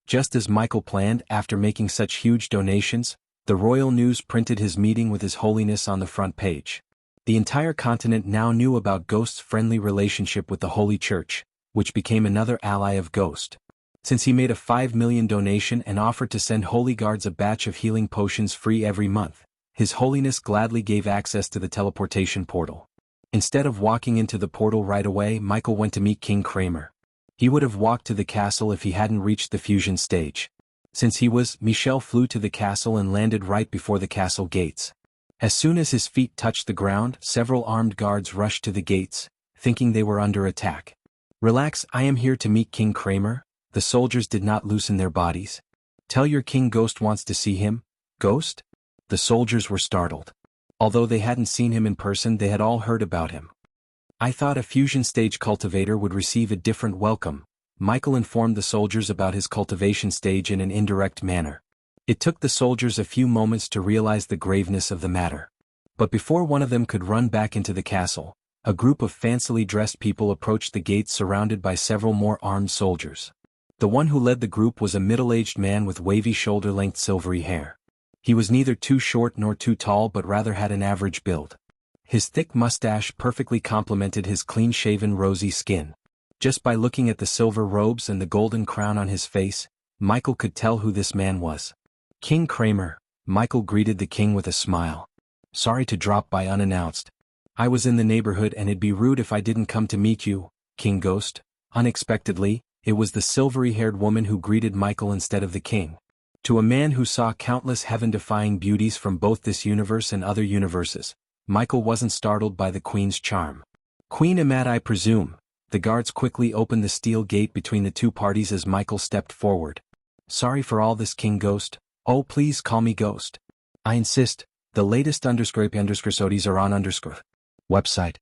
Just as Michael planned, after making such huge donations, the royal news printed his meeting with His Holiness on the front page. The entire continent now knew about Ghost's friendly relationship with the Holy Church, which became another ally of Ghost. Since he made a 5 million donation and offered to send Holy Guards a batch of healing potions free every month, His Holiness gladly gave access to the teleportation portal. Instead of walking into the portal right away, Michael went to meet King Kramer. He would have walked to the castle if he hadn't reached the fusion stage. Michel flew to the castle and landed right before the castle gates. As soon as his feet touched the ground, several armed guards rushed to the gates, thinking they were under attack. "Relax, I am here to meet King Kramer." The soldiers did not loosen their bodies. "Tell your king Ghost wants to see him." "Ghost?" The soldiers were startled. Although they hadn't seen him in person, they had all heard about him. "I thought a fusion stage cultivator would receive a different welcome." Michael informed the soldiers about his cultivation stage in an indirect manner. It took the soldiers a few moments to realize the graveness of the matter. But before one of them could run back into the castle, a group of fancily dressed people approached the gates surrounded by several more armed soldiers. The one who led the group was a middle-aged man with wavy shoulder-length silvery hair. He was neither too short nor too tall but rather had an average build. His thick mustache perfectly complemented his clean-shaven rosy skin. Just by looking at the silver robes and the golden crown on his face, Michael could tell who this man was. "King Kramer," Michael greeted the king with a smile. "Sorry to drop by unannounced. I was in the neighborhood and it'd be rude if I didn't come to meet you, King Ghost." Unexpectedly, it was the silvery-haired woman who greeted Michael instead of the king. To a man who saw countless heaven-defying beauties from both this universe and other universes, Michael wasn't startled by the queen's charm. "Queen Amat, I presume." The guards quickly opened the steel gate between the two parties as Michael stepped forward. "Sorry for all this, King Ghost." "Oh, please call me Ghost. I insist. The latest _sodies are on website."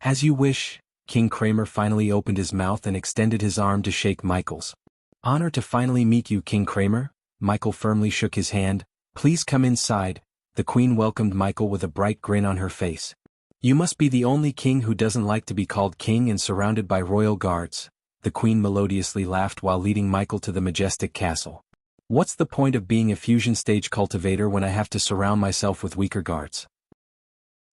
"As you wish." King Kramer finally opened his mouth and extended his arm to shake Michael's. "Honor to finally meet you, King Kramer." Michael firmly shook his hand. "Please come inside." The queen welcomed Michael with a bright grin on her face. "You must be the only king who doesn't like to be called king and surrounded by royal guards." The queen melodiously laughed while leading Michael to the majestic castle. "What's the point of being a fusion stage cultivator when I have to surround myself with weaker guards?"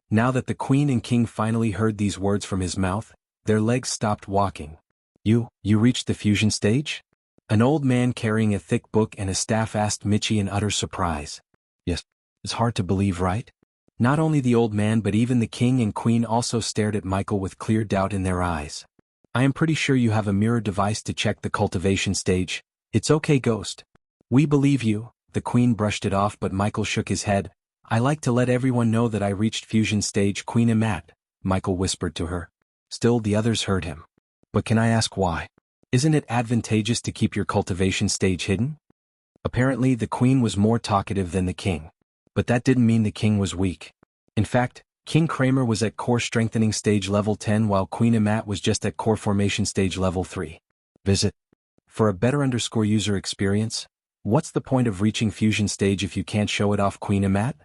Now that the queen and king finally heard these words from his mouth, their legs stopped walking. You reached the fusion stage?" An old man carrying a thick book and a staff asked Michi in utter surprise. "Yes. It's hard to believe, right?" Not only the old man but even the king and queen also stared at Michael with clear doubt in their eyes. "I am pretty sure you have a mirror device to check the cultivation stage." "It's okay, Ghost. We believe you." The queen brushed it off but Michael shook his head. "I like to let everyone know that I reached fusion stage, Queen Amat," Michael whispered to her. Still the others heard him. "But can I ask why? Isn't it advantageous to keep your cultivation stage hidden?" Apparently the queen was more talkative than the king. But that didn't mean the king was weak. In fact, King Kramer was at core strengthening stage level 10 while Queen Amat was just at core formation stage level 3. Visit. For a better user experience, what's the point of reaching fusion stage if you can't show it off, Queen Amat?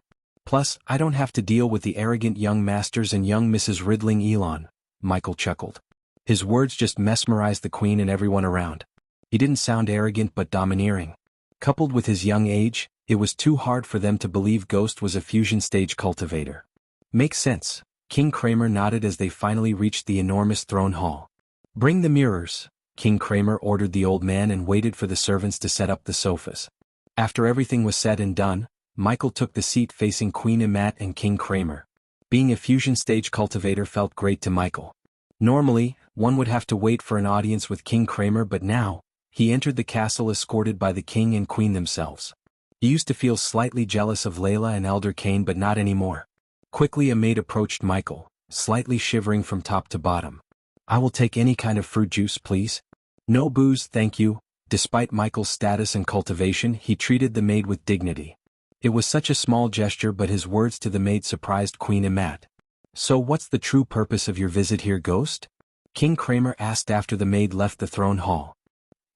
Plus, I don't have to deal with the arrogant young masters and young Mrs. Riddling Elon, Michael chuckled. His words just mesmerized the queen and everyone around. He didn't sound arrogant but domineering. Coupled with his young age, it was too hard for them to believe Ghost was a fusion stage cultivator. "Makes sense." King Kramer nodded as they finally reached the enormous throne hall. "Bring the mirrors." King Kramer ordered the old man and waited for the servants to set up the sofas. After everything was said and done, Michael took the seat facing Queen Amat and King Kramer. Being a fusion stage cultivator felt great to Michael. Normally, one would have to wait for an audience with King Kramer but now, he entered the castle escorted by the king and queen themselves. He used to feel slightly jealous of Layla and Elder Kane but not anymore. Quickly a maid approached Michael, slightly shivering from top to bottom. "I will take any kind of fruit juice, please." "No booze, thank you." Despite Michael's status and cultivation, he treated the maid with dignity. It was such a small gesture but his words to the maid surprised Queen Amat. "So what's the true purpose of your visit here, Ghost?" King Kramer asked after the maid left the throne hall.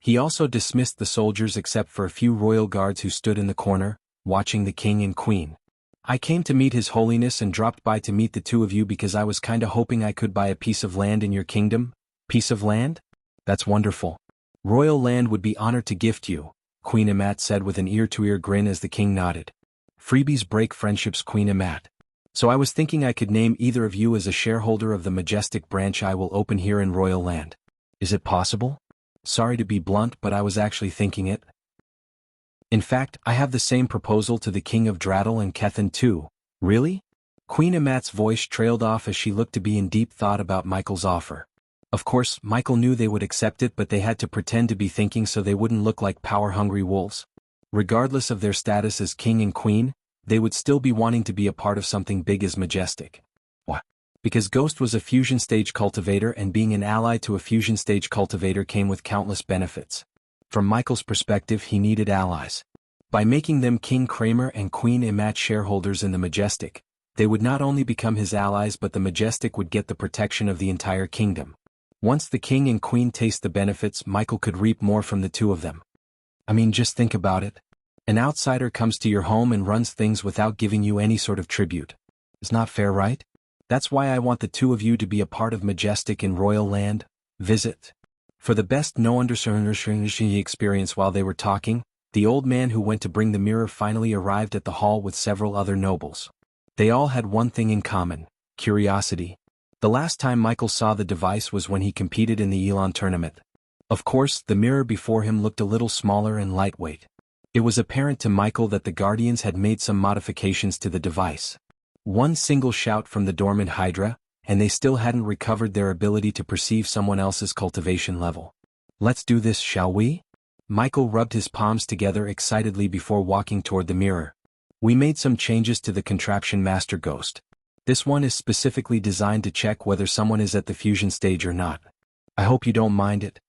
He also dismissed the soldiers except for a few royal guards who stood in the corner, watching the king and queen. "I came to meet His Holiness and dropped by to meet the two of you because I was kinda hoping I could buy a piece of land in your kingdom." "Piece of land? That's wonderful. Royal land would be honored to gift you." Queen Amat said with an ear-to-ear grin as the king nodded. Freebies break friendships, Queen Amat. So I was thinking I could name either of you as a shareholder of the majestic branch I will open here in Royal Land. Is it possible? Sorry to be blunt, but I was actually thinking it. In fact, I have the same proposal to the King of Drattle and Kethin too. Really? Queen Amat's voice trailed off as she looked to be in deep thought about Michael's offer. Of course, Michael knew they would accept it, but they had to pretend to be thinking so they wouldn't look like power-hungry wolves. Regardless of their status as king and queen, they would still be wanting to be a part of something big as majestic. What? Because Ghost was a fusion stage cultivator, and being an ally to a fusion stage cultivator came with countless benefits. From Michael's perspective, he needed allies. By making them King Kramer and Queen Amat shareholders in the majestic, they would not only become his allies, but the majestic would get the protection of the entire kingdom. Once the king and queen taste the benefits, Michael could reap more from the two of them. I mean, just think about it. An outsider comes to your home and runs things without giving you any sort of tribute. It's not fair, right? That's why I want the two of you to be a part of Majestic in Royal Land. Visit. For the best no-understanding experience while they were talking, the old man who went to bring the mirror finally arrived at the hall with several other nobles. They all had one thing in common: curiosity. The last time Michael saw the device was when he competed in the Elon tournament. Of course, the mirror before him looked a little smaller and lightweight. It was apparent to Michael that the Guardians had made some modifications to the device. One single shout from the dormant Hydra, and they still hadn't recovered their ability to perceive someone else's cultivation level. Let's do this, shall we? Michael rubbed his palms together excitedly before walking toward the mirror. We made some changes to the contraption, Master Ghost. This one is specifically designed to check whether someone is at the fusion stage or not. I hope you don't mind it.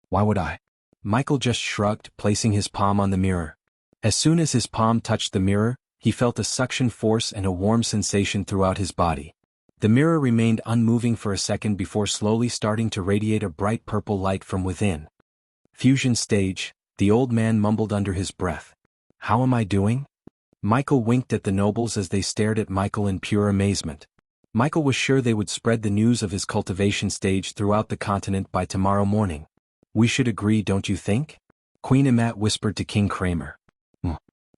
Why would I? Michael just shrugged, placing his palm on the mirror. As soon as his palm touched the mirror, he felt a suction force and a warm sensation throughout his body. The mirror remained unmoving for a second before slowly starting to radiate a bright purple light from within. Fusion stage, the old man mumbled under his breath. How am I doing? Michael winked at the nobles as they stared at Michael in pure amazement. Michael was sure they would spread the news of his cultivation stage throughout the continent by tomorrow morning. We should agree, don't you think? Queen Amat whispered to King Kramer.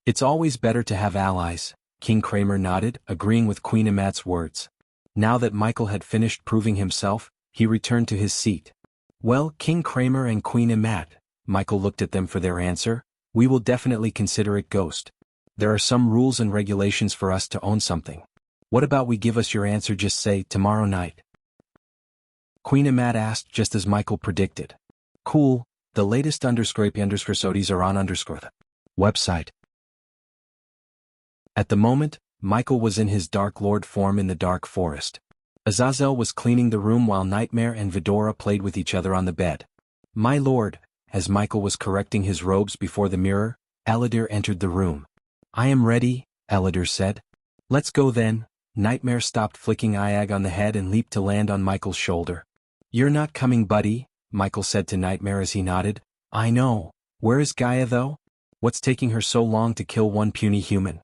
It's always better to have allies, King Kramer nodded, agreeing with Queen Amat's words. Now that Michael had finished proving himself, he returned to his seat. Well, King Kramer and Queen Amat, Michael looked at them for their answer, we will definitely consider it, Ghost. There are some rules and regulations for us to own something. What about we give us your answer, just say, tomorrow night? Queen Amat asked, just as Michael predicted. Cool, the latest _sodies are on the website. At the moment, Michael was in his Dark Lord form in the Dark Forest. Azazel was cleaning the room while Nightmare and Vidora played with each other on the bed. My lord, as Michael was correcting his robes before the mirror, Eladir entered the room. I am ready, Eladir said. Let's go then. Nightmare stopped flicking Iag on the head and leaped to land on Michael's shoulder. You're not coming, buddy, Michael said to Nightmare as he nodded. I know. Where is Gaia though? What's taking her so long to kill one puny human?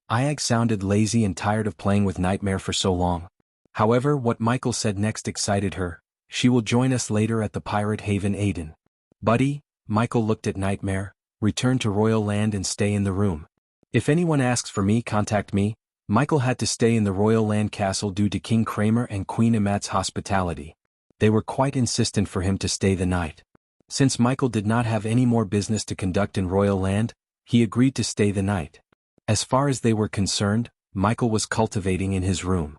Iag sounded lazy and tired of playing with Nightmare for so long. However, what Michael said next excited her. She will join us later at the Pirate Haven Aiden. Buddy, Michael looked at Nightmare, return to Royal Land and stay in the room. If anyone asks for me, contact me. Michael had to stay in the Royal Land Castle due to King Kramer and Queen Amat's hospitality. They were quite insistent for him to stay the night. Since Michael did not have any more business to conduct in Royal Land, he agreed to stay the night. As far as they were concerned, Michael was cultivating in his room.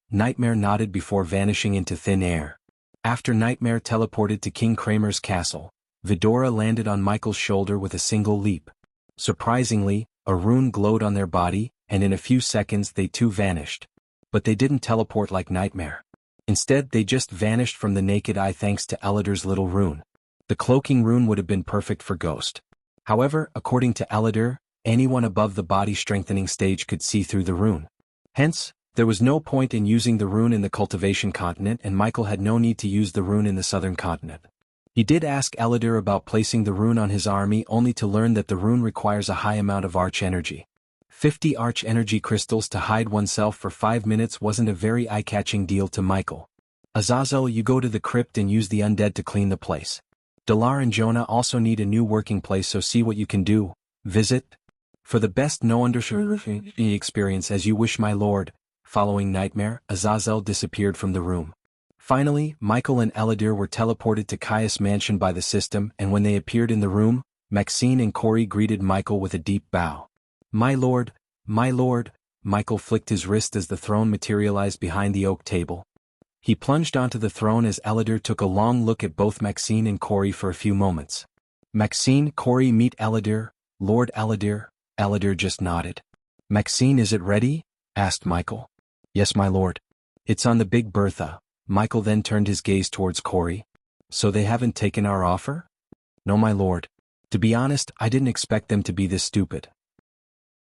Nightmare nodded before vanishing into thin air. After Nightmare teleported to King Kramer's castle, Vidora landed on Michael's shoulder with a single leap. Surprisingly, a rune glowed on their body, and in a few seconds they too vanished. But they didn't teleport like Nightmare. Instead, they just vanished from the naked eye thanks to Eladir's little rune. The cloaking rune would have been perfect for Ghost. However, according to Eladir, anyone above the body strengthening stage could see through the rune. Hence, there was no point in using the rune in the cultivation continent, and Michael had no need to use the rune in the southern continent. He did ask Eladir about placing the rune on his army, only to learn that the rune requires a high amount of arch energy. 50 arch energy crystals to hide oneself for 5 minutes wasn't a very eye-catching deal to Michael. Azazel, you go to the crypt and use the undead to clean the place. Dalar and Jonah also need a new working place, so see what you can do. Visit. For the best no understanding experience as you wish, my lord. Following nightmare, Azazel disappeared from the room. Finally, Michael and Eladir were teleported to Caius' mansion by the system, and when they appeared in the room, Maxine and Corey greeted Michael with a deep bow. My lord, Michael flicked his wrist as the throne materialized behind the oak table. He plunged onto the throne as Eladir took a long look at both Maxine and Corey for a few moments. Maxine, Corey, meet Eladir, Lord Eladir. Eladir just nodded. Maxine, is it ready? Asked Michael. Yes, my lord. It's on the Big Bertha. Michael then turned his gaze towards Corey. So they haven't taken our offer? No, my lord. To be honest, I didn't expect them to be this stupid.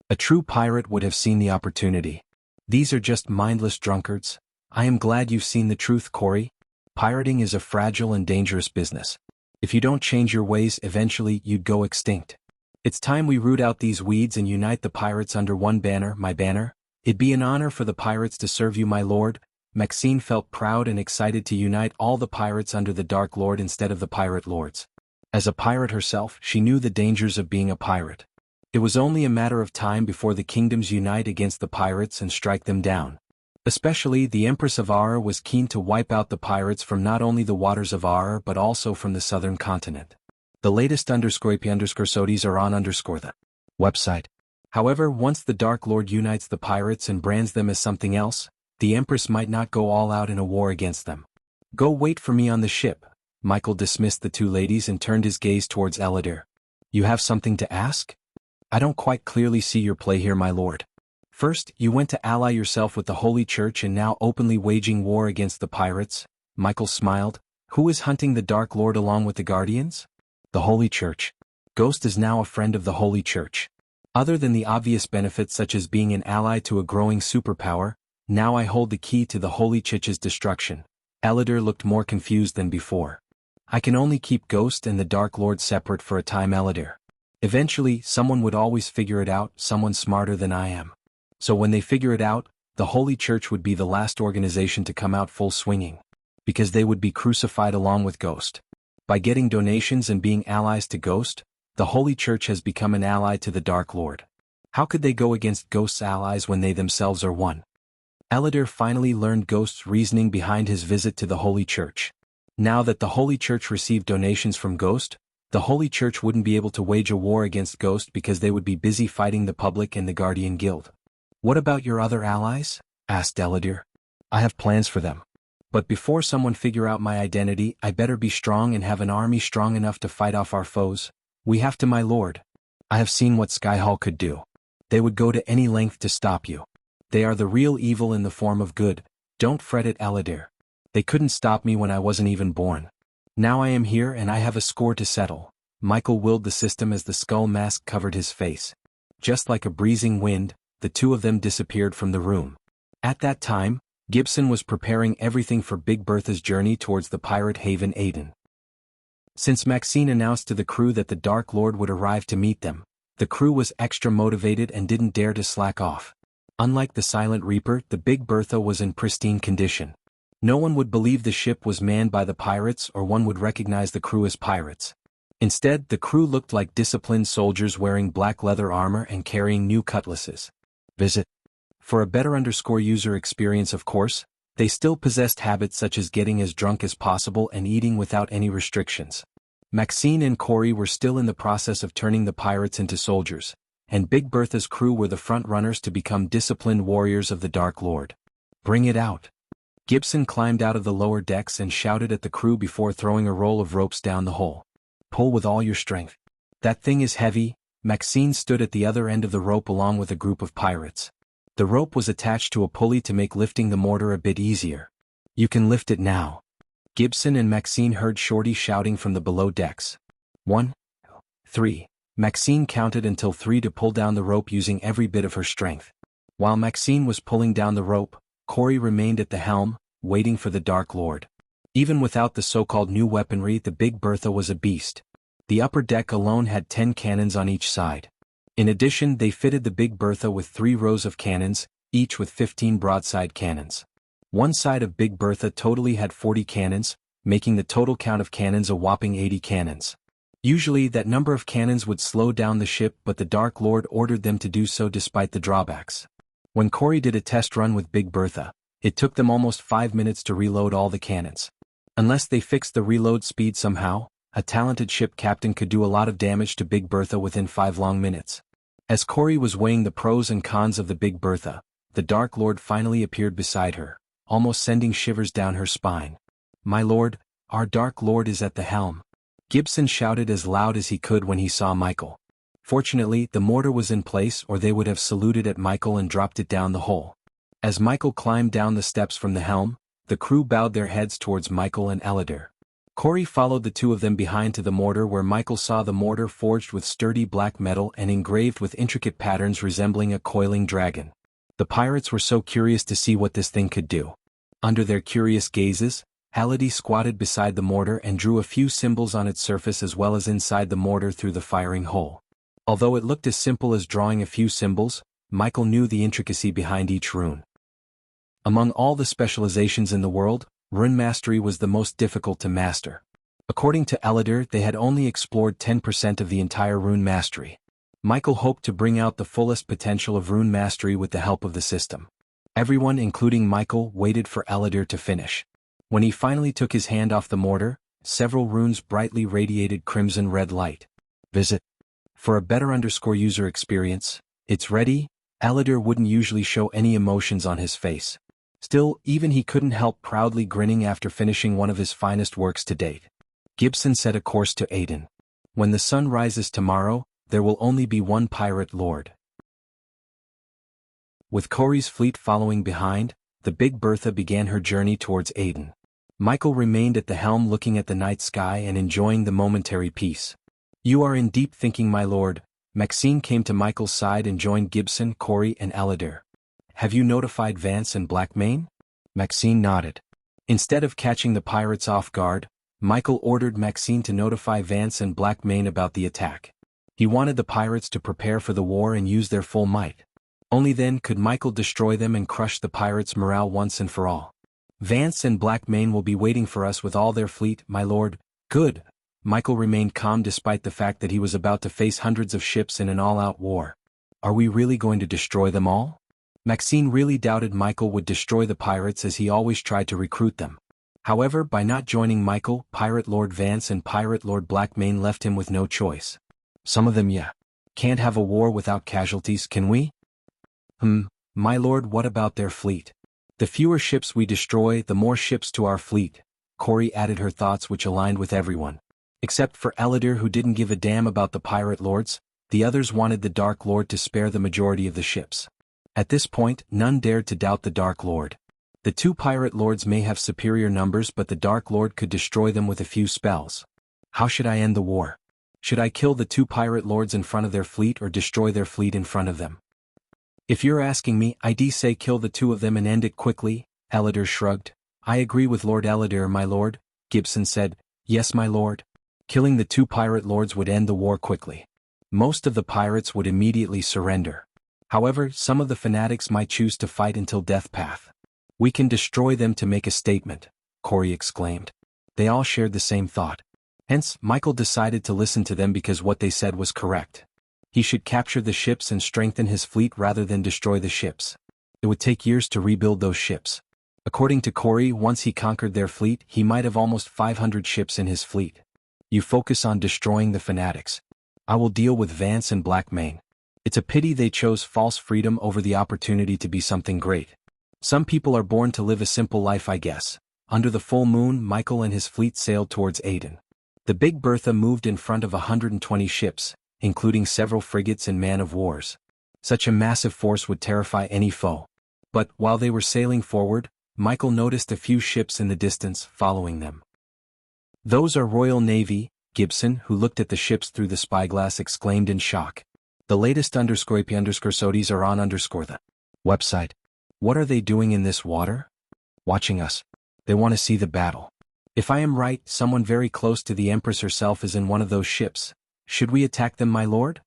A true pirate would have seen the opportunity. These are just mindless drunkards. I am glad you've seen the truth, Corey. Pirating is a fragile and dangerous business. If you don't change your ways, eventually you'd go extinct. It's time we root out these weeds and unite the pirates under one banner, my banner. It'd be an honor for the pirates to serve you, my lord. Maxine felt proud and excited to unite all the pirates under the Dark Lord instead of the pirate lords. As a pirate herself, she knew the dangers of being a pirate. It was only a matter of time before the kingdoms unite against the pirates and strike them down. Especially, the Empress of Arar was keen to wipe out the pirates from not only the waters of Arar but also from the southern continent. The latest _IP_SODs are on the website. However, once the Dark Lord unites the pirates and brands them as something else, the Empress might not go all out in a war against them. Go wait for me on the ship. Michael dismissed the two ladies and turned his gaze towards Eladir. You have something to ask? I don't quite clearly see your play here, my lord. First, you went to ally yourself with the Holy Church and now openly waging war against the pirates. Michael smiled. Who is hunting the Dark Lord along with the Guardians? The Holy Church. Ghost is now a friend of the Holy Church. Other than the obvious benefits such as being an ally to a growing superpower, now I hold the key to the Holy Church's destruction. Eladir looked more confused than before. I can only keep Ghost and the Dark Lord separate for a time, Eladir. Eventually, someone would always figure it out, someone smarter than I am. So when they figure it out, the Holy Church would be the last organization to come out full swinging. Because they would be crucified along with Ghost. By getting donations and being allies to Ghost, the Holy Church has become an ally to the Dark Lord. How could they go against Ghost's allies when they themselves are one? Eladir finally learned Ghost's reasoning behind his visit to the Holy Church. Now that the Holy Church received donations from Ghost, the Holy Church wouldn't be able to wage a war against Ghost because they would be busy fighting the public and the Guardian Guild. What about your other allies? Asked Eladir. I have plans for them. But before someone figure out my identity, I better be strong and have an army strong enough to fight off our foes. We have to, my lord. I have seen what Skyhall could do. They would go to any length to stop you. They are the real evil in the form of good. Don't fret it, Eladir. They couldn't stop me when I wasn't even born. Now I am here and I have a score to settle. Michael willed the system as the skull mask covered his face. Just like a breezing wind, the two of them disappeared from the room. At that time, Gibson was preparing everything for Big Bertha's journey towards the pirate haven Aden. Since Maxine announced to the crew that the Dark Lord would arrive to meet them, the crew was extra motivated and didn't dare to slack off. Unlike the Silent Reaper, the Big Bertha was in pristine condition. No one would believe the ship was manned by the pirates or one would recognize the crew as pirates. Instead, the crew looked like disciplined soldiers wearing black leather armor and carrying new cutlasses. Visit. For a better user experience, of course, they still possessed habits such as getting as drunk as possible and eating without any restrictions. Maxine and Corey were still in the process of turning the pirates into soldiers, and Big Bertha's crew were the front runners to become disciplined warriors of the Dark Lord. Bring it out. Gibson climbed out of the lower decks and shouted at the crew before throwing a roll of ropes down the hole. Pull with all your strength. That thing is heavy. Maxine stood at the other end of the rope along with a group of pirates. The rope was attached to a pulley to make lifting the mortar a bit easier. You can lift it now. Gibson and Maxine heard Shorty shouting from the below decks. 1, 3. Maxine counted until 3 to pull down the rope using every bit of her strength. While Maxine was pulling down the rope, Corey remained at the helm, waiting for the Dark Lord. Even without the so-called new weaponry, the Big Bertha was a beast. The upper deck alone had 10 cannons on each side. In addition, they fitted the Big Bertha with 3 rows of cannons, each with 15 broadside cannons. One side of Big Bertha totally had 40 cannons, making the total count of cannons a whopping 80 cannons. Usually that number of cannons would slow down the ship, but the Dark Lord ordered them to do so despite the drawbacks. When Corey did a test run with Big Bertha, it took them almost 5 minutes to reload all the cannons. Unless they fixed the reload speed somehow, a talented ship captain could do a lot of damage to Big Bertha within 5 long minutes. As Corey was weighing the pros and cons of the Big Bertha, the Dark Lord finally appeared beside her, almost sending shivers down her spine. "My lord, our Dark Lord is at the helm," Gibson shouted as loud as he could when he saw Michael. Fortunately, the mortar was in place, or they would have saluted at Michael and dropped it down the hole. As Michael climbed down the steps from the helm, the crew bowed their heads towards Michael and Ellider. Corey followed the two of them behind to the mortar, where Michael saw the mortar forged with sturdy black metal and engraved with intricate patterns resembling a coiling dragon. The pirates were so curious to see what this thing could do. Under their curious gazes, Ellider squatted beside the mortar and drew a few symbols on its surface as well as inside the mortar through the firing hole. Although it looked as simple as drawing a few symbols, Michael knew the intricacy behind each rune. Among all the specializations in the world, rune mastery was the most difficult to master. According to Ellider, they had only explored 10% of the entire rune mastery. Michael hoped to bring out the fullest potential of rune mastery with the help of the system. Everyone, including Michael, waited for Ellider to finish. When he finally took his hand off the mortar, several runes brightly radiated crimson red light. Visit. For a better user experience, it's ready. Ellider wouldn't usually show any emotions on his face. Still, even he couldn't help proudly grinning after finishing one of his finest works to date. Gibson set a course to Aden. When the sun rises tomorrow, there will only be one pirate lord. With Corey's fleet following behind, the Big Bertha began her journey towards Aden. Michael remained at the helm looking at the night sky and enjoying the momentary peace. "You are in deep thinking, my lord." Maxine came to Michael's side and joined Gibson, Corey and Ellider. "Have you notified Vance and Blackmane?" Maxine nodded. Instead of catching the pirates off guard, Michael ordered Maxine to notify Vance and Blackmane about the attack. He wanted the pirates to prepare for the war and use their full might. Only then could Michael destroy them and crush the pirates' morale once and for all. "Vance and Blackmane will be waiting for us with all their fleet, my lord." "Good." Michael remained calm despite the fact that he was about to face hundreds of ships in an all-out war. "Are we really going to destroy them all?" Maxine really doubted Michael would destroy the pirates, as he always tried to recruit them. However, by not joining Michael, Pirate Lord Vance and Pirate Lord Blackmane left him with no choice. "Some of them, yeah. Can't have a war without casualties, can we?" My lord, what about their fleet?" "The fewer ships we destroy, the more ships to our fleet." Corey added her thoughts, which aligned with everyone. Except for Ellider, who didn't give a damn about the pirate lords, the others wanted the Dark Lord to spare the majority of the ships. At this point, none dared to doubt the Dark Lord. The two pirate lords may have superior numbers, but the Dark Lord could destroy them with a few spells. How should I end the war? Should I kill the two pirate lords in front of their fleet or destroy their fleet in front of them? "If you're asking me, I'd say kill the two of them and end it quickly," Ellider shrugged. "I agree with Lord Ellider, my lord," Gibson said. "Yes, my lord." Killing the two pirate lords would end the war quickly. Most of the pirates would immediately surrender. However, some of the fanatics might choose to fight until death path. "We can destroy them to make a statement," Corey exclaimed. They all shared the same thought. Hence, Michael decided to listen to them because what they said was correct. He should capture the ships and strengthen his fleet rather than destroy the ships. It would take years to rebuild those ships. According to Corey, once he conquered their fleet, he might have almost 500 ships in his fleet. "You focus on destroying the fanatics. I will deal with Vance and Blackmane. It's a pity they chose false freedom over the opportunity to be something great. Some people are born to live a simple life, I guess." Under the full moon, Michael and his fleet sailed towards Aden. The Big Bertha moved in front of 120 ships, including several frigates and man-of-wars. Such a massive force would terrify any foe. But, while they were sailing forward, Michael noticed a few ships in the distance, following them. "Those are Royal Navy," Gibson, who looked at the ships through the spyglass, exclaimed in shock. "The latest _IP_SODIs are on the website. What are they doing in this water?" "Watching us. They want to see the battle. If I am right, someone very close to the Empress herself is in one of those ships. Should we attack them, my lord?"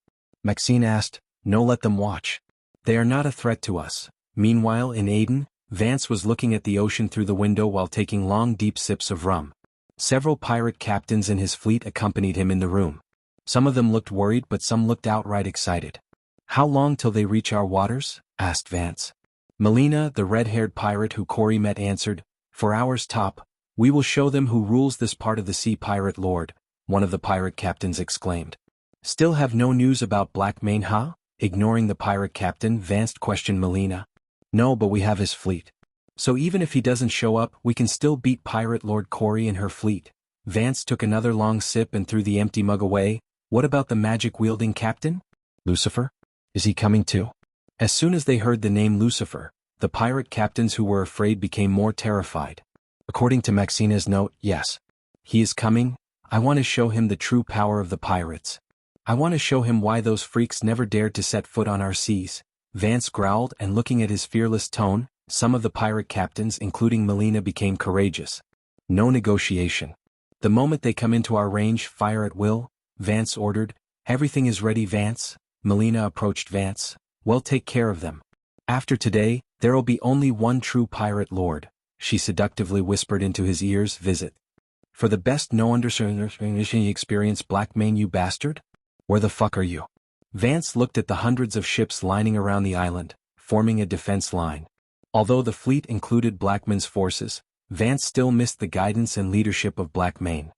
Maxine asked. "No, let them watch. They are not a threat to us." Meanwhile, in Aden, Vance was looking at the ocean through the window while taking long deep sips of rum. Several pirate captains in his fleet accompanied him in the room. Some of them looked worried but some looked outright excited. "How long till they reach our waters?" asked Vance. Melina, the red-haired pirate who Corey met, answered, "For hours top. We will show them who rules this part of the sea." "Pirate Lord," one of the pirate captains exclaimed. "Still have no news about Blackmane, huh?" Ignoring the pirate captain, Vance questioned Melina. "No, but we have his fleet. So even if he doesn't show up, we can still beat Pirate Lord Corey and her fleet." Vance took another long sip and threw the empty mug away. "What about the magic-wielding captain? Lucifer? Is he coming too?" As soon as they heard the name Lucifer, the pirate captains who were afraid became more terrified. According to Maxina's note, yes. "He is coming. I want to show him the true power of the pirates. I want to show him why those freaks never dared to set foot on our seas." Vance growled, and looking at his fearless tone, some of the pirate captains, including Melina, became courageous. "No negotiation. The moment they come into our range, fire at will," Vance ordered. "Everything is ready, Vance." Melina approached Vance. "Well, take care of them. After today, there'll be only one true pirate lord," she seductively whispered into his ears. "Visit. For the best no understanding experience, Blackmane, you bastard? Where the fuck are you?" Vance looked at the hundreds of ships lining around the island, forming a defense line. Although the fleet included Blackmane's forces, Vance still missed the guidance and leadership of Blackmane.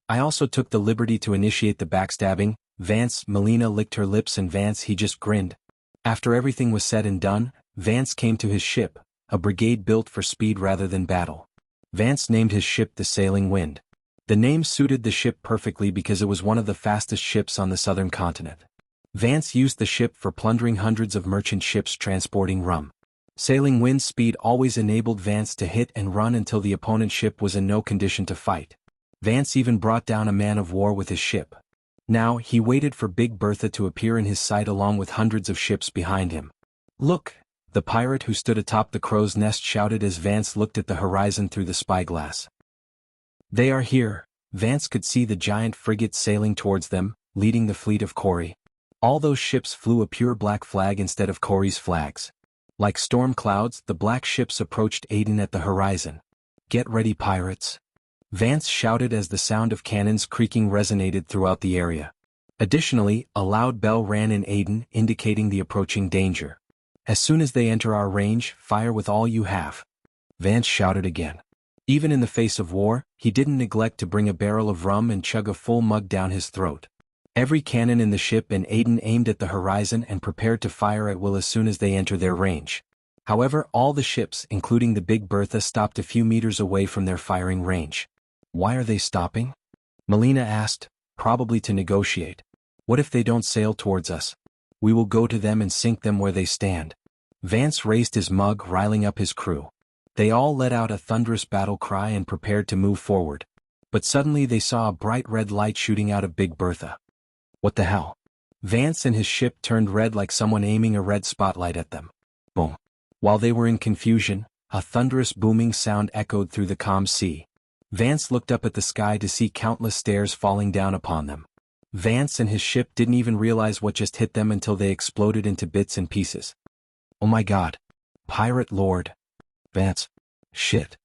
"I also took the liberty to initiate the backstabbing." Vance. Melina licked her lips and Vance, he just grinned. After everything was said and done, Vance came to his ship, a brigade built for speed rather than battle. Vance named his ship the Sailing Wind. The name suited the ship perfectly because it was one of the fastest ships on the southern continent. Vance used the ship for plundering hundreds of merchant ships transporting rum. Sailing Wind's speed always enabled Vance to hit and run until the opponent's ship was in no condition to fight. Vance even brought down a man of war with his ship. Now, he waited for Big Bertha to appear in his sight along with hundreds of ships behind him. "Look!" the pirate who stood atop the crow's nest shouted as Vance looked at the horizon through the spyglass. "They are here." Vance could see the giant frigate sailing towards them, leading the fleet of Corey. All those ships flew a pure black flag instead of Corey's flags. Like storm clouds, the black ships approached Aden at the horizon. "Get ready, pirates!" Vance shouted as the sound of cannons creaking resonated throughout the area. Additionally, a loud bell rang in Aden, indicating the approaching danger. "As soon as they enter our range, fire with all you have." Vance shouted again. Even in the face of war, he didn't neglect to bring a barrel of rum and chug a full mug down his throat. Every cannon in the ship in Aden aimed at the horizon and prepared to fire at will as soon as they enter their range. However, all the ships, including the Big Bertha, stopped a few meters away from their firing range. "Why are they stopping?" Melina asked. "Probably to negotiate. What if they don't sail towards us? We will go to them and sink them where they stand." Vance raised his mug, riling up his crew. They all let out a thunderous battle cry and prepared to move forward. But suddenly they saw a bright red light shooting out of Big Bertha. "What the hell?" Vance and his ship turned red like someone aiming a red spotlight at them. Boom. While they were in confusion, a thunderous booming sound echoed through the calm sea. Vance looked up at the sky to see countless stars falling down upon them. Vance and his ship didn't even realize what just hit them until they exploded into bits and pieces. "Oh my god. Pirate Lord." Vance. "Shit.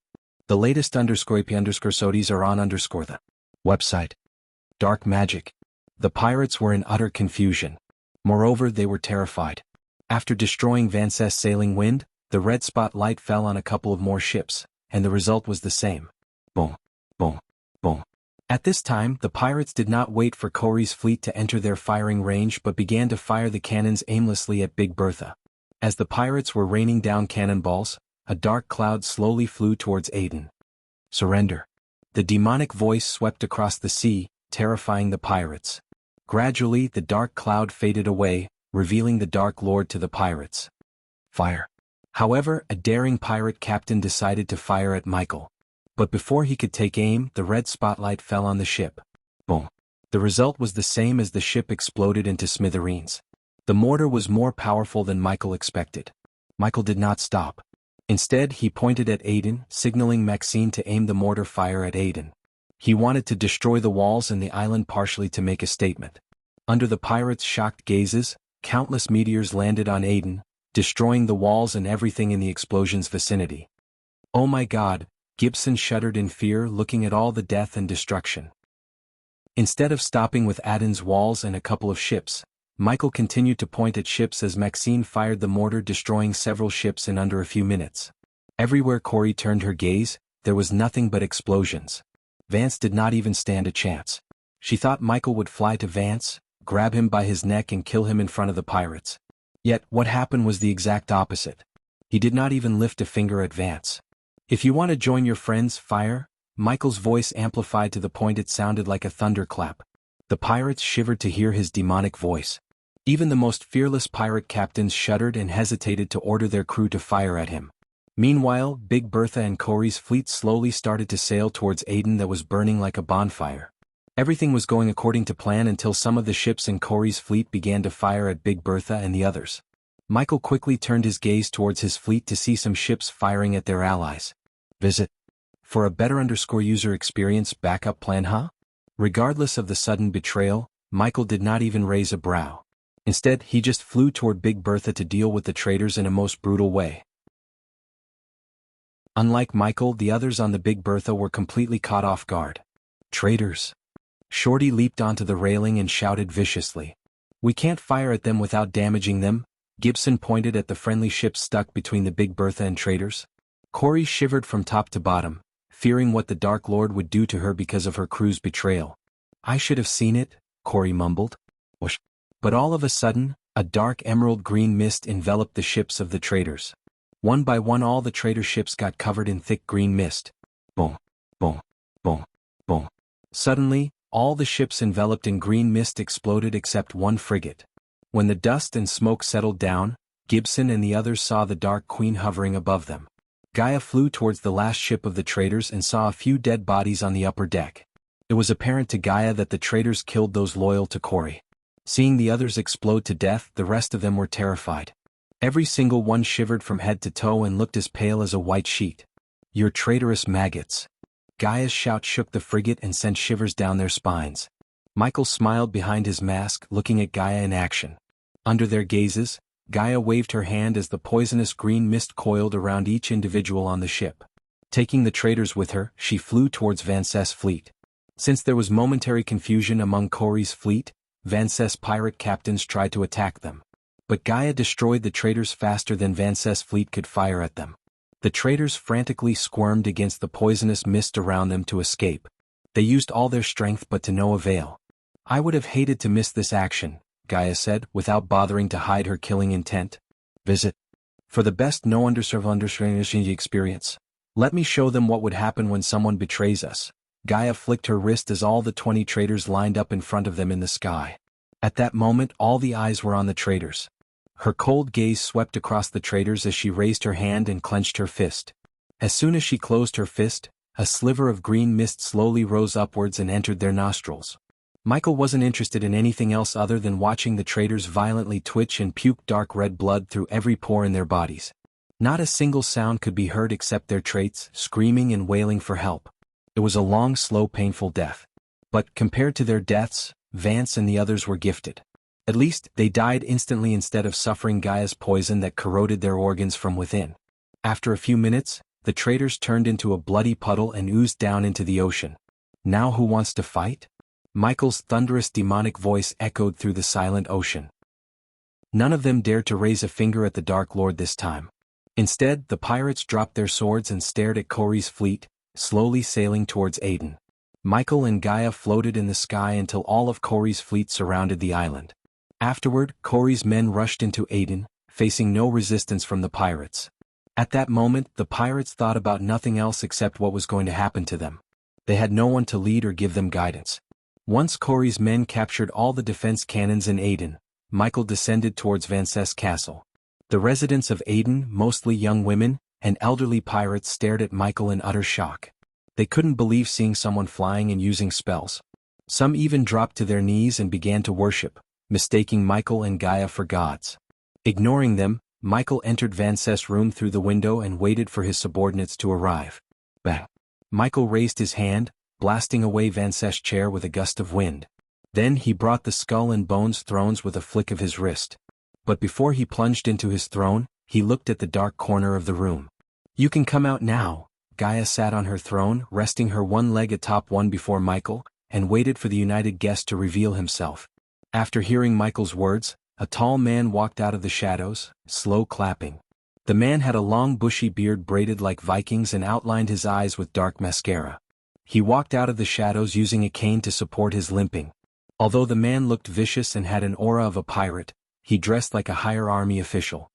The latest _sodies are on the website. Dark magic." The pirates were in utter confusion. Moreover, they were terrified. After destroying Vance's Sailing Wind, the red spotlight fell on a couple of more ships, and the result was the same. Boom, boom, boom. At this time, the pirates did not wait for Corey's fleet to enter their firing range but began to fire the cannons aimlessly at Big Bertha. As the pirates were raining down cannonballs, a dark cloud slowly flew towards Aden. "Surrender." The demonic voice swept across the sea, terrifying the pirates. Gradually, the dark cloud faded away, revealing the Dark Lord to the pirates. "Fire." However, a daring pirate captain decided to fire at Michael. But before he could take aim, the red spotlight fell on the ship. Boom. The result was the same as the ship exploded into smithereens. The mortar was more powerful than Michael expected. Michael did not stop. Instead, he pointed at Aden, signaling Maxine to aim the mortar fire at Aden. He wanted to destroy the walls and the island partially to make a statement. Under the pirates' shocked gazes, countless meteors landed on Aden, destroying the walls and everything in the explosion's vicinity. "Oh my god, Gibson shuddered in fear looking at all the death and destruction. Instead of stopping with Aden's walls and a couple of ships, Michael continued to point at ships as Maxine fired the mortar, destroying several ships in under a few minutes. Everywhere Corey turned her gaze, there was nothing but explosions. Vance did not even stand a chance. She thought Michael would fly to Vance, grab him by his neck and kill him in front of the pirates. Yet, what happened was the exact opposite. He did not even lift a finger at Vance. "If you want to join your friends, fire," Michael's voice amplified to the point it sounded like a thunderclap. The pirates shivered to hear his demonic voice. Even the most fearless pirate captains shuddered and hesitated to order their crew to fire at him. Meanwhile, Big Bertha and Corey's fleet slowly started to sail towards Aden that was burning like a bonfire. Everything was going according to plan until some of the ships in Corey's fleet began to fire at Big Bertha and the others. Michael quickly turned his gaze towards his fleet to see some ships firing at their allies. Visit. For a better user experience backup plan, huh? Regardless of the sudden betrayal, Michael did not even raise a brow. Instead, he just flew toward Big Bertha to deal with the traitors in a most brutal way. Unlike Michael, the others on the Big Bertha were completely caught off guard. Traitors. Shorty leaped onto the railing and shouted viciously. "We can't fire at them without damaging them." Gibson pointed at the friendly ships stuck between the Big Bertha and traitors. Corey shivered from top to bottom, fearing what the Dark Lord would do to her because of her crew's betrayal. "I should have seen it," Corey mumbled. Whoosh. But all of a sudden, a dark emerald-green mist enveloped the ships of the traitors. One by one all the traitor ships got covered in thick green mist. Boom, boom, boom, boom. Suddenly, all the ships enveloped in green mist exploded except one frigate. When the dust and smoke settled down, Gibson and the others saw the Dark Queen hovering above them. Gaia flew towards the last ship of the traitors and saw a few dead bodies on the upper deck. It was apparent to Gaia that the traitors killed those loyal to Corey. Seeing the others explode to death, the rest of them were terrified. Every single one shivered from head to toe and looked as pale as a white sheet. "You're traitorous maggots." Gaia's shout shook the frigate and sent shivers down their spines. Michael smiled behind his mask, looking at Gaia in action. Under their gazes, Gaia waved her hand as the poisonous green mist coiled around each individual on the ship. Taking the traitors with her, she flew towards Vance's fleet. Since there was momentary confusion among Corey's fleet, Vance's pirate captains tried to attack them. But Gaia destroyed the traitors faster than Vance's fleet could fire at them. The traitors frantically squirmed against the poisonous mist around them to escape. They used all their strength but to no avail. "I would have hated to miss this action," Gaia said, without bothering to hide her killing intent. "Visit. For the best understanding experience. Let me show them what would happen when someone betrays us." Gaia flicked her wrist as all the 20 traitors lined up in front of them in the sky. At that moment all the eyes were on the traitors. Her cold gaze swept across the traitors as she raised her hand and clenched her fist. As soon as she closed her fist, a sliver of green mist slowly rose upwards and entered their nostrils. Michael wasn't interested in anything else other than watching the traitors violently twitch and puke dark red blood through every pore in their bodies. Not a single sound could be heard except their traits, screaming and wailing for help. It was a long, slow, painful death. But, compared to their deaths, Vance and the others were gifted. At least, they died instantly instead of suffering Gaia's poison that corroded their organs from within. After a few minutes, the traitors turned into a bloody puddle and oozed down into the ocean. "Now who wants to fight?" Michael's thunderous demonic voice echoed through the silent ocean. None of them dared to raise a finger at the Dark Lord this time. Instead, the pirates dropped their swords and stared at Corey's fleet, slowly sailing towards Aden. Michael and Gaia floated in the sky until all of Corey's fleet surrounded the island. Afterward, Corey's men rushed into Aden, facing no resistance from the pirates. At that moment, the pirates thought about nothing else except what was going to happen to them. They had no one to lead or give them guidance. Once Corey's men captured all the defense cannons in Aden, Michael descended towards Vance's castle. The residents of Aden, mostly young women and elderly pirates, stared at Michael in utter shock. They couldn't believe seeing someone flying and using spells. Some even dropped to their knees and began to worship, mistaking Michael and Gaia for gods. Ignoring them, Michael entered Vance's room through the window and waited for his subordinates to arrive. Bang! Michael raised his hand, blasting away Vance's chair with a gust of wind. Then he brought the skull and bones thrones with a flick of his wrist. But before he plunged into his throne, he looked at the dark corner of the room. "You can come out now," Gaia sat on her throne, resting her one leg atop one before Michael, and waited for the united guest to reveal himself. After hearing Michael's words, a tall man walked out of the shadows, slow clapping. The man had a long bushy beard braided like Vikings and outlined his eyes with dark mascara. He walked out of the shadows using a cane to support his limping. Although the man looked vicious and had an aura of a pirate, he dressed like a higher army official.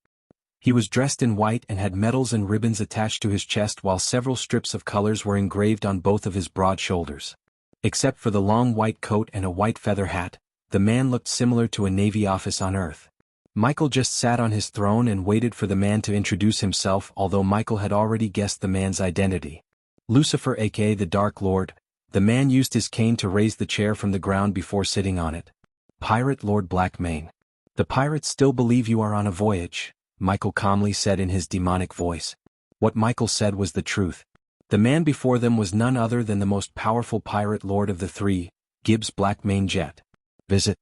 He was dressed in white and had medals and ribbons attached to his chest, while several strips of colors were engraved on both of his broad shoulders. Except for the long white coat and a white feather hat, the man looked similar to a Navy officer on Earth. Michael just sat on his throne and waited for the man to introduce himself, although Michael had already guessed the man's identity. Lucifer, aka the Dark Lord. The man used his cane to raise the chair from the ground before sitting on it. Pirate Lord Blackmane. The pirates still believe you are on a voyage, Michael calmly said in his demonic voice. What Michael said was the truth. The man before them was none other than the most powerful pirate lord of the three, Gibbs Blackmane Jet. Visit.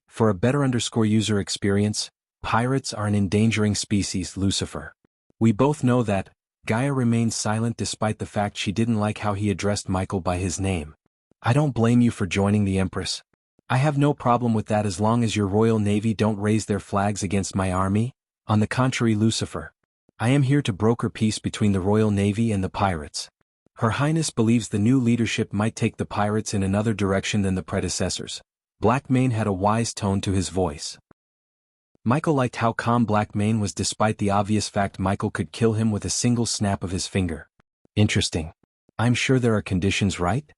For a better user experience, pirates are an endangering species, Lucifer. We both know that. Gaia remained silent despite the fact she didn't like how he addressed Michael by his name. I don't blame you for joining the Empress. I have no problem with that as long as your Royal Navy don't raise their flags against my army. On the contrary, Lucifer. I am here to broker peace between the Royal Navy and the pirates. Her Highness believes the new leadership might take the pirates in another direction than the predecessors. Blackmane had a wise tone to his voice. Michael liked how calm Blackmane was despite the obvious fact Michael could kill him with a single snap of his finger. Interesting. I'm sure there are conditions, right?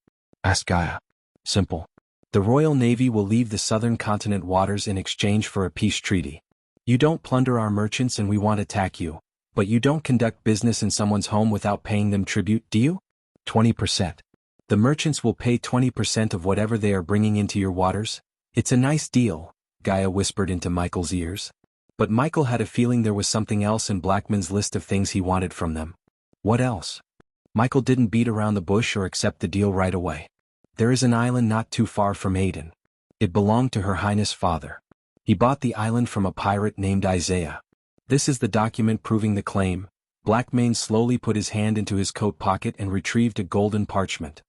Asked Gaia. Simple. The Royal Navy will leave the southern continent waters in exchange for a peace treaty. You don't plunder our merchants and we won't attack you, but you don't conduct business in someone's home without paying them tribute, do you? 20%. The merchants will pay 20% of whatever they are bringing into your waters. It's a nice deal, Gaia whispered into Michael's ears. But Michael had a feeling there was something else in Blackmane's list of things he wanted from them. What else? Michael didn't beat around the bush or accept the deal right away. There is an island not too far from Aden. It belonged to Her Highness' father. He bought the island from a pirate named Isaiah. This is the document proving the claim. Blackmane slowly put his hand into his coat pocket and retrieved a golden parchment.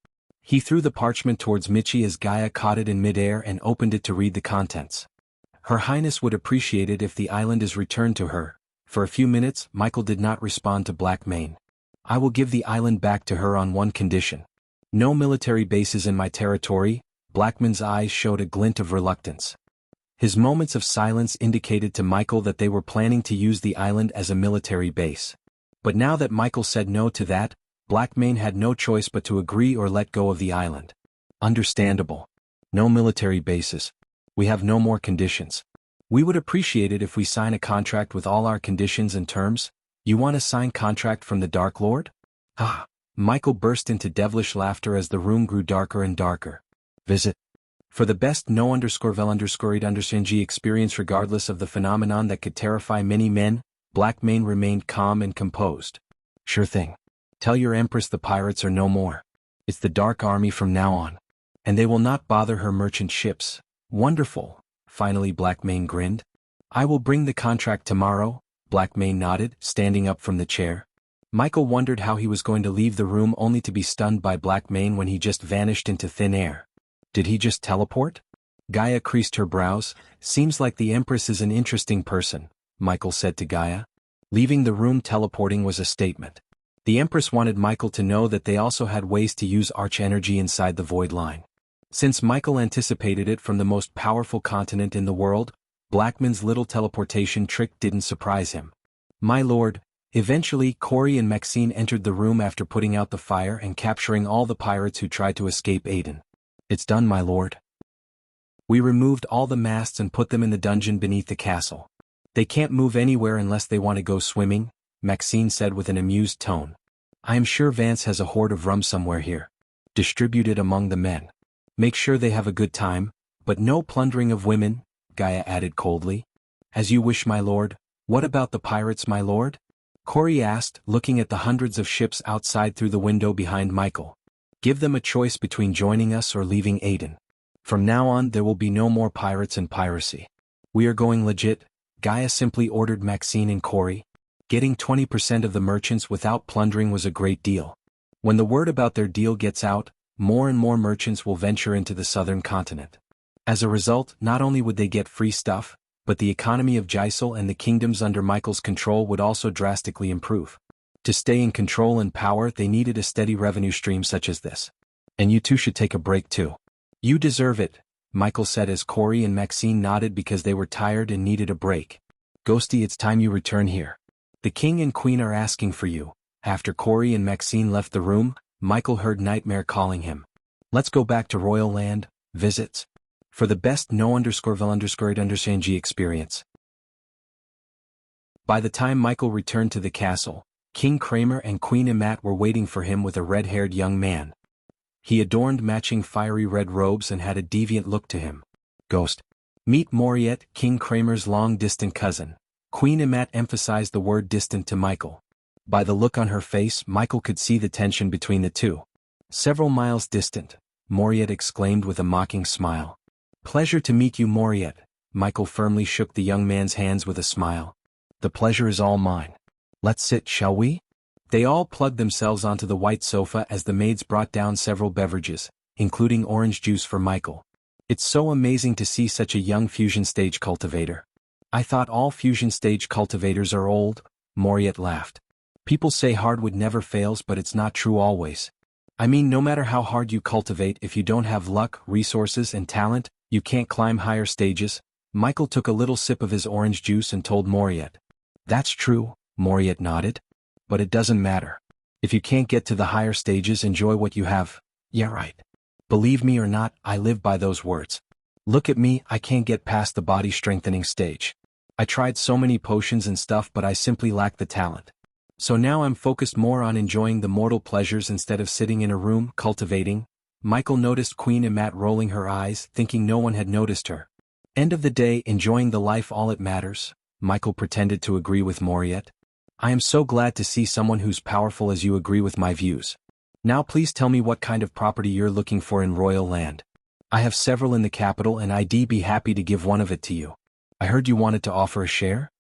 He threw the parchment towards Michi as Gaia caught it in midair and opened it to read the contents. Her Highness would appreciate it if the island is returned to her. For a few minutes, Michael did not respond to Blackmane. I will give the island back to her on one condition. No military bases in my territory. Blackmane's eyes showed a glint of reluctance. His moments of silence indicated to Michael that they were planning to use the island as a military base. But now that Michael said no to that, Blackmane had no choice but to agree or let go of the island. Understandable. No military bases. We have no more conditions. We would appreciate it if we sign a contract with all our conditions and terms. You want a signed contract from the Dark Lord? Ah! Michael burst into devilish laughter as the room grew darker and darker. Visit. For the best no_vel_ed_g experience regardless of the phenomenon that could terrify many men, Blackmane remained calm and composed. Sure thing. Tell your Empress the pirates are no more. It's the Dark Army from now on. And they will not bother her merchant ships. Wonderful. Finally Blackmane grinned. I will bring the contract tomorrow, Blackmane nodded, standing up from the chair. Michael wondered how he was going to leave the room only to be stunned by Blackmane when he just vanished into thin air. Did he just teleport? Gaia creased her brows. Seems like the Empress is an interesting person, Michael said to Gaia. Leaving the room teleporting was a statement. The Empress wanted Michael to know that they also had ways to use arch energy inside the void line. Since Michael anticipated it from the most powerful continent in the world, Blackmane's little teleportation trick didn't surprise him. My lord. Eventually, Corey and Maxine entered the room after putting out the fire and capturing all the pirates who tried to escape Aden. It's done, my lord. We removed all the masts and put them in the dungeon beneath the castle. They can't move anywhere unless they want to go swimming, Maxine said with an amused tone. I am sure Vance has a hoard of rum somewhere here. Distribute it among the men. Make sure they have a good time, but no plundering of women, Gaia added coldly. As you wish, my lord. What about the pirates, my lord? Corey asked, looking at the hundreds of ships outside through the window behind Michael. Give them a choice between joining us or leaving Aden. From now on there will be no more pirates and piracy. We are going legit, Gaia simply ordered Maxine and Corey. Getting 20% of the merchants without plundering was a great deal. When the word about their deal gets out, more and more merchants will venture into the southern continent. As a result, not only would they get free stuff, but the economy of Jisal and the kingdoms under Michael's control would also drastically improve. To stay in control and power, they needed a steady revenue stream such as this. And you two should take a break too. You deserve it, Michael said as Corey and Maxine nodded because they were tired and needed a break. Ghosty, it's time you return here. The king and queen are asking for you. After Corey and Maxine left the room, Michael heard Nightmare calling him. Let's go back to Royal Land, visits. For the best no_vil_underscored_ng experience. By the time Michael returned to the castle, King Kramer and Queen Amat were waiting for him with a red-haired young man. He adorned matching fiery red robes and had a deviant look to him. Ghost. Meet Moriet, King Kramer's long-distant cousin. Queen Amat emphasized the word distant to Michael. By the look on her face, Michael could see the tension between the two. Several miles distant, Moriet exclaimed with a mocking smile. Pleasure to meet you, Moriet. Michael firmly shook the young man's hands with a smile. The pleasure is all mine. Let's sit, shall we? They all plugged themselves onto the white sofa as the maids brought down several beverages, including orange juice for Michael. It's so amazing to see such a young fusion stage cultivator. I thought all fusion stage cultivators are old, Moriet laughed. People say hardwood never fails, but it's not true always. I mean, no matter how hard you cultivate, if you don't have luck, resources, and talent, you can't climb higher stages. Michael took a little sip of his orange juice and told Moriet. That's true, Moriet nodded. But it doesn't matter. If you can't get to the higher stages, enjoy what you have. Yeah, right. Believe me or not, I live by those words. Look at me, I can't get past the body strengthening stage. I tried so many potions and stuff, but I simply lack the talent. So now I'm focused more on enjoying the mortal pleasures instead of sitting in a room, cultivating. Michael noticed Queen Amat rolling her eyes, thinking no one had noticed her. End of the day, enjoying the life all it matters. Michael pretended to agree with Moriet. I am so glad to see someone who's powerful as you agree with my views. Now please tell me what kind of property you're looking for in Royal Land. I have several in the capital and I'd be happy to give one of it to you. I heard you wanted to offer a share?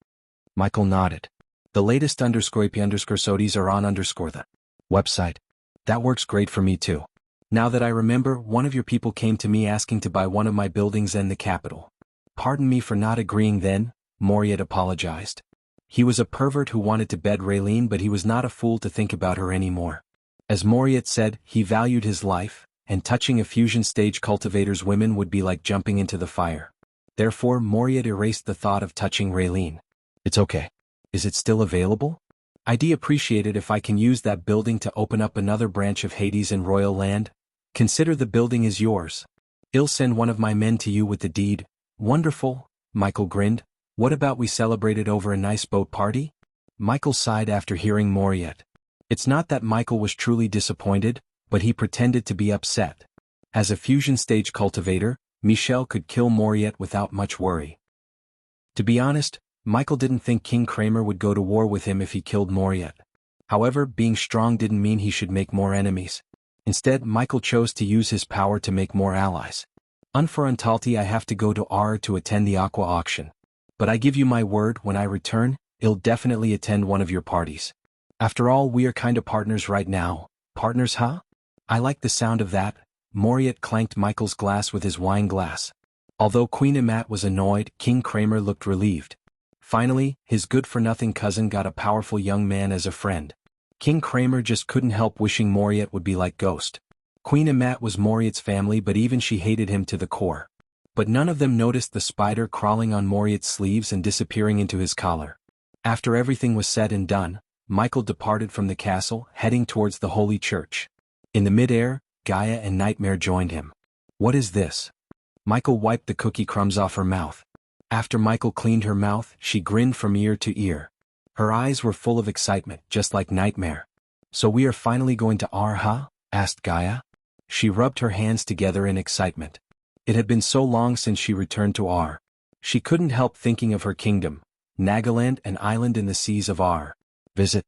Michael nodded. The latest _IP_SODIs are on the website. That works great for me too. Now that I remember, one of your people came to me asking to buy one of my buildings in the capital. Pardon me for not agreeing then, Moriet apologized. He was a pervert who wanted to bed Raylene, but he was not a fool to think about her anymore. As Moriet said, he valued his life, and touching a fusion stage cultivator's women would be like jumping into the fire. Therefore, Moriet erased the thought of touching Raylene. It's okay. Is it still available? I'd appreciate it if I can use that building to open up another branch of Hades in Royal Land. Consider the building is yours. I'll send one of my men to you with the deed. Wonderful, Michael grinned. What about we celebrate it over a nice boat party? Michael sighed after hearing Moriet. It's not that Michael was truly disappointed, but he pretended to be upset. As a fusion stage cultivator, Michel could kill Moriet without much worry. To be honest, Michael didn't think King Kramer would go to war with him if he killed Moriet. However, being strong didn't mean he should make more enemies. Instead, Michael chose to use his power to make more allies. Unfortunately, I have to go to R to attend the Aqua auction. But I give you my word, when I return, I'll definitely attend one of your parties. After all, we are kinda partners right now. Partners, huh? I like the sound of that. Moriet clanked Michael's glass with his wine glass. Although Queen Amat was annoyed, King Kramer looked relieved. Finally, his good-for-nothing cousin got a powerful young man as a friend. King Kramer just couldn't help wishing Moriet would be like Ghost. Queen Amat was Moriet's family, but even she hated him to the core. But none of them noticed the spider crawling on Moriet's sleeves and disappearing into his collar. After everything was said and done, Michael departed from the castle, heading towards the holy church. In the mid-air, Gaia and Nightmare joined him. What is this? Michael wiped the cookie crumbs off her mouth. After Michael cleaned her mouth, she grinned from ear to ear. Her eyes were full of excitement, just like Nightmare. So we are finally going to R, huh? Asked Gaia. She rubbed her hands together in excitement. It had been so long since she returned to R. She couldn't help thinking of her kingdom, Nagaland, an island in the seas of R. Visit.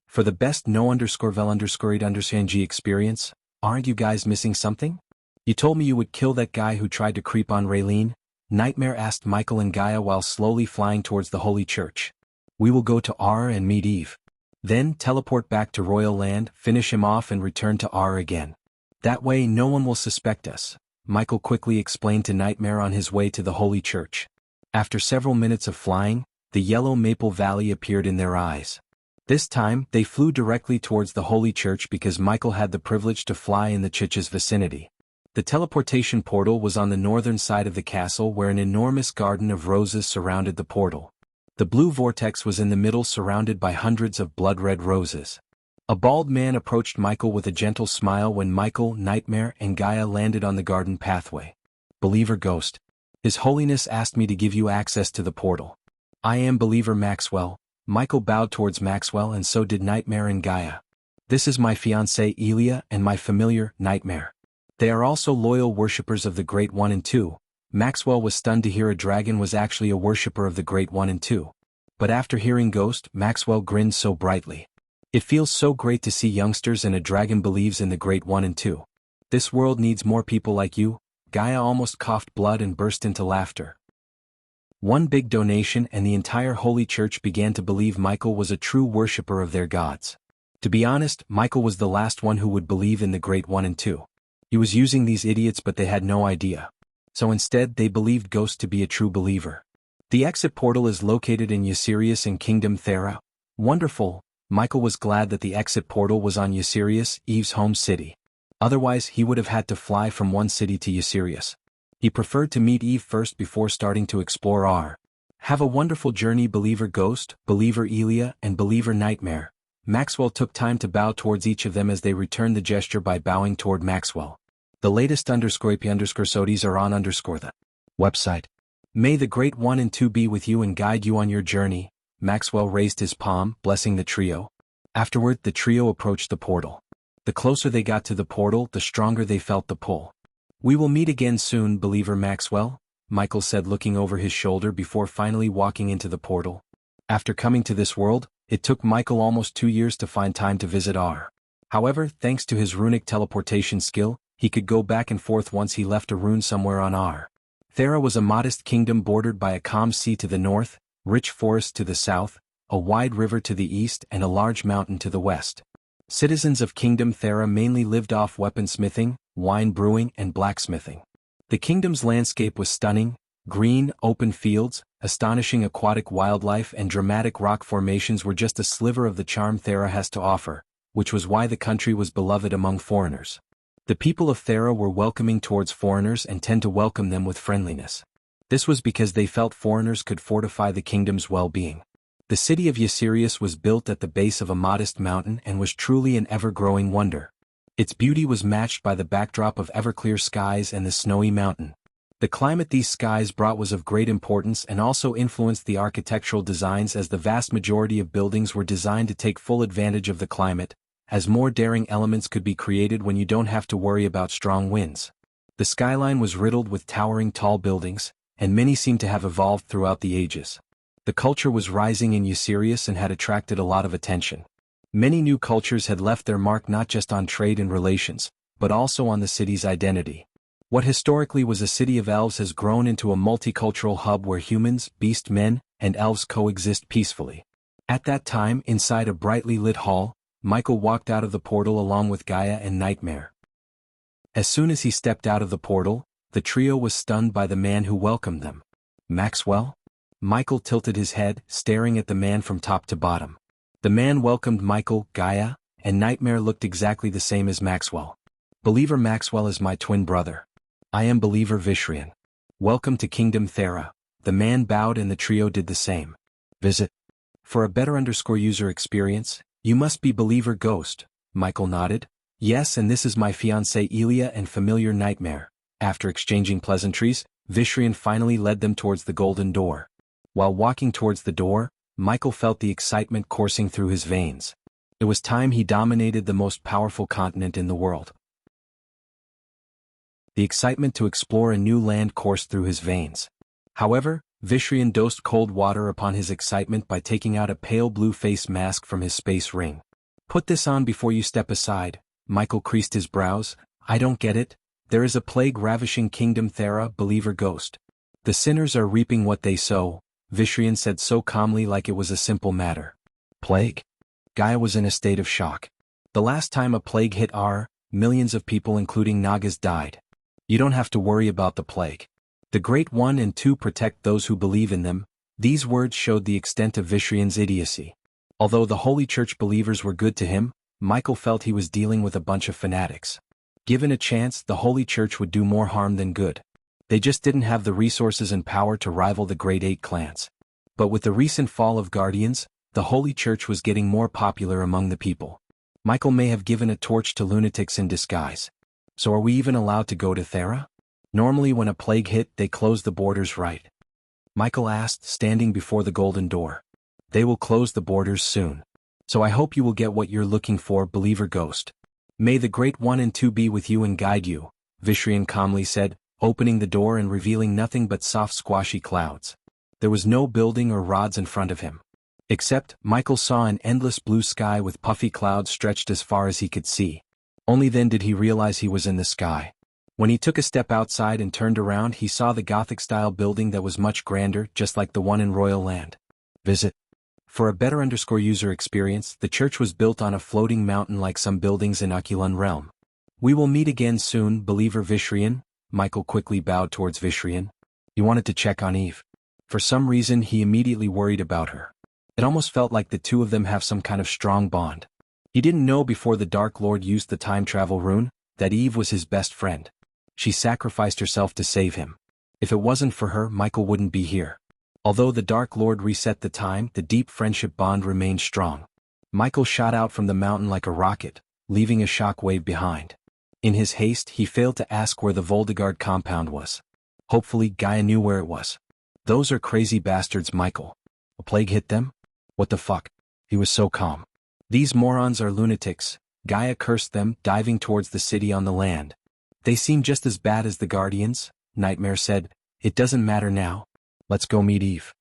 For the best no_vel_ed_ng experience, aren't you guys missing something? You told me you would kill that guy who tried to creep on Raylene? Nightmare asked Michael and Gaia while slowly flying towards the holy church. We will go to R and meet Eve. Then teleport back to Royal Land, finish him off and return to R again. That way no one will suspect us, Michael quickly explained to Nightmare on his way to the Holy Church. After several minutes of flying, the yellow maple valley appeared in their eyes. This time, they flew directly towards the Holy Church because Michael had the privilege to fly in the church's vicinity. The teleportation portal was on the northern side of the castle where an enormous garden of roses surrounded the portal. The blue vortex was in the middle surrounded by hundreds of blood-red roses. A bald man approached Michael with a gentle smile when Michael, Nightmare, and Gaia landed on the garden pathway. Believer Ghost. His Holiness asked me to give you access to the portal. I am Believer Maxwell. Michael bowed towards Maxwell and so did Nightmare and Gaia. This is my fiancée Elia and my familiar, Nightmare. They are also loyal worshippers of the Great One and Two. Maxwell was stunned to hear a dragon was actually a worshipper of the Great One and Two. But after hearing Ghost, Maxwell grinned so brightly. It feels so great to see youngsters and a dragon believes in the Great One and Two. This world needs more people like you. Gaia almost coughed blood and burst into laughter. One big donation and the entire Holy Church began to believe Michael was a true worshipper of their gods. To be honest, Michael was the last one who would believe in the Great One and Two. He was using these idiots but they had no idea. So instead they believed Ghost to be a true believer. The exit portal is located in Ysirius in Kingdom Thera. Wonderful. Michael was glad that the exit portal was on Ysirius, Eve's home city. Otherwise he would have had to fly from one city to Ysirius. He preferred to meet Eve first before starting to explore R. Have a wonderful journey Believer Ghost, Believer Elia, and Believer Nightmare. Maxwell took time to bow towards each of them as they returned the gesture by bowing toward Maxwell. The latest _IP_SODIs are on _the website. May the Great One and Two be with you and guide you on your journey. Maxwell raised his palm, blessing the trio. Afterward, the trio approached the portal. The closer they got to the portal, the stronger they felt the pull. We will meet again soon, Believer Maxwell, Michael said looking over his shoulder before finally walking into the portal. After coming to this world, it took Michael almost 2 years to find time to visit R. However, thanks to his runic teleportation skill, he could go back and forth once he left a rune somewhere on R. Thera was a modest kingdom bordered by a calm sea to the north, rich forests to the south, a wide river to the east and a large mountain to the west. Citizens of Kingdom Thera mainly lived off weaponsmithing, wine brewing and blacksmithing. The kingdom's landscape was stunning: green, open fields, astonishing aquatic wildlife and dramatic rock formations were just a sliver of the charm Thera has to offer, which was why the country was beloved among foreigners. The people of Thera were welcoming towards foreigners and tend to welcome them with friendliness. This was because they felt foreigners could fortify the kingdom's well-being. The city of Ysirius was built at the base of a modest mountain and was truly an ever-growing wonder. Its beauty was matched by the backdrop of everclear skies and the snowy mountain. The climate these skies brought was of great importance and also influenced the architectural designs as the vast majority of buildings were designed to take full advantage of the climate, as more daring elements could be created when you don't have to worry about strong winds. The skyline was riddled with towering tall buildings, and many seemed to have evolved throughout the ages. The culture was rising in Ysirius and had attracted a lot of attention. Many new cultures had left their mark not just on trade and relations, but also on the city's identity. What historically was a city of elves has grown into a multicultural hub where humans, beast men, and elves coexist peacefully. At that time, inside a brightly lit hall, Michael walked out of the portal along with Gaia and Nightmare. As soon as he stepped out of the portal, the trio was stunned by the man who welcomed them. Maxwell? Michael tilted his head, staring at the man from top to bottom. The man welcomed Michael, Gaia, and Nightmare looked exactly the same as Maxwell. Believer Maxwell is my twin brother. I am Believer Vishrian. Welcome to Kingdom Thera. The man bowed and the trio did the same. Visit. For a better user experience, you must be Believer Ghost. Michael nodded. Yes, and this is my fiancée Elia and familiar Nightmare. After exchanging pleasantries, Vishrian finally led them towards the golden door. While walking towards the door, Michael felt the excitement coursing through his veins. It was time he dominated the most powerful continent in the world. The excitement to explore a new land coursed through his veins. However, Vishrian dosed cold water upon his excitement by taking out a pale blue face mask from his space ring. Put this on before you step aside. Michael creased his brows. I don't get it. There is a plague ravishing Kingdom Thera, Believer Ghost. The sinners are reaping what they sow, Vishrian said so calmly like it was a simple matter. Plague? Gaia was in a state of shock. The last time a plague hit R, millions of people including Nagas died. You don't have to worry about the plague. The Great One and Two protect those who believe in them. These words showed the extent of Vishrian's idiocy. Although the Holy Church believers were good to him, Michael felt he was dealing with a bunch of fanatics. Given a chance, the Holy Church would do more harm than good. They just didn't have the resources and power to rival the Great Eight clans. But with the recent fall of Guardians, the Holy Church was getting more popular among the people. Michael may have given a torch to lunatics in disguise. So are we even allowed to go to Thera? Normally when a plague hit, they close the borders, right? Michael asked, standing before the golden door. They will close the borders soon. So I hope you will get what you're looking for, believer ghost. May the Great One and Two be with you and guide you, Vishrian calmly said, opening the door and revealing nothing but soft squashy clouds. There was no building or rods in front of him. Except, Michael saw an endless blue sky with puffy clouds stretched as far as he could see. Only then did he realize he was in the sky. When he took a step outside and turned around, he saw the Gothic-style building that was much grander, just like the one in Royal Land. Visit. For a better user experience, the church was built on a floating mountain like some buildings in Akulun realm. We will meet again soon, believer Vishrian. Michael quickly bowed towards Vishrian. He wanted to check on Eve. For some reason, he immediately worried about her. It almost felt like the two of them have some kind of strong bond. He didn't know before the Dark Lord used the time travel rune that Eve was his best friend. She sacrificed herself to save him. If it wasn't for her, Michael wouldn't be here. Although the Dark Lord reset the time, the deep friendship bond remained strong. Michael shot out from the mountain like a rocket, leaving a shockwave behind. In his haste, he failed to ask where the Voldegard compound was. Hopefully, Gaia knew where it was. Those are crazy bastards, Michael. A plague hit them? What the fuck? He was so calm. These morons are lunatics, Gaia cursed them, diving towards the city on the land. They seem just as bad as the Guardians, Nightmare said. It doesn't matter now. Let's go meet Eve.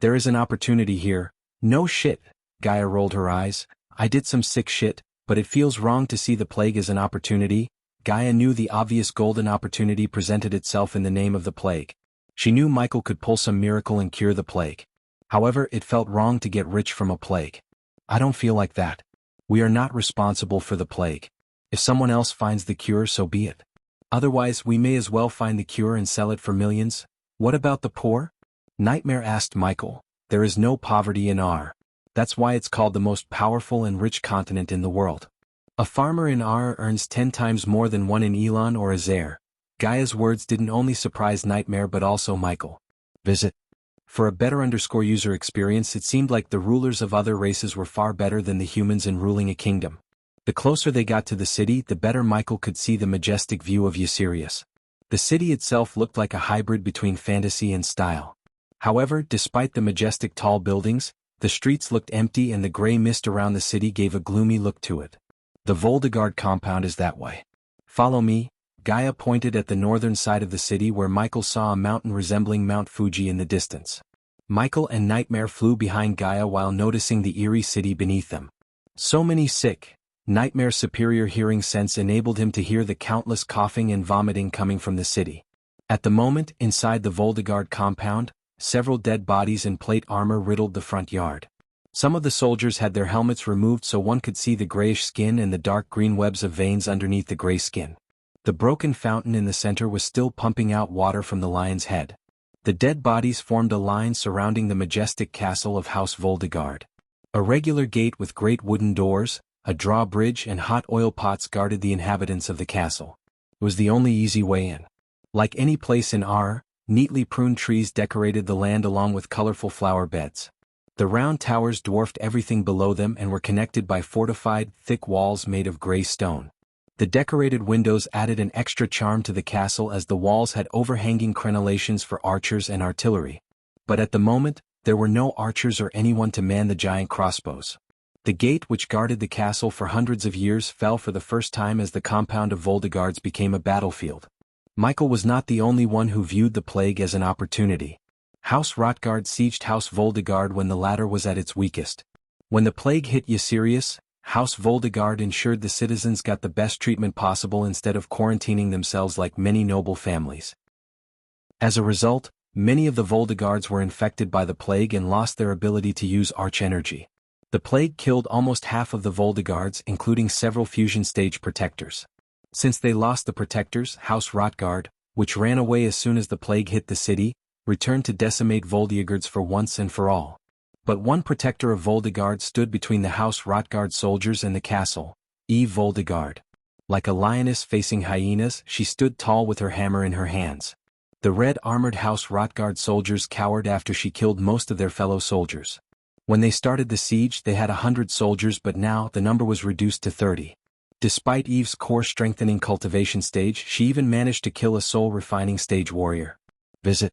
There is an opportunity here. No shit, Gaia rolled her eyes. I did some sick shit, but it feels wrong to see the plague as an opportunity. Gaia knew the obvious golden opportunity presented itself in the name of the plague. She knew Michael could pull some miracle and cure the plague. However, it felt wrong to get rich from a plague. I don't feel like that. We are not responsible for the plague. If someone else finds the cure, so be it. Otherwise, we may as well find the cure and sell it for millions. What about the poor? Nightmare asked Michael. There is no poverty in R. That's why it's called the most powerful and rich continent in the world. A farmer in R earns 10 times more than one in Elon or Azair. Gaia's words didn't only surprise Nightmare but also Michael. Visit. For a better user experience, it seemed like the rulers of other races were far better than the humans in ruling a kingdom. The closer they got to the city, the better Michael could see the majestic view of Ysirius. The city itself looked like a hybrid between fantasy and style. However, despite the majestic tall buildings, the streets looked empty and the gray mist around the city gave a gloomy look to it. The Voldegard compound is that way. Follow me. Gaia pointed at the northern side of the city where Michael saw a mountain resembling Mount Fuji in the distance. Michael and Nightmare flew behind Gaia while noticing the eerie city beneath them. So many sick. Nightmare's superior hearing sense enabled him to hear the countless coughing and vomiting coming from the city. At the moment, inside the Voldegard compound, several dead bodies in plate armor riddled the front yard. Some of the soldiers had their helmets removed so one could see the grayish skin and the dark green webs of veins underneath the gray skin. The broken fountain in the center was still pumping out water from the lion's head. The dead bodies formed a line surrounding the majestic castle of House Voldegard. A regular gate with great wooden doors, a drawbridge and hot oil pots guarded the inhabitants of the castle. It was the only easy way in. Like any place in R, neatly pruned trees decorated the land along with colorful flower beds. The round towers dwarfed everything below them and were connected by fortified, thick walls made of gray stone. The decorated windows added an extra charm to the castle as the walls had overhanging crenellations for archers and artillery. But at the moment, there were no archers or anyone to man the giant crossbows. The gate which guarded the castle for hundreds of years fell for the first time as the compound of Voldegards became a battlefield. Michael was not the only one who viewed the plague as an opportunity. House Rotgard sieged House Voldegard when the latter was at its weakest. When the plague hit Ysirius, House Voldegard ensured the citizens got the best treatment possible instead of quarantining themselves like many noble families. As a result, many of the Voldegards were infected by the plague and lost their ability to use arch energy. The plague killed almost half of the Voldegards, including several fusion stage protectors. Since they lost the protectors, House Rotgard, which ran away as soon as the plague hit the city, returned to decimate Voldegards for once and for all. But one protector of Voldegard stood between the House Rotgard soldiers and the castle, Eve Voldegard. Like a lioness facing hyenas, she stood tall with her hammer in her hands. The red-armored House Rotgard soldiers cowered after she killed most of their fellow soldiers. When they started the siege, they had 100 soldiers, but now the number was reduced to 30. Despite Eve's core-strengthening cultivation stage, she even managed to kill a soul-refining stage warrior. Visit.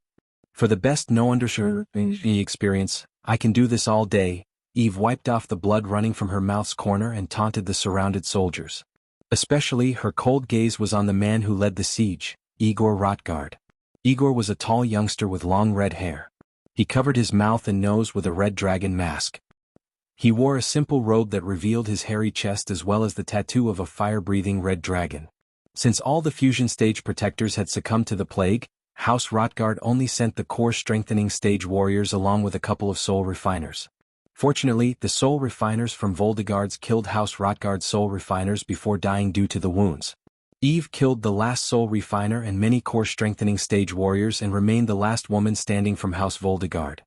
For the best no-understanding experience, I can do this all day. Eve wiped off the blood running from her mouth's corner and taunted the surrounded soldiers. Especially, her cold gaze was on the man who led the siege, Igor Rotgard. Igor was a tall youngster with long red hair. He covered his mouth and nose with a red dragon mask. He wore a simple robe that revealed his hairy chest as well as the tattoo of a fire-breathing red dragon. Since all the fusion stage protectors had succumbed to the plague, House Rotgard only sent the core-strengthening stage warriors along with a couple of soul refiners. Fortunately, the soul refiners from Voldegards killed House Rotgard's soul refiners before dying due to the wounds. Eve killed the last soul refiner and many core-strengthening stage warriors and remained the last woman standing from House Voldegard.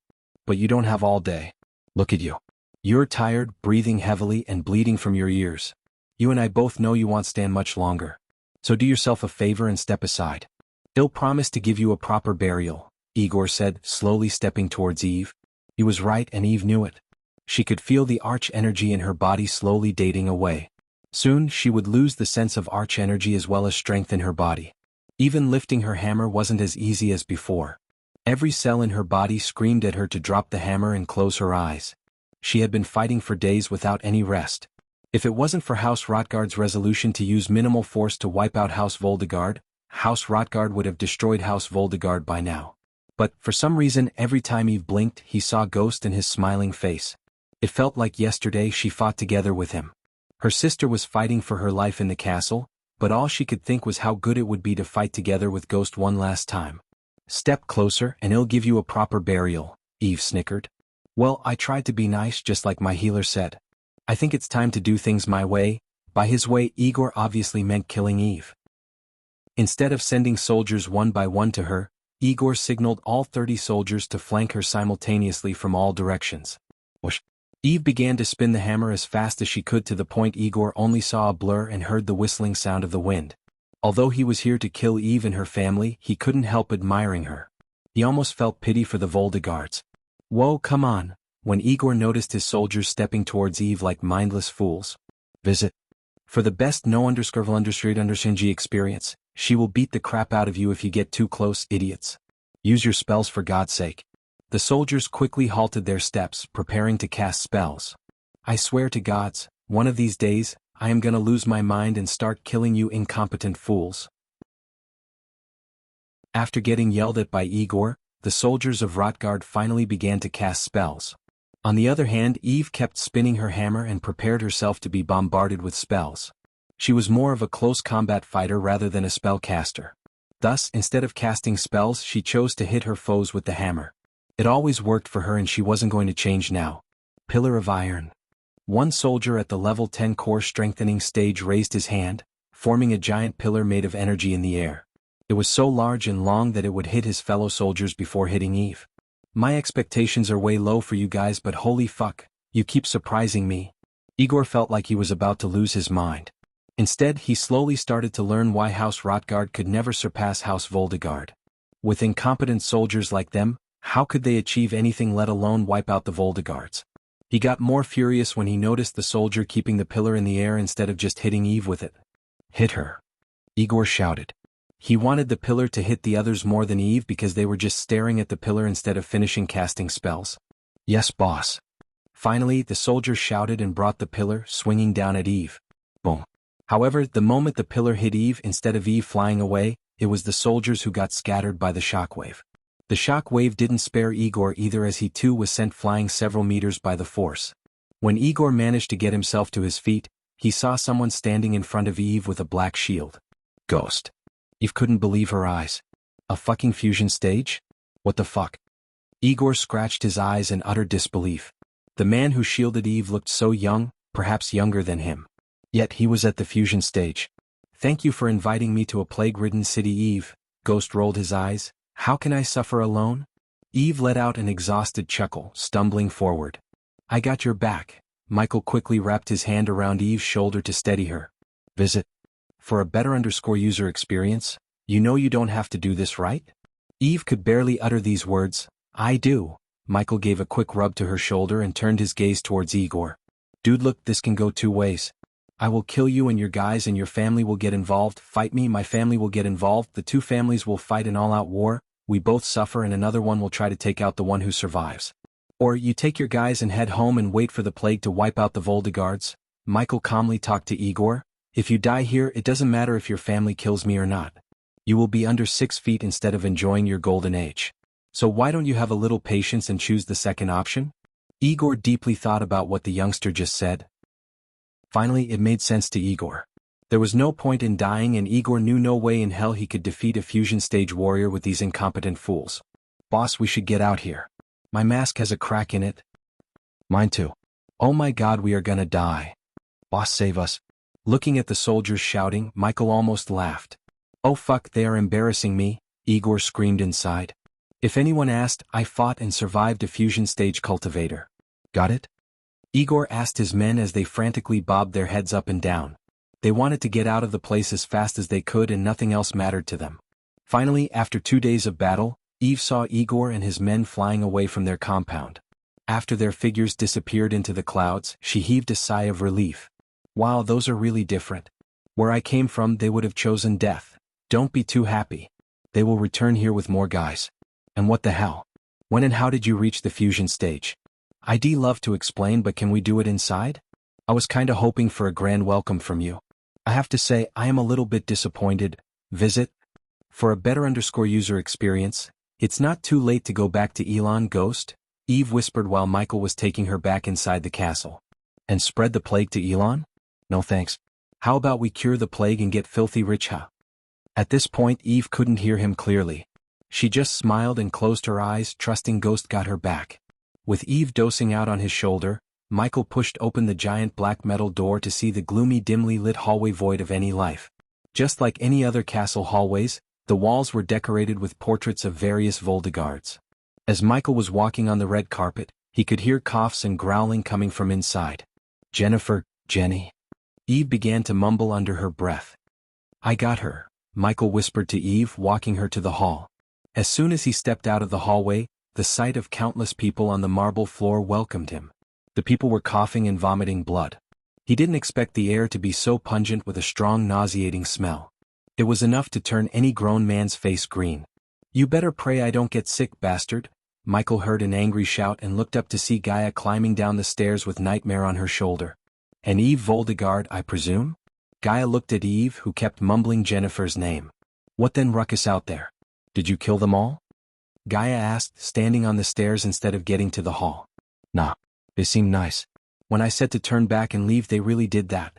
But you don't have all day. Look at you. You're tired, breathing heavily and bleeding from your ears. You and I both know you won't stand much longer. So do yourself a favor and step aside. He'll promise to give you a proper burial, Igor said, slowly stepping towards Eve. He was right and Eve knew it. She could feel the arch energy in her body slowly dating away. Soon she would lose the sense of arch energy as well as strength in her body. Even lifting her hammer wasn't as easy as before. Every cell in her body screamed at her to drop the hammer and close her eyes. She had been fighting for days without any rest. If it wasn't for House Rotgard's resolution to use minimal force to wipe out House Voldegard, House Rotgard would have destroyed House Voldegard by now. But, for some reason, every time Eve blinked, he saw Ghost in his smiling face. It felt like yesterday she fought together with him. Her sister was fighting for her life in the castle, but all she could think was how good it would be to fight together with Ghost one last time. Step closer and he'll give you a proper burial, Eve snickered. Well, I tried to be nice just like my healer said. I think it's time to do things my way. By his way, Igor obviously meant killing Eve. Instead of sending soldiers one by one to her, Igor signaled all 30 soldiers to flank her simultaneously from all directions. Whoosh. Eve began to spin the hammer as fast as she could to the point Igor only saw a blur and heard the whistling sound of the wind. Although he was here to kill Eve and her family, he couldn't help admiring her. He almost felt pity for the Voldegards. Whoa, come on, when Igor noticed his soldiers stepping towards Eve like mindless fools. Visit. For the best no-understanding experience, she will beat the crap out of you if you get too close, idiots. Use your spells for God's sake. The soldiers quickly halted their steps, preparing to cast spells. I swear to gods, one of these days, I am gonna lose my mind and start killing you incompetent fools. After getting yelled at by Igor, the soldiers of Rotgard finally began to cast spells. On the other hand, Eve kept spinning her hammer and prepared herself to be bombarded with spells. She was more of a close combat fighter rather than a spellcaster. Thus, instead of casting spells, she chose to hit her foes with the hammer. It always worked for her and she wasn't going to change now. Pillar of Iron. One soldier at the level 10 core strengthening stage raised his hand, forming a giant pillar made of energy in the air. It was so large and long that it would hit his fellow soldiers before hitting Eve. My expectations are way low for you guys, but holy fuck, you keep surprising me. Igor felt like he was about to lose his mind. Instead, he slowly started to learn why House Rotgard could never surpass House Voldegard. With incompetent soldiers like them, how could they achieve anything, let alone wipe out the Voldegards? He got more furious when he noticed the soldier keeping the pillar in the air instead of just hitting Eve with it. Hit her. Igor shouted. He wanted the pillar to hit the others more than Eve because they were just staring at the pillar instead of finishing casting spells. Yes, boss. Finally, the soldier shouted and brought the pillar, swinging down at Eve. Boom. However, the moment the pillar hit Eve, instead of Eve flying away, it was the soldiers who got scattered by the shockwave. The shockwave didn't spare Igor either, as he too was sent flying several meters by the force. When Igor managed to get himself to his feet, he saw someone standing in front of Eve with a black shield. Ghost. Eve couldn't believe her eyes. A fucking fusion stage? What the fuck? Igor scratched his eyes in utter disbelief. The man who shielded Eve looked so young, perhaps younger than him. Yet he was at the fusion stage. Thank you for inviting me to a plague-ridden city, Eve. Ghost rolled his eyes. How can I suffer alone? Eve let out an exhausted chuckle, stumbling forward. I got your back. Michael quickly wrapped his hand around Eve's shoulder to steady her. Visit. For a better user experience, you know you don't have to do this, right? Eve could barely utter these words. I do. Michael gave a quick rub to her shoulder and turned his gaze towards Igor. Dude, look, this can go two ways. I will kill you and your guys and your family will get involved. Fight me, my family will get involved. The two families will fight an all-out war. We both suffer and another one will try to take out the one who survives. Or you take your guys and head home and wait for the plague to wipe out the Voldegards. Michael calmly talked to Igor. If you die here, it doesn't matter if your family kills me or not. You will be under 6 feet instead of enjoying your golden age. So why don't you have a little patience and choose the second option? Igor deeply thought about what the youngster just said. Finally, it made sense to Igor. There was no point in dying and Igor knew no way in hell he could defeat a fusion stage warrior with these incompetent fools. Boss, we should get out here. My mask has a crack in it. Mine too. Oh my God, we are gonna die. Boss, save us. Looking at the soldiers shouting, Michael almost laughed. Oh fuck, they are embarrassing me, Igor screamed inside. If anyone asked, I fought and survived a fusion stage cultivator. Got it? Igor asked his men as they frantically bobbed their heads up and down. They wanted to get out of the place as fast as they could and nothing else mattered to them. Finally, after 2 days of battle, Eve saw Igor and his men flying away from their compound. After their figures disappeared into the clouds, she heaved a sigh of relief. Wow, those are really different. Where I came from, they would have chosen death. Don't be too happy. They will return here with more guys. And what the hell? When and how did you reach the fusion stage? I'd love to explain, but can we do it inside? I was kinda hoping for a grand welcome from you. I have to say, I am a little bit disappointed. Visit? For a better user experience, it's not too late to go back to Elon, Ghost, Eve whispered while Michael was taking her back inside the castle. And spread the plague to Elon? No thanks. How about we cure the plague and get filthy rich, huh? At this point, Eve couldn't hear him clearly. She just smiled and closed her eyes, trusting Ghost got her back. With Eve dosing out on his shoulder, Michael pushed open the giant black metal door to see the gloomy, dimly lit hallway void of any life. Just like any other castle hallways, the walls were decorated with portraits of various Voldegards. As Michael was walking on the red carpet, he could hear coughs and growling coming from inside. Jennifer, Jenny. Eve began to mumble under her breath. I got her, Michael whispered to Eve, walking her to the hall. As soon as he stepped out of the hallway, the sight of countless people on the marble floor welcomed him. The people were coughing and vomiting blood. He didn't expect the air to be so pungent with a strong nauseating smell. It was enough to turn any grown man's face green. You better pray I don't get sick, bastard. Michael heard an angry shout and looked up to see Gaia climbing down the stairs with Nightmare on her shoulder. And Eve Voldegard, I presume? Gaia looked at Eve, who kept mumbling Jennifer's name. What then ruckus out there? Did you kill them all? Gaia asked, standing on the stairs instead of getting to the hall. Nah. They seemed nice. When I said to turn back and leave, they really did that.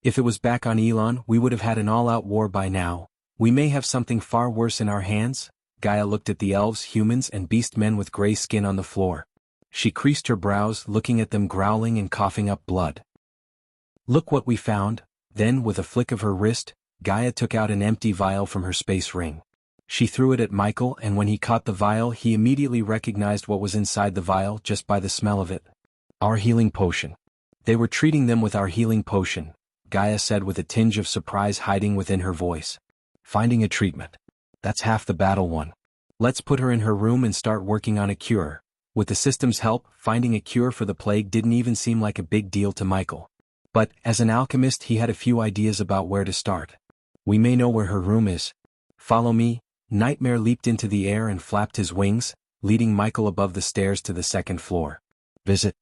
If it was back on Elon, we would have had an all-out war by now. We may have something far worse in our hands. Gaia looked at the elves, humans, and beast men with gray skin on the floor. She creased her brows, looking at them growling and coughing up blood. Look what we found. Then, with a flick of her wrist, Gaia took out an empty vial from her space ring. She threw it at Michael, and when he caught the vial, he immediately recognized what was inside the vial just by the smell of it. Our healing potion. They were treating them with our healing potion, Gaia said with a tinge of surprise hiding within her voice. Finding a treatment. That's half the battle won. Let's put her in her room and start working on a cure. With the system's help, finding a cure for the plague didn't even seem like a big deal to Michael. But, as an alchemist, he had a few ideas about where to start. We may know where her room is. Follow me. Nightmare leaped into the air and flapped his wings, leading Michael above the stairs to the second floor. Visit.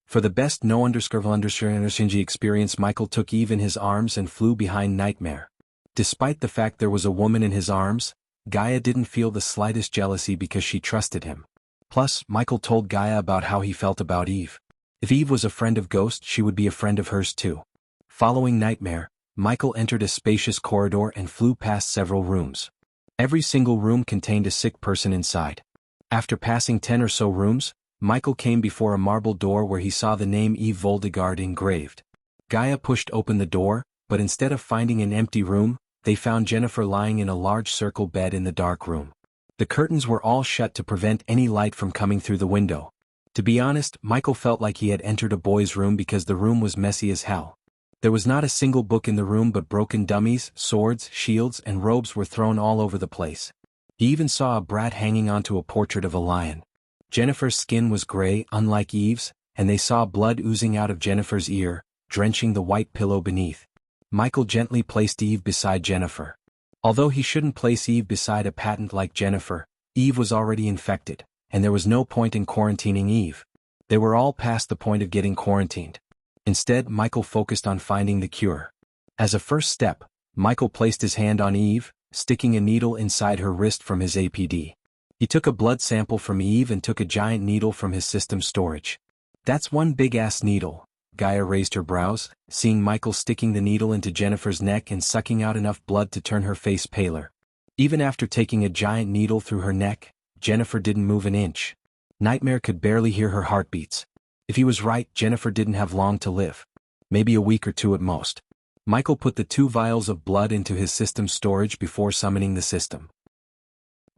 For the best no_underscore experience, Michael took Eve in his arms and flew behind Nightmare. Despite the fact there was a woman in his arms, Gaia didn't feel the slightest jealousy because she trusted him. Plus, Michael told Gaia about how he felt about Eve. If Eve was a friend of Ghost, she would be a friend of hers too. Following Nightmare, Michael entered a spacious corridor and flew past several rooms. Every single room contained a sick person inside. After passing 10 or so rooms, Michael came before a marble door where he saw the name Eve Voldegard engraved. Gaia pushed open the door, but instead of finding an empty room, they found Jennifer lying in a large circle bed in the dark room. The curtains were all shut to prevent any light from coming through the window. To be honest, Michael felt like he had entered a boy's room because the room was messy as hell. There was not a single book in the room, but broken dummies, swords, shields, and robes were thrown all over the place. He even saw a brat hanging onto a portrait of a lion. Jennifer's skin was gray, unlike Eve's, and they saw blood oozing out of Jennifer's ear, drenching the white pillow beneath. Michael gently placed Eve beside Jennifer. Although he shouldn't place Eve beside a patent like Jennifer, Eve was already infected, and there was no point in quarantining Eve. They were all past the point of getting quarantined. Instead, Michael focused on finding the cure. As a first step, Michael placed his hand on Eve, sticking a needle inside her wrist from his APD. He took a blood sample from Eve and took a giant needle from his system storage. That's one big-ass needle. Gaia raised her brows, seeing Michael sticking the needle into Jennifer's neck and sucking out enough blood to turn her face paler. Even after taking a giant needle through her neck, Jennifer didn't move an inch. Nightmare could barely hear her heartbeats. If he was right, Jennifer didn't have long to live. Maybe a week or two at most. Michael put the 2 vials of blood into his system storage before summoning the system.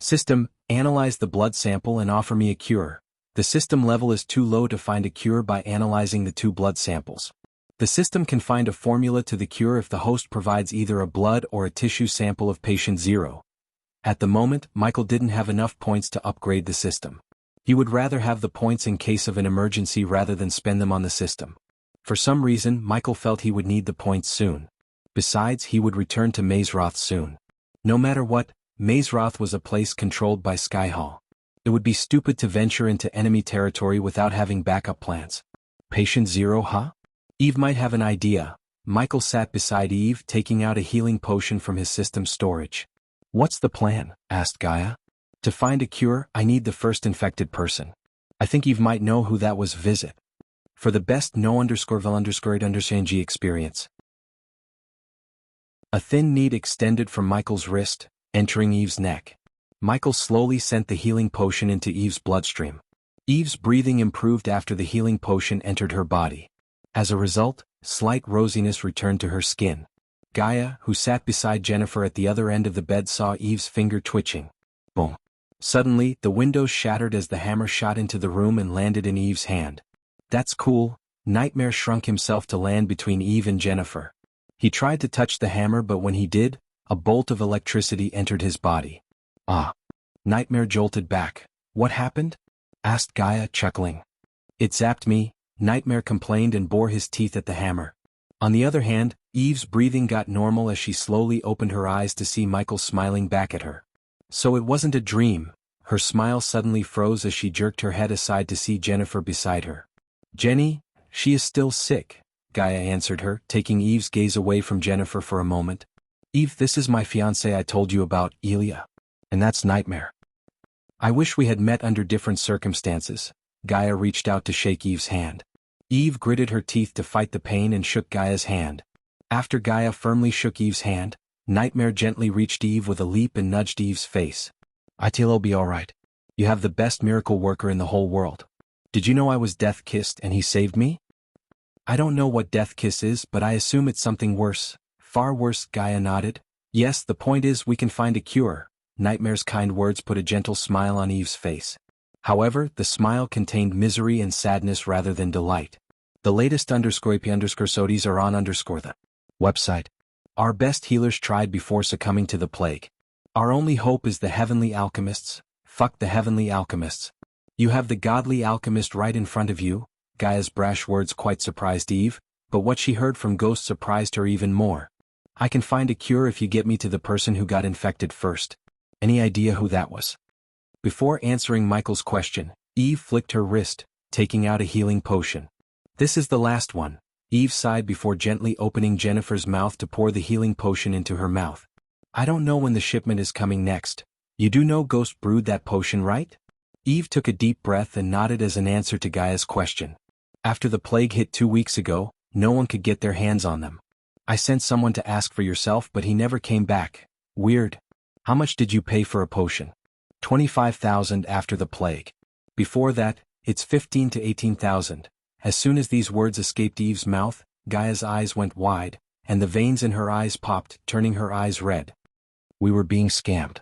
System, analyze the blood sample and offer me a cure. The system level is too low to find a cure by analyzing the 2 blood samples. The system can find a formula to the cure if the host provides either a blood or a tissue sample of patient 0. At the moment, Michael didn't have enough points to upgrade the system. He would rather have the points in case of an emergency rather than spend them on the system. For some reason, Michael felt he would need the points soon. Besides, he would return to Mazeroth soon. No matter what, Mazeroth was a place controlled by Skyhall. It would be stupid to venture into enemy territory without having backup plans. Patient 0, huh? Eve might have an idea. Michael sat beside Eve, taking out a healing potion from his system storage. What's the plan? Asked Gaia. To find a cure, I need the first infected person. I think Eve might know who that was. Visit. For the best no_vel_8_G experience. A thin needle extended from Michael's wrist, entering Eve's neck. Michael slowly sent the healing potion into Eve's bloodstream. Eve's breathing improved after the healing potion entered her body. As a result, slight rosiness returned to her skin. Gaia, who sat beside Jennifer at the other end of the bed, saw Eve's finger twitching. Boom. Suddenly, the windows shattered as the hammer shot into the room and landed in Eve's hand. That's cool. Nightmare shrunk himself to land between Eve and Jennifer. He tried to touch the hammer, but when he did, a bolt of electricity entered his body. Ah. Nightmare jolted back. What happened? Asked Gaia, chuckling. It zapped me, Nightmare complained and bore his teeth at the hammer. On the other hand, Eve's breathing got normal as she slowly opened her eyes to see Michael smiling back at her. So it wasn't a dream. Her smile suddenly froze as she jerked her head aside to see Jennifer beside her. Jenny, she is still sick, Gaia answered her, taking Eve's gaze away from Jennifer for a moment. Eve, this is my fiancé I told you about, Elia. And that's Nightmare. I wish we had met under different circumstances. Gaia reached out to shake Eve's hand. Eve gritted her teeth to fight the pain and shook Gaia's hand. After Gaia firmly shook Eve's hand, Nightmare gently reached Eve with a leap and nudged Eve's face. It'll be alright. You have the best miracle worker in the whole world. Did you know I was death-kissed and he saved me? I don't know what death kiss is, but I assume it's something worse. Far worse, Gaia nodded. Yes, the point is we can find a cure. Nightmare's kind words put a gentle smile on Eve's face. However, the smile contained misery and sadness rather than delight. The latest _AP_SODIs are on _the website. Our best healers tried before succumbing to the plague. Our only hope is the heavenly alchemists. Fuck the heavenly alchemists. You have the godly alchemist right in front of you. Gaia's brash words quite surprised Eve, but what she heard from Ghost surprised her even more. I can find a cure if you get me to the person who got infected first. Any idea who that was? Before answering Michael's question, Eve flicked her wrist, taking out a healing potion. This is the last one. Eve sighed before gently opening Jennifer's mouth to pour the healing potion into her mouth. I don't know when the shipment is coming next. You do know Ghost brewed that potion, right? Eve took a deep breath and nodded as an answer to Gaia's question. After the plague hit 2 weeks ago, no one could get their hands on them. I sent someone to ask for yourself, but he never came back. Weird. How much did you pay for a potion? 25,000 after the plague. Before that, it's 15 to 18,000. As soon as these words escaped Eve's mouth, Gaia's eyes went wide, and the veins in her eyes popped, turning her eyes red. We were being scammed.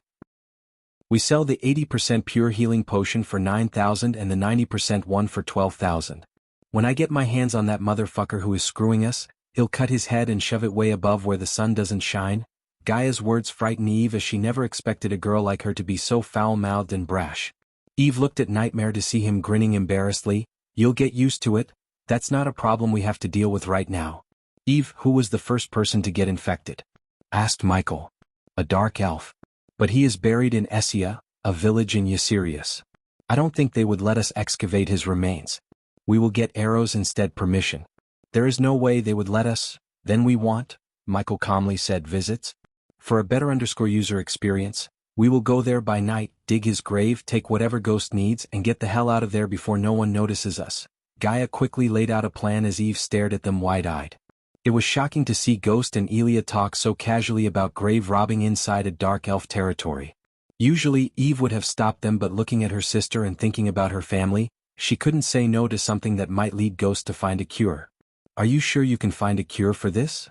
We sell the 80% pure healing potion for 9,000 and the 90% one for 12,000. When I get my hands on that motherfucker who is screwing us, he'll cut his head and shove it way above where the sun doesn't shine. Gaia's words frightened Eve as she never expected a girl like her to be so foul-mouthed and brash. Eve looked at Nightmare to see him grinning embarrassedly. You'll get used to it. That's not a problem we have to deal with right now. Eve, who was the first person to get infected? Asked Michael. A dark elf. But he is buried in Essia, a village in Ysirius. I don't think they would let us excavate his remains. We will get arrows instead permission. There is no way they would let us. Then we want, Michael calmly said, visits. For a better user experience, we will go there by night, dig his grave, take whatever Ghost needs, and get the hell out of there before no one notices us. Gaia quickly laid out a plan as Eve stared at them wide-eyed. It was shocking to see Ghost and Elia talk so casually about grave robbing inside a dark elf territory. Usually, Eve would have stopped them, but looking at her sister and thinking about her family, she couldn't say no to something that might lead Ghost to find a cure. Are you sure you can find a cure for this?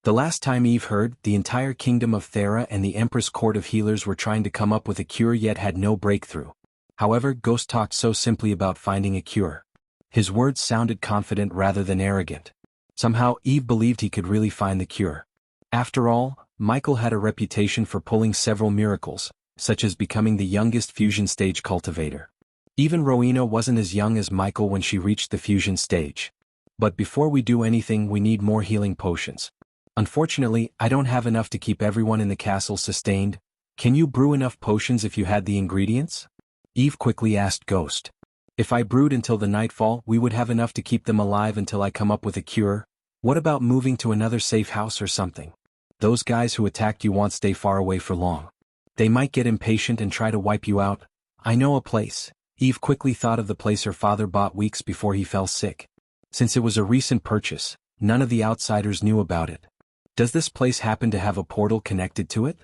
The last time Eve heard, the entire kingdom of Thera and the Empress Court of Healers were trying to come up with a cure yet had no breakthrough. However, Ghost talked so simply about finding a cure. His words sounded confident rather than arrogant. Somehow, Eve believed he could really find the cure. After all, Michael had a reputation for pulling several miracles, such as becoming the youngest fusion stage cultivator. Even Rowena wasn't as young as Michael when she reached the fusion stage. But before we do anything, we need more healing potions. Unfortunately, I don't have enough to keep everyone in the castle sustained. Can you brew enough potions if you had the ingredients? Eve quickly asked Ghost. If I brewed until the nightfall, we would have enough to keep them alive until I come up with a cure. What about moving to another safe house or something? Those guys who attacked you won't stay far away for long. They might get impatient and try to wipe you out. I know a place. Eve quickly thought of the place her father bought weeks before he fell sick. Since it was a recent purchase, none of the outsiders knew about it. Does this place happen to have a portal connected to it?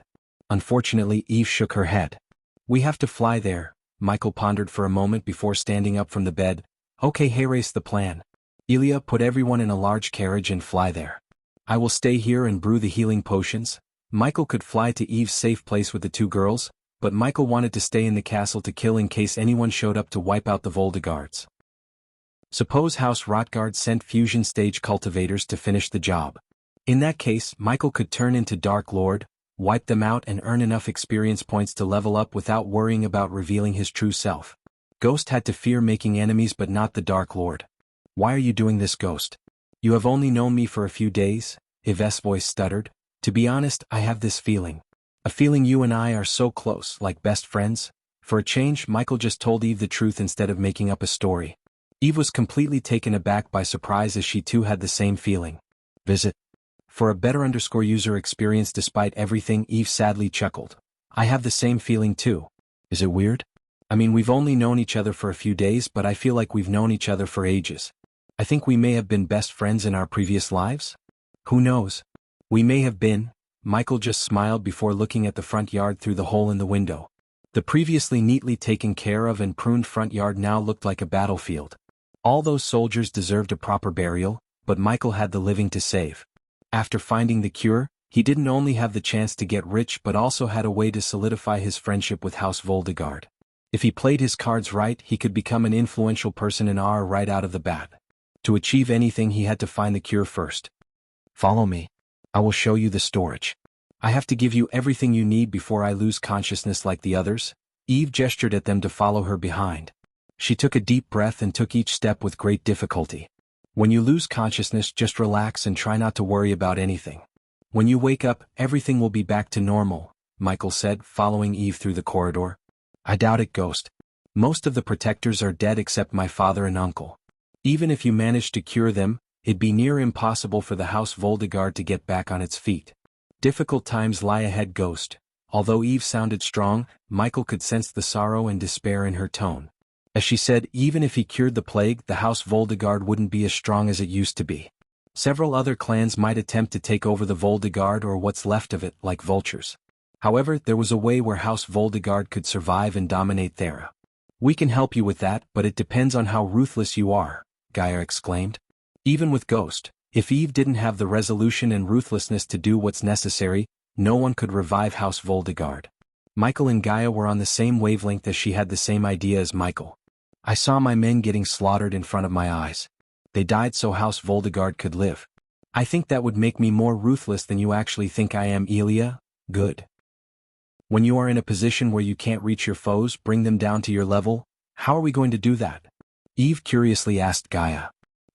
Unfortunately, Eve shook her head. We have to fly there. Michael pondered for a moment before standing up from the bed. Okay, here's the plan. Elia, put everyone in a large carriage and fly there. I will stay here and brew the healing potions. Michael could fly to Eve's safe place with the two girls, but Michael wanted to stay in the castle to kill in case anyone showed up to wipe out the Voldegards. Suppose House Rotgard sent fusion stage cultivators to finish the job. In that case, Michael could turn into Dark Lord, wipe them out and earn enough experience points to level up without worrying about revealing his true self. Ghost had to fear making enemies but not the Dark Lord. Why are you doing this, Ghost? You have only known me for a few days, Yves's voice stuttered. To be honest, I have this feeling. A feeling you and I are so close, like best friends. For a change, Michael just told Eve the truth instead of making up a story. Eve was completely taken aback by surprise as she too had the same feeling. Visit. For a better user experience despite everything, Eve sadly chuckled. I have the same feeling too. Is it weird? I mean, we've only known each other for a few days, but I feel like we've known each other for ages. I think we may have been best friends in our previous lives? Who knows? We may have been. Michael just smiled before looking at the front yard through the hole in the window. The previously neatly taken care of and pruned front yard now looked like a battlefield. All those soldiers deserved a proper burial, but Michael had the living to save. After finding the cure, he didn't only have the chance to get rich but also had a way to solidify his friendship with House Voldegard. If he played his cards right, he could become an influential person in R right out of the bat. To achieve anything, he had to find the cure first. Follow me. I will show you the storage. I have to give you everything you need before I lose consciousness like the others. Eve gestured at them to follow her behind. She took a deep breath and took each step with great difficulty. When you lose consciousness, just relax and try not to worry about anything. When you wake up, everything will be back to normal, Michael said, following Eve through the corridor. I doubt it, Ghost. Most of the protectors are dead except my father and uncle. Even if you managed to cure them, it'd be near impossible for the House Voldegard to get back on its feet. Difficult times lie ahead, Ghost. Although Eve sounded strong, Michael could sense the sorrow and despair in her tone. As she said, even if he cured the plague, the House Voldegard wouldn't be as strong as it used to be. Several other clans might attempt to take over the Voldegard or what's left of it, like vultures. However, there was a way where House Voldegard could survive and dominate Thera. We can help you with that, but it depends on how ruthless you are, Gaia exclaimed. Even with Ghost, if Eve didn't have the resolution and ruthlessness to do what's necessary, no one could revive House Voldegard. Michael and Gaia were on the same wavelength as she had the same idea as Michael. I saw my men getting slaughtered in front of my eyes. They died so House Voldegard could live. I think that would make me more ruthless than you actually think I am, Elia. Good. When you are in a position where you can't reach your foes, bring them down to your level, how are we going to do that? Eve curiously asked Gaia.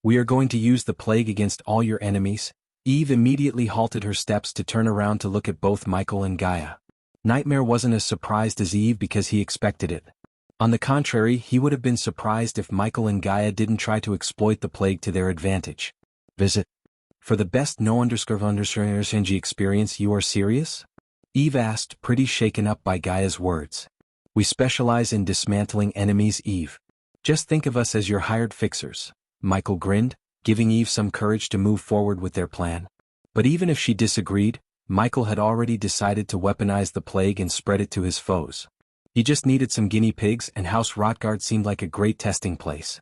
We are going to use the plague against all your enemies. Eve immediately halted her steps to turn around to look at both Michael and Gaia. Nightmare wasn't as surprised as Eve because he expected it. On the contrary, he would have been surprised if Michael and Gaia didn't try to exploit the plague to their advantage. Visit. For the best no_NG experience, you are serious? Eve asked, pretty shaken up by Gaia's words. We specialize in dismantling enemies, Eve. Just think of us as your hired fixers. Michael grinned, giving Eve some courage to move forward with their plan. But even if she disagreed, Michael had already decided to weaponize the plague and spread it to his foes. He just needed some guinea pigs, and House Rotgard seemed like a great testing place.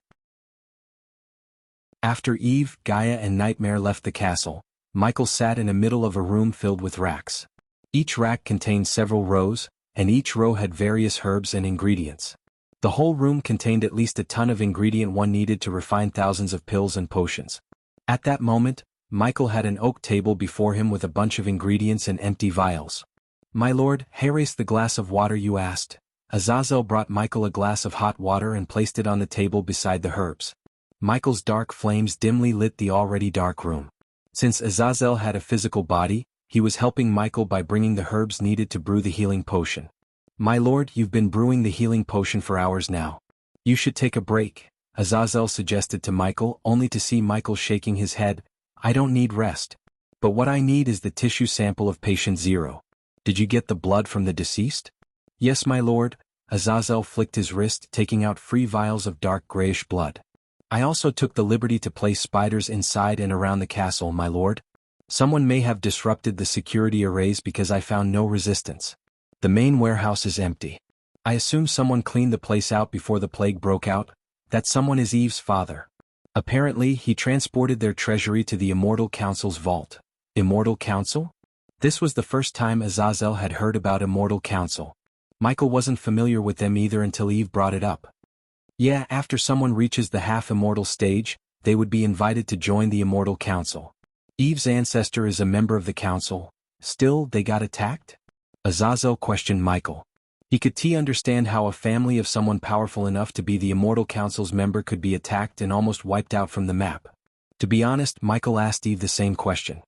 After Eve, Gaia and Nightmare left the castle, Michael sat in the middle of a room filled with racks. Each rack contained several rows, and each row had various herbs and ingredients. The whole room contained at least a ton of ingredient one needed to refine thousands of pills and potions. At that moment, Michael had an oak table before him with a bunch of ingredients and empty vials. My lord, raise the glass of water you asked. Azazel brought Michael a glass of hot water and placed it on the table beside the herbs. Michael's dark flames dimly lit the already dark room. Since Azazel had a physical body, he was helping Michael by bringing the herbs needed to brew the healing potion. My lord, you've been brewing the healing potion for hours now. You should take a break, Azazel suggested to Michael, only to see Michael shaking his head. I don't need rest. But what I need is the tissue sample of patient 0. Did you get the blood from the deceased? Yes, my lord. Azazel flicked his wrist, taking out 3 vials of dark grayish blood. I also took the liberty to place spiders inside and around the castle, my lord. Someone may have disrupted the security arrays because I found no resistance. The main warehouse is empty. I assume someone cleaned the place out before the plague broke out. That someone is Eve's father. Apparently, he transported their treasury to the Immortal Council's vault. Immortal Council? This was the first time Azazel had heard about Immortal Council. Michael wasn't familiar with them either until Eve brought it up. Yeah, after someone reaches the half-immortal stage, they would be invited to join the Immortal Council. Eve's ancestor is a member of the council. Still, they got attacked? Azazel questioned Michael. He could understand how a family of someone powerful enough to be the Immortal Council's member could be attacked and almost wiped out from the map. To be honest, Michael asked Eve the same question.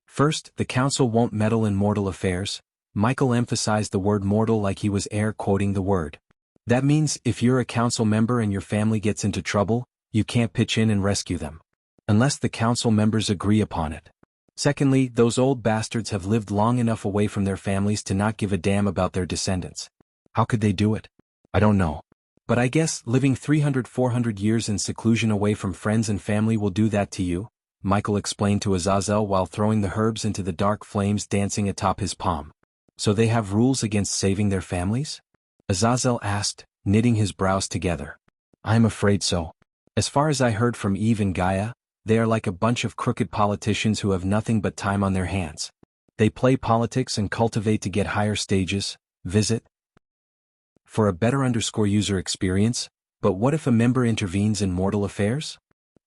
First, the council won't meddle in mortal affairs. Michael emphasized the word mortal like he was air quoting the word. That means if you're a council member and your family gets into trouble, you can't pitch in and rescue them. Unless the council members agree upon it. Secondly, those old bastards have lived long enough away from their families to not give a damn about their descendants. How could they do it? I don't know. But I guess living 300-400 years in seclusion away from friends and family will do that to you, Michael explained to Azazel while throwing the herbs into the dark flames dancing atop his palm. So they have rules against saving their families? Azazel asked, knitting his brows together. I'm afraid so. As far as I heard from Eve and Gaia, they are like a bunch of crooked politicians who have nothing but time on their hands. They play politics and cultivate to get higher stages, visit. For a better user experience, but what if a member intervenes in mortal affairs?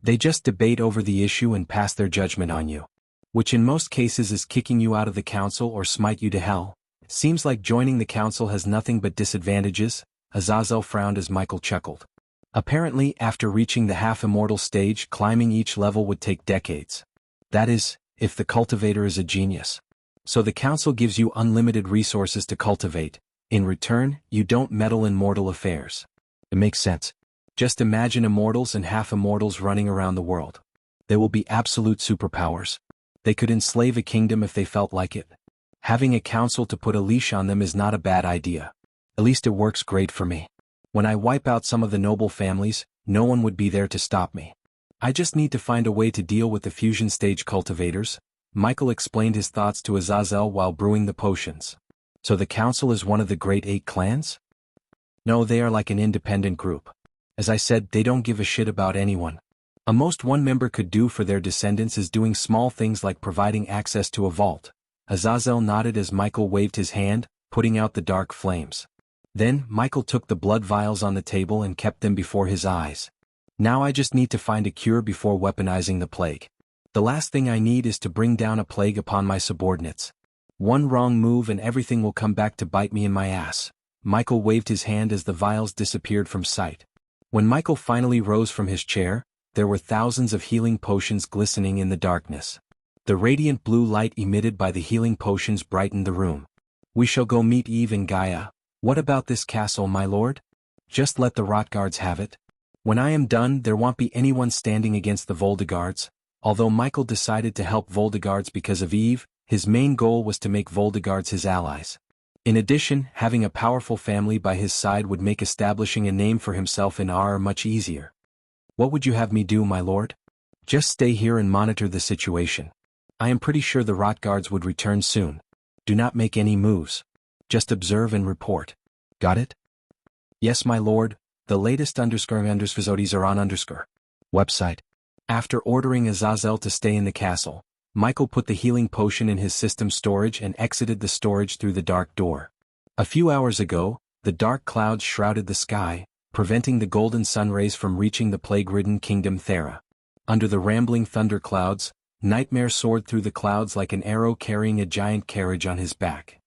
They just debate over the issue and pass their judgment on you. Which in most cases is kicking you out of the council or smite you to hell. Seems like joining the council has nothing but disadvantages, Azazel frowned as Michael chuckled. Apparently, after reaching the half-immortal stage, climbing each level would take decades. That is, if the cultivator is a genius. So the council gives you unlimited resources to cultivate. In return, you don't meddle in mortal affairs. It makes sense. Just imagine immortals and half-immortals running around the world. They will be absolute superpowers. They could enslave a kingdom if they felt like it. Having a council to put a leash on them is not a bad idea. At least it works great for me. When I wipe out some of the noble families, no one would be there to stop me. I just need to find a way to deal with the fusion stage cultivators. Michael explained his thoughts to Azazel while brewing the potions. So the council is one of the great 8 clans? No, they are like an independent group. As I said, they don't give a shit about anyone. A most one member could do for their descendants is doing small things like providing access to a vault. Azazel nodded as Michael waved his hand, putting out the dark flames. Then, Michael took the blood vials on the table and kept them before his eyes. Now I just need to find a cure before weaponizing the plague. The last thing I need is to bring down a plague upon my subordinates. One wrong move and everything will come back to bite me in my ass. Michael waved his hand as the vials disappeared from sight. When Michael finally rose from his chair, there were thousands of healing potions glistening in the darkness. The radiant blue light emitted by the healing potions brightened the room. We shall go meet Eve and Gaia. What about this castle, my lord? Just let the rot guards have it. When I am done, there won't be anyone standing against the Voldegards. Although Michael decided to help Voldegards because of Eve, his main goal was to make Voldegards his allies. In addition, having a powerful family by his side would make establishing a name for himself in Ar much easier. What would you have me do, my lord? Just stay here and monitor the situation. I am pretty sure the rot guards would return soon. Do not make any moves. Just observe and report. Got it? Yes, my lord. The latest _facilities are on website. After ordering Azazel to stay in the castle, Michael put the healing potion in his system storage and exited the storage through the dark door. A few hours ago, the dark clouds shrouded the sky, preventing the golden sun rays from reaching the plague-ridden kingdom Thera. Under the rambling thunder clouds, Nightmare soared through the clouds like an arrow carrying a giant carriage on his back.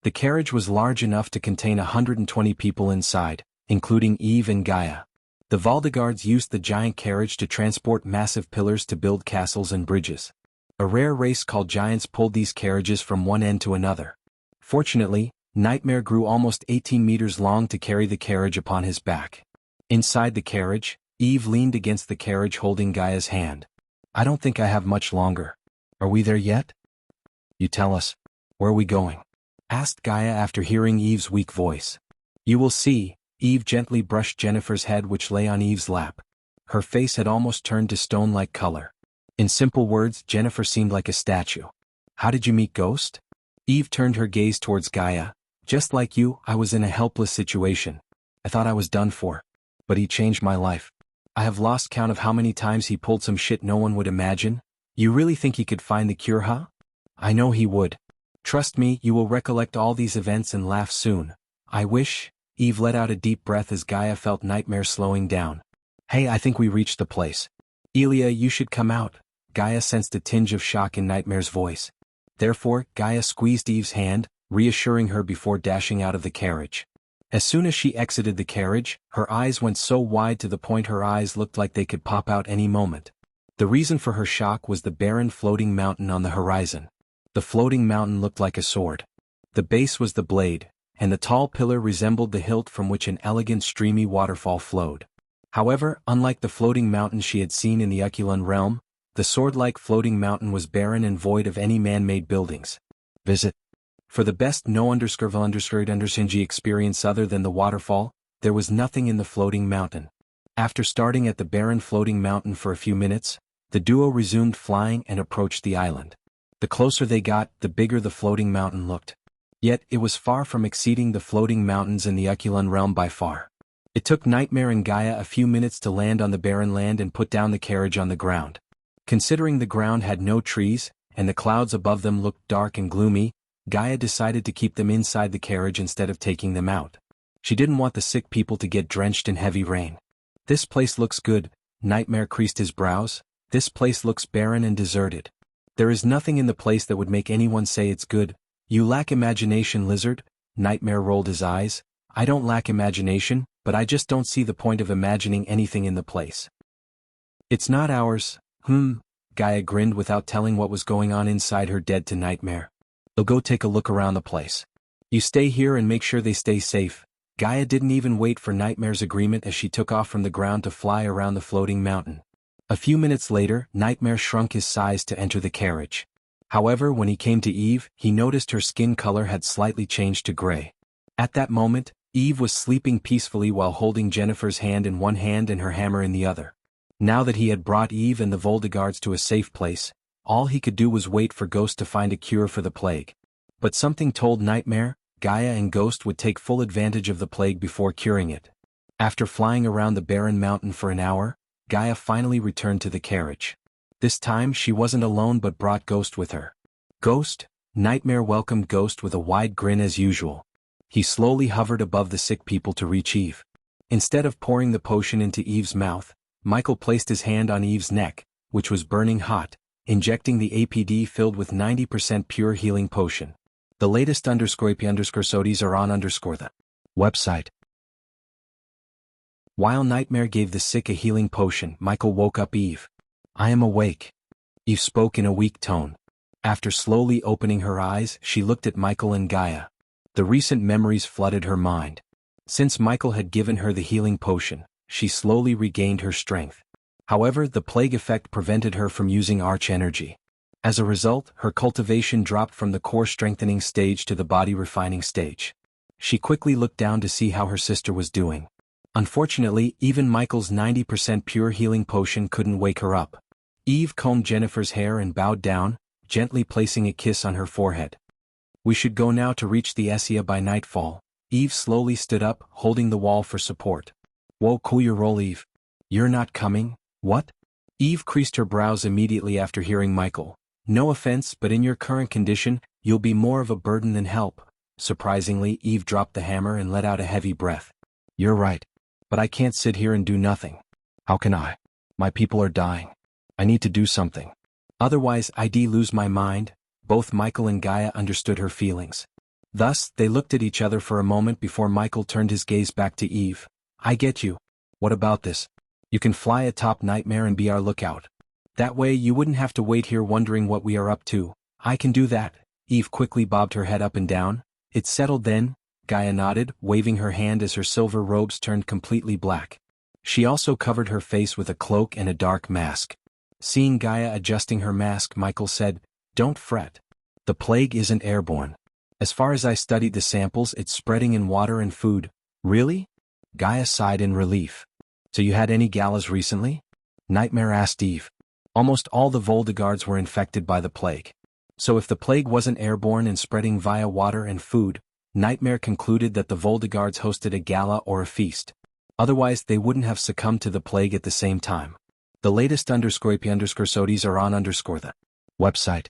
The carriage was large enough to contain 120 people inside, including Eve and Gaia. The Voldegards used the giant carriage to transport massive pillars to build castles and bridges. A rare race called giants pulled these carriages from one end to another. Fortunately, Nightmare grew almost 18 meters long to carry the carriage upon his back. Inside the carriage, Eve leaned against the carriage holding Gaia's hand. I don't think I have much longer. Are we there yet? You tell us. Where are we going? Asked Gaia after hearing Eve's weak voice. You will see. Eve gently brushed Jennifer's head which lay on Eve's lap. Her face had almost turned to stone-like color. In simple words, Jennifer seemed like a statue. How did you meet Ghost? Eve turned her gaze towards Gaia. Just like you, I was in a helpless situation. I thought I was done for. But he changed my life. I have lost count of how many times he pulled some shit no one would imagine. You really think he could find the cure, huh? I know he would. Trust me, you will recollect all these events and laugh soon. I wish. Eve let out a deep breath as Gaia felt Nightmare slowing down. Hey, I think we reached the place. Elia, you should come out. Gaia sensed a tinge of shock in Nightmare's voice. Therefore, Gaia squeezed Eve's hand, reassuring her before dashing out of the carriage. As soon as she exited the carriage, her eyes went so wide to the point her eyes looked like they could pop out any moment. The reason for her shock was the barren floating mountain on the horizon. The floating mountain looked like a sword. The base was the blade, and the tall pillar resembled the hilt from which an elegant streamy waterfall flowed. However, unlike the floating mountain she had seen in the Aculan realm, the sword-like floating mountain was barren and void of any man-made buildings. Visit. For the best no_underscored_undersingy experience other than the waterfall, there was nothing in the floating mountain. After starting at the barren floating mountain for a few minutes, the duo resumed flying and approached the island. The closer they got, the bigger the floating mountain looked. Yet, it was far from exceeding the floating mountains in the Aculan realm by far. It took Nightmare and Gaia a few minutes to land on the barren land and put down the carriage on the ground. Considering the ground had no trees, and the clouds above them looked dark and gloomy, Gaia decided to keep them inside the carriage instead of taking them out. She didn't want the sick people to get drenched in heavy rain. This place looks good, Nightmare creased his brows. This place looks barren and deserted. There is nothing in the place that would make anyone say it's good. You lack imagination, lizard. Nightmare rolled his eyes. I don't lack imagination, but I just don't see the point of imagining anything in the place. It's not ours. Gaia grinned without telling what was going on inside her dead to Nightmare. They'll go take a look around the place. You stay here and make sure they stay safe. Gaia didn't even wait for Nightmare's agreement as she took off from the ground to fly around the floating mountain. A few minutes later, Nightmare shrunk his size to enter the carriage. However, when he came to Eve, he noticed her skin color had slightly changed to gray. At that moment, Eve was sleeping peacefully while holding Jennifer's hand in one hand and her hammer in the other. Now that he had brought Eve and the Voldegards to a safe place, all he could do was wait for Ghost to find a cure for the plague. But something told Nightmare, Gaia and Ghost would take full advantage of the plague before curing it. After flying around the barren mountain for an hour, Gaia finally returned to the carriage. This time she wasn't alone but brought Ghost with her. Ghost? Nightmare welcomed Ghost with a wide grin as usual. He slowly hovered above the sick people to reach Eve. Instead of pouring the potion into Eve's mouth, Michael placed his hand on Eve's neck, which was burning hot, injecting the APD filled with 90% pure healing potion. The latest _sodies are on the website. While Nightmare gave the sick a healing potion, Michael woke up Eve. I am awake. Eve spoke in a weak tone. After slowly opening her eyes, she looked at Michael and Gaia. The recent memories flooded her mind. Since Michael had given her the healing potion, she slowly regained her strength. However, the plague effect prevented her from using arch energy. As a result, her cultivation dropped from the core strengthening stage to the body refining stage. She quickly looked down to see how her sister was doing. Unfortunately, even Michael's 90% pure healing potion couldn't wake her up. Eve combed Jennifer's hair and bowed down, gently placing a kiss on her forehead. We should go now to reach the Essia by nightfall. Eve slowly stood up, holding the wall for support. Whoa, cool your roll, Eve. You're not coming? What? Eve creased her brows immediately after hearing Michael. No offense, but in your current condition, you'll be more of a burden than help. Surprisingly, Eve dropped the hammer and let out a heavy breath. You're right. But I can't sit here and do nothing. How can I? My people are dying. I need to do something. Otherwise I'd lose my mind. Both Michael and Gaia understood her feelings. Thus, they looked at each other for a moment before Michael turned his gaze back to Eve. I get you. What about this? You can fly atop Nightmare and be our lookout. That way you wouldn't have to wait here wondering what we are up to. I can do that. Eve quickly bobbed her head up and down. It's settled then? Gaia nodded, waving her hand as her silver robes turned completely black. She also covered her face with a cloak and a dark mask. Seeing Gaia adjusting her mask, Michael said, Don't fret. The plague isn't airborne. As far as I studied the samples, it's spreading in water and food. Really? Gaia sighed in relief. So you had any galas recently? Nightmare asked Eve. Almost all the Voldegards were infected by the plague. So if the plague wasn't airborne and spreading via water and food, Nightmare concluded that the Voldegards hosted a gala or a feast. Otherwise they wouldn't have succumbed to the plague at the same time. The latest _sodies are on the website.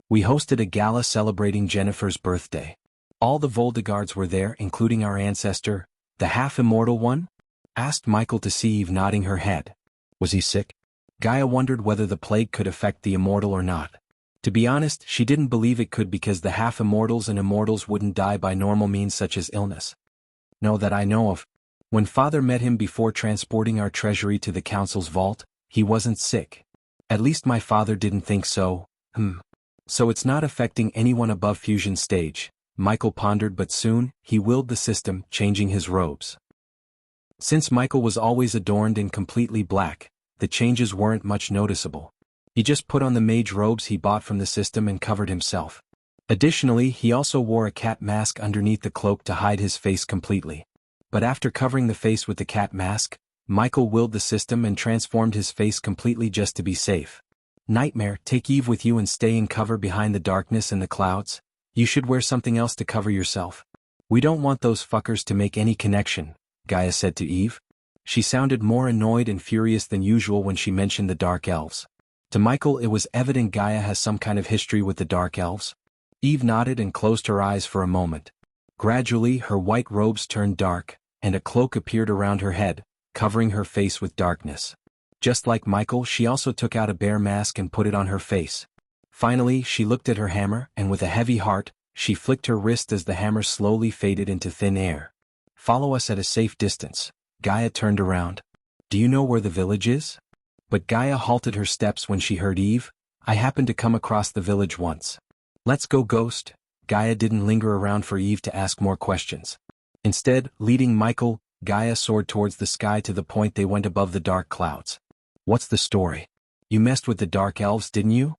We hosted a gala celebrating Jennifer's birthday. All the Voldegards were there, including our ancestor, the half-immortal one? Asked Michael to see Eve nodding her head. Was he sick? Gaia wondered whether the plague could affect the immortal or not. To be honest, she didn't believe it could because the half-immortals and immortals wouldn't die by normal means such as illness. No, that I know of. When Father met him before transporting our treasury to the council's vault, he wasn't sick. At least my father didn't think so. So it's not affecting anyone above fusion stage, Michael pondered, but soon, he willed the system, changing his robes. Since Michael was always adorned in completely black, the changes weren't much noticeable. He just put on the mage robes he bought from the system and covered himself. Additionally, he also wore a cat mask underneath the cloak to hide his face completely. But after covering the face with the cat mask, Michael willed the system and transformed his face completely just to be safe. Nightmare, take Eve with you and stay in cover behind the darkness and the clouds. You should wear something else to cover yourself. We don't want those fuckers to make any connection, Gaia said to Eve. She sounded more annoyed and furious than usual when she mentioned the Dark Elves. To Michael it was evident Gaia has some kind of history with the Dark Elves. Eve nodded and closed her eyes for a moment. Gradually her white robes turned dark, and a cloak appeared around her head, covering her face with darkness. Just like Michael, she also took out a bear mask and put it on her face. Finally, she looked at her hammer, and with a heavy heart, she flicked her wrist as the hammer slowly faded into thin air. Follow us at a safe distance. Gaia turned around. Do you know where the village is? But Gaia halted her steps when she heard Eve. I happened to come across the village once. Let's go, Ghost. Gaia didn't linger around for Eve to ask more questions. Instead, leading Michael, Gaia soared towards the sky to the point they went above the dark clouds. What's the story? You messed with the Dark Elves, didn't you?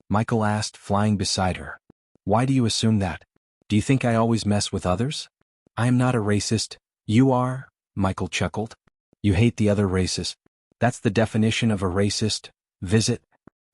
Michael asked, flying beside her. Why do you assume that? Do you think I always mess with others? I am not a racist. You are, Michael chuckled. You hate the other races. That's the definition of a racist. Visit.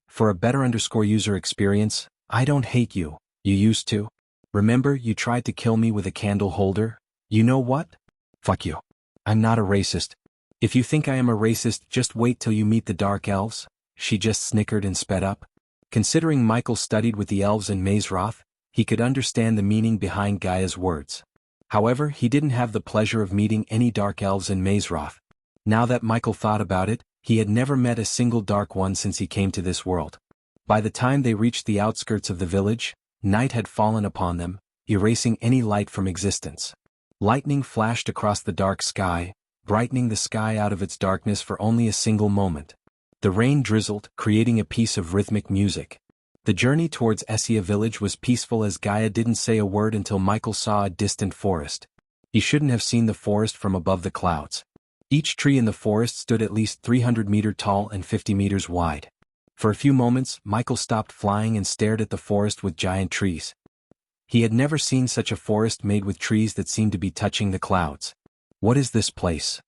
For a better user experience, I don't hate you. You used to. Remember you tried to kill me with a candle holder? You know what? Fuck you. I'm not a racist. If you think I am a racist, just wait till you meet the Dark Elves." She just snickered and sped up. Considering Michael studied with the elves in Mazeroth, he could understand the meaning behind Gaia's words. However, he didn't have the pleasure of meeting any Dark Elves in Mazeroth. Now that Michael thought about it, he had never met a single Dark one since he came to this world. By the time they reached the outskirts of the village, night had fallen upon them, erasing any light from existence. Lightning flashed across the dark sky, brightening the sky out of its darkness for only a single moment. The rain drizzled, creating a piece of rhythmic music. The journey towards Essia village was peaceful as Gaia didn't say a word until Michael saw a distant forest. He shouldn't have seen the forest from above the clouds. Each tree in the forest stood at least 300 meters tall and 50 meters wide. For a few moments, Michael stopped flying and stared at the forest with giant trees. He had never seen such a forest made with trees that seemed to be touching the clouds. "What is this place?"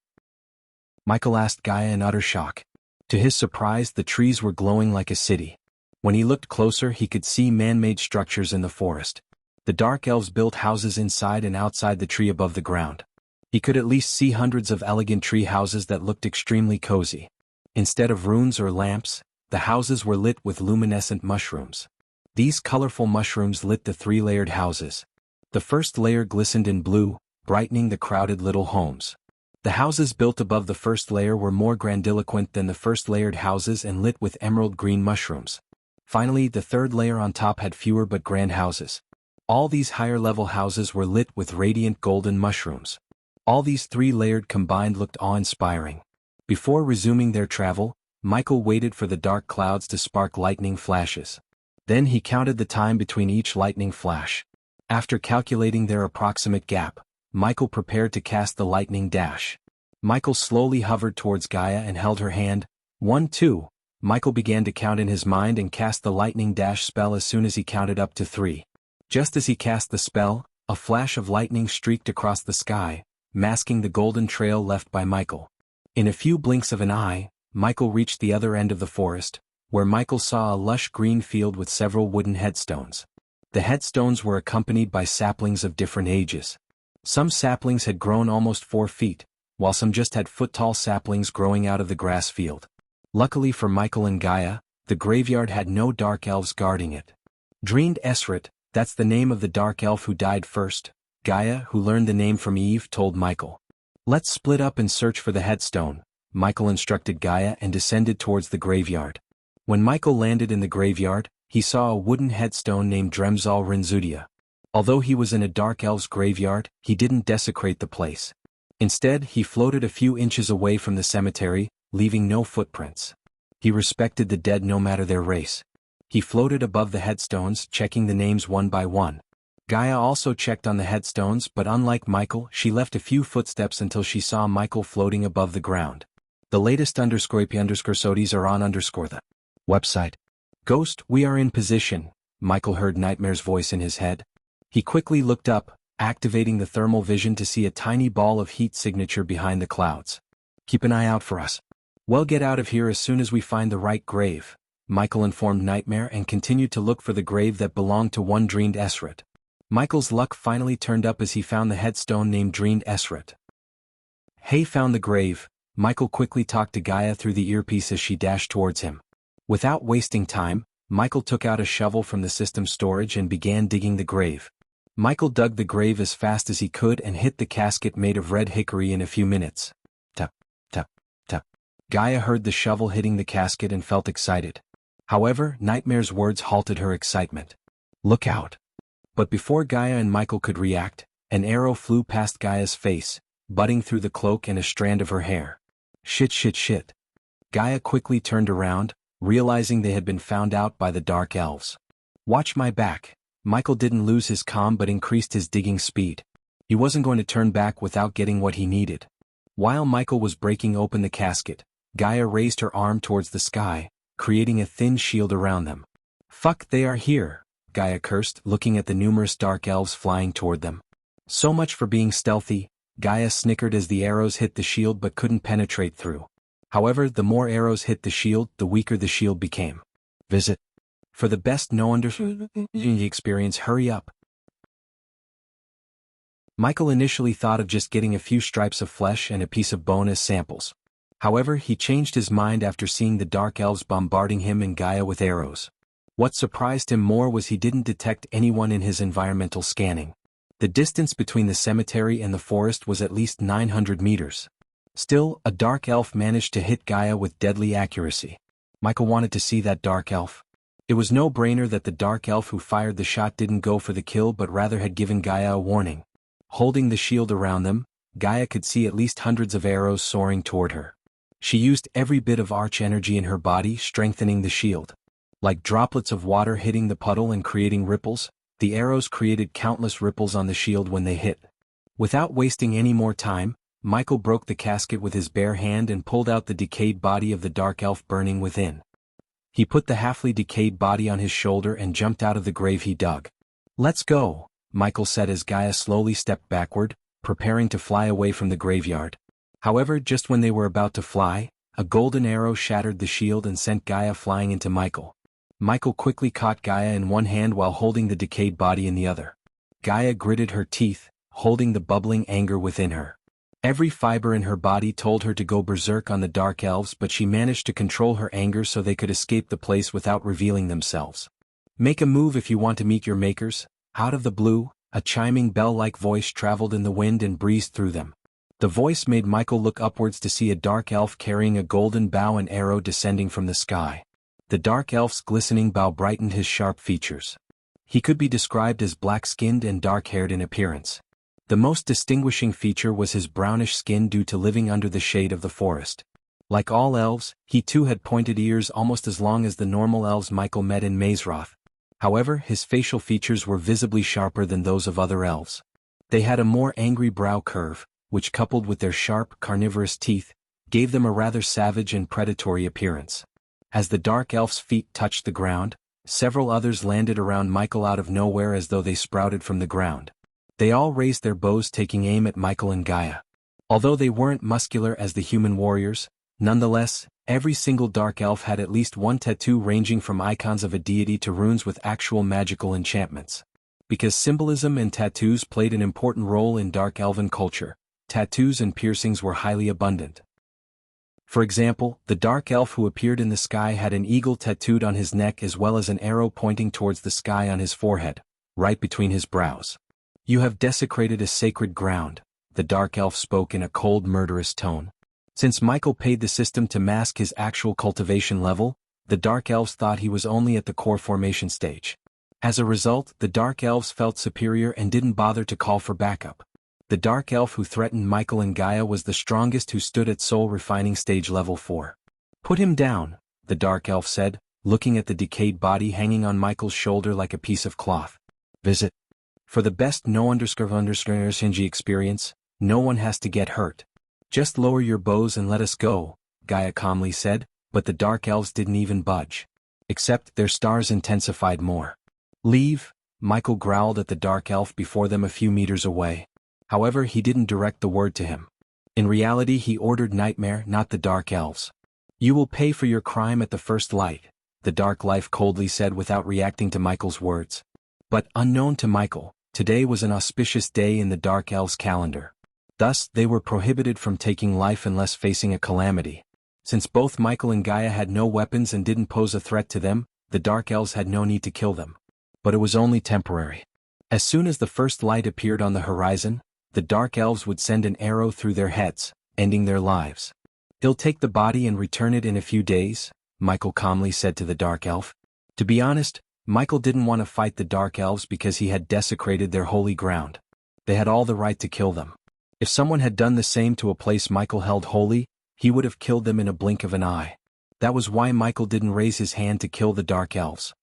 Michael asked Gaia in utter shock. To his surprise, the trees were glowing like a city. When he looked closer, he could see man-made structures in the forest. The Dark Elves built houses inside and outside the tree above the ground. He could at least see hundreds of elegant tree houses that looked extremely cozy. Instead of runes or lamps, the houses were lit with luminescent mushrooms. These colorful mushrooms lit the three-layered houses. The first layer glistened in blue, brightening the crowded little homes. The houses built above the first layer were more grandiloquent than the first layered houses and lit with emerald green mushrooms. Finally, the third layer on top had fewer but grand houses. All these higher-level houses were lit with radiant golden mushrooms. All these three-layered combined looked awe-inspiring. Before resuming their travel, Michael waited for the dark clouds to spark lightning flashes. Then he counted the time between each lightning flash. After calculating their approximate gap, Michael prepared to cast the lightning dash. Michael slowly hovered towards Gaia and held her hand. 1, 2. Michael began to count in his mind and cast the lightning dash spell as soon as he counted up to 3. Just as he cast the spell, a flash of lightning streaked across the sky, masking the golden trail left by Michael. In a few blinks of an eye, Michael reached the other end of the forest, where Michael saw a lush green field with several wooden headstones. The headstones were accompanied by saplings of different ages. Some saplings had grown almost 4 feet, while some just had foot-tall saplings growing out of the grass field. Luckily for Michael and Gaia, the graveyard had no dark elves guarding it. Dreamed Esrit, that's the name of the dark elf who died first, Gaia, who learned the name from Eve, told Michael. "Let's split up and search for the headstone," Michael instructed Gaia and descended towards the graveyard. When Michael landed in the graveyard, he saw a wooden headstone named Dremzal Rinzudia. Although he was in a dark elf's graveyard, he didn't desecrate the place. Instead, he floated a few inches away from the cemetery, leaving no footprints. He respected the dead no matter their race. He floated above the headstones, checking the names one by one. Gaia also checked on the headstones, but unlike Michael, she left a few footsteps until she saw Michael floating above the ground. The latest _IP_SODIs are on _the website. "Ghost, we are in position," Michael heard Nightmare's voice in his head. He quickly looked up, activating the thermal vision to see a tiny ball of heat signature behind the clouds. "Keep an eye out for us. We'll get out of here as soon as we find the right grave," Michael informed Nightmare and continued to look for the grave that belonged to one Dreamed Esrit. Michael's luck finally turned up as he found the headstone named Dreamed Esrit. "Hey, found the grave," Michael quickly talked to Gaia through the earpiece as she dashed towards him. Without wasting time, Michael took out a shovel from the system storage and began digging the grave. Michael dug the grave as fast as he could and hit the casket made of red hickory in a few minutes. Tap, tap, tap. Gaia heard the shovel hitting the casket and felt excited. However, Nightmare's words halted her excitement. "Look out." But before Gaia and Michael could react, an arrow flew past Gaia's face, butting through the cloak and a strand of her hair. Shit shit shit. Gaia quickly turned around, realizing they had been found out by the Dark Elves. "Watch my back." Michael didn't lose his calm but increased his digging speed. He wasn't going to turn back without getting what he needed. While Michael was breaking open the casket, Gaia raised her arm towards the sky, creating a thin shield around them. "Fuck, they are here," Gaia cursed, looking at the numerous Dark Elves flying toward them. "So much for being stealthy," Gaia snickered as the arrows hit the shield but couldn't penetrate through. However, the more arrows hit the shield, the weaker the shield became. Visit. For the best no-understanding experience, hurry up. Michael initially thought of just getting a few stripes of flesh and a piece of bone as samples. However, he changed his mind after seeing the Dark Elves bombarding him and Gaia with arrows. What surprised him more was he didn't detect anyone in his environmental scanning. The distance between the cemetery and the forest was at least 900 meters. Still, a Dark Elf managed to hit Gaia with deadly accuracy. Michael wanted to see that Dark Elf. It was no-brainer that the Dark Elf who fired the shot didn't go for the kill but rather had given Gaia a warning. Holding the shield around them, Gaia could see at least hundreds of arrows soaring toward her. She used every bit of arch energy in her body, strengthening the shield. Like droplets of water hitting the puddle and creating ripples, the arrows created countless ripples on the shield when they hit. Without wasting any more time, Michael broke the casket with his bare hand and pulled out the decayed body of the Dark Elf burning within. He put the halfly decayed body on his shoulder and jumped out of the grave he dug. "Let's go," Michael said as Gaia slowly stepped backward, preparing to fly away from the graveyard. However, just when they were about to fly, a golden arrow shattered the shield and sent Gaia flying into Michael. Michael quickly caught Gaia in one hand while holding the decayed body in the other. Gaia gritted her teeth, holding the bubbling anger within her. Every fiber in her body told her to go berserk on the Dark Elves, but she managed to control her anger so they could escape the place without revealing themselves. "Make a move if you want to meet your makers." Out of the blue, a chiming bell-like voice traveled in the wind and breezed through them. The voice made Michael look upwards to see a Dark Elf carrying a golden bow and arrow descending from the sky. The Dark Elf's glistening bow brightened his sharp features. He could be described as black-skinned and dark-haired in appearance. The most distinguishing feature was his brownish skin due to living under the shade of the forest. Like all elves, he too had pointed ears almost as long as the normal elves Michael met in Mazeroth. However, his facial features were visibly sharper than those of other elves. They had a more angry brow curve, which coupled with their sharp, carnivorous teeth, gave them a rather savage and predatory appearance. As the Dark Elf's feet touched the ground, several others landed around Michael out of nowhere as though they sprouted from the ground. They all raised their bows taking aim at Michael and Gaia. Although they weren't muscular as the human warriors, nonetheless, every single Dark Elf had at least one tattoo ranging from icons of a deity to runes with actual magical enchantments. Because symbolism and tattoos played an important role in Dark Elven culture, tattoos and piercings were highly abundant. For example, the Dark Elf who appeared in the sky had an eagle tattooed on his neck as well as an arrow pointing towards the sky on his forehead, right between his brows. "You have desecrated a sacred ground," the Dark Elf spoke in a cold, murderous tone. Since Michael paid the system to mask his actual cultivation level, the Dark Elves thought he was only at the core formation stage. As a result, the Dark Elves felt superior and didn't bother to call for backup. The Dark Elf who threatened Michael and Gaia was the strongest, who stood at soul refining stage level 4. "Put him down," the Dark Elf said, looking at the decayed body hanging on Michael's shoulder like a piece of cloth. "Visit. For the best no_Shinji experience, no one has to get hurt. Just lower your bows and let us go," Gaia calmly said, but the Dark Elves didn't even budge. Except their stars intensified more. "Leave," Michael growled at the Dark Elf before them a few meters away. However, he didn't direct the word to him. In reality, he ordered Nightmare, not the Dark Elves. "You will pay for your crime at the first light," the Dark Life coldly said without reacting to Michael's words. But unknown to Michael, today was an auspicious day in the Dark Elves' calendar. Thus, they were prohibited from taking life unless facing a calamity. Since both Michael and Gaia had no weapons and didn't pose a threat to them, the Dark Elves had no need to kill them. But it was only temporary. As soon as the first light appeared on the horizon, the Dark Elves would send an arrow through their heads, ending their lives. "They'll take the body and return it in a few days," Michael calmly said to the Dark Elf. To be honest, Michael didn't want to fight the Dark Elves because he had desecrated their holy ground. They had all the right to kill them. If someone had done the same to a place Michael held holy, he would have killed them in a blink of an eye. That was why Michael didn't raise his hand to kill the Dark Elves.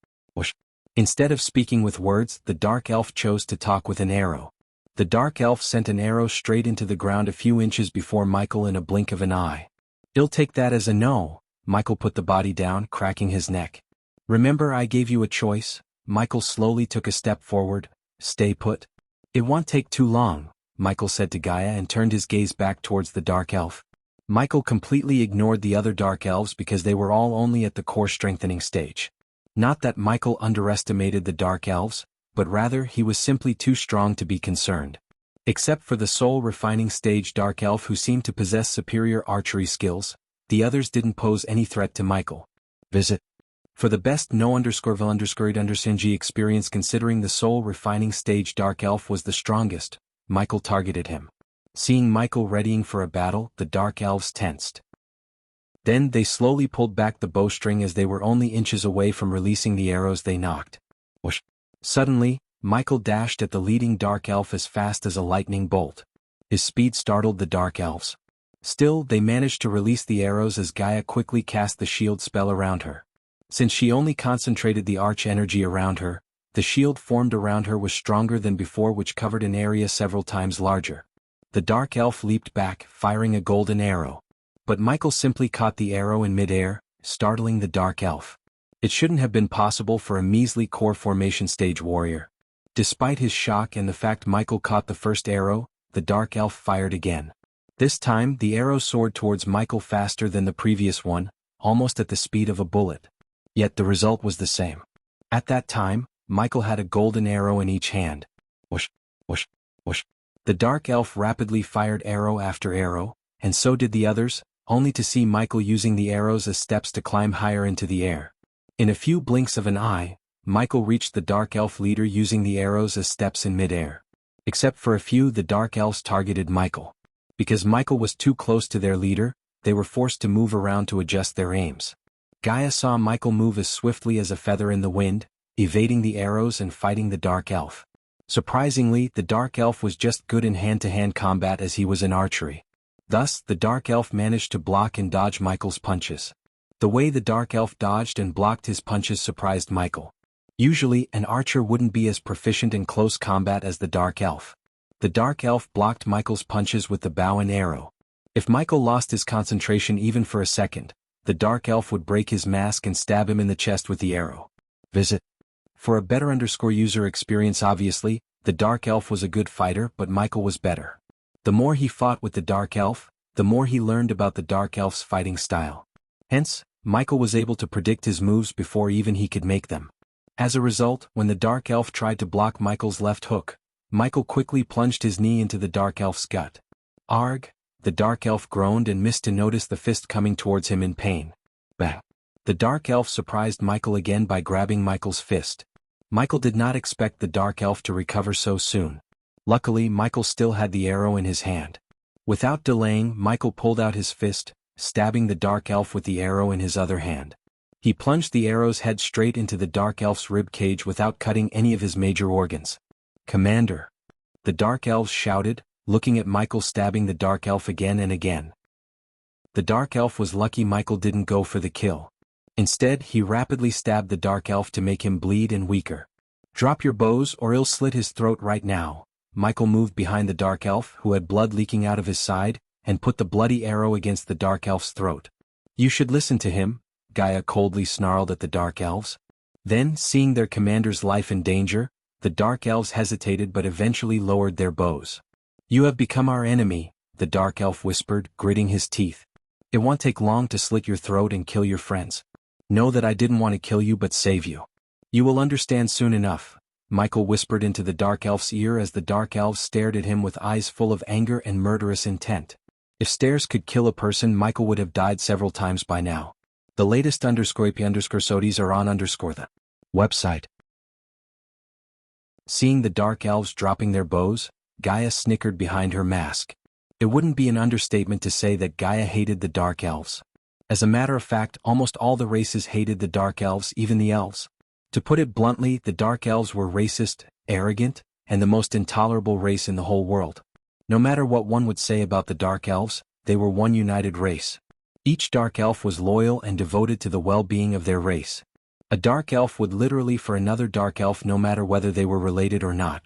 Instead of speaking with words, the Dark Elf chose to talk with an arrow. The Dark Elf sent an arrow straight into the ground a few inches before Michael in a blink of an eye. "I'll take that as a no." Michael put the body down, cracking his neck. "Remember, I gave you a choice." Michael slowly took a step forward. "Stay put. It won't take too long," Michael said to Gaia and turned his gaze back towards the Dark Elf. Michael completely ignored the other Dark Elves because they were all only at the core strengthening stage. Not that Michael underestimated the Dark Elves, but rather he was simply too strong to be concerned. Except for the soul-refining stage Dark Elf who seemed to possess superior archery skills, the others didn't pose any threat to Michael. Visit. For the best no_vil_underscored_ng experience considering the soul-refining stage Dark Elf was the strongest, Michael targeted him. Seeing Michael readying for a battle, the Dark Elves tensed. Then they slowly pulled back the bowstring as they were only inches away from releasing the arrows they knocked. Whoosh. Suddenly, Michael dashed at the leading Dark Elf as fast as a lightning bolt. His speed startled the Dark Elves. Still, they managed to release the arrows as Gaia quickly cast the shield spell around her. Since she only concentrated the arch energy around her, the shield formed around her was stronger than before, which covered an area several times larger. The Dark Elf leaped back, firing a golden arrow. But Michael simply caught the arrow in mid-air, startling the Dark Elf. It shouldn't have been possible for a measly core formation stage warrior. Despite his shock and the fact Michael caught the first arrow, the Dark Elf fired again. This time the arrow soared towards Michael faster than the previous one, almost at the speed of a bullet. Yet the result was the same. At that time, Michael had a golden arrow in each hand. Whoosh, whoosh, whoosh. The Dark Elf rapidly fired arrow after arrow, and so did the others, only to see Michael using the arrows as steps to climb higher into the air. In a few blinks of an eye, Michael reached the Dark Elf leader using the arrows as steps in mid-air. Except for a few, the Dark Elves targeted Michael. Because Michael was too close to their leader, they were forced to move around to adjust their aims. Gaia saw Michael move as swiftly as a feather in the wind, evading the arrows and fighting the Dark Elf. Surprisingly, the Dark Elf was just good in hand-to-hand combat as he was in archery. Thus, the Dark Elf managed to block and dodge Michael's punches. The way the Dark Elf dodged and blocked his punches surprised Michael. Usually, an archer wouldn't be as proficient in close combat as the Dark Elf. The Dark Elf blocked Michael's punches with the bow and arrow. If Michael lost his concentration even for a second, the Dark Elf would break his mask and stab him in the chest with the arrow. Visit. For a better user experience, obviously, the Dark Elf was a good fighter, but Michael was better. The more he fought with the Dark Elf, the more he learned about the Dark Elf's fighting style. Hence, Michael was able to predict his moves before even he could make them. As a result, when the Dark Elf tried to block Michael's left hook, Michael quickly plunged his knee into the Dark Elf's gut. Arg! The Dark Elf groaned and missed to notice the fist coming towards him in pain. Bah! The Dark Elf surprised Michael again by grabbing Michael's fist. Michael did not expect the Dark Elf to recover so soon. Luckily, Michael still had the arrow in his hand. Without delaying, Michael pulled out his fist, stabbing the Dark Elf with the arrow in his other hand. He plunged the arrow's head straight into the Dark Elf's rib cage without cutting any of his major organs. "Commander!" the Dark Elves shouted, looking at Michael stabbing the Dark Elf again and again. The Dark Elf was lucky Michael didn't go for the kill. Instead, he rapidly stabbed the Dark Elf to make him bleed and weaker. "Drop your bows or I'll slit his throat right now." Michael moved behind the Dark Elf, who had blood leaking out of his side, and put the bloody arrow against the Dark Elf's throat. "You should listen to him," Gaia coldly snarled at the Dark Elves. Then, seeing their commander's life in danger, the Dark Elves hesitated but eventually lowered their bows. "You have become our enemy," the Dark Elf whispered, gritting his teeth. "It won't take long to slit your throat and kill your friends. Know that I didn't want to kill you but save you. You will understand soon enough," Michael whispered into the Dark Elf's ear as the Dark Elves stared at him with eyes full of anger and murderous intent. If stares could kill a person, Michael would have died several times by now. The latest _IP_SODIes are on the website. Seeing the Dark Elves dropping their bows, Gaia snickered behind her mask. It wouldn't be an understatement to say that Gaia hated the Dark Elves. As a matter of fact, almost all the races hated the Dark Elves, even the elves. To put it bluntly, the Dark Elves were racist, arrogant, and the most intolerable race in the whole world. No matter what one would say about the Dark Elves, they were one united race. Each Dark Elf was loyal and devoted to the well-being of their race. A Dark Elf would literally for another Dark Elf no matter whether they were related or not.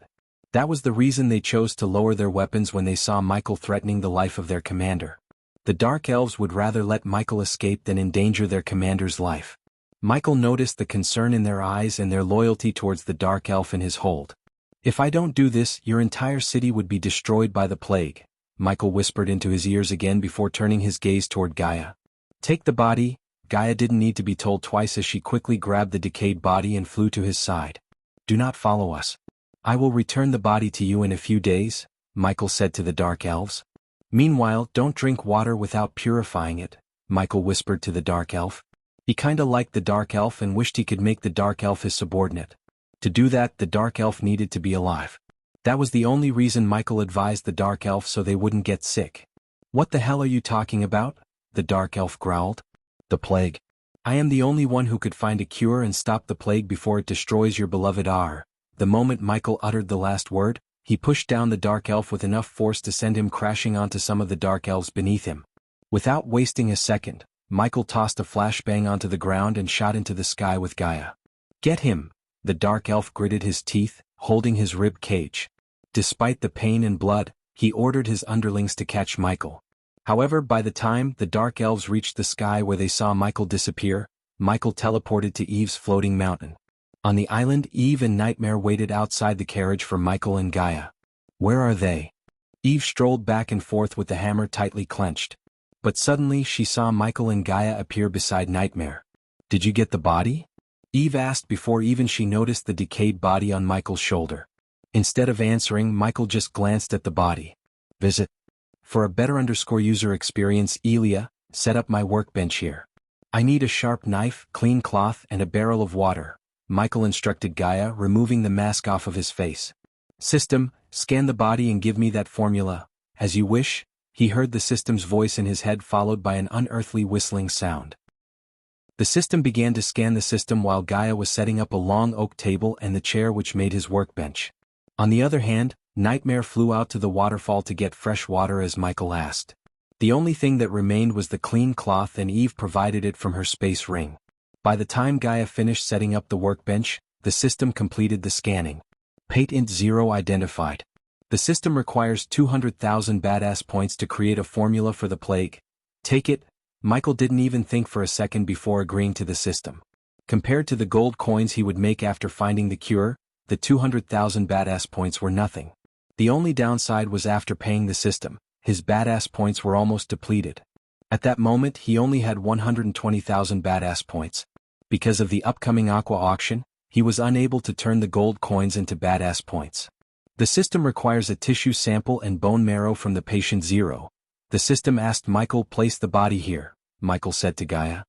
That was the reason they chose to lower their weapons when they saw Michael threatening the life of their commander. The Dark Elves would rather let Michael escape than endanger their commander's life. Michael noticed the concern in their eyes and their loyalty towards the Dark Elf in his hold. "If I don't do this, your entire city would be destroyed by the plague," Michael whispered into his ears again before turning his gaze toward Gaia. "Take the body." Gaia didn't need to be told twice as she quickly grabbed the decayed body and flew to his side. "Do not follow us. I will return the body to you in a few days," Michael said to the dark elves. Meanwhile, don't drink water without purifying it, Michael whispered to the dark elf. He kinda liked the dark elf and wished he could make the dark elf his subordinate. To do that, the dark elf needed to be alive. That was the only reason Michael advised the dark elf, so they wouldn't get sick. What the hell are you talking about? The dark elf growled. The plague. I am the only one who could find a cure and stop the plague before it destroys your beloved R. The moment Michael uttered the last word, he pushed down the dark elf with enough force to send him crashing onto some of the dark elves beneath him. Without wasting a second, Michael tossed a flashbang onto the ground and shot into the sky with Gaia. Get him! The dark elf gritted his teeth, holding his rib cage. Despite the pain and blood, he ordered his underlings to catch Michael. However, by the time the dark elves reached the sky where they saw Michael disappear, Michael teleported to Eve's floating mountain. On the island, Eve and Nightmare waited outside the carriage for Michael and Gaia. Where are they? Eve strolled back and forth with the hammer tightly clenched. But suddenly she saw Michael and Gaia appear beside Nightmare. Did you get the body? Eve asked before even she noticed the decayed body on Michael's shoulder. Instead of answering, Michael just glanced at the body. Visit. For a better user experience, Elia, set up my workbench here. I need a sharp knife, clean cloth, and a barrel of water, Michael instructed Gaia, removing the mask off of his face. System, scan the body and give me that formula. As you wish. He heard the system's voice in his head, followed by an unearthly whistling sound. The system began to scan the system while Gaia was setting up a long oak table and the chair which made his workbench. On the other hand, Nightmare flew out to the waterfall to get fresh water as Michael asked. The only thing that remained was the clean cloth, and Eve provided it from her space ring. By the time Gaia finished setting up the workbench, the system completed the scanning. Patent 0 identified. The system requires 200,000 badass points to create a formula for the plague. Take it. Michael didn't even think for a second before agreeing to the system. Compared to the gold coins he would make after finding the cure, the 200,000 badass points were nothing. The only downside was after paying the system, his badass points were almost depleted. At that moment he only had 120,000 badass points. Because of the upcoming Aqua auction, he was unable to turn the gold coins into badass points. The system requires a tissue sample and bone marrow from the patient 0. The system asked Michael, place the body here, Michael said to Gaia.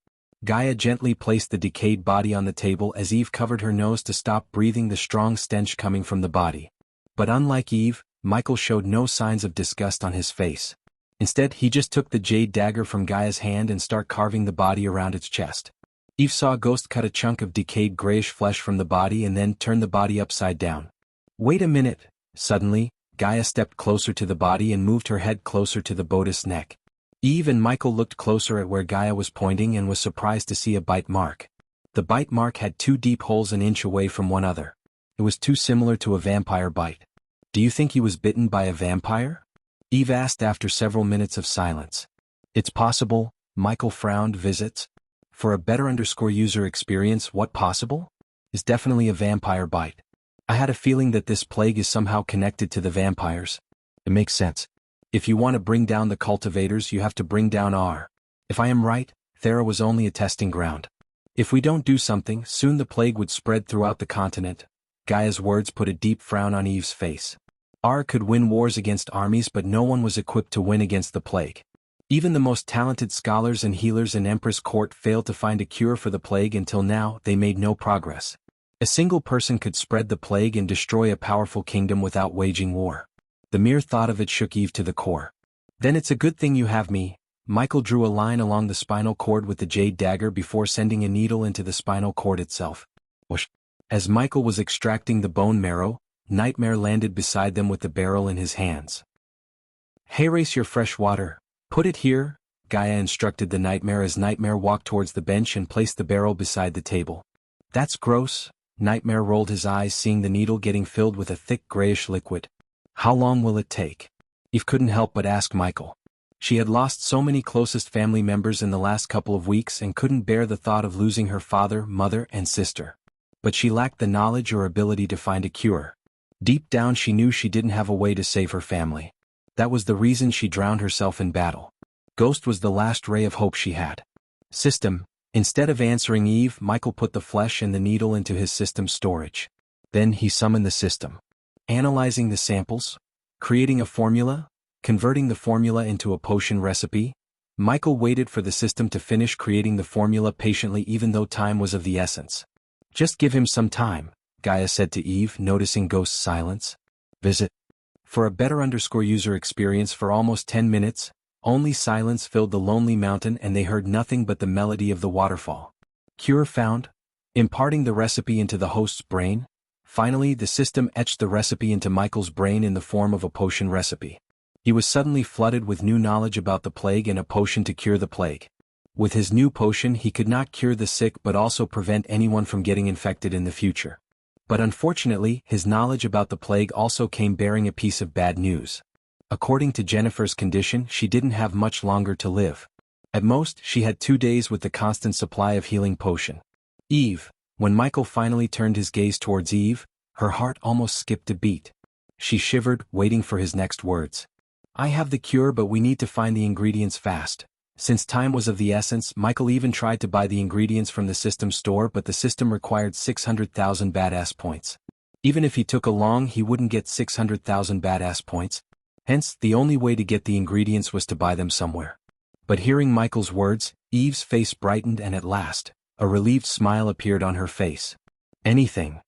Gaia gently placed the decayed body on the table as Eve covered her nose to stop breathing the strong stench coming from the body. But unlike Eve, Michael showed no signs of disgust on his face. Instead, he just took the jade dagger from Gaia's hand and started carving the body around its chest. Eve saw Ghost cut a chunk of decayed grayish flesh from the body and then turn the body upside down. Wait a minute. Suddenly, Gaia stepped closer to the body and moved her head closer to the Bodhi's neck. Eve and Michael looked closer at where Gaia was pointing and was surprised to see a bite mark. The bite mark had 2 deep holes an inch away from one another. It was too similar to a vampire bite. Do you think he was bitten by a vampire? Eve asked after several minutes of silence. It's possible, Michael frowned. Visits? For a better user experience, what possible? Is definitely a vampire bite. I had a feeling that this plague is somehow connected to the vampires. It makes sense. If you want to bring down the cultivators, you have to bring down R. If I am right, Thera was only a testing ground. If we don't do something, soon the plague would spread throughout the continent. Gaia's words put a deep frown on Eve's face. R could win wars against armies, but no one was equipped to win against the plague. Even the most talented scholars and healers in Empress Court failed to find a cure for the plague. Until now, they made no progress. A single person could spread the plague and destroy a powerful kingdom without waging war. The mere thought of it shook Eve to the core. Then it's a good thing you have me. Michael drew a line along the spinal cord with the jade dagger before sending a needle into the spinal cord itself. Whoosh. As Michael was extracting the bone marrow, Nightmare landed beside them with the barrel in his hands. Hey, race your fresh water. Put it here, Gaia instructed the Nightmare as Nightmare walked towards the bench and placed the barrel beside the table. That's gross. Nightmare rolled his eyes seeing the needle getting filled with a thick grayish liquid. How long will it take? Eve couldn't help but ask Michael. She had lost so many closest family members in the last couple of weeks and couldn't bear the thought of losing her father, mother, and sister. But she lacked the knowledge or ability to find a cure. Deep down she knew she didn't have a way to save her family. That was the reason she drowned herself in battle. Ghost was the last ray of hope she had. System. Instead of answering Eve, Michael put the flesh and the needle into his system storage. Then he summoned the system. Analyzing the samples. Creating a formula? Converting the formula into a potion recipe? Michael waited for the system to finish creating the formula patiently even though time was of the essence. Just give him some time, Gaia said to Eve, noticing Ghost's silence. Visit. For a better user experience for almost 10 minutes, only silence filled the lonely mountain and they heard nothing but the melody of the waterfall. Cure found? Imparting the recipe into the host's brain? Finally, the system etched the recipe into Michael's brain in the form of a potion recipe. He was suddenly flooded with new knowledge about the plague and a potion to cure the plague. With his new potion he could not cure the sick but also prevent anyone from getting infected in the future. But unfortunately, his knowledge about the plague also came bearing a piece of bad news. According to Jennifer's condition, she didn't have much longer to live. At most, she had 2 days with the constant supply of healing potion. Eve. When Michael finally turned his gaze towards Eve, her heart almost skipped a beat. She shivered, waiting for his next words. I have the cure, but we need to find the ingredients fast. Since time was of the essence, Michael even tried to buy the ingredients from the system store, but the system required 600,000 badass points. Even if he took along, he wouldn't get 600,000 badass points. Hence, the only way to get the ingredients was to buy them somewhere. But hearing Michael's words, Eve's face brightened and at last, a relieved smile appeared on her face. Anything.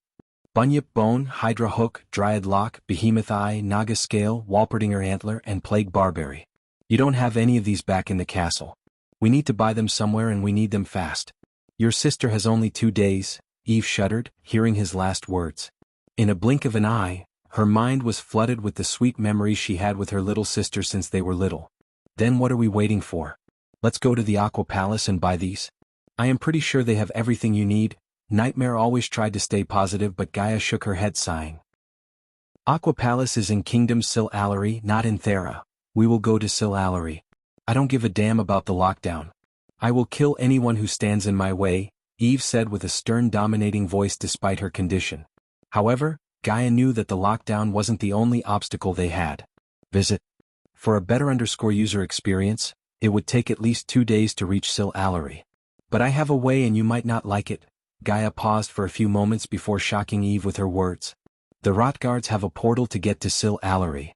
Bunyip bone, Hydra hook, Dryad lock, Behemoth eye, Naga scale, Walperdinger antler, and Plague barberry. You don't have any of these back in the castle. We need to buy them somewhere and we need them fast. Your sister has only 2 days, Eve shuddered, hearing his last words. In a blink of an eye, her mind was flooded with the sweet memories she had with her little sister since they were little. Then what are we waiting for? Let's go to the Aqua Palace and buy these. I am pretty sure they have everything you need. Nightmare always tried to stay positive, but Gaia shook her head sighing. Aqua Palace is in Kingdom Sil Allery, not in Thera. We will go to Sil Allery. I don't give a damn about the lockdown. I will kill anyone who stands in my way, Eve said with a stern dominating voice despite her condition. However, Gaia knew that the lockdown wasn't the only obstacle they had. Visit. For a better user experience, it would take at least 2 days to reach Sil Allery. But I have a way and you might not like it. Gaia paused for a few moments before shocking Eve with her words. The Rot Guards have a portal to get to Sil Allery.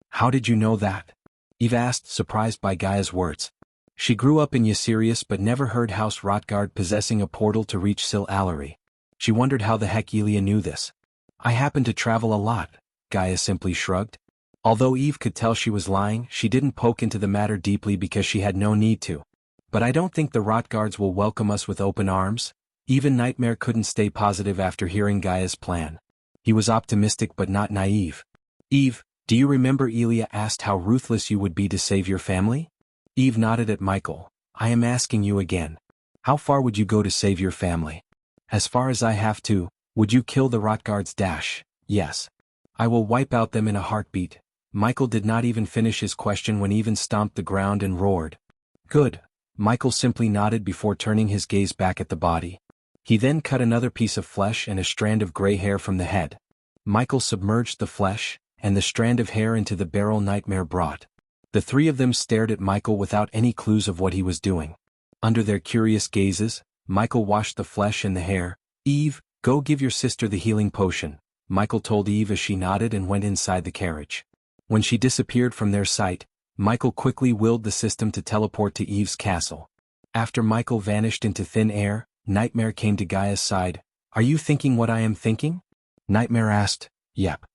How did you know that? Eve asked, surprised by Gaia's words. She grew up in Ysirius but never heard House Rotgard possessing a portal to reach Sil Allery. She wondered how the heck Elia knew this. I happen to travel a lot, Gaia simply shrugged. Although Eve could tell she was lying, she didn't poke into the matter deeply because she had no need to. But I don't think the Rot Guards will welcome us with open arms. Even Nightmare couldn't stay positive after hearing Gaia's plan. He was optimistic but not naive. Eve, do you remember Elia asked how ruthless you would be to save your family? Eve nodded at Michael. I am asking you again. How far would you go to save your family? As far as I have to. Would you kill the Rot Guards? Yes. I will wipe out them in a heartbeat. Michael did not even finish his question when Eve stomped the ground and roared. Good. Michael simply nodded before turning his gaze back at the body. He then cut another piece of flesh and a strand of gray hair from the head. Michael submerged the flesh and the strand of hair into the barrel Nightmare brought. The three of them stared at Michael without any clues of what he was doing. Under their curious gazes, Michael washed the flesh and the hair. Eve, go give your sister the healing potion, Michael told Eve as she nodded and went inside the carriage. When she disappeared from their sight, Michael quickly willed the system to teleport to Eve's castle. After Michael vanished into thin air, Nightmare came to Gaia's side. Are you thinking what I am thinking? Nightmare asked. Yep.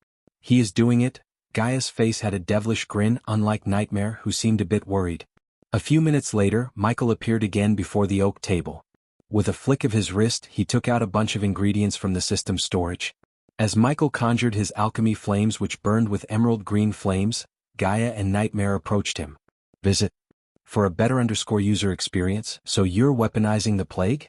He is doing it. Gaia's face had a devilish grin, unlike Nightmare, who seemed a bit worried. A few minutes later, Michael appeared again before the oak table. With a flick of his wrist, he took out a bunch of ingredients from the system's storage. As Michael conjured his alchemy flames which burned with emerald green flames, Gaia and Nightmare approached him. Visit. For a better user experience, so you're weaponizing the plague?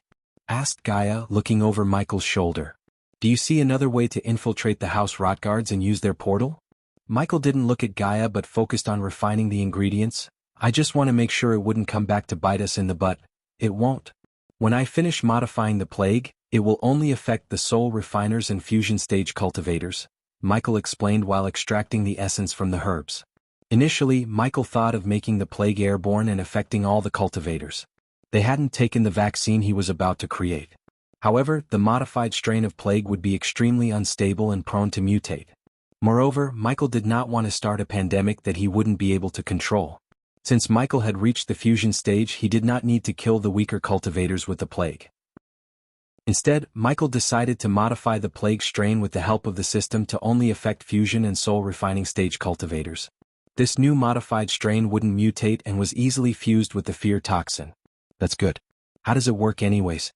Asked Gaia, looking over Michael's shoulder. Do you see another way to infiltrate the House Rotguards and use their portal? Michael didn't look at Gaia but focused on refining the ingredients. I just want to make sure it wouldn't come back to bite us in the butt. It won't. When I finish modifying the plague, it will only affect the soul refiners and fusion stage cultivators, Michael explained while extracting the essence from the herbs. Initially, Michael thought of making the plague airborne and affecting all the cultivators. They hadn't taken the vaccine he was about to create. However, the modified strain of plague would be extremely unstable and prone to mutate. Moreover, Michael did not want to start a pandemic that he wouldn't be able to control. Since Michael had reached the fusion stage, he did not need to kill the weaker cultivators with the plague. Instead, Michael decided to modify the plague strain with the help of the system to only affect fusion and soul refining stage cultivators. This new modified strain wouldn't mutate and was easily fused with the fear toxin. That's good. How does it work anyways?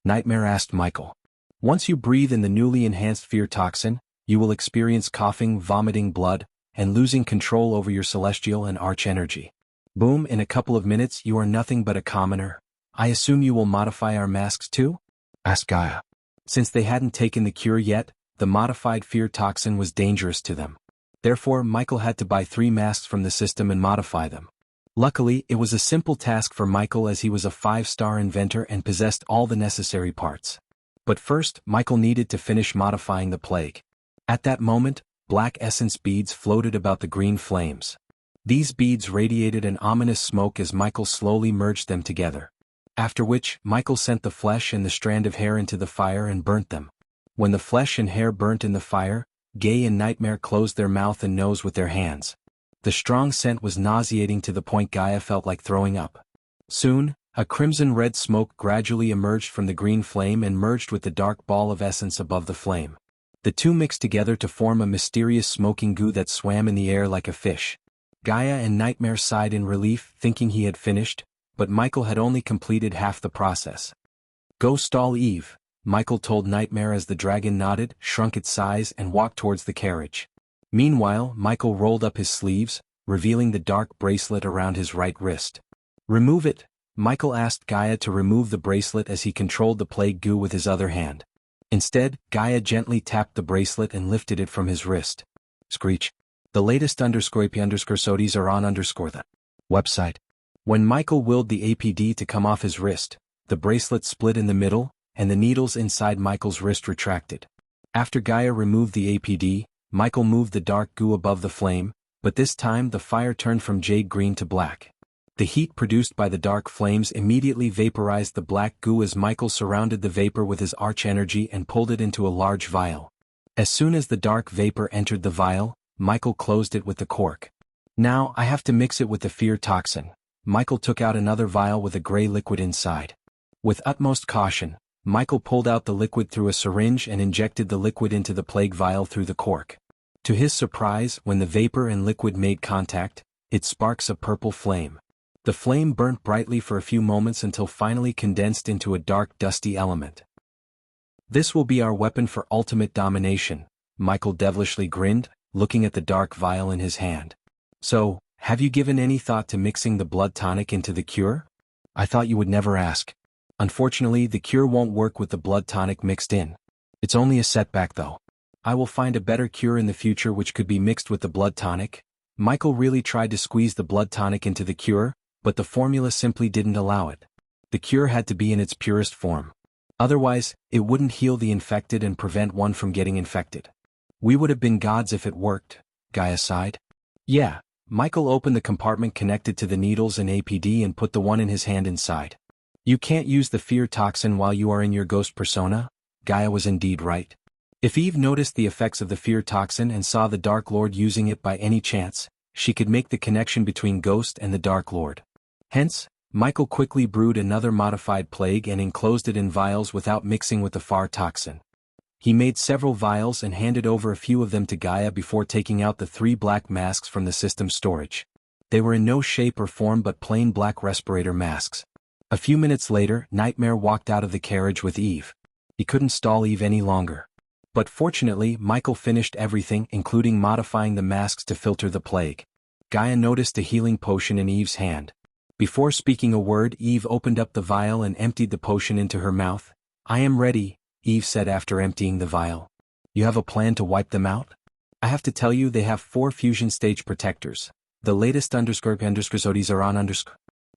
Nightmare asked Michael. Once you breathe in the newly enhanced fear toxin, you will experience coughing, vomiting blood, and losing control over your celestial and arch energy. Boom, in a couple of minutes you are nothing but a commoner. I assume you will modify our masks too? Asked Gaia. Since they hadn't taken the cure yet, the modified fear toxin was dangerous to them. Therefore, Michael had to buy 3 masks from the system and modify them. Luckily, it was a simple task for Michael as he was a 5-star inventor and possessed all the necessary parts. But first, Michael needed to finish modifying the plague. At that moment, black essence beads floated about the green flames. These beads radiated an ominous smoke as Michael slowly merged them together. After which, Michael sent the flesh and the strand of hair into the fire and burnt them. When the flesh and hair burnt in the fire, Gay and Nightmare closed their mouth and nose with their hands. The strong scent was nauseating to the point Gaia felt like throwing up. Soon, a crimson-red smoke gradually emerged from the green flame and merged with the dark ball of essence above the flame. The two mixed together to form a mysterious smoking goo that swam in the air like a fish. Gaia and Nightmare sighed in relief, thinking he had finished, but Michael had only completed half the process. Go stall Eve, Michael told Nightmare as the dragon nodded, shrunk its size and walked towards the carriage. Meanwhile, Michael rolled up his sleeves, revealing the dark bracelet around his right wrist. Remove it, Michael asked Gaia to remove the bracelet as he controlled the plague goo with his other hand. Instead, Gaia gently tapped the bracelet and lifted it from his wrist. Screech. The latest _sodies are on the website. When Michael willed the APD to come off his wrist, the bracelet split in the middle, and the needles inside Michael's wrist retracted. After Gaia removed the APD, Michael moved the dark goo above the flame, but this time the fire turned from jade green to black. The heat produced by the dark flames immediately vaporized the black goo as Michael surrounded the vapor with his arch energy and pulled it into a large vial. As soon as the dark vapor entered the vial, Michael closed it with the cork. Now I have to mix it with the fear toxin. Michael took out another vial with a gray liquid inside. With utmost caution, Michael pulled out the liquid through a syringe and injected the liquid into the plague vial through the cork. To his surprise, when the vapor and liquid made contact, it sparks a purple flame. The flame burnt brightly for a few moments until finally condensed into a dark, dusty element. This will be our weapon for ultimate domination, Michael devilishly grinned, looking at the dark vial in his hand. So, have you given any thought to mixing the blood tonic into the cure? I thought you would never ask. Unfortunately, the cure won't work with the blood tonic mixed in. It's only a setback though. I will find a better cure in the future which could be mixed with the blood tonic. Michael really tried to squeeze the blood tonic into the cure, but the formula simply didn't allow it. The cure had to be in its purest form. Otherwise, it wouldn't heal the infected and prevent one from getting infected. We would have been gods if it worked, Gaia sighed. Yeah, Michael opened the compartment connected to the needles and APD and put the one in his hand inside. You can't use the fear toxin while you are in your ghost persona? Gaia was indeed right. If Eve noticed the effects of the fear toxin and saw the Dark Lord using it by any chance, she could make the connection between Ghost and the Dark Lord. Hence, Michael quickly brewed another modified plague and enclosed it in vials without mixing with the fear toxin. He made several vials and handed over a few of them to Gaia before taking out the 3 black masks from the system's storage. They were in no shape or form but plain black respirator masks. A few minutes later, Nightmare walked out of the carriage with Eve. He couldn't stall Eve any longer. But fortunately, Michael finished everything, including modifying the masks to filter the plague. Gaia noticed a healing potion in Eve's hand. Before speaking a word, Eve opened up the vial and emptied the potion into her mouth. I am ready, Eve said after emptying the vial. You have a plan to wipe them out? I have to tell you they have 4 fusion stage protectors. The latest _sodies are on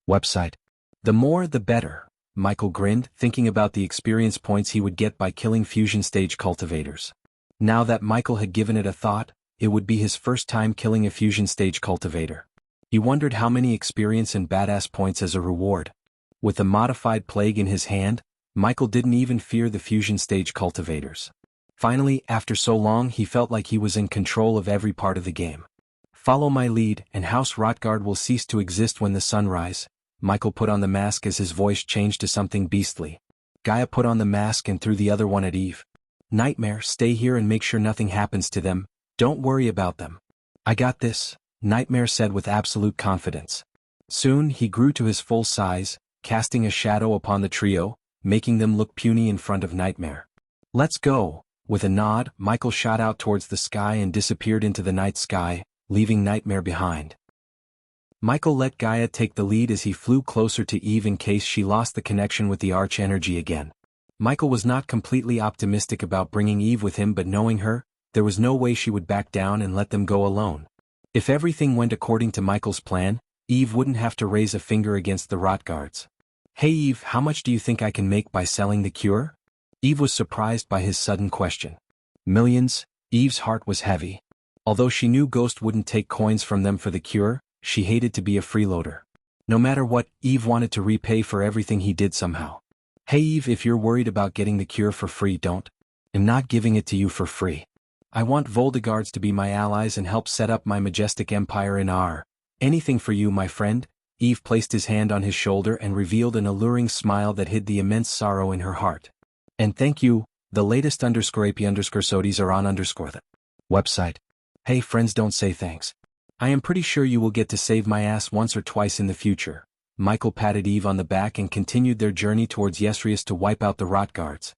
website. The more the better, Michael grinned, thinking about the experience points he would get by killing fusion stage cultivators. Now that Michael had given it a thought, it would be his first time killing a fusion stage cultivator. He wondered how many experience and badass points as a reward. With the modified plague in his hand, Michael didn't even fear the fusion stage cultivators. Finally, after so long, he felt like he was in control of every part of the game. Follow my lead, and House Rotgard will cease to exist when the sun rise. Michael put on the mask as his voice changed to something beastly. Gaia put on the mask and threw the other one at Eve. Nightmare, stay here and make sure nothing happens to them. Don't worry about them. I got this, Nightmare said with absolute confidence. Soon he grew to his full size, casting a shadow upon the trio, making them look puny in front of Nightmare. Let's go. With a nod, Michael shot out towards the sky and disappeared into the night sky, leaving Nightmare behind. Michael let Gaia take the lead as he flew closer to Eve in case she lost the connection with the arch energy again. Michael was not completely optimistic about bringing Eve with him, but knowing her, there was no way she would back down and let them go alone. If everything went according to Michael's plan, Eve wouldn't have to raise a finger against the Rotgards. Hey Eve, how much do you think I can make by selling the cure? Eve was surprised by his sudden question. Millions. Eve's heart was heavy. Although she knew Ghost wouldn't take coins from them for the cure, she hated to be a freeloader. No matter what, Eve wanted to repay for everything he did somehow. Hey Eve, if you're worried about getting the cure for free, don't. I'm not giving it to you for free. I want Voldegards to be my allies and help set up my majestic empire in R. Anything for you, my friend. Eve placed his hand on his shoulder and revealed an alluring smile that hid the immense sorrow in her heart. And thank you, the latest _AP_SODIs are on the website. Hey friends, don't say thanks. I am pretty sure you will get to save my ass once or twice in the future. Michael patted Eve on the back and continued their journey towards Yesrius to wipe out the Rotgards.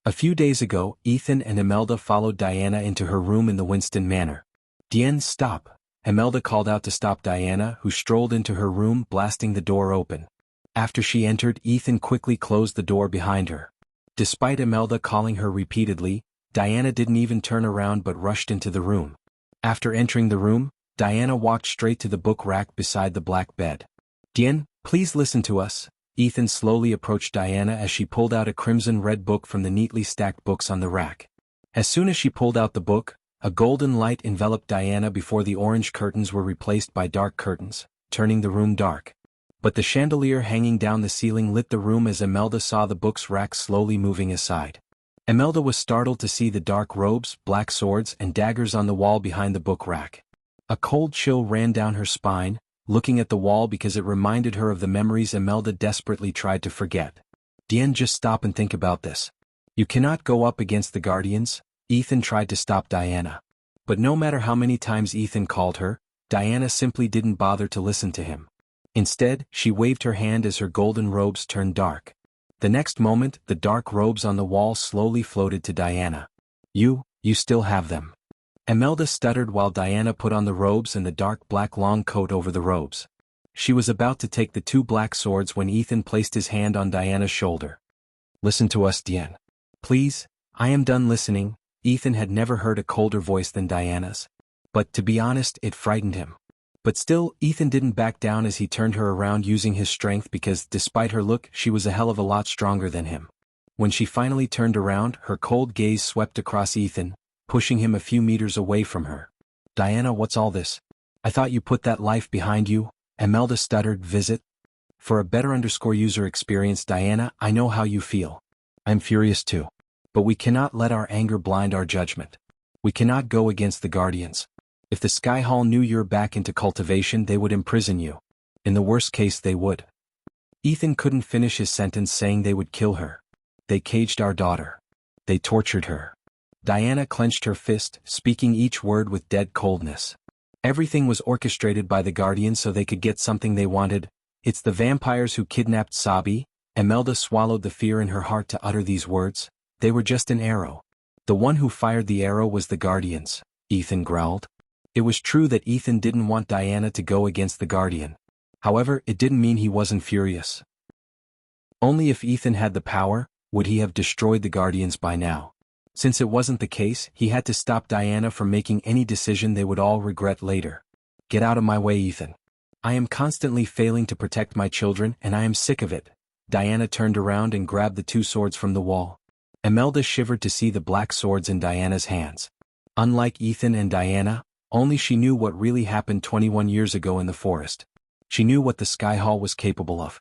A few days ago, Ethan and Imelda followed Diana into her room in the Winston Manor. Dien, stop. Imelda called out to stop Diana, who strolled into her room, blasting the door open. After she entered, Ethan quickly closed the door behind her. Despite Imelda calling her repeatedly, Diana didn't even turn around but rushed into the room. After entering the room, Diana walked straight to the book rack beside the black bed. Dien, please listen to us. Ethan slowly approached Diana as she pulled out a crimson-red book from the neatly stacked books on the rack. As soon as she pulled out the book, a golden light enveloped Diana before the orange curtains were replaced by dark curtains, turning the room dark. But the chandelier hanging down the ceiling lit the room as Imelda saw the book's rack slowly moving aside. Imelda was startled to see the dark robes, black swords, and daggers on the wall behind the book rack. A cold chill ran down her spine, looking at the wall because it reminded her of the memories Imelda desperately tried to forget. Dien, just stop and think about this. You cannot go up against the Guardians. Ethan tried to stop Diana. But no matter how many times Ethan called her, Diana simply didn't bother to listen to him. Instead, she waved her hand as her golden robes turned dark. The next moment, the dark robes on the wall slowly floated to Diana. You still have them. Imelda stuttered while Diana put on the robes and the dark black long coat over the robes. She was about to take the two black swords when Ethan placed his hand on Diana's shoulder. Listen to us, Dien. Please, I am done listening. Ethan had never heard a colder voice than Diana's. But to be honest, it frightened him. But still, Ethan didn't back down as he turned her around using his strength because, despite her look, she was a hell of a lot stronger than him. When she finally turned around, her cold gaze swept across Ethan, pushing him a few meters away from her. Diana, what's all this? I thought you put that life behind you. Imelda stuttered. Visit? For a better _user experience, Diana, I know how you feel. I'm furious too. But we cannot let our anger blind our judgment. We cannot go against the Guardians. If the Sky Hall knew you're back into cultivation, they would imprison you. In the worst case, they would. Ethan couldn't finish his sentence, saying they would kill her. They caged our daughter. They tortured her. Diana clenched her fist, speaking each word with dead coldness. Everything was orchestrated by the Guardians so they could get something they wanted. It's the vampires who kidnapped Sabi. Imelda swallowed the fear in her heart to utter these words. They were just an arrow. The one who fired the arrow was the Guardians, Ethan growled. It was true that Ethan didn't want Diana to go against the Guardian. However, it didn't mean he wasn't furious. Only if Ethan had the power, would he have destroyed the Guardians by now. Since it wasn't the case, he had to stop Diana from making any decision they would all regret later. Get out of my way, Ethan. I am constantly failing to protect my children and I am sick of it. Diana turned around and grabbed the two swords from the wall. Imelda shivered to see the black swords in Diana's hands. Unlike Ethan and Diana, only she knew what really happened 21 years ago in the forest. She knew what the Sky Hall was capable of.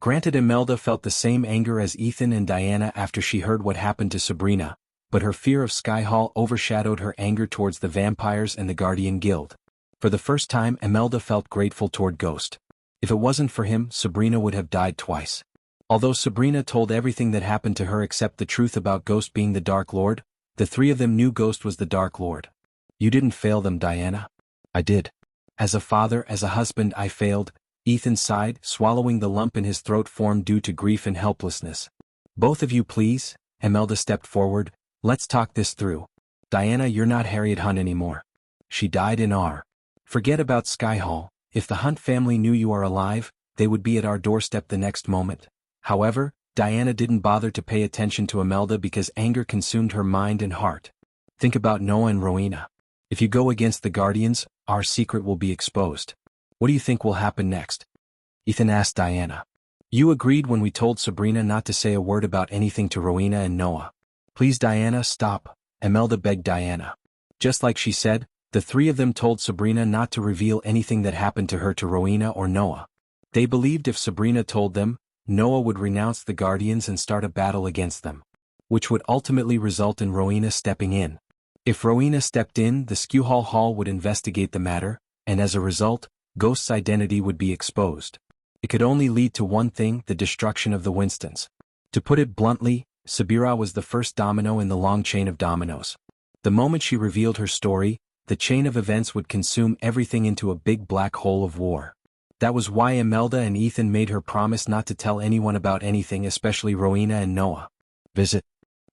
Granted, Imelda felt the same anger as Ethan and Diana after she heard what happened to Sabrina, but her fear of Skyhall overshadowed her anger towards the vampires and the Guardian Guild. For the first time, Imelda felt grateful toward Ghost. If it wasn't for him, Sabrina would have died twice. Although Sabrina told everything that happened to her except the truth about Ghost being the Dark Lord, the three of them knew Ghost was the Dark Lord. You didn't fail them, Diana. I did. As a father, as a husband, I failed. Ethan sighed, swallowing the lump in his throat formed due to grief and helplessness. Both of you, please. Imelda stepped forward. Let's talk this through. Diana, you're not Harriet Hunt anymore. She died in our. Forget about Skyhall. If the Hunt family knew you are alive, they would be at our doorstep the next moment. However, Diana didn't bother to pay attention to Imelda because anger consumed her mind and heart. Think about Noah and Rowena. If you go against the Guardians, our secret will be exposed. What do you think will happen next? Ethan asked Diana. You agreed when we told Sabrina not to say a word about anything to Rowena and Noah. Please, Diana, stop, Imelda begged Diana. Just like she said, the three of them told Sabrina not to reveal anything that happened to her to Rowena or Noah. They believed if Sabrina told them, Noah would renounce the Guardians and start a battle against them, which would ultimately result in Rowena stepping in. If Rowena stepped in, the Skyhall Hall would investigate the matter, and as a result, Ghost's identity would be exposed. It could only lead to one thing, the destruction of the Winstons. To put it bluntly, Sabira was the first domino in the long chain of dominoes. The moment she revealed her story, the chain of events would consume everything into a big black hole of war. That was why Imelda and Ethan made her promise not to tell anyone about anything, especially Rowena and Noah. Visit.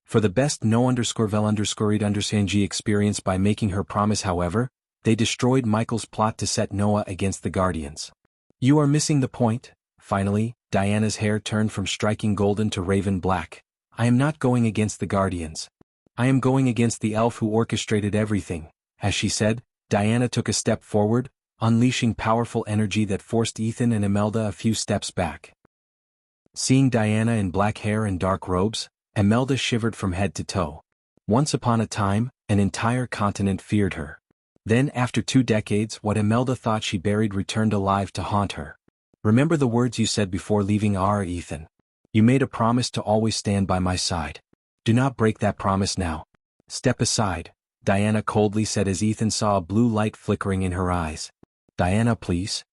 For the best no_vel_read_ng experience by making her promise, however, they destroyed Michael's plot to set Noah against the Guardians. You are missing the point. Finally, Diana's hair turned from striking golden to raven black. I am not going against the Guardians. I am going against the elf who orchestrated everything. As she said, Diana took a step forward, unleashing powerful energy that forced Ethan and Imelda a few steps back. Seeing Diana in black hair and dark robes, Imelda shivered from head to toe. Once upon a time, an entire continent feared her. Then, after 2 decades, what Imelda thought she buried returned alive to haunt her. Remember the words you said before leaving our Ethan. You made a promise to always stand by my side. Do not break that promise now. Step aside, Diana coldly said as Ethan saw a blue light flickering in her eyes. Diana, please.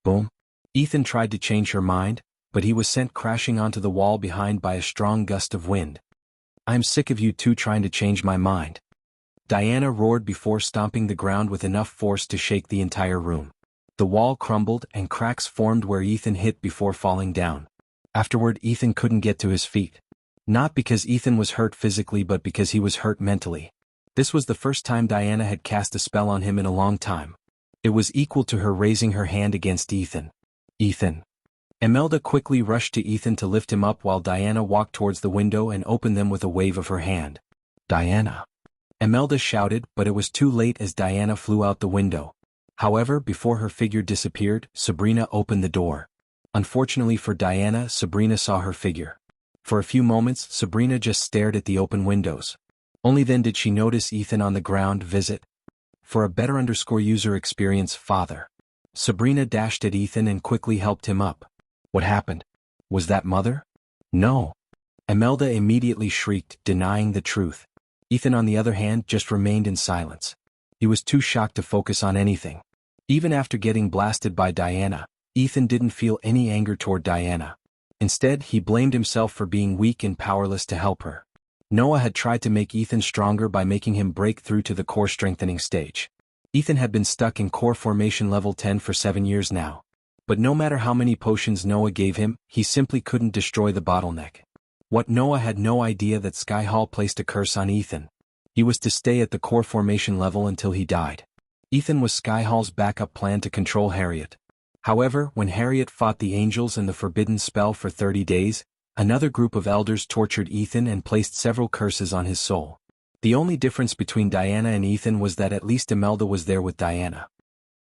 Boom. Ethan tried to change her mind, but he was sent crashing onto the wall behind by a strong gust of wind. I'm sick of you two trying to change my mind. Diana roared before stomping the ground with enough force to shake the entire room. The wall crumbled and cracks formed where Ethan hit before falling down. Afterward, Ethan couldn't get to his feet. Not because Ethan was hurt physically, but because he was hurt mentally. This was the first time Diana had cast a spell on him in a long time. It was equal to her raising her hand against Ethan. Ethan. Imelda quickly rushed to Ethan to lift him up while Diana walked towards the window and opened them with a wave of her hand. Diana. Imelda shouted, but it was too late as Diana flew out the window. However, before her figure disappeared, Sabrina opened the door. Unfortunately for Diana, Sabrina saw her figure. For a few moments, Sabrina just stared at the open windows. Only then did she notice Ethan on the ground. Visit. For a better_user experience, father. Sabrina dashed at Ethan and quickly helped him up. What happened? Was that mother? No. Imelda immediately shrieked, denying the truth. Ethan, on the other hand, just remained in silence. He was too shocked to focus on anything. Even after getting blasted by Diana, Ethan didn't feel any anger toward Diana. Instead, he blamed himself for being weak and powerless to help her. Noah had tried to make Ethan stronger by making him break through to the core strengthening stage. Ethan had been stuck in core formation level 10 for 7 years now. But no matter how many potions Noah gave him, he simply couldn't destroy the bottleneck. What Noah had no idea that Skyhall placed a curse on Ethan. He was to stay at the core formation level until he died. Ethan was Skyhall's backup plan to control Harriet. However, when Harriet fought the angels and the forbidden spell for 30 days, another group of elders tortured Ethan and placed several curses on his soul. The only difference between Diana and Ethan was that at least Imelda was there with Diana.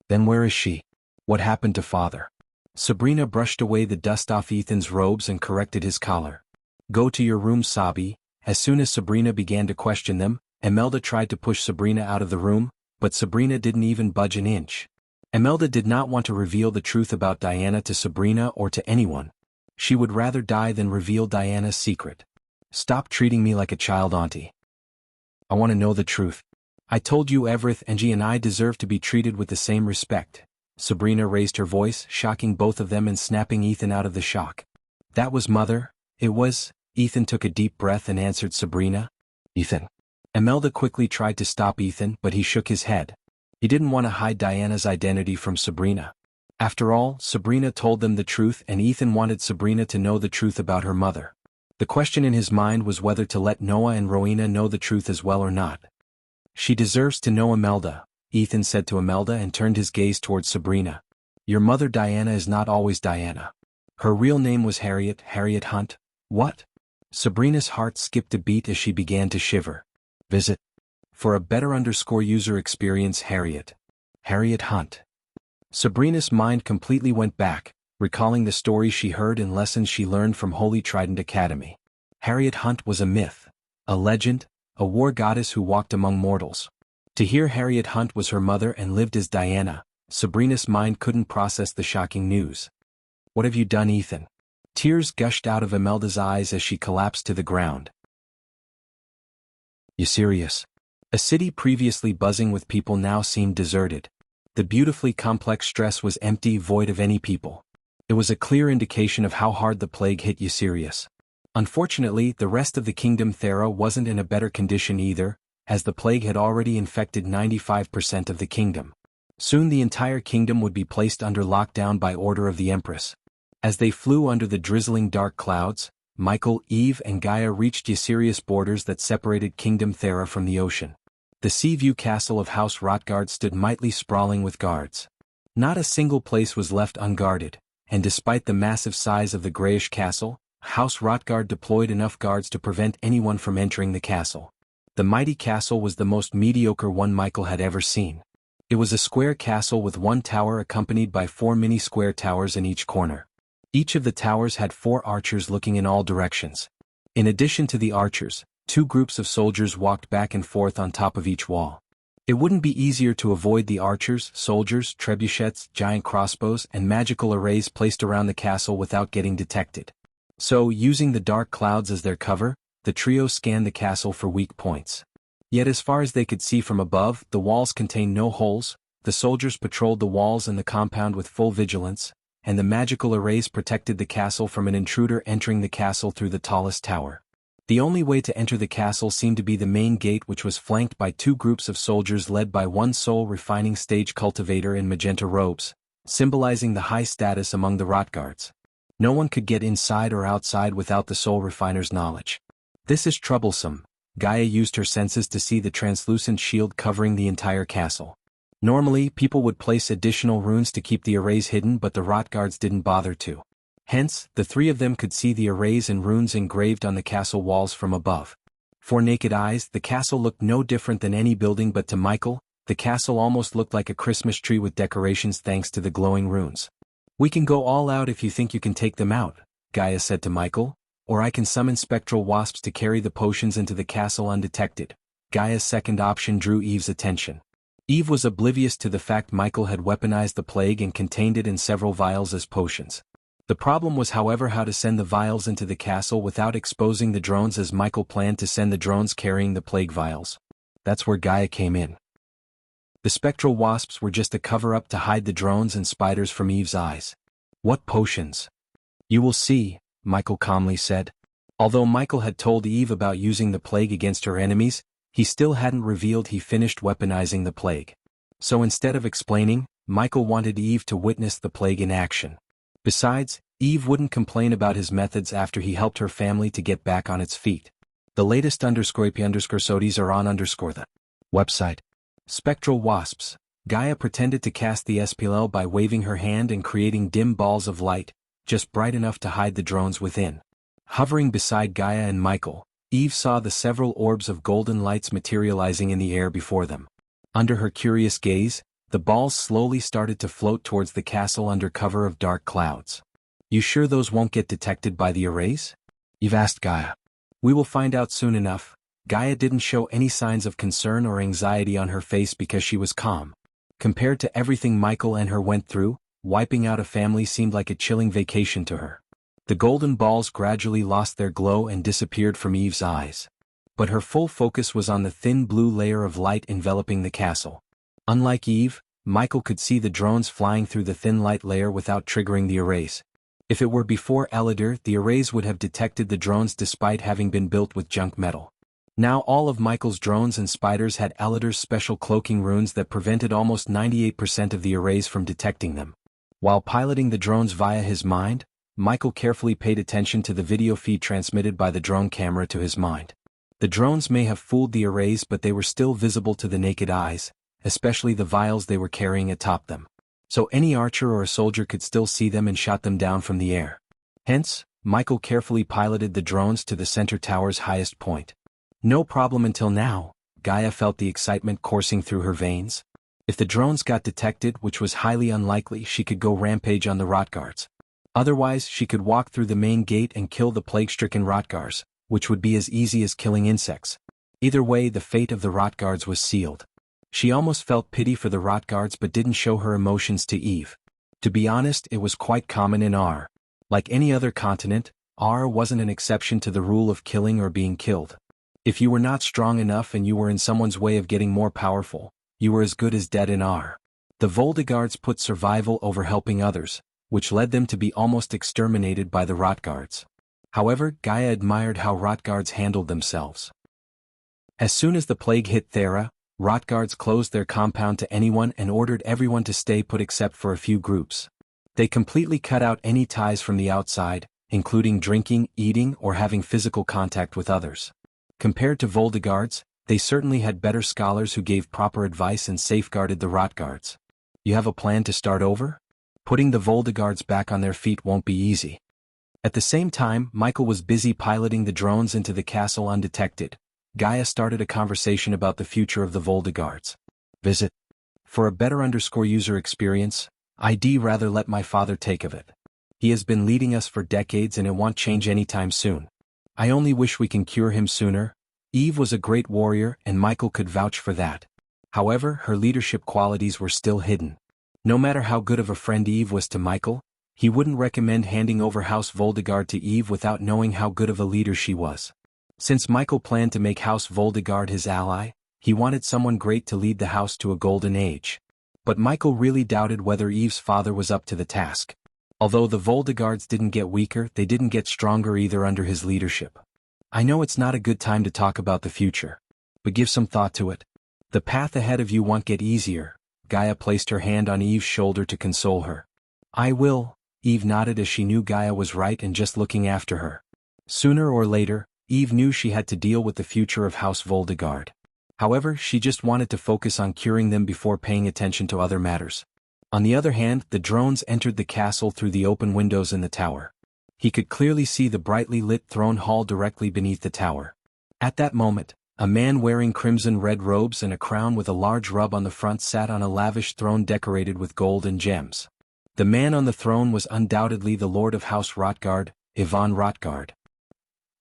Then where is she? What happened to father? Sabrina brushed away the dust off Ethan's robes and corrected his collar. Go to your room, Sabi. As soon as Sabrina began to question them, Imelda tried to push Sabrina out of the room, but Sabrina didn't even budge an inch. Imelda did not want to reveal the truth about Diana to Sabrina or to anyone. She would rather die than reveal Diana's secret. Stop treating me like a child, auntie. I want to know the truth. I told you Angie and I deserve to be treated with the same respect. Sabrina raised her voice, shocking both of them and snapping Ethan out of the shock. That was mother, it was. Ethan took a deep breath and answered Sabrina. Ethan. Imelda quickly tried to stop Ethan, but he shook his head. He didn't want to hide Diana's identity from Sabrina. After all, Sabrina told them the truth and Ethan wanted Sabrina to know the truth about her mother. The question in his mind was whether to let Noah and Rowena know the truth as well or not. She deserves to know, Imelda, Ethan said to Imelda and turned his gaze towards Sabrina. Your mother Diana is not always Diana. Her real name was Harriet Hunt. What? Sabrina's heart skipped a beat as she began to shiver. Visit. For a better user experience Harriet Hunt. Sabrina's mind completely went back, recalling the stories she heard and lessons she learned from Holy Trident Academy. Harriet Hunt was a myth, a legend, a war goddess who walked among mortals. To hear Harriet Hunt was her mother and lived as Diana, Sabrina's mind couldn't process the shocking news. What have you done, Ethan? Tears gushed out of Imelda's eyes as she collapsed to the ground. You serious? A city previously buzzing with people now seemed deserted. The beautifully complex stress was empty, void of any people. It was a clear indication of how hard the plague hit Eucerius. Unfortunately, the rest of the kingdom Thera wasn't in a better condition either, as the plague had already infected 95% of the kingdom. Soon the entire kingdom would be placed under lockdown by order of the Empress. As they flew under the drizzling dark clouds, Michael, Eve and Gaia reached Eucerius borders that separated Kingdom Thera from the ocean. The Seaview castle of House Rotgard stood mightily sprawling with guards. Not a single place was left unguarded, and despite the massive size of the grayish castle, House Rotgard deployed enough guards to prevent anyone from entering the castle. The mighty castle was the most mediocre one Michael had ever seen. It was a square castle with one tower accompanied by 4 mini-square towers in each corner. Each of the towers had 4 archers looking in all directions. In addition to the archers, 2 groups of soldiers walked back and forth on top of each wall. It wouldn't be easier to avoid the archers, soldiers, trebuchets, giant crossbows, and magical arrays placed around the castle without getting detected. So, using the dark clouds as their cover, the trio scanned the castle for weak points. Yet as far as they could see from above, the walls contained no holes, the soldiers patrolled the walls and the compound with full vigilance, and the magical arrays protected the castle from an intruder entering the castle through the tallest tower. The only way to enter the castle seemed to be the main gate, which was flanked by 2 groups of soldiers led by one soul refining stage cultivator in magenta robes, symbolizing the high status among the Rotguards. No one could get inside or outside without the soul refiner's knowledge. This is troublesome. Gaia used her senses to see the translucent shield covering the entire castle. Normally, people would place additional runes to keep the arrays hidden, but the Rotguards didn't bother to. Hence, the 3 of them could see the arrays and runes engraved on the castle walls from above. For naked eyes, the castle looked no different than any building, but to Michael, the castle almost looked like a Christmas tree with decorations thanks to the glowing runes. We can go all out if you think you can take them out, Gaia said to Michael, or I can summon spectral wasps to carry the potions into the castle undetected. Gaia's second option drew Eve's attention. Eve was oblivious to the fact Michael had weaponized the plague and contained it in several vials as potions. The problem was, however, how to send the vials into the castle without exposing the drones, as Michael planned to send the drones carrying the plague vials. That's where Gaia came in. The spectral wasps were just a cover-up to hide the drones and spiders from Eve's eyes. What potions? You will see, Michael calmly said. Although Michael had told Eve about using the plague against her enemies, he still hadn't revealed he finished weaponizing the plague. So instead of explaining, Michael wanted Eve to witness the plague in action. Besides, Eve wouldn't complain about his methods after he helped her family to get back on its feet. The latest _sodies are on the website. Spectral wasps. Gaia pretended to cast the SPL by waving her hand and creating dim balls of light, just bright enough to hide the drones within. Hovering beside Gaia and Michael, Eve saw the several orbs of golden lights materializing in the air before them. Under her curious gaze, the balls slowly started to float towards the castle under cover of dark clouds. You sure those won't get detected by the arrays? Eve asked Gaia. We will find out soon enough. Gaia didn't show any signs of concern or anxiety on her face because she was calm. Compared to everything Michael and her went through, wiping out a family seemed like a chilling vacation to her. The golden balls gradually lost their glow and disappeared from Eve's eyes. But her full focus was on the thin blue layer of light enveloping the castle. Unlike Eve, Michael could see the drones flying through the thin light layer without triggering the arrays. If it were before Elidar, the arrays would have detected the drones despite having been built with junk metal. Now all of Michael's drones and spiders had Elidar's special cloaking runes that prevented almost 98% of the arrays from detecting them. While piloting the drones via his mind, Michael carefully paid attention to the video feed transmitted by the drone camera to his mind. The drones may have fooled the arrays, but they were still visible to the naked eyes, especially the vials they were carrying atop them. So any archer or a soldier could still see them and shot them down from the air. Hence, Michael carefully piloted the drones to the center tower's highest point. No problem until now. Gaia felt the excitement coursing through her veins. If the drones got detected, which was highly unlikely, she could go rampage on the Rotguards. Otherwise, she could walk through the main gate and kill the plague-stricken Rotguards, which would be as easy as killing insects. Either way, the fate of the Rotguards was sealed. She almost felt pity for the Rotguards but didn't show her emotions to Eve. To be honest, it was quite common in R. Like any other continent, R wasn't an exception to the rule of killing or being killed. If you were not strong enough and you were in someone's way of getting more powerful, you were as good as dead in R. The Voldegards put survival over helping others, which led them to be almost exterminated by the Rotguards. However, Gaia admired how Rotguards handled themselves. As soon as the plague hit Thera, Rotguards closed their compound to anyone and ordered everyone to stay put except for a few groups. They completely cut out any ties from the outside, including drinking, eating, or having physical contact with others. Compared to Voldegards, they certainly had better scholars who gave proper advice and safeguarded the Rotguards. You have a plan to start over? Putting the Voldegards back on their feet won't be easy. At the same time, Michael was busy piloting the drones into the castle undetected. Gaia started a conversation about the future of the Voldegards. Visit. For a better user experience, I'd rather let my father take of it. He has been leading us for decades and it won't change anytime soon. I only wish we can cure him sooner. Eve was a great warrior and Michael could vouch for that. However, her leadership qualities were still hidden. No matter how good of a friend Eve was to Michael, he wouldn't recommend handing over House Voldegard to Eve without knowing how good of a leader she was. Since Michael planned to make House Voldegard his ally, he wanted someone great to lead the house to a golden age. But Michael really doubted whether Eve's father was up to the task. Although the Voldegards didn't get weaker, they didn't get stronger either under his leadership. I know it's not a good time to talk about the future, but give some thought to it. The path ahead of you won't get easier. Gaia placed her hand on Eve's shoulder to console her. I will. Eve nodded as she knew Gaia was right and just looking after her. Sooner or later, Eve knew she had to deal with the future of House Voldegard. However, she just wanted to focus on curing them before paying attention to other matters. On the other hand, the drones entered the castle through the open windows in the tower. He could clearly see the brightly lit throne hall directly beneath the tower. At that moment, a man wearing crimson-red robes and a crown with a large rub on the front sat on a lavish throne decorated with gold and gems. The man on the throne was undoubtedly the Lord of House Rotgard, Ivan Rotgard.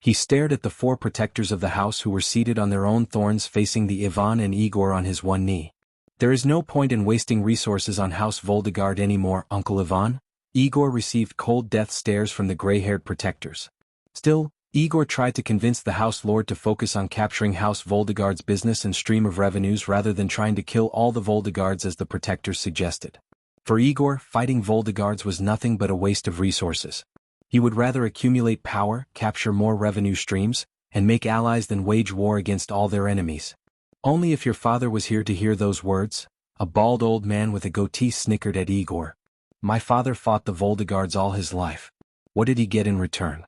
He stared at the four protectors of the house who were seated on their own thrones facing the Ivan and Igor on his one knee. There is no point in wasting resources on House Voldegard anymore, Uncle Ivan. Igor received cold death stares from the gray-haired protectors. Still, Igor tried to convince the House Lord to focus on capturing House Voldegard's business and stream of revenues rather than trying to kill all the Voldegards as the protectors suggested. For Igor, fighting Voldegards was nothing but a waste of resources. He would rather accumulate power, capture more revenue streams, and make allies than wage war against all their enemies. Only if your father was here to hear those words. A bald old man with a goatee snickered at Igor. My father fought the Voldegards all his life. What did he get in return?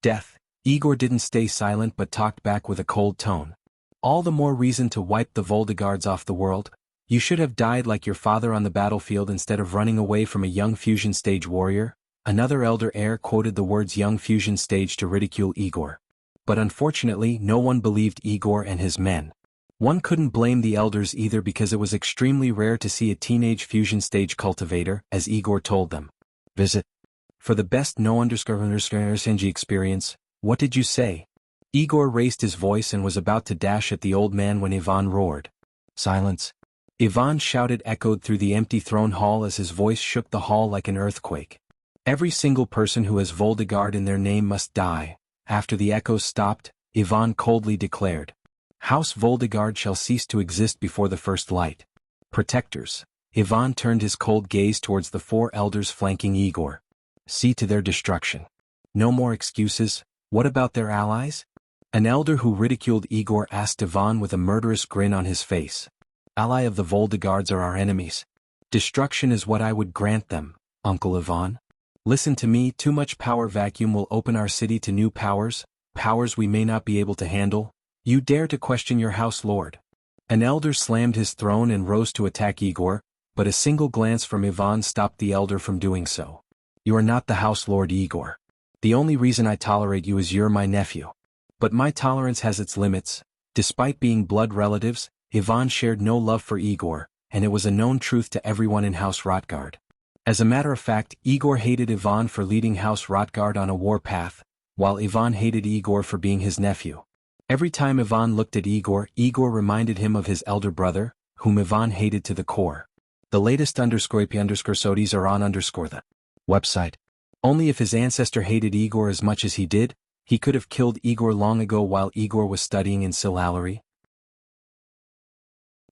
Death. Igor didn't stay silent but talked back with a cold tone. All the more reason to wipe the Voldegards off the world. You should have died like your father on the battlefield instead of running away from a young fusion stage warrior. Another elder heir quoted the words young fusion stage to ridicule Igor. But unfortunately, no one believed Igor and his men. One couldn't blame the elders either because it was extremely rare to see a teenage fusion stage cultivator, as Igor told them. Visit. For the best no_Senji experience, what did you say? Igor raised his voice and was about to dash at the old man when Ivan roared. Silence. Ivan shouted echoed through the empty throne hall as his voice shook the hall like an earthquake. Every single person who has Voldegard in their name must die. After the echoes stopped, Ivan coldly declared, House Voldegard shall cease to exist before the first light. Protectors. Ivan turned his cold gaze towards the 4 elders flanking Igor. See to their destruction. No more excuses. What about their allies? An elder who ridiculed Igor asked Ivan with a murderous grin on his face. Ally of the Voldegards are our enemies. Destruction is what I would grant them, Uncle Ivan. Listen to me, too much power vacuum will open our city to new powers, powers we may not be able to handle. You dare to question your house lord. An elder slammed his throne and rose to attack Igor, but a single glance from Ivan stopped the elder from doing so. You are not the house lord Igor. The only reason I tolerate you is you're my nephew. But my tolerance has its limits. Despite being blood relatives, Ivan shared no love for Igor, and it was a known truth to everyone in House Rotgard. As a matter of fact, Igor hated Ivan for leading House Rotgard on a war path, while Ivan hated Igor for being his nephew. Every time Ivan looked at Igor, Igor reminded him of his elder brother, whom Ivan hated to the core. The latest _IP_SODIs are on the website. Only if his ancestor hated Igor as much as he did, he could have killed Igor long ago while Igor was studying in Silalary.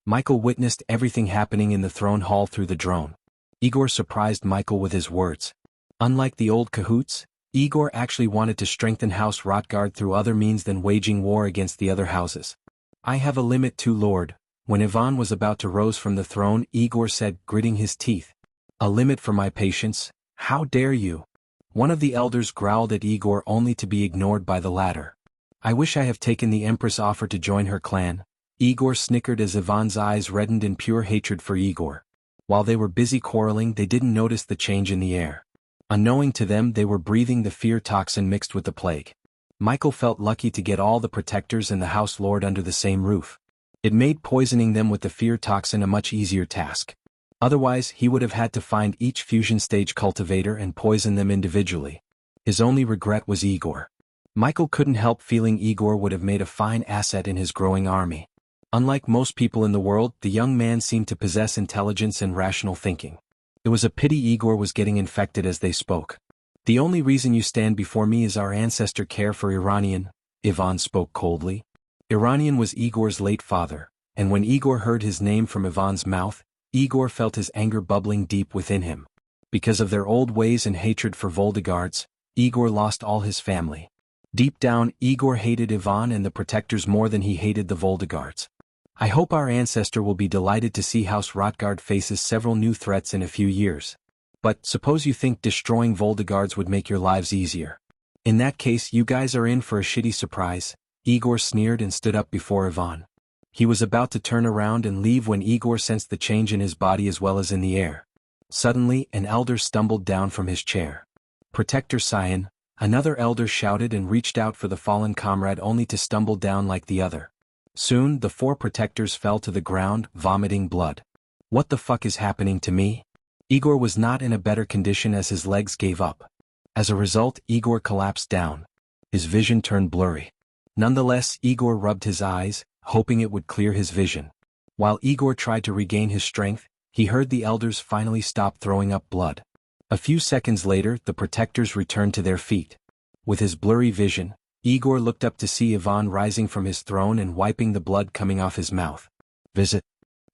Michael witnessed everything happening in the throne hall through the drone. Igor surprised Michael with his words. Unlike the old cahoots, Igor actually wanted to strengthen House Rotgard through other means than waging war against the other houses. I have a limit too, Lord. When Ivan was about to rise from the throne, Igor said, gritting his teeth. A limit for my patience? How dare you? One of the elders growled at Igor only to be ignored by the latter. I wish I have taken the Empress' offer to join her clan. Igor snickered as Ivan's eyes reddened in pure hatred for Igor. While they were busy quarreling, they didn't notice the change in the air. Unknowing to them, they were breathing the fear toxin mixed with the plague. Michael felt lucky to get all the protectors and the house lord under the same roof. It made poisoning them with the fear toxin a much easier task. Otherwise, he would have had to find each fusion stage cultivator and poison them individually. His only regret was Igor. Michael couldn't help feeling Igor would have made a fine asset in his growing army. Unlike most people in the world, the young man seemed to possess intelligence and rational thinking. It was a pity Igor was getting infected as they spoke. The only reason you stand before me is our ancestor care for Iranian, Ivan spoke coldly. Iranian was Igor's late father, and when Igor heard his name from Ivan's mouth, Igor felt his anger bubbling deep within him. Because of their old ways and hatred for Voldegards, Igor lost all his family. Deep down, Igor hated Ivan and the protectors more than he hated the Voldegards. I hope our ancestor will be delighted to see House Rotgard faces several new threats in a few years. But suppose you think destroying Voldegards would make your lives easier. In that case, you guys are in for a shitty surprise. Igor sneered and stood up before Ivan. He was about to turn around and leave when Igor sensed the change in his body as well as in the air. Suddenly, an elder stumbled down from his chair. Protector Scion, another elder shouted and reached out for the fallen comrade only to stumble down like the other. Soon, the 4 protectors fell to the ground, vomiting blood. What the fuck is happening to me? Igor was not in a better condition as his legs gave up. As a result, Igor collapsed down. His vision turned blurry. Nonetheless, Igor rubbed his eyes, hoping it would clear his vision. While Igor tried to regain his strength, he heard the elders finally stop throwing up blood. A few seconds later, the protectors returned to their feet. With his blurry vision, Igor looked up to see Ivan rising from his throne and wiping the blood coming off his mouth. Visit.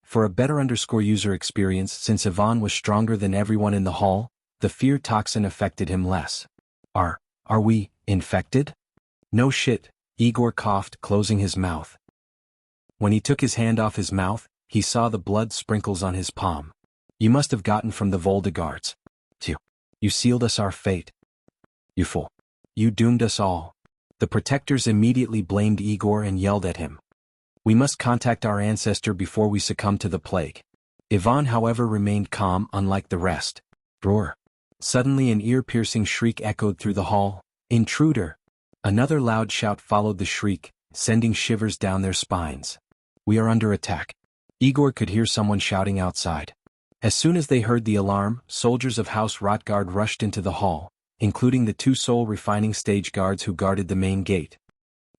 For a better user experience, since Ivan was stronger than everyone in the hall, the fear toxin affected him less. Are we infected? No shit, Igor coughed, closing his mouth. When he took his hand off his mouth, he saw the blood sprinkles on his palm. You must have gotten from the Voldegards. You sealed us our fate. You fool. You doomed us all. The protectors immediately blamed Igor and yelled at him. We must contact our ancestor before we succumb to the plague. Ivan, however, remained calm, unlike the rest. Roar. Suddenly an ear-piercing shriek echoed through the hall. Intruder! Another loud shout followed the shriek, sending shivers down their spines. We are under attack. Igor could hear someone shouting outside. As soon as they heard the alarm, soldiers of House Rotgard rushed into the hall, including the 2 soul refining stage guards who guarded the main gate.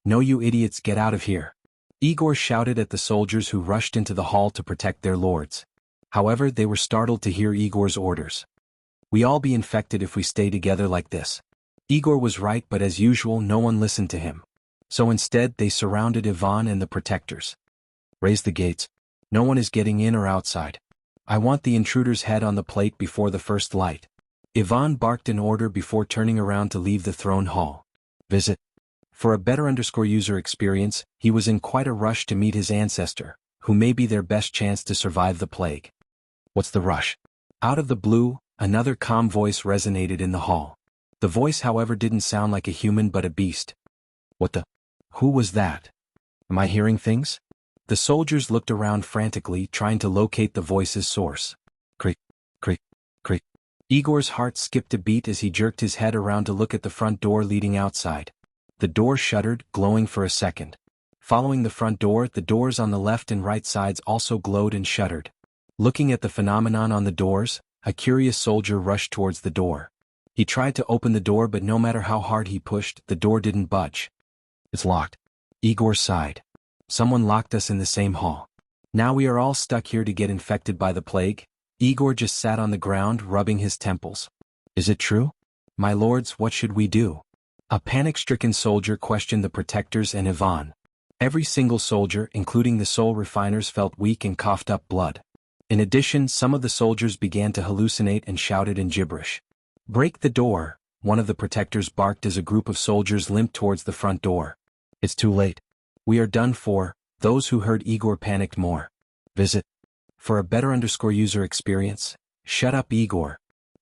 No, you idiots, get out of here! Igor shouted at the soldiers who rushed into the hall to protect their lords. However, they were startled to hear Igor's orders. We all be infected if we stay together like this. Igor was right, but as usual no one listened to him. So instead they surrounded Ivan and the protectors. Raise the gates. No one is getting in or outside. I want the intruder's head on the plate before the first light. Ivan barked an order before turning around to leave the throne hall. Visit. For a better user experience, he was in quite a rush to meet his ancestor, who may be their best chance to survive the plague. What's the rush? Out of the blue, another calm voice resonated in the hall. The voice, however, didn't sound like a human but a beast. What the? Who was that? Am I hearing things? The soldiers looked around frantically, trying to locate the voice's source. Creak, creak, creak. Igor's heart skipped a beat as he jerked his head around to look at the front door leading outside. The door shuddered, glowing for a second. Following the front door, the doors on the left and right sides also glowed and shuddered. Looking at the phenomenon on the doors, a curious soldier rushed towards the door. He tried to open the door, but no matter how hard he pushed, the door didn't budge. It's locked. Igor sighed. Someone locked us in the same hall. Now we are all stuck here to get infected by the plague. Igor just sat on the ground, rubbing his temples. Is it true? My lords, what should we do? A panic-stricken soldier questioned the protectors and Ivan. Every single soldier, including the soul refiners, felt weak and coughed up blood. In addition, some of the soldiers began to hallucinate and shouted in gibberish. Break the door, one of the protectors barked as a group of soldiers limped towards the front door. It's too late. We are done for. Those who heard Igor panicked more. Visit. For a better user experience, shut up Igor.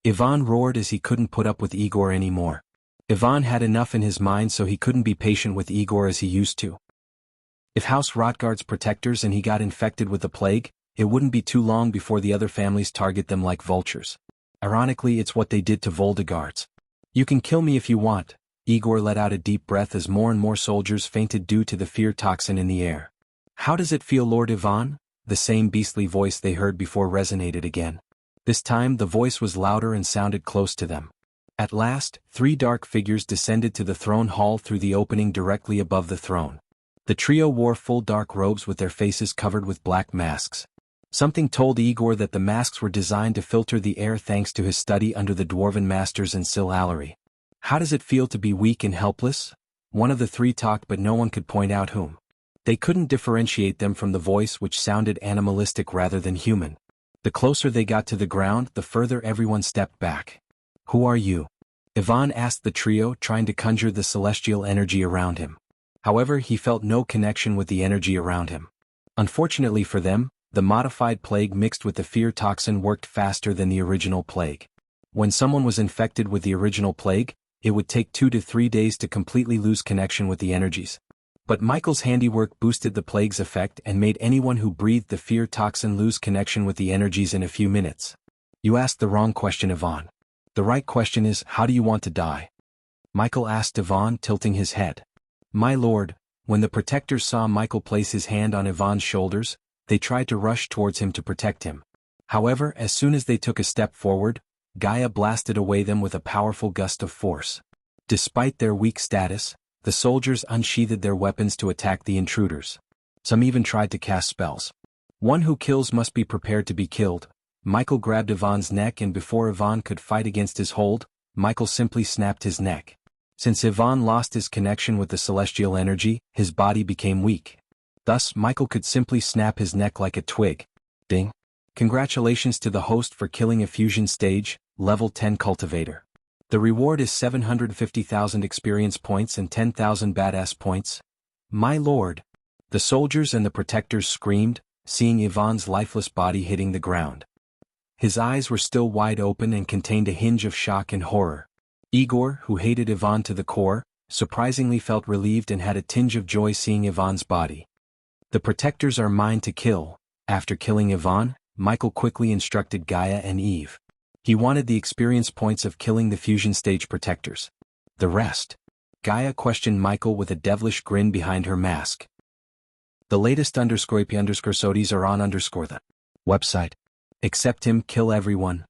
Ivan roared as he couldn't put up with Igor anymore. Ivan had enough in his mind, so he couldn't be patient with Igor as he used to. If House Rotgard's protectors and he got infected with the plague, it wouldn't be too long before the other families target them like vultures. Ironically, it's what they did to Voldegards. You can kill me if you want. Igor let out a deep breath as more and more soldiers fainted due to the fear toxin in the air. How does it feel, Lord Ivan? The same beastly voice they heard before resonated again. This time the voice was louder and sounded close to them. At last, 3 dark figures descended to the throne hall through the opening directly above the throne. The trio wore full dark robes with their faces covered with black masks. Something told Igor that the masks were designed to filter the air thanks to his study under the Dwarven Masters and Sil-Allery. How does it feel to be weak and helpless? One of the 3 talked, but no one could point out whom. They couldn't differentiate them from the voice, which sounded animalistic rather than human. The closer they got to the ground, the further everyone stepped back. Who are you? Ivan asked the trio, trying to conjure the celestial energy around him. However, he felt no connection with the energy around him. Unfortunately for them, the modified plague mixed with the fear toxin worked faster than the original plague. When someone was infected with the original plague, it would take 2 to 3 days to completely lose connection with the energies. But Michael's handiwork boosted the plague's effect and made anyone who breathed the fear toxin lose connection with the energies in a few minutes. You asked the wrong question, Ivan. The right question is, how do you want to die? Michael asked Ivan, tilting his head. My lord, when the protectors saw Michael place his hand on Ivan's shoulders, they tried to rush towards him to protect him. However, as soon as they took a step forward, Gaia blasted away them with a powerful gust of force. Despite their weak status, the soldiers unsheathed their weapons to attack the intruders. Some even tried to cast spells. One who kills must be prepared to be killed. Michael grabbed Ivan's neck, and before Ivan could fight against his hold, Michael simply snapped his neck. Since Ivan lost his connection with the celestial energy, his body became weak. Thus, Michael could simply snap his neck like a twig. Ding. Congratulations to the host for killing a fusion stage, level 10 cultivator. The reward is 750,000 experience points and 10,000 badass points. My lord. The soldiers and the protectors screamed, seeing Ivan's lifeless body hitting the ground. His eyes were still wide open and contained a hinge of shock and horror. Igor, who hated Ivan to the core, surprisingly felt relieved and had a tinge of joy seeing Ivan's body. The protectors are mine to kill. After killing Ivan, Michael quickly instructed Gaia and Eve. He wanted the experience points of killing the fusion stage protectors. The rest? Gaia questioned Michael with a devilish grin behind her mask. The latest _IP_SODIs are on the website. Accept him, kill everyone.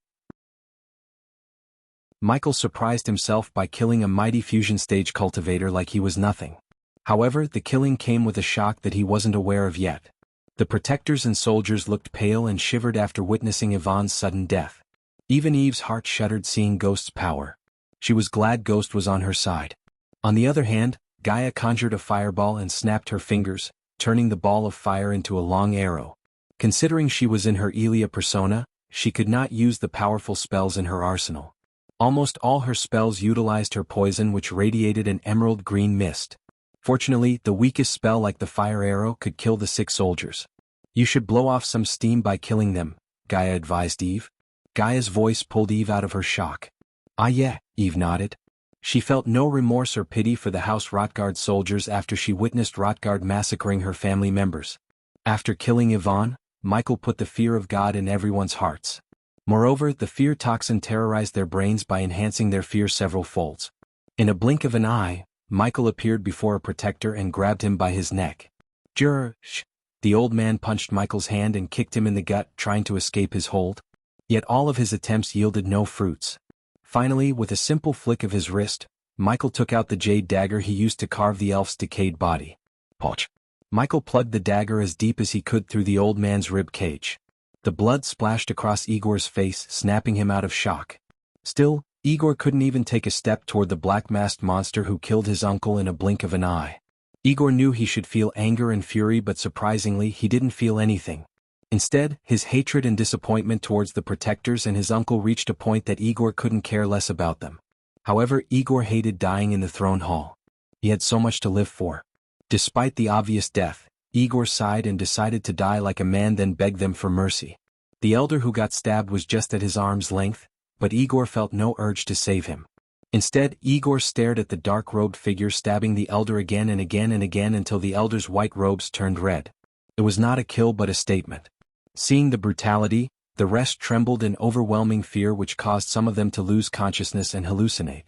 Michael surprised himself by killing a mighty fusion stage cultivator like he was nothing. However, the killing came with a shock that he wasn't aware of yet. The protectors and soldiers looked pale and shivered after witnessing Ivan's sudden death. Even Eve's heart shuddered seeing Ghost's power. She was glad Ghost was on her side. On the other hand, Gaia conjured a fireball and snapped her fingers, turning the ball of fire into a long arrow. Considering she was in her Elia persona, she could not use the powerful spells in her arsenal. Almost all her spells utilized her poison, which radiated an emerald green mist. Fortunately, the weakest spell like the fire arrow could kill the 6 soldiers. You should blow off some steam by killing them, Gaia advised Eve. Gaia's voice pulled Eve out of her shock. Ah yeah, Eve nodded. She felt no remorse or pity for the House Rotgard soldiers after she witnessed Rotgard massacring her family members. After killing Yvonne, Michael put the fear of God in everyone's hearts. Moreover, the fear toxin terrorized their brains by enhancing their fear several folds. In a blink of an eye, Michael appeared before a protector and grabbed him by his neck. Shh! The old man punched Michael's hand and kicked him in the gut, trying to escape his hold. Yet all of his attempts yielded no fruits. Finally, with a simple flick of his wrist, Michael took out the jade dagger he used to carve the elf's decayed body. Poch! Michael plugged the dagger as deep as he could through the old man's rib cage. The blood splashed across Igor's face, snapping him out of shock. Still, Igor couldn't even take a step toward the black-masked monster who killed his uncle in a blink of an eye. Igor knew he should feel anger and fury, but surprisingly he didn't feel anything. Instead, his hatred and disappointment towards the protectors and his uncle reached a point that Igor couldn't care less about them. However, Igor hated dying in the throne hall. He had so much to live for. Despite the obvious death, Igor sighed and decided to die like a man, then begged them for mercy. The elder who got stabbed was just at his arm's length, but Igor felt no urge to save him. Instead, Igor stared at the dark-robed figure stabbing the elder again and again and again until the elder's white robes turned red. It was not a kill but a statement. Seeing the brutality, the rest trembled in overwhelming fear, which caused some of them to lose consciousness and hallucinate.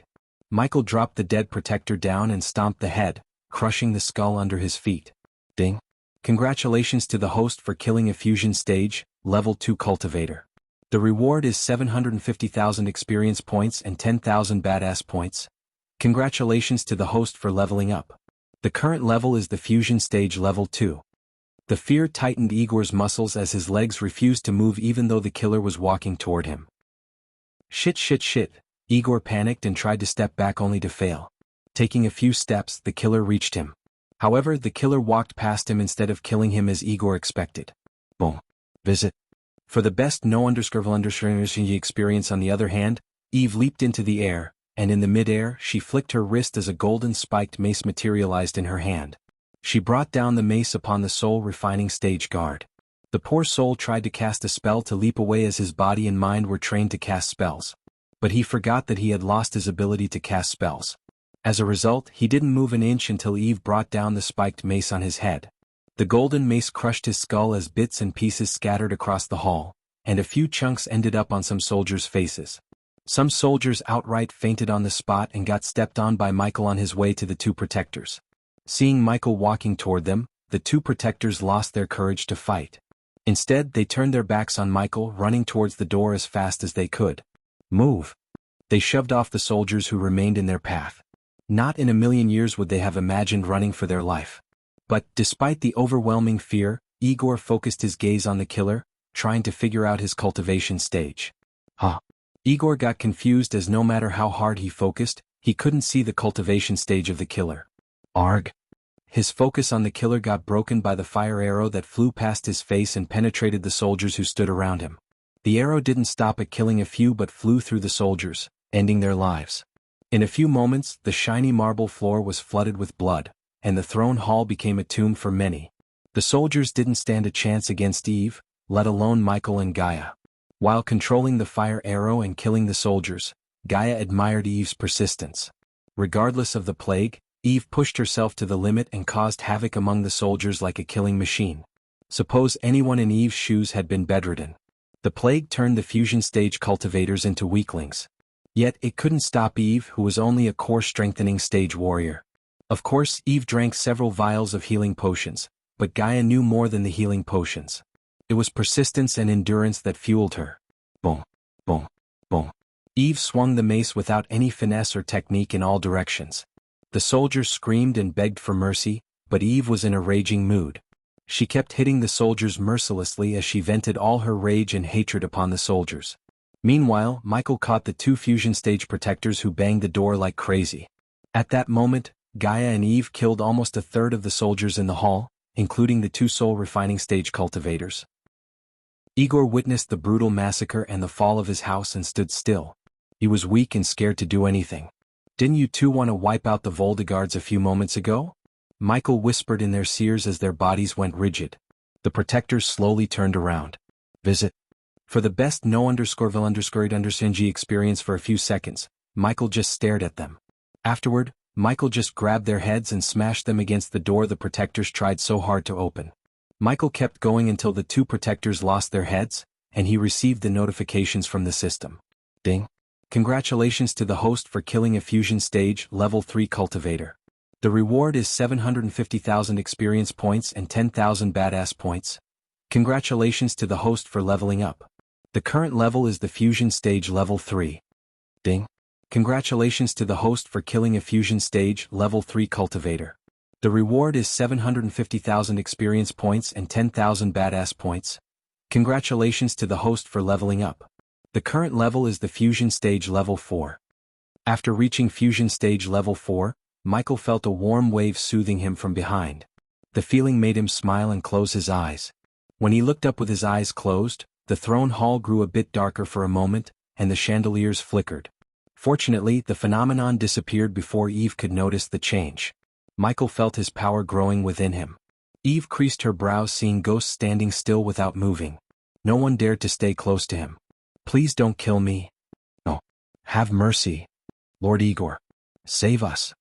Michael dropped the dead protector down and stomped the head, crushing the skull under his feet. Ding! Congratulations to the host for killing a fusion stage, level 2 cultivator. The reward is 750,000 experience points and 10,000 badass points. Congratulations to the host for leveling up. The current level is the fusion stage level 2. The fear tightened Igor's muscles as his legs refused to move even though the killer was walking toward him. Shit! Igor panicked and tried to step back only to fail. Taking a few steps, the killer reached him. However, the killer walked past him instead of killing him as Igor expected. Boom. Visit. For the best no experience on the other hand, Eve leaped into the air, and in the mid-air she flicked her wrist as a golden spiked mace materialized in her hand. She brought down the mace upon the soul-refining stage guard. The poor soul tried to cast a spell to leap away as his body and mind were trained to cast spells. But he forgot that he had lost his ability to cast spells. As a result, he didn't move an inch until Eve brought down the spiked mace on his head. The golden mace crushed his skull as bits and pieces scattered across the hall, and a few chunks ended up on some soldiers' faces. Some soldiers outright fainted on the spot and got stepped on by Michael on his way to the 2 protectors. Seeing Michael walking toward them, the 2 protectors lost their courage to fight. Instead, they turned their backs on Michael, running towards the door as fast as they could. Move! They shoved off the soldiers who remained in their path. Not in a million years would they have imagined running for their life. But, despite the overwhelming fear, Igor focused his gaze on the killer, trying to figure out his cultivation stage. Igor got confused as no matter how hard he focused, he couldn't see the cultivation stage of the killer. Arg! His focus on the killer got broken by the fire arrow that flew past his face and penetrated the soldiers who stood around him. The arrow didn't stop at killing a few but flew through the soldiers, ending their lives. In a few moments, the shiny marble floor was flooded with blood, and the throne hall became a tomb for many. The soldiers didn't stand a chance against Eve, let alone Michael and Gaia. While controlling the fire arrow and killing the soldiers, Gaia admired Eve's persistence. Regardless of the plague, Eve pushed herself to the limit and caused havoc among the soldiers like a killing machine. Suppose anyone in Eve's shoes had been bedridden. The plague turned the fusion stage cultivators into weaklings. Yet it couldn't stop Eve, who was only a core-strengthening stage warrior. Of course, Eve drank several vials of healing potions, but Gaia knew more than the healing potions. It was persistence and endurance that fueled her. Boom, boom, boom. Eve swung the mace without any finesse or technique in all directions. The soldiers screamed and begged for mercy, but Eve was in a raging mood. She kept hitting the soldiers mercilessly as she vented all her rage and hatred upon the soldiers. Meanwhile, Michael caught the two fusion stage protectors who banged the door like crazy. At that moment, Gaia and Eve killed almost a third of the soldiers in the hall, including the two soul refining stage cultivators. Igor witnessed the brutal massacre and the fall of his house and stood still. He was weak and scared to do anything. "Didn't you two want to wipe out the Voldegards a few moments ago?" Michael whispered in their ears as their bodies went rigid. The protectors slowly turned around. Visit. For the best no_vil_ing experience for a few seconds, Michael just stared at them. Afterward, Michael just grabbed their heads and smashed them against the door the protectors tried so hard to open. Michael kept going until the two protectors lost their heads, and he received the notifications from the system. Ding. Congratulations to the host for killing a fusion stage level 3 cultivator. The reward is 750,000 experience points and 10,000 badass points. Congratulations to the host for leveling up. The current level is the fusion stage level 3. Ding. Congratulations to the host for killing a fusion stage level 3 cultivator. The reward is 750,000 experience points and 10,000 badass points. Congratulations to the host for leveling up. The current level is the fusion stage level 4. After reaching fusion stage level 4, Michael felt a warm wave soothing him from behind. The feeling made him smile and close his eyes. When he looked up with his eyes closed, the throne hall grew a bit darker for a moment, and the chandeliers flickered. Fortunately, the phenomenon disappeared before Eve could notice the change. Michael felt his power growing within him. Eve creased her brows seeing ghosts standing still without moving. No one dared to stay close to him. "Please don't kill me. Oh, have mercy. Lord Igor. Save us."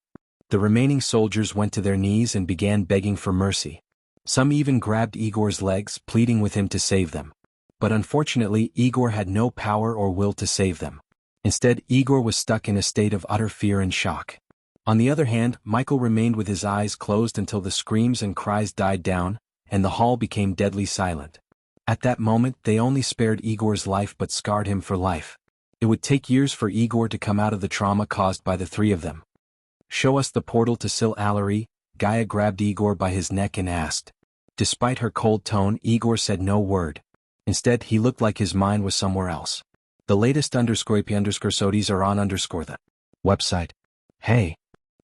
The remaining soldiers went to their knees and began begging for mercy. Some even grabbed Igor's legs, pleading with him to save them. But unfortunately, Igor had no power or will to save them. Instead, Igor was stuck in a state of utter fear and shock. On the other hand, Michael remained with his eyes closed until the screams and cries died down, and the hall became deadly silent. At that moment, they only spared Igor's life but scarred him for life. It would take years for Igor to come out of the trauma caused by the three of them. "Show us the portal to Sil-Allery," Gaia grabbed Igor by his neck and asked. Despite her cold tone, Igor said no word. Instead, he looked like his mind was somewhere else. The latest _IP_SODIES are on _the website. Hey.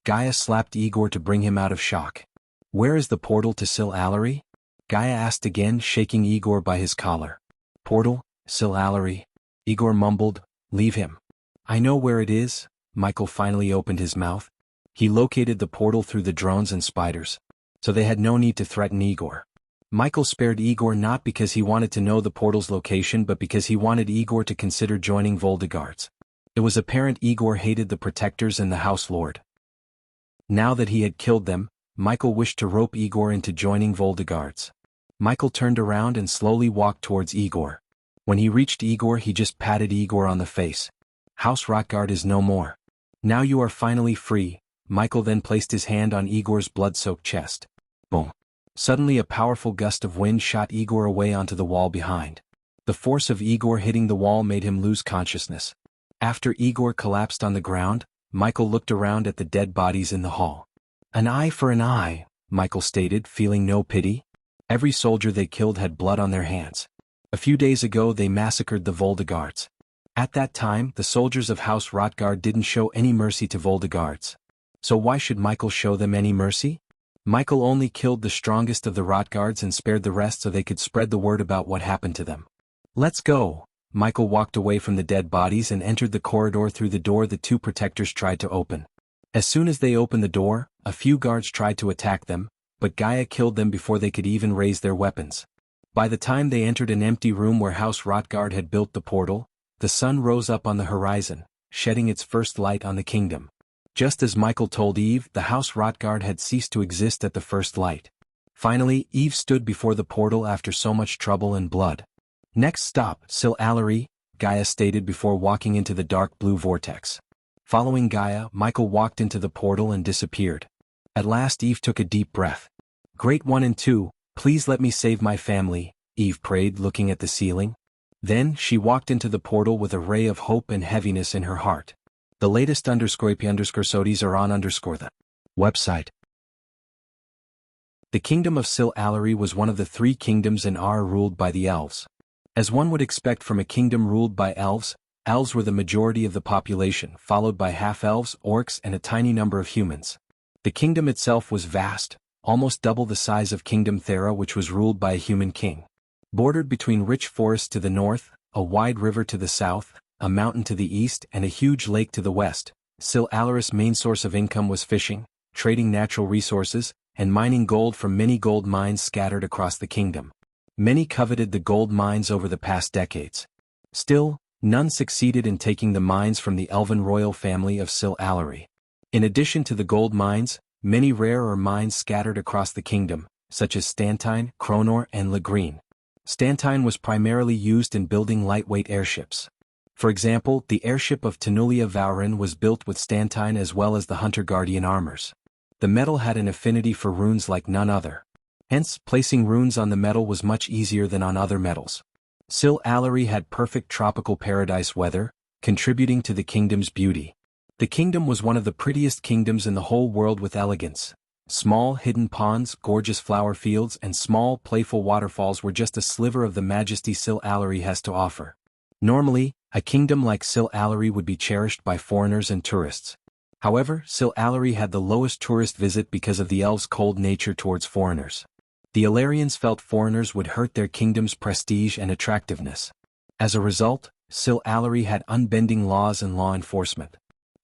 Gaia slapped Igor to bring him out of shock. "Where is the portal to Sil-Allery?" Gaia asked again, shaking Igor by his collar. "Portal, Sil-Allery," Igor mumbled. "Leave him. I know where it is." Michael finally opened his mouth. He located the portal through the drones and spiders. So they had no need to threaten Igor. Michael spared Igor not because he wanted to know the portal's location but because he wanted Igor to consider joining Voldegards. It was apparent Igor hated the protectors and the House Lord. Now that he had killed them, Michael wished to rope Igor into joining Voldegards. Michael turned around and slowly walked towards Igor. When he reached Igor, he just patted Igor on the face. "House Rotgard is no more. Now you are finally free." Michael then placed his hand on Igor's blood-soaked chest. Boom. Suddenly a powerful gust of wind shot Igor away onto the wall behind. The force of Igor hitting the wall made him lose consciousness. After Igor collapsed on the ground, Michael looked around at the dead bodies in the hall. "An eye for an eye," Michael stated, feeling no pity. Every soldier they killed had blood on their hands. A few days ago they massacred the Voldegards. At that time, the soldiers of House Rotgard didn't show any mercy to Voldegards. So why should Michael show them any mercy? Michael only killed the strongest of the Rotgards and spared the rest so they could spread the word about what happened to them. "Let's go." Michael walked away from the dead bodies and entered the corridor through the door the two protectors tried to open. As soon as they opened the door, a few guards tried to attack them, but Gaia killed them before they could even raise their weapons. By the time they entered an empty room where House Rotgard had built the portal, the sun rose up on the horizon, shedding its first light on the kingdom. Just as Michael told Eve, the House Rotgard had ceased to exist at the first light. Finally, Eve stood before the portal after so much trouble and blood. "Next stop, Sil-Allery," Gaia stated before walking into the dark blue vortex. Following Gaia, Michael walked into the portal and disappeared. At last Eve took a deep breath. "Great 1 and 2, please let me save my family," Eve prayed, looking at the ceiling. Then, she walked into the portal with a ray of hope and heaviness in her heart. The latest _IP_SODIES are on _the website. The kingdom of Sil-Allery was one of the 3 kingdoms in Ar ruled by the elves. As one would expect from a kingdom ruled by elves, Elves were the majority of the population, followed by half-elves, orcs, and a tiny number of humans. The kingdom itself was vast, almost double the size of Kingdom Thera, which was ruled by a human king. Bordered between rich forests to the north, a wide river to the south, a mountain to the east, and a huge lake to the west, Sil Alaris' main source of income was fishing, trading natural resources, and mining gold from many gold mines scattered across the kingdom. Many coveted the gold mines over the past decades. Still, none succeeded in taking the mines from the elven royal family of Sil Alari. In addition to the gold mines, many rarer mines scattered across the kingdom, such as Stantine, Kronor, and Lagreen. Stantine was primarily used in building lightweight airships. For example, the airship of Tenulia Vaurin was built with Stantine as well as the Hunter Guardian armors. The metal had an affinity for runes like none other. Hence, placing runes on the metal was much easier than on other metals. Sil Alari had perfect tropical paradise weather, contributing to the kingdom's beauty. The kingdom was one of the prettiest kingdoms in the whole world with elegance. Small hidden ponds, gorgeous flower fields, and small playful waterfalls were just a sliver of the majesty Sil Alari has to offer. Normally, a kingdom like Sil Alari would be cherished by foreigners and tourists. However, Sil Alari had the lowest tourist visit because of the elves' cold nature towards foreigners. The Alarians felt foreigners would hurt their kingdom's prestige and attractiveness. As a result, Sil Alari had unbending laws and law enforcement.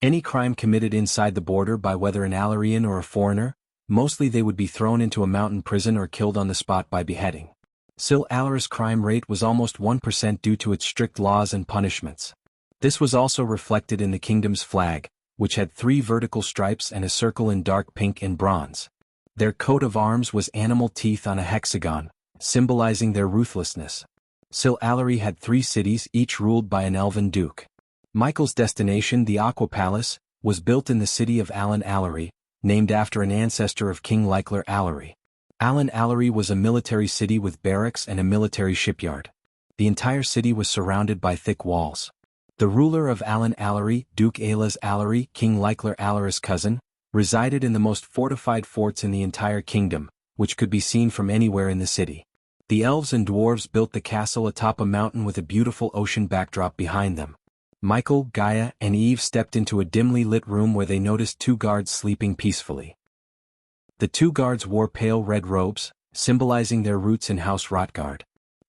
Any crime committed inside the border by whether an Alarian or a foreigner, mostly they would be thrown into a mountain prison or killed on the spot by beheading. Sil Alari's crime rate was almost 1% due to its strict laws and punishments. This was also reflected in the kingdom's flag, which had 3 vertical stripes and a circle in dark pink and bronze. Their coat of arms was animal teeth on a hexagon, symbolizing their ruthlessness. Sil Alari had 3 cities, each ruled by an elven duke. Michael's destination, the Aqua Palace, was built in the city of Alan Alari, named after an ancestor of King Lycler Alari. Alan Alari was a military city with barracks and a military shipyard. The entire city was surrounded by thick walls. The ruler of Alan Alari, Duke Alas Alari, King Lycler Alaris' cousin, resided in the most fortified forts in the entire kingdom, which could be seen from anywhere in the city. The elves and dwarves built the castle atop a mountain with a beautiful ocean backdrop behind them. Michael, Gaia, and Eve stepped into a dimly lit room where they noticed 2 guards sleeping peacefully. The 2 guards wore pale red robes, symbolizing their roots in House Rotgard.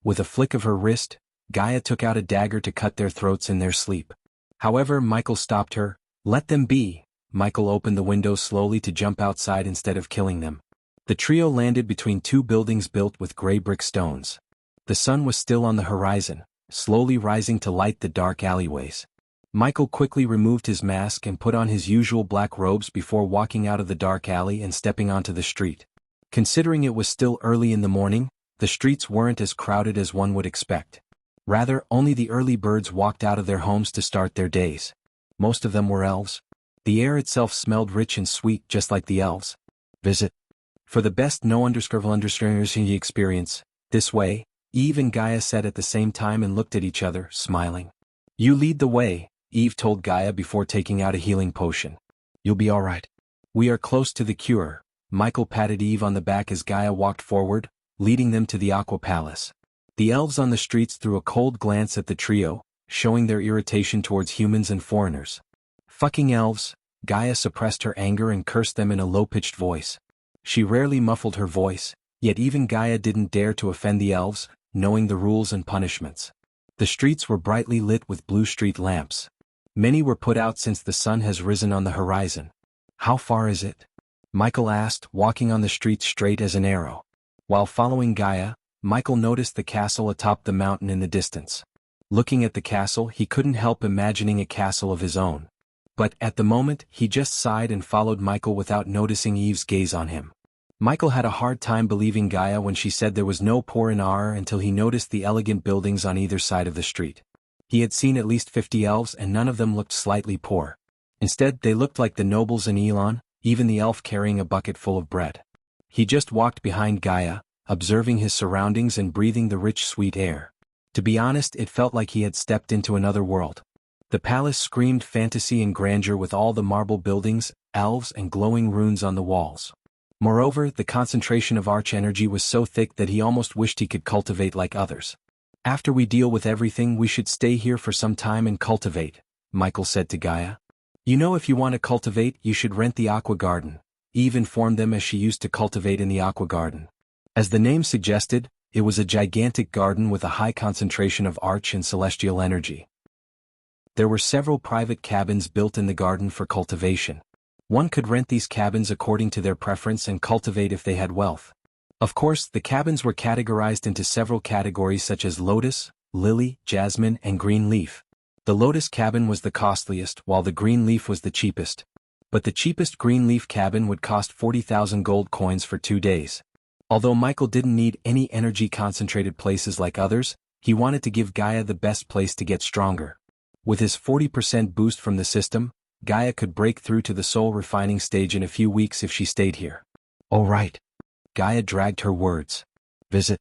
With a flick of her wrist, Gaia took out a dagger to cut their throats in their sleep. However, Michael stopped her. "Let them be." Michael opened the window slowly to jump outside instead of killing them. The trio landed between 2 buildings built with gray brick stones. The sun was still on the horizon, slowly rising to light the dark alleyways. Michael quickly removed his mask and put on his usual black robes before walking out of the dark alley and stepping onto the street. Considering it was still early in the morning, the streets weren't as crowded as one would expect. Rather, only the early birds walked out of their homes to start their days. Most of them were elves. The air itself smelled rich and sweet just like the elves. Visit. For the best understanding experience, this way, Eve and Gaia said at the same time and looked at each other, smiling. "You lead the way," Eve told Gaia before taking out a healing potion. "You'll be all right. We are close to the cure." Michael patted Eve on the back as Gaia walked forward, leading them to the Aqua Palace. The elves on the streets threw a cold glance at the trio, showing their irritation towards humans and foreigners. "Fucking elves," Gaia suppressed her anger and cursed them in a low-pitched voice. She rarely muffled her voice, yet even Gaia didn't dare to offend the elves, knowing the rules and punishments. The streets were brightly lit with blue street lamps. Many were put out since the sun has risen on the horizon. "How far is it?" Michael asked, walking on the street straight as an arrow. While following Gaia, Michael noticed the castle atop the mountain in the distance. Looking at the castle, he couldn't help imagining a castle of his own. But, at the moment, he just sighed and followed Michael without noticing Eve's gaze on him. Michael had a hard time believing Gaia when she said there was no poor in Ar until he noticed the elegant buildings on either side of the street. He had seen at least 50 elves and none of them looked slightly poor. Instead, they looked like the nobles in Elon, even the elf carrying a bucket full of bread. He just walked behind Gaia, observing his surroundings and breathing the rich sweet air. To be honest, it felt like he had stepped into another world. The palace screamed fantasy and grandeur with all the marble buildings, elves and glowing runes on the walls. Moreover, the concentration of arch energy was so thick that he almost wished he could cultivate like others. After we deal with everything, we should stay here for some time and cultivate, Michael said to Gaia. You know, if you want to cultivate, you should rent the aqua garden. Eve informed them as she used to cultivate in the aqua garden. As the name suggested, it was a gigantic garden with a high concentration of arch and celestial energy. There were several private cabins built in the garden for cultivation. One could rent these cabins according to their preference and cultivate if they had wealth. Of course, the cabins were categorized into several categories such as lotus, lily, jasmine, and green leaf. The lotus cabin was the costliest, while the green leaf was the cheapest. But the cheapest green leaf cabin would cost 40,000 gold coins for 2 days. Although Michael didn't need any energy-concentrated places like others, he wanted to give Gaia the best place to get stronger. With his 40% boost from the system, Gaia could break through to the soul refining stage in a few weeks if she stayed here. All right. Gaia dragged her words. Visit.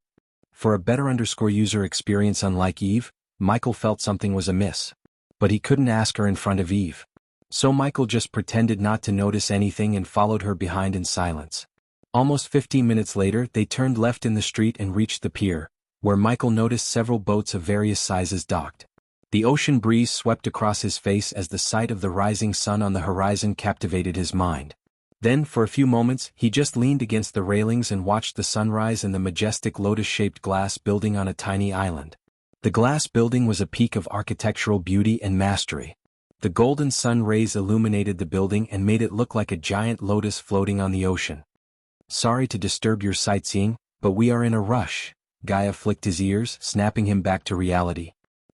For a better user experience. Unlike Eve, Michael felt something was amiss. But he couldn't ask her in front of Eve. So Michael just pretended not to notice anything and followed her behind in silence. Almost 15 minutes later, they turned left in the street and reached the pier, where Michael noticed several boats of various sizes docked. The ocean breeze swept across his face as the sight of the rising sun on the horizon captivated his mind. Then, for a few moments, he just leaned against the railings and watched the sunrise in the majestic lotus-shaped glass building on a tiny island. The glass building was a peak of architectural beauty and mastery. The golden sun rays illuminated the building and made it look like a giant lotus floating on the ocean. Sorry to disturb your sightseeing, but we are in a rush. Gaia flicked his ears, snapping him back to reality.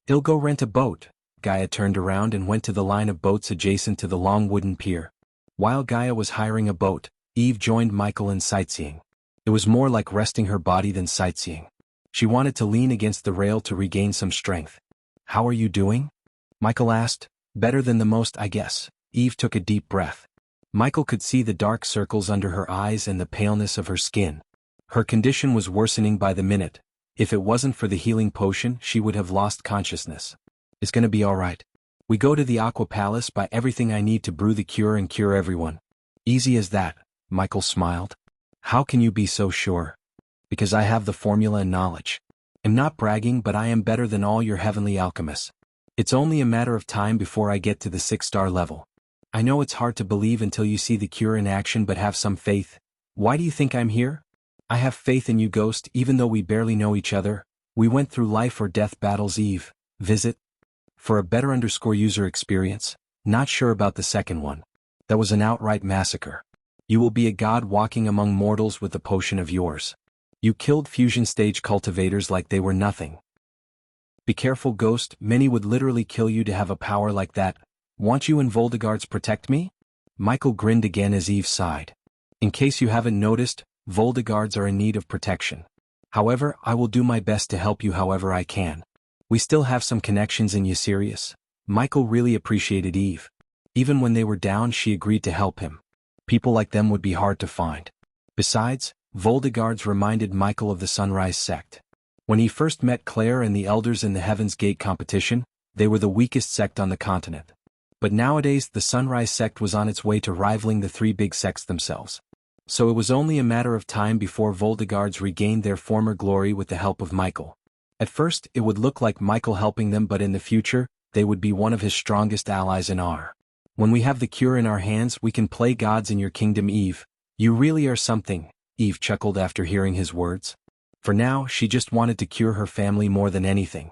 I'll go rent a boat. Gaia turned around and went to the line of boats adjacent to the long wooden pier. While Gaia was hiring a boat, Eve joined Michael in sightseeing. It was more like resting her body than sightseeing. She wanted to lean against the rail to regain some strength. How are you doing? Michael asked. Better than the most, I guess. Eve took a deep breath. Michael could see the dark circles under her eyes and the paleness of her skin. Her condition was worsening by the minute. If it wasn't for the healing potion, she would have lost consciousness. It's gonna be alright. We go to the Aqua Palace, buy everything I need to brew the cure and cure everyone. Easy as that, Michael smiled. How can you be so sure? Because I have the formula and knowledge. I'm not bragging, but I am better than all your heavenly alchemists. It's only a matter of time before I get to the 6-star level. I know it's hard to believe until you see the cure in action, but have some faith. Why do you think I'm here? I have faith in you, Ghost, even though we barely know each other. We went through life or death battles. Eve. Visit. For a better user experience. Not sure about the second one. That was an outright massacre. You will be a god walking among mortals with the potion of yours. You killed fusion stage cultivators like they were nothing. Be careful, Ghost, many would literally kill you to have a power like that. Want you and Voldegards protect me? Michael grinned again as Eve sighed. In case you haven't noticed, Voldegards are in need of protection. However, I will do my best to help you however I can. We still have some connections. In you serious? Michael really appreciated Eve. Even when they were down, she agreed to help him. People like them would be hard to find. Besides, Voldegards reminded Michael of the Sunrise sect. When he first met Claire and the elders in the Heaven's Gate competition, they were the weakest sect on the continent. But nowadays the Sunrise sect was on its way to rivaling the 3 big sects themselves. So it was only a matter of time before Voldegards regained their former glory with the help of Michael. At first it would look like Michael helping them, but in the future, they would be one of his strongest allies in our. When we have the cure in our hands, we can play gods in your kingdom. Eve. You really are something, Eve chuckled after hearing his words. For now, she just wanted to cure her family more than anything.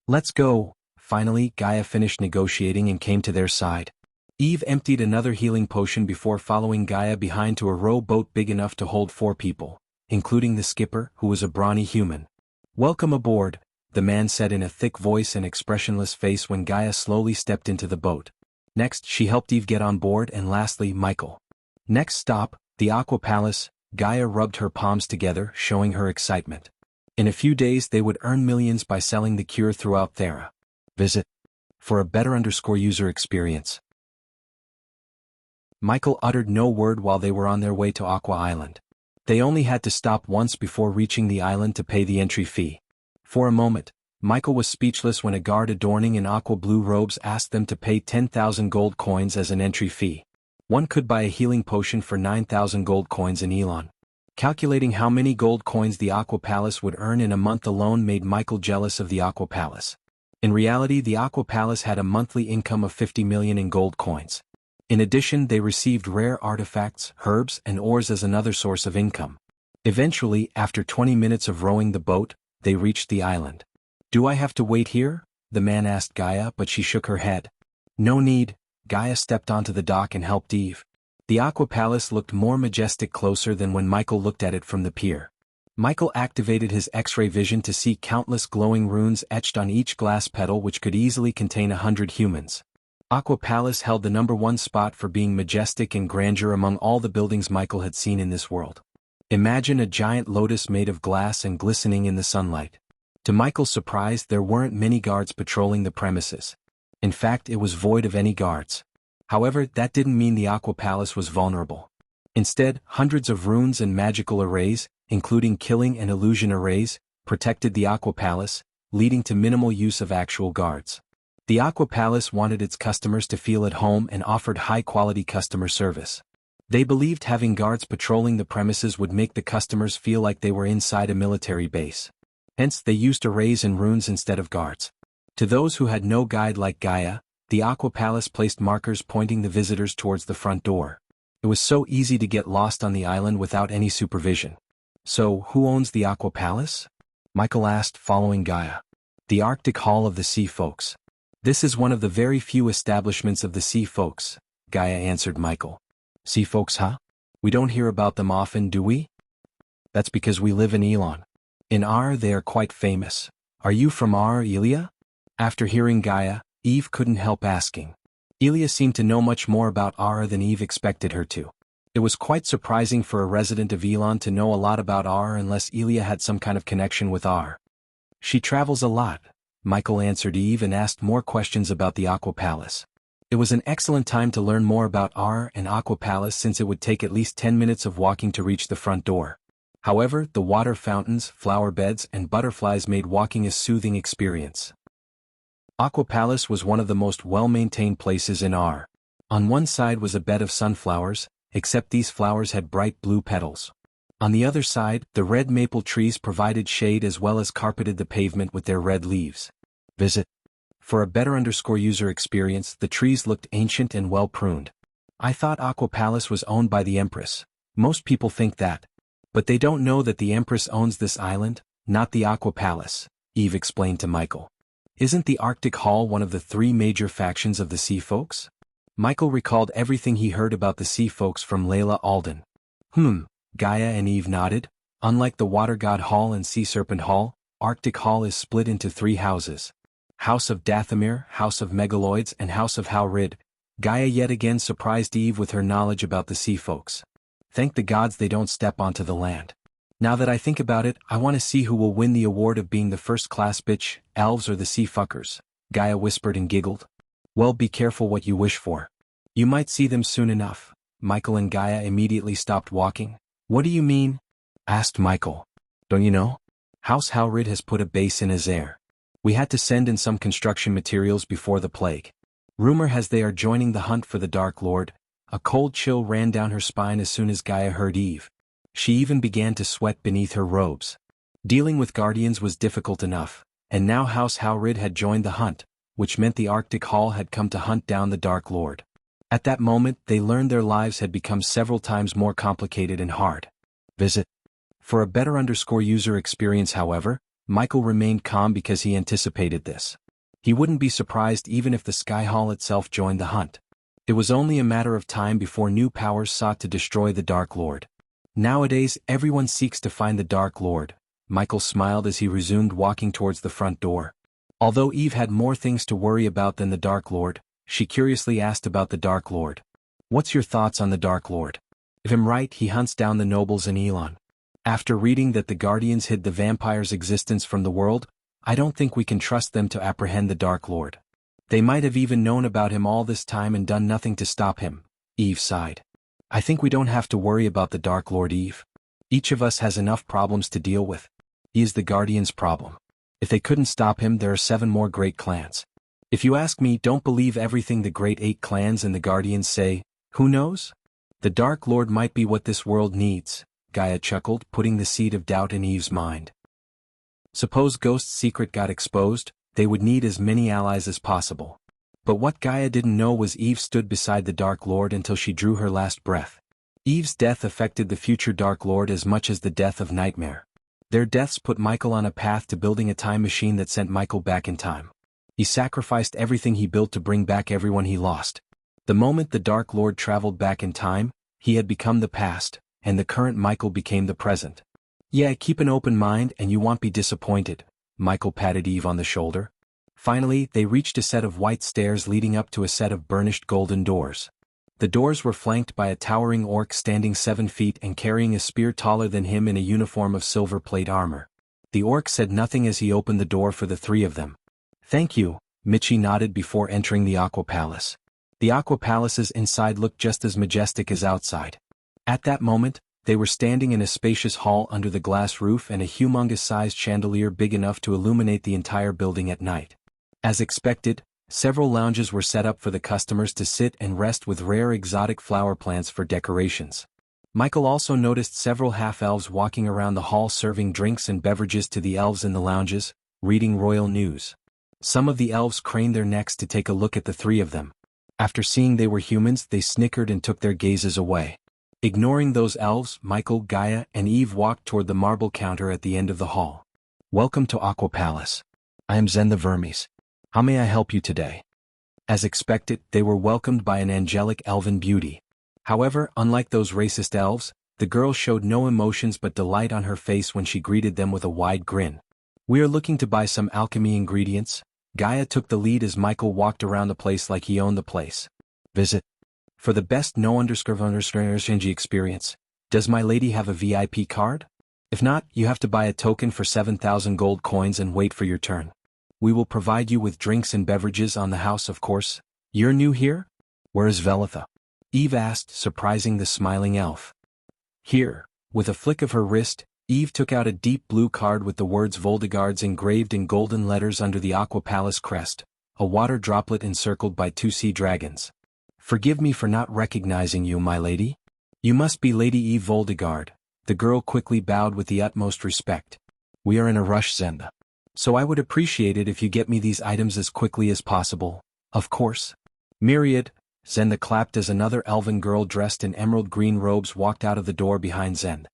Let's go. Finally, Gaia finished negotiating and came to their side. Eve emptied another healing potion before following Gaia behind to a rowboat big enough to hold 4 people, including the skipper, who was a brawny human. Welcome aboard, the man said in a thick voice and expressionless face when Gaia slowly stepped into the boat. Next, she helped Eve get on board, and lastly, Michael. Next stop, the Aqua Palace. Gaia rubbed her palms together, showing her excitement. In a few days they would earn millions by selling the cure throughout Thera. Visit. For a better user experience. Michael uttered no word while they were on their way to Aqua Island. They only had to stop once before reaching the island to pay the entry fee. For a moment, Michael was speechless when a guard adorning in aqua blue robes asked them to pay 10,000 gold coins as an entry fee. One could buy a healing potion for 9,000 gold coins in Elon. Calculating how many gold coins the Aqua Palace would earn in a month alone made Michael jealous of the Aqua Palace. In reality, the Aqua Palace had a monthly income of 50 million in gold coins. In addition, they received rare artifacts, herbs, and ores as another source of income. Eventually, after 20 minutes of rowing the boat, they reached the island. "Do I have to wait here?" the man asked Gaia, but she shook her head. "No need." Gaia stepped onto the dock and helped Eve. The Aqua Palace looked more majestic closer than when Michael looked at it from the pier. Michael activated his X-ray vision to see countless glowing runes etched on each glass petal which could easily contain 100 humans. Aqua Palace held the #1 spot for being majestic and grandeur among all the buildings Michael had seen in this world. Imagine a giant lotus made of glass and glistening in the sunlight. To Michael's surprise, there weren't many guards patrolling the premises. In fact, it was void of any guards. However, that didn't mean the Aqua Palace was vulnerable. Instead, hundreds of runes and magical arrays, including killing and illusion arrays, protected the Aqua Palace, leading to minimal use of actual guards. The Aqua Palace wanted its customers to feel at home and offered high-quality customer service. They believed having guards patrolling the premises would make the customers feel like they were inside a military base. Hence, they used arrays and runes instead of guards. To those who had no guide like Gaia, the Aqua Palace placed markers pointing the visitors towards the front door. It was so easy to get lost on the island without any supervision. "So, who owns the Aqua Palace?" Michael asked, following Gaia. "The Arctic Hall of the Sea Folks. This is one of the very few establishments of the Sea Folks," Gaia answered Michael. "Sea Folks, huh? We don't hear about them often, do we?" "That's because we live in Elon. In Ar they are quite famous. Are you from Ar, Elia?" After hearing Gaia, Eve couldn't help asking. Elia seemed to know much more about Ar than Eve expected her to. It was quite surprising for a resident of Elon to know a lot about Ar unless Elia had some kind of connection with Ar. "She travels a lot," Michael answered Eve and asked more questions about the Aqua Palace. It was an excellent time to learn more about Ar and Aqua Palace since it would take at least 10 minutes of walking to reach the front door. However, the water fountains, flower beds, and butterflies made walking a soothing experience. Aqua Palace was one of the most well-maintained places in Ar. On one side was a bed of sunflowers, except these flowers had bright blue petals. On the other side, the red maple trees provided shade as well as carpeted the pavement with their red leaves. Visit. For a better user experience, the trees looked ancient and well-pruned. "I thought Aqua Palace was owned by the Empress. Most people think that. But they don't know that the Empress owns this island, not the Aqua Palace," Eve explained to Michael. "Isn't the Arctic Hall one of the 3 major factions of the Sea Folks?" Michael recalled everything he heard about the Sea Folks from Layla Alden. Gaia and Eve nodded. "Unlike the Water God Hall and Sea Serpent Hall, Arctic Hall is split into 3 houses. House of Dathomir, House of Megaloids, and House of Haurid." Gaia yet again surprised Eve with her knowledge about the Sea Folks. "Thank the gods they don't step onto the land. Now that I think about it, I want to see who will win the award of being the first-class bitch, elves or the sea fuckers," Gaia whispered and giggled. "Well, be careful what you wish for. You might see them soon enough." Michael and Gaia immediately stopped walking. "What do you mean?" asked Michael. "Don't you know? House Haurid has put a base in Azair. We had to send in some construction materials before the plague. Rumor has they are joining the hunt for the Dark Lord." A cold chill ran down her spine as soon as Gaia heard Eve. She even began to sweat beneath her robes. Dealing with guardians was difficult enough, and now House Haurid had joined the hunt, which meant the Arctic Hall had come to hunt down the Dark Lord. At that moment, they learned their lives had become several times more complicated and hard. Visit. For a better user experience, however, Michael remained calm because he anticipated this. He wouldn't be surprised even if the Sky Hall itself joined the hunt. It was only a matter of time before new powers sought to destroy the Dark Lord. Nowadays, everyone seeks to find the Dark Lord. Michael smiled as he resumed walking towards the front door. Although Eve had more things to worry about than the Dark Lord, she curiously asked about the Dark Lord. "What's your thoughts on the Dark Lord?" "If I'm right, he hunts down the nobles in Elon. After reading that the Guardians hid the vampire's existence from the world, I don't think we can trust them to apprehend the Dark Lord. They might have even known about him all this time and done nothing to stop him," Eve sighed. "I think we don't have to worry about the Dark Lord, Eve. Each of us has enough problems to deal with. He is the Guardian's problem. If they couldn't stop him, there are 7 more great clans. If you ask me, don't believe everything the great 8 clans and the Guardians say. Who knows? The Dark Lord might be what this world needs," Gaia chuckled, putting the seed of doubt in Eve's mind. Suppose Ghost's secret got exposed, they would need as many allies as possible. But what Gaia didn't know was Eve stood beside the Dark Lord until she drew her last breath. Eve's death affected the future Dark Lord as much as the death of Nightmare. Their deaths put Michael on a path to building a time machine that sent Michael back in time. He sacrificed everything he built to bring back everyone he lost. The moment the Dark Lord traveled back in time, he had become the past, and the current Michael became the present. Yeah, keep an open mind and you won't be disappointed, Michael patted Eve on the shoulder. Finally, they reached a set of white stairs leading up to a set of burnished golden doors. The doors were flanked by a towering orc standing 7 feet and carrying a spear taller than him in a uniform of silver plate armor. The orc said nothing as he opened the door for the three of them. Thank you, Michi nodded before entering the Aqua Palace. The Aqua Palaces inside looked just as majestic as outside. At that moment, they were standing in a spacious hall under the glass roof and a humongous-sized chandelier big enough to illuminate the entire building at night. As expected, several lounges were set up for the customers to sit and rest with rare exotic flower plants for decorations. Michael also noticed several half-elves walking around the hall serving drinks and beverages to the elves in the lounges, reading royal news. Some of the elves craned their necks to take a look at the three of them. After seeing they were humans, they snickered and took their gazes away. Ignoring those elves, Michael, Gaia, and Eve walked toward the marble counter at the end of the hall. Welcome to Aqua Palace. I am Zen the Vermes. How may I help you today? As expected, they were welcomed by an angelic elven beauty. However, unlike those racist elves, the girl showed no emotions but delight on her face when she greeted them with a wide grin. We are looking to buy some alchemy ingredients. Gaia took the lead as Michael walked around the place like he owned the place. Visit. For the best no_Shinji experience, does my lady have a VIP card? If not, you have to buy a token for 7,000 gold coins and wait for your turn. We will provide you with drinks and beverages on the house, of course. You're new here? Where is Velitha? Eve asked, surprising the smiling elf. Here. With a flick of her wrist, Eve took out a deep blue card with the words Voldegards engraved in golden letters under the Aqua Palace crest, a water droplet encircled by 2 sea dragons. Forgive me for not recognizing you, my lady. You must be Lady Eve Voldegard. The girl quickly bowed with the utmost respect. We are in a rush, Zenda. So I would appreciate it if you get me these items as quickly as possible. Of course. Myriad. Zenda clapped as another elven girl dressed in emerald green robes walked out of the door behind Zend.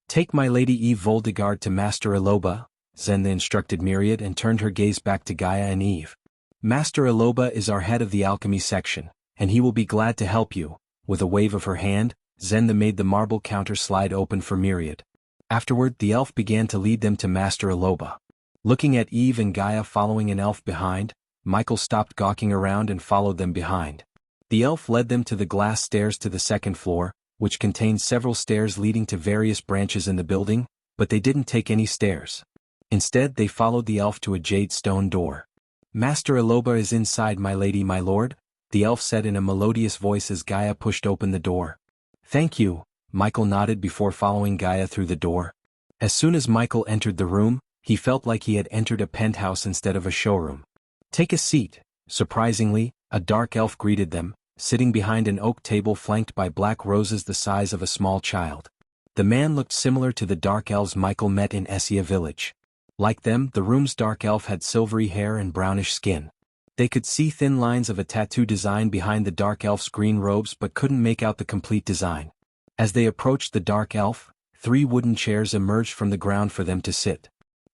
Take my Lady Eve Voldegard to Master Eloba, Zenda instructed Myriad and turned her gaze back to Gaia and Eve. Master Eloba is our head of the alchemy section, and he will be glad to help you. With a wave of her hand, Zenda made the marble counter slide open for Myriad. Afterward, the elf began to lead them to Master Eloba. Looking at Eve and Gaia following an elf behind, Michael stopped gawking around and followed them behind. The elf led them to the glass stairs to the second floor, which contained several stairs leading to various branches in the building, but they didn't take any stairs. Instead, they followed the elf to a jade stone door. Master Eloba is inside, my lady, my lord, the elf said in a melodious voice as Gaia pushed open the door. Thank you, Michael nodded before following Gaia through the door. As soon as Michael entered the room, he felt like he had entered a penthouse instead of a showroom. Take a seat. Surprisingly, a dark elf greeted them, sitting behind an oak table flanked by black roses the size of a small child. The man looked similar to the dark elves Michael met in Essia village. Like them, the room's dark elf had silvery hair and brownish skin. They could see thin lines of a tattoo design behind the dark elf's green robes but couldn't make out the complete design. As they approached the dark elf, 3 wooden chairs emerged from the ground for them to sit.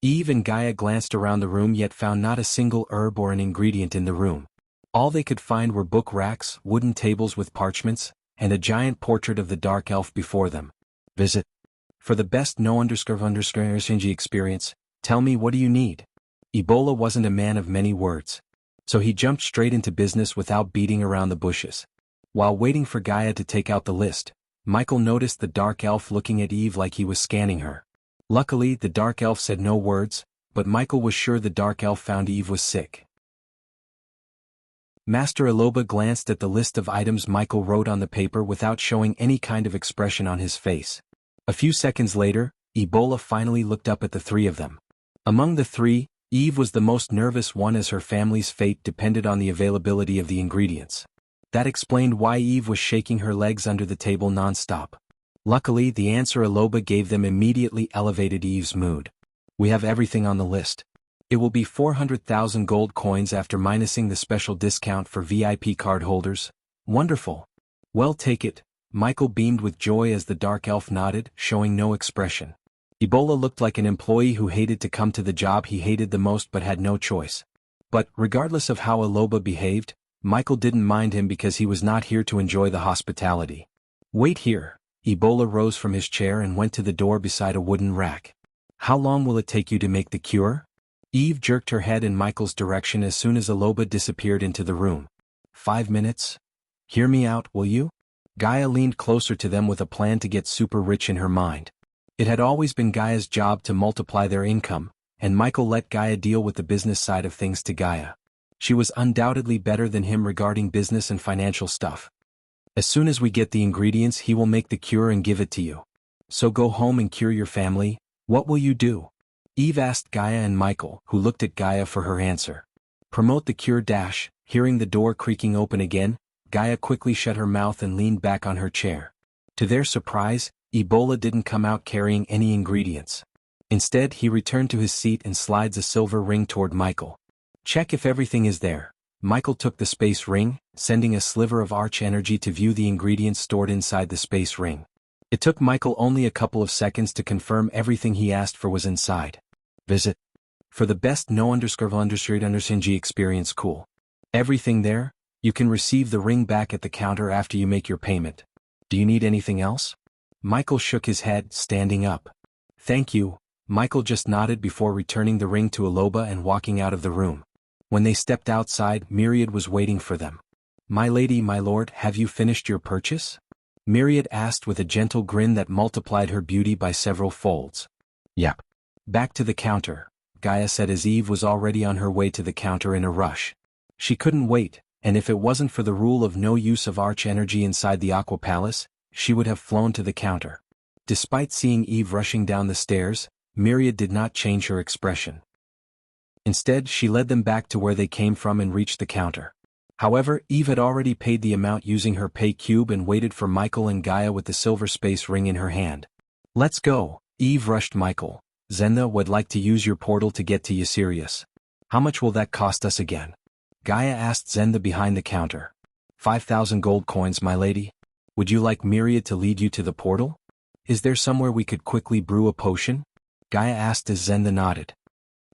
Eve and Gaia glanced around the room yet found not a single herb or an ingredient in the room. All they could find were book racks, wooden tables with parchments, and a giant portrait of the dark elf before them. Visit. For the best no_Shinji experience, tell me, what do you need? Ebola wasn't a man of many words. So he jumped straight into business without beating around the bushes. While waiting for Gaia to take out the list, Michael noticed the dark elf looking at Eve like he was scanning her. Luckily, the dark elf said no words, but Michael was sure the dark elf found Eve was sick. Master Eloba glanced at the list of items Michael wrote on the paper without showing any kind of expression on his face. A few seconds later, Ebola finally looked up at the 3 of them. Among the 3, Eve was the most nervous one as her family's fate depended on the availability of the ingredients. That explained why Eve was shaking her legs under the table non-stop. Luckily, the answer Aloba gave them immediately elevated Eve's mood. We have everything on the list. It will be 400,000 gold coins after minusing the special discount for VIP card holders. Wonderful. Well, take it. Michael beamed with joy as the dark elf nodded, showing no expression. Ebola looked like an employee who hated to come to the job he hated the most but had no choice. But, regardless of how Aloba behaved, Michael didn't mind him because he was not here to enjoy the hospitality. Wait here. Ebola rose from his chair and went to the door beside a wooden rack. How long will it take you to make the cure? Eve jerked her head in Michael's direction as soon as Aloba disappeared into the room. 5 minutes? Hear me out, will you? Gaia leaned closer to them with a plan to get super rich in her mind. It had always been Gaia's job to multiply their income, and Michael let Gaia deal with the business side of things to Gaia. She was undoubtedly better than him regarding business and financial stuff. As soon as we get the ingredients, he will make the cure and give it to you. So go home and cure your family. What will you do? Eve asked Gaia and Michael, who looked at Gaia for her answer. Promote the cure. Hearing the door creaking open again, Gaia quickly shut her mouth and leaned back on her chair. To their surprise, Ebola didn't come out carrying any ingredients. Instead, he returned to his seat and slides a silver ring toward Michael. Check if everything is there. Michael took the space ring, sending a sliver of arch energy to view the ingredients stored inside the space ring. It took Michael only a couple of seconds to confirm everything he asked for was inside. Visit. For the best no_understreet_G experience. Cool. Everything there? You can receive the ring back at the counter after you make your payment. Do you need anything else? Michael shook his head, standing up. Thank you. Michael just nodded before returning the ring to Aloba and walking out of the room. When they stepped outside, Myriad was waiting for them. My lady, my lord, have you finished your purchase? Myriad asked with a gentle grin that multiplied her beauty by several folds. Yep. Back to the counter, Gaia said as Eve was already on her way to the counter in a rush. She couldn't wait, and if it wasn't for the rule of no use of arch energy inside the Aqua Palace, she would have flown to the counter. Despite seeing Eve rushing down the stairs, Myriad did not change her expression. Instead, she led them back to where they came from and reached the counter. However, Eve had already paid the amount using her pay cube and waited for Michael and Gaia with the silver space ring in her hand. Let's go. Eve rushed Michael. Zenda would like to use your portal to get to Ysirius. How much will that cost us again? Gaia asked Zenda behind the counter. 5,000 gold coins, my lady. Would you like Myriad to lead you to the portal? Is there somewhere we could quickly brew a potion? Gaia asked as Zenda nodded.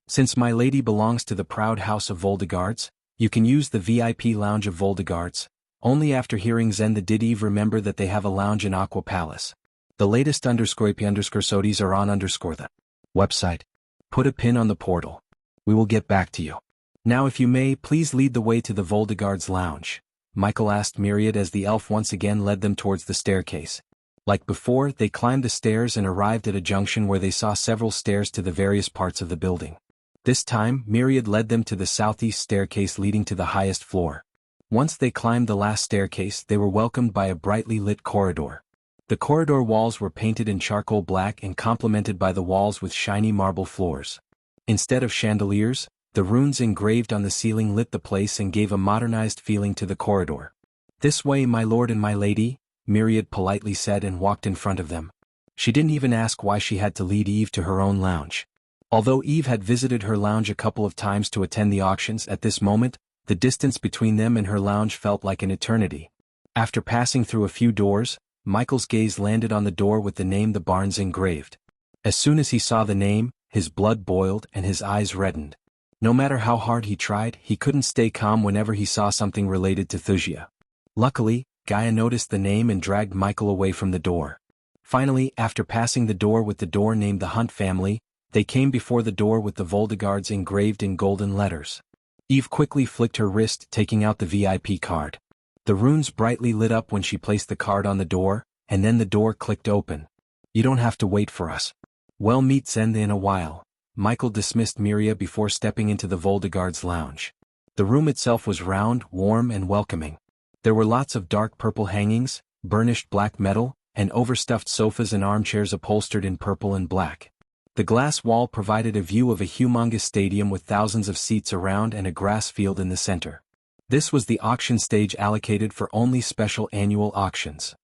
Since my lady belongs to the proud house of Voldegards, you can use the VIP lounge of Voldegards. Only after hearing Zenda did Eve remember that they have a lounge in Aqua Palace. The latest _sodies are on _the website. Put a pin on the portal. We will get back to you. Now if you may, please lead the way to the Voldegards lounge. Michael asked Myriad as the elf once again led them towards the staircase. Like before, they climbed the stairs and arrived at a junction where they saw several stairs to the various parts of the building. This time, Myriad led them to the southeast staircase leading to the highest floor. Once they climbed the last staircase, they were welcomed by a brightly lit corridor. The corridor walls were painted in charcoal black and complemented by the walls with shiny marble floors. Instead of chandeliers, the runes engraved on the ceiling lit the place and gave a modernized feeling to the corridor. This way, my lord and my lady, Myriad politely said and walked in front of them. She didn't even ask why she had to lead Eve to her own lounge. Although Eve had visited her lounge a couple of times to attend the auctions, at this moment, the distance between them and her lounge felt like an eternity. After passing through a few doors, Michael's gaze landed on the door with the name The Barnes engraved. As soon as he saw the name, his blood boiled and his eyes reddened. No matter how hard he tried, he couldn't stay calm whenever he saw something related to Thusia. Luckily, Gaia noticed the name and dragged Michael away from the door. Finally, after passing the door with the door named The Hunt Family, they came before the door with the Voldegards engraved in golden letters. Eve quickly flicked her wrist, taking out the VIP card. The runes brightly lit up when she placed the card on the door, and then the door clicked open. You don't have to wait for us. Well, meet Zenda in a while. Michael dismissed Myria before stepping into the Voldegards lounge. The room itself was round, warm, and welcoming. There were lots of dark purple hangings, burnished black metal, and overstuffed sofas and armchairs upholstered in purple and black. The glass wall provided a view of a humongous stadium with thousands of seats around and a grass field in the center. This was the auction stage allocated for only special annual auctions.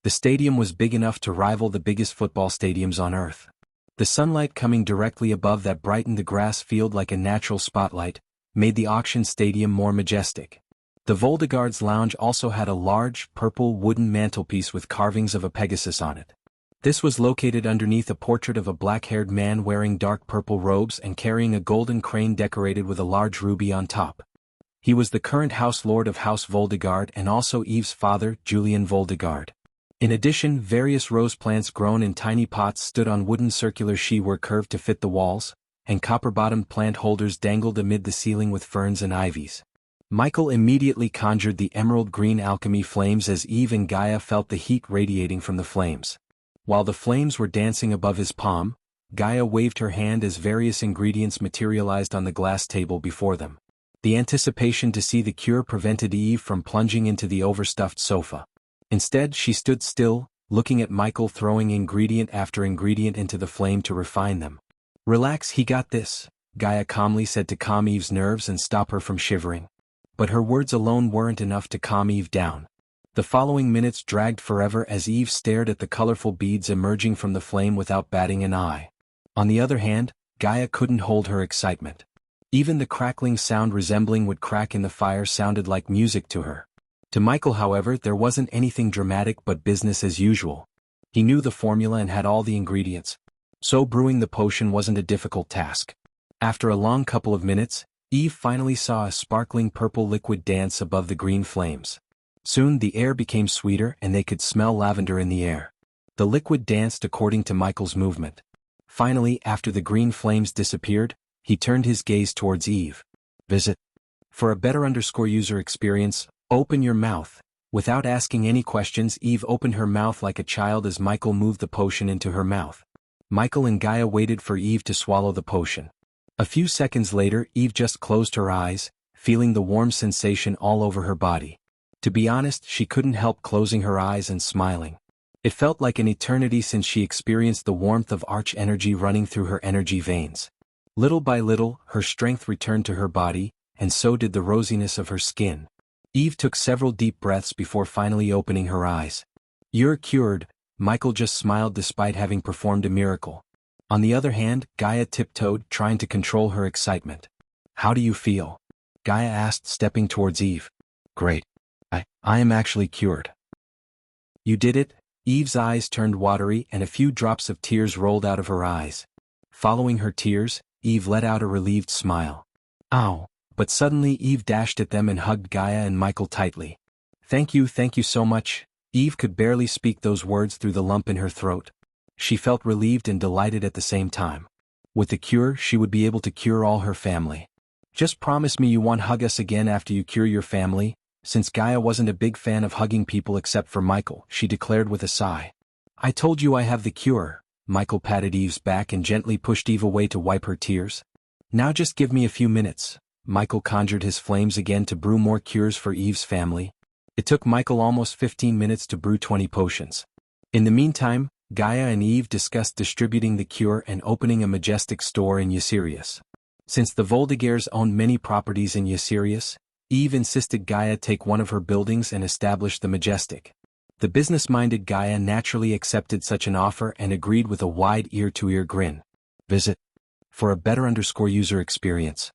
The stadium was big enough to rival the biggest football stadiums on Earth. The sunlight coming directly above that brightened the grass field like a natural spotlight, made the auction stadium more majestic. The Voldegarde's lounge also had a large, purple wooden mantelpiece with carvings of a Pegasus on it. This was located underneath a portrait of a black-haired man wearing dark purple robes and carrying a golden crane decorated with a large ruby on top. He was the current House Lord of House Voldegarde and also Eve's father, Julian Voldegarde. In addition, various rose plants grown in tiny pots stood on wooden circular sheaths were curved to fit the walls, and copper-bottomed plant holders dangled amid the ceiling with ferns and ivies. Michael immediately conjured the emerald green alchemy flames as Eve and Gaia felt the heat radiating from the flames. While the flames were dancing above his palm, Gaia waved her hand as various ingredients materialized on the glass table before them. The anticipation to see the cure prevented Eve from plunging into the overstuffed sofa. Instead, she stood still, looking at Michael throwing ingredient after ingredient into the flame to refine them. "Relax, he got this," Gaia calmly said to calm Eve's nerves and stop her from shivering. But her words alone weren't enough to calm Eve down. The following minutes dragged forever as Eve stared at the colorful beads emerging from the flame without batting an eye. On the other hand, Gaia couldn't hold her excitement. Even the crackling sound resembling wood crack in the fire sounded like music to her. To Michael, however, there wasn't anything dramatic but business as usual. He knew the formula and had all the ingredients, so brewing the potion wasn't a difficult task. After a long couple of minutes, Eve finally saw a sparkling purple liquid dance above the green flames. Soon the air became sweeter and they could smell lavender in the air. The liquid danced according to Michael's movement. Finally, after the green flames disappeared, he turned his gaze towards Eve. "Visit. For a better user experience, open your mouth." Without asking any questions, Eve opened her mouth like a child as Michael moved the potion into her mouth. Michael and Gaia waited for Eve to swallow the potion. A few seconds later, Eve just closed her eyes, feeling the warm sensation all over her body. To be honest, she couldn't help closing her eyes and smiling. It felt like an eternity since she experienced the warmth of arch energy running through her energy veins. Little by little, her strength returned to her body, and so did the rosiness of her skin. Eve took several deep breaths before finally opening her eyes. "You're cured," Michael just smiled despite having performed a miracle. On the other hand, Gaia tiptoed, trying to control her excitement. "How do you feel?" Gaia asked, stepping towards Eve. "Great. I am actually cured." "You did it?" Eve's eyes turned watery and a few drops of tears rolled out of her eyes. Following her tears, Eve let out a relieved smile. "Ow." But suddenly Eve dashed at them and hugged Gaia and Michael tightly. Thank you so much." Eve could barely speak those words through the lump in her throat. She felt relieved and delighted at the same time. With the cure, she would be able to cure all her family. "Just promise me you won't hug us again after you cure your family." Since Gaia wasn't a big fan of hugging people except for Michael, she declared with a sigh. "I told you I have the cure." Michael patted Eve's back and gently pushed Eve away to wipe her tears. "Now just give me a few minutes." Michael conjured his flames again to brew more cures for Eve's family. It took Michael almost 15 minutes to brew 20 potions. In the meantime, Gaia and Eve discussed distributing the cure and opening a majestic store in Ysirius. Since the Voldegares owned many properties in Ysirius, Eve insisted Gaia take one of her buildings and establish the majestic. The business-minded Gaia naturally accepted such an offer and agreed with a wide ear-to-ear grin. "Visit. For a better user experience."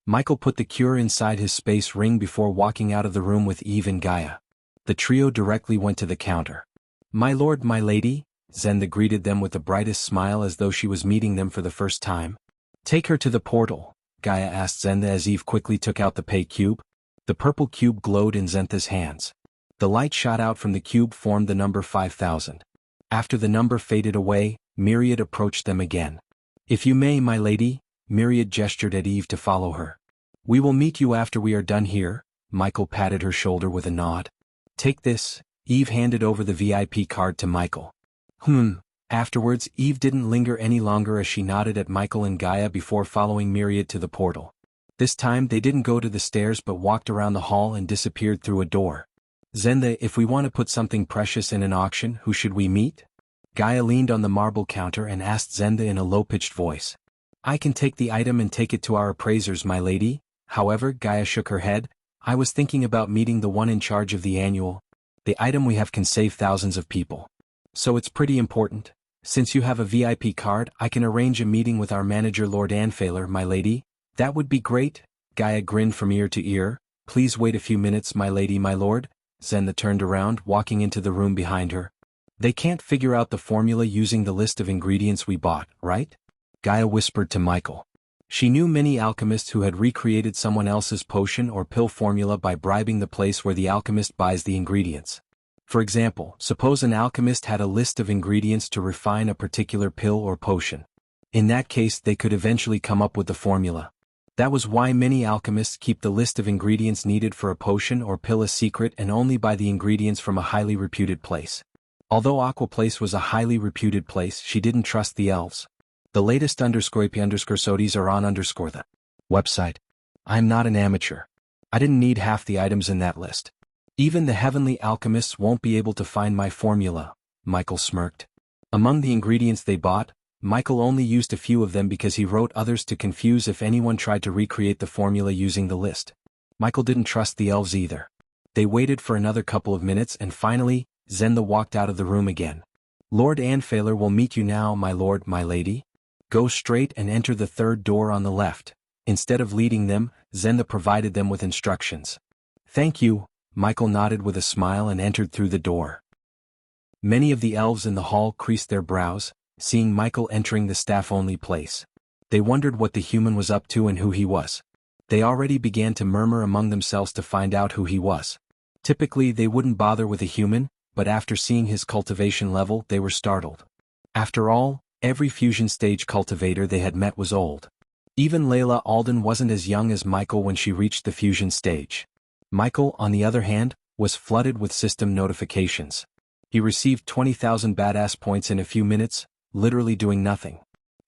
Michael put the cure inside his space ring before walking out of the room with Eve and Gaia. The trio directly went to the counter. "My lord, my lady," Zenda greeted them with the brightest smile as though she was meeting them for the first time. "Take her to the portal," Gaia asked Zenda as Eve quickly took out the pay cube. The purple cube glowed in Zenda's hands. The light shot out from the cube formed the number 5000. After the number faded away, Myriad approached them again. "If you may, my lady," Myriad gestured at Eve to follow her. "We will meet you after we are done here." Michael patted her shoulder with a nod. "Take this." Eve handed over the VIP card to Michael. Afterwards, Eve didn't linger any longer as she nodded at Michael and Gaia before following Myriad to the portal. This time they didn't go to the stairs but walked around the hall and disappeared through a door. "Zenda, if we want to put something precious in an auction, who should we meet?" Gaia leaned on the marble counter and asked Zenda in a low-pitched voice. "I can take the item and take it to our appraisers, my lady." However, Gaia shook her head. "I was thinking about meeting the one in charge of the annual." The item we have can save thousands of people. So it's pretty important. Since you have a VIP card, I can arrange a meeting with our manager Lord Anfailer, my lady. That would be great. Gaia grinned from ear to ear. Please wait a few minutes, my lady, my lord. Zen turned around, walking into the room behind her. They can't figure out the formula using the list of ingredients we bought, right? Gaia whispered to Michael. She knew many alchemists who had recreated someone else's potion or pill formula by bribing the place where the alchemist buys the ingredients. For example, suppose an alchemist had a list of ingredients to refine a particular pill or potion. In that case, they could eventually come up with the formula. That was why many alchemists keep the list of ingredients needed for a potion or pill a secret and only buy the ingredients from a highly reputed place. Although Aqua Place was a highly reputed place, she didn't trust the elves. The latest _sodies are on the website. I'm not an amateur. I didn't need half the items in that list. Even the heavenly alchemists won't be able to find my formula, Michael smirked. Among the ingredients they bought, Michael only used a few of them because he wrote others to confuse if anyone tried to recreate the formula using the list. Michael didn't trust the elves either. They waited for another couple of minutes and finally, Zenda walked out of the room again. Lord Anfailer will meet you now, my lord, my lady. Go straight and enter the third door on the left. Instead of leading them, Zenda provided them with instructions. Thank you. Michael nodded with a smile and entered through the door. Many of the elves in the hall creased their brows, seeing Michael entering the staff-only place. They wondered what the human was up to and who he was. They already began to murmur among themselves to find out who he was. Typically they wouldn't bother with a human, but after seeing his cultivation level they were startled. After all, every fusion stage cultivator they had met was old. Even Layla Alden wasn't as young as Michael when she reached the fusion stage. Michael, on the other hand, was flooded with system notifications. He received 20,000 badass points in a few minutes, literally doing nothing.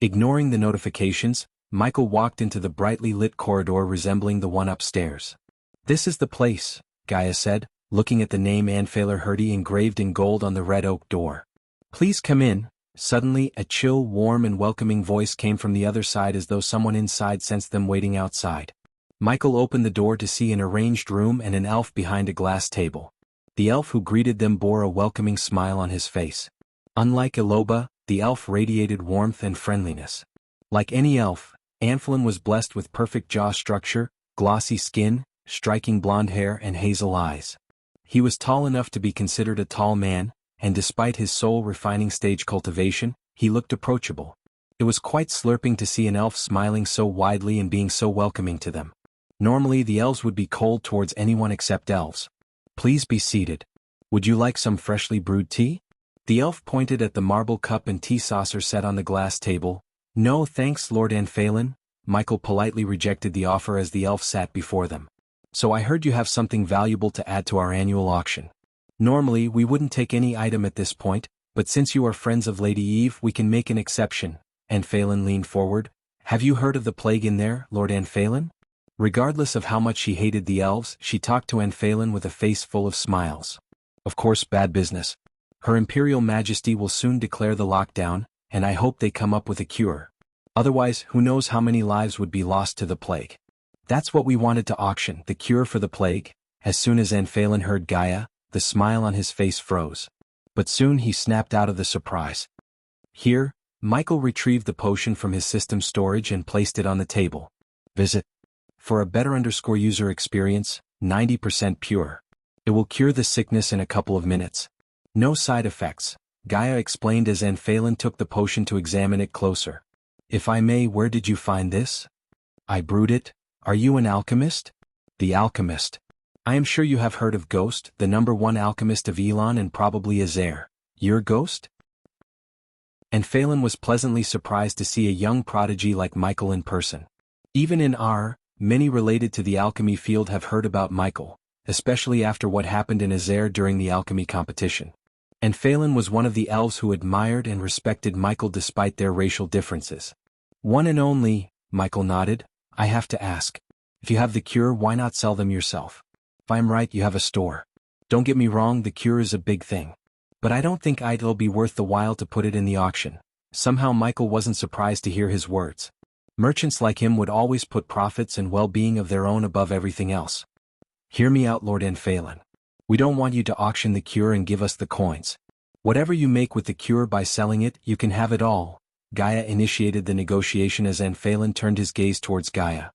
Ignoring the notifications, Michael walked into the brightly lit corridor resembling the one upstairs. This is the place, Gaia said, looking at the name Anfailer Hurdy engraved in gold on the red oak door. Please come in. Suddenly, a chill, warm and welcoming voice came from the other side as though someone inside sensed them waiting outside. Michael opened the door to see an arranged room and an elf behind a glass table. The elf who greeted them bore a welcoming smile on his face. Unlike Iloba, the elf radiated warmth and friendliness. Like any elf, Anfilin was blessed with perfect jaw structure, glossy skin, striking blonde hair and hazel eyes. He was tall enough to be considered a tall man, and despite his soul-refining stage cultivation, he looked approachable. It was quite slurping to see an elf smiling so widely and being so welcoming to them. Normally the elves would be cold towards anyone except elves. Please be seated. Would you like some freshly brewed tea? The elf pointed at the marble cup and tea saucer set on the glass table. No thanks, Lord Anfailen. Michael politely rejected the offer as the elf sat before them. So I heard you have something valuable to add to our annual auction. Normally we wouldn't take any item at this point, but since you are friends of Lady Eve we can make an exception. Anfailen leaned forward. Have you heard of the plague in there, Lord Anfailen? Regardless of how much she hated the elves, she talked to Anfailen with a face full of smiles. Of course, bad business. Her Imperial Majesty will soon declare the lockdown, and I hope they come up with a cure. Otherwise, who knows how many lives would be lost to the plague. That's what we wanted to auction, the cure for the plague. As soon as Anfailen heard Gaia, the smile on his face froze. But soon he snapped out of the surprise. Here, Michael retrieved the potion from his system storage and placed it on the table. Visit. For a better user experience, 90% pure. It will cure the sickness in a couple of minutes. No side effects, Gaia explained as Anfailen took the potion to examine it closer. If I may, where did you find this? I brewed it. Are you an alchemist? The alchemist. I am sure you have heard of Ghost, the #1 alchemist of Elon and probably Azair. Your Ghost? Anfailen was pleasantly surprised to see a young prodigy like Michael in person. Even in R, many related to the alchemy field have heard about Michael, especially after what happened in Azair during the alchemy competition. Anfailen was one of the elves who admired and respected Michael despite their racial differences. One and only, Michael nodded. I have to ask. If you have the cure, why not sell them yourself? If I'm right, you have a store. Don't get me wrong, the cure is a big thing. But I don't think it'll be worth the while to put it in the auction. Somehow Michael wasn't surprised to hear his words. Merchants like him would always put profits and well-being of their own above everything else. Hear me out, Lord Anfailen. We don't want you to auction the cure and give us the coins. Whatever you make with the cure by selling it, you can have it all. Gaia initiated the negotiation as Anphalon turned his gaze towards Gaia.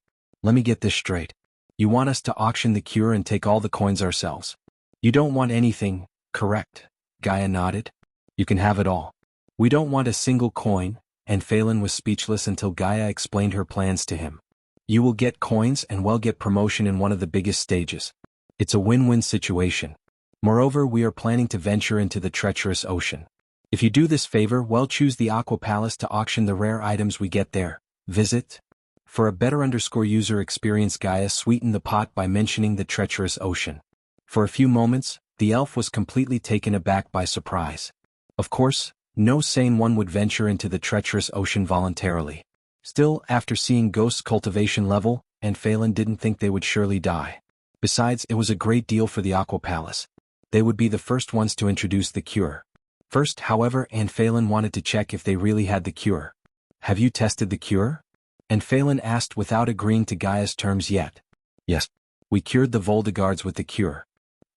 Let me get this straight. You want us to auction the cure and take all the coins ourselves. You don't want anything, correct? Gaia nodded. You can have it all. We don't want a single coin. Anphalon was speechless until Gaia explained her plans to him. You will get coins and we'll get promotion in one of the biggest stages. It's a win-win situation. Moreover, we are planning to venture into the treacherous ocean. If you do this favor, we'll choose the Aqua Palace to auction the rare items we get there. Visit? For a better user experience, Gaia sweetened the pot by mentioning the treacherous ocean. For a few moments, the elf was completely taken aback by surprise. Of course, no sane one would venture into the treacherous ocean voluntarily. Still, after seeing Ghost's cultivation level, Anphalon didn't think they would surely die. Besides, it was a great deal for the Aqua Palace. They would be the first ones to introduce the cure. First, however, Anphalon wanted to check if they really had the cure. Have you tested the cure? Anphalon asked without agreeing to Gaia's terms yet. Yes. We cured the Voldegards with the cure.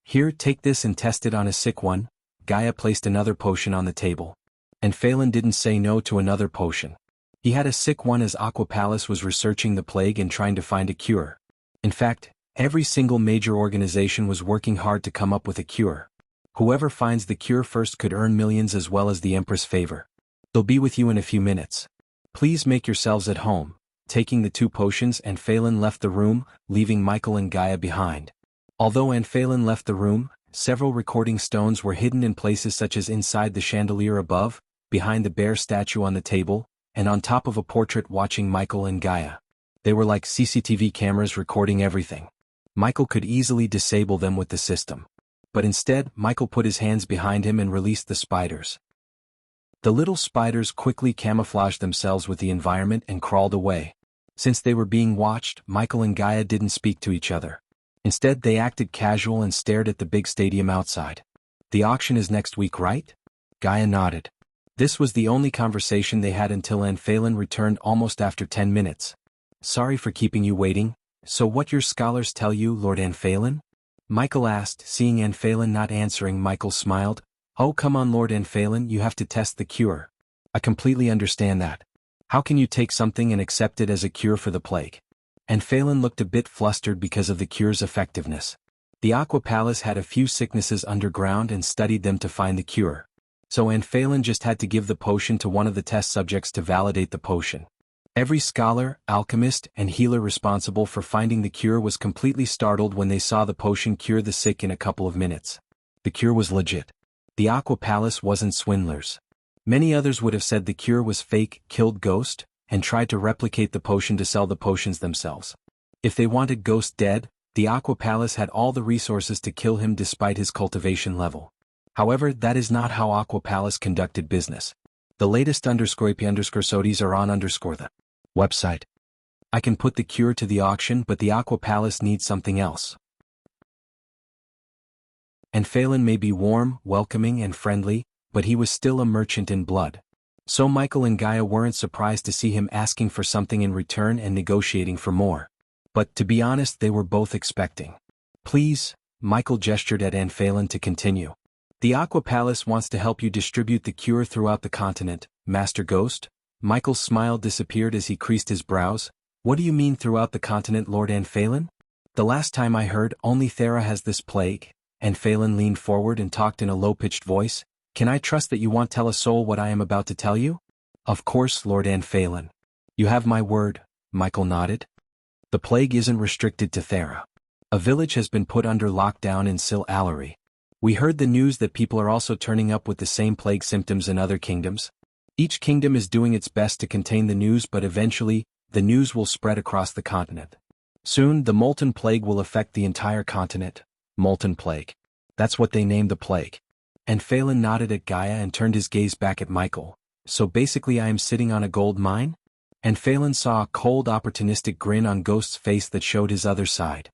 Here, take this and test it on a sick one. Gaia placed another potion on the table. Anphalon didn't say no to another potion. He had a sick one as Aqua Palace was researching the plague and trying to find a cure. In fact, every single major organization was working hard to come up with a cure. Whoever finds the cure first could earn millions as well as the Empress' favor. They'll be with you in a few minutes. Please make yourselves at home. Taking the two potions, Anphalon left the room, leaving Michael and Gaia behind. Although Anphalon left the room, several recording stones were hidden in places such as inside the chandelier above, behind the bear statue on the table, and on top of a portrait watching Michael and Gaia. They were like CCTV cameras recording everything. Michael could easily disable them with the system. But instead, Michael put his hands behind him and released the spiders. The little spiders quickly camouflaged themselves with the environment and crawled away. Since they were being watched, Michael and Gaia didn't speak to each other. Instead, they acted casual and stared at the big stadium outside. The auction is next week, right? Gaia nodded. This was the only conversation they had until Anphalon returned almost after 10 minutes. Sorry for keeping you waiting. So what your scholars tell you, Lord Anphalon? Michael asked. Seeing Anphalon not answering, Michael smiled. Oh, come on, Lord Anphalon, you have to test the cure. I completely understand that. How can you take something and accept it as a cure for the plague? Anphalon looked a bit flustered because of the cure's effectiveness. The Aqua Palace had a few sicknesses underground and studied them to find the cure. So Anphalon just had to give the potion to one of the test subjects to validate the potion. Every scholar, alchemist, and healer responsible for finding the cure was completely startled when they saw the potion cure the sick in a couple of minutes. The cure was legit. The Aqua Palace wasn't swindlers. Many others would have said the cure was fake, killed Ghost, and tried to replicate the potion to sell the potions themselves. If they wanted Ghost dead, the Aqua Palace had all the resources to kill him despite his cultivation level. However, that is not how Aqua Palace conducted business. The latest _IP_SODIs are on the website. I can put the cure to the auction, but the Aqua Palace needs something else. Anphalon may be warm, welcoming, and friendly, but he was still a merchant in blood. So Michael and Gaia weren't surprised to see him asking for something in return and negotiating for more. But to be honest, they were both expecting. Please, Michael gestured at Anphalon to continue. The Aqua Palace wants to help you distribute the cure throughout the continent, Master Ghost. Michael's smile disappeared as he creased his brows. What do you mean throughout the continent, Lord Anphalon? The last time I heard, only Thera has this plague. Anphalon leaned forward and talked in a low-pitched voice. Can I trust that you won't tell a soul what I am about to tell you? Of course, Lord Anphalon. You have my word, Michael nodded. The plague isn't restricted to Thera. A village has been put under lockdown in Sil Allery. We heard the news that people are also turning up with the same plague symptoms in other kingdoms. Each kingdom is doing its best to contain the news, but eventually, the news will spread across the continent. Soon, the Molten Plague will affect the entire continent. Molten Plague. That's what they named the plague. Anphalon nodded at Gaia and turned his gaze back at Michael. So basically I am sitting on a gold mine? Anphalon saw a cold, opportunistic grin on Ghost's face that showed his other side.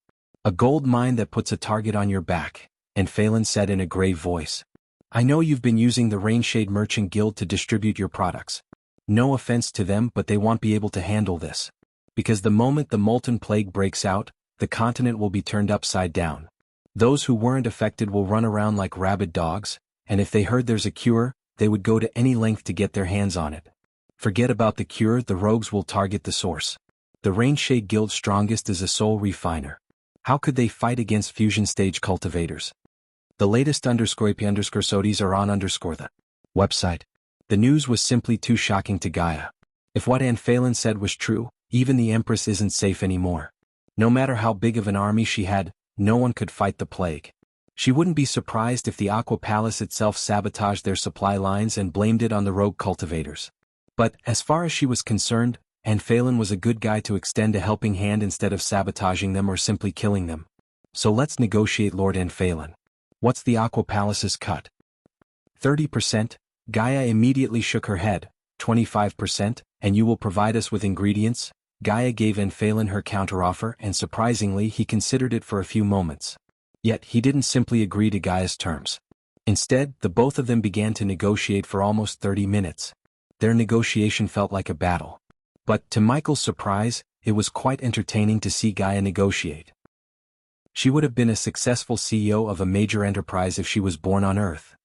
A gold mine that puts a target on your back, Anphalon said in a grave voice. I know you've been using the Rainshade Merchant Guild to distribute your products. No offense to them, but they won't be able to handle this. Because the moment the Molten Plague breaks out, the continent will be turned upside down. Those who weren't affected will run around like rabid dogs, and if they heard there's a cure, they would go to any length to get their hands on it. Forget about the cure, the rogues will target the source. The Rainshade Guild's strongest is a soul refiner. How could they fight against fusion stage cultivators? The latest _IP_SODIs are on the website. The news was simply too shocking to Gaia. If what Phelan said was true, even the Empress isn't safe anymore. No matter how big of an army she had, no one could fight the plague. She wouldn't be surprised if the Aqua Palace itself sabotaged their supply lines and blamed it on the rogue cultivators. But, as far as she was concerned, Phelan was a good guy to extend a helping hand instead of sabotaging them or simply killing them. So let's negotiate, Lord Phelan. What's the Aqua Palace's cut? 30%, Gaia immediately shook her head. 25%, and you will provide us with ingredients? Gaia gave Phelan her counteroffer, and surprisingly he considered it for a few moments. Yet he didn't simply agree to Gaia's terms. Instead, the both of them began to negotiate for almost 30 minutes. Their negotiation felt like a battle. But, to Michael's surprise, it was quite entertaining to see Gaia negotiate. She would have been a successful CEO of a major enterprise if she was born on Earth.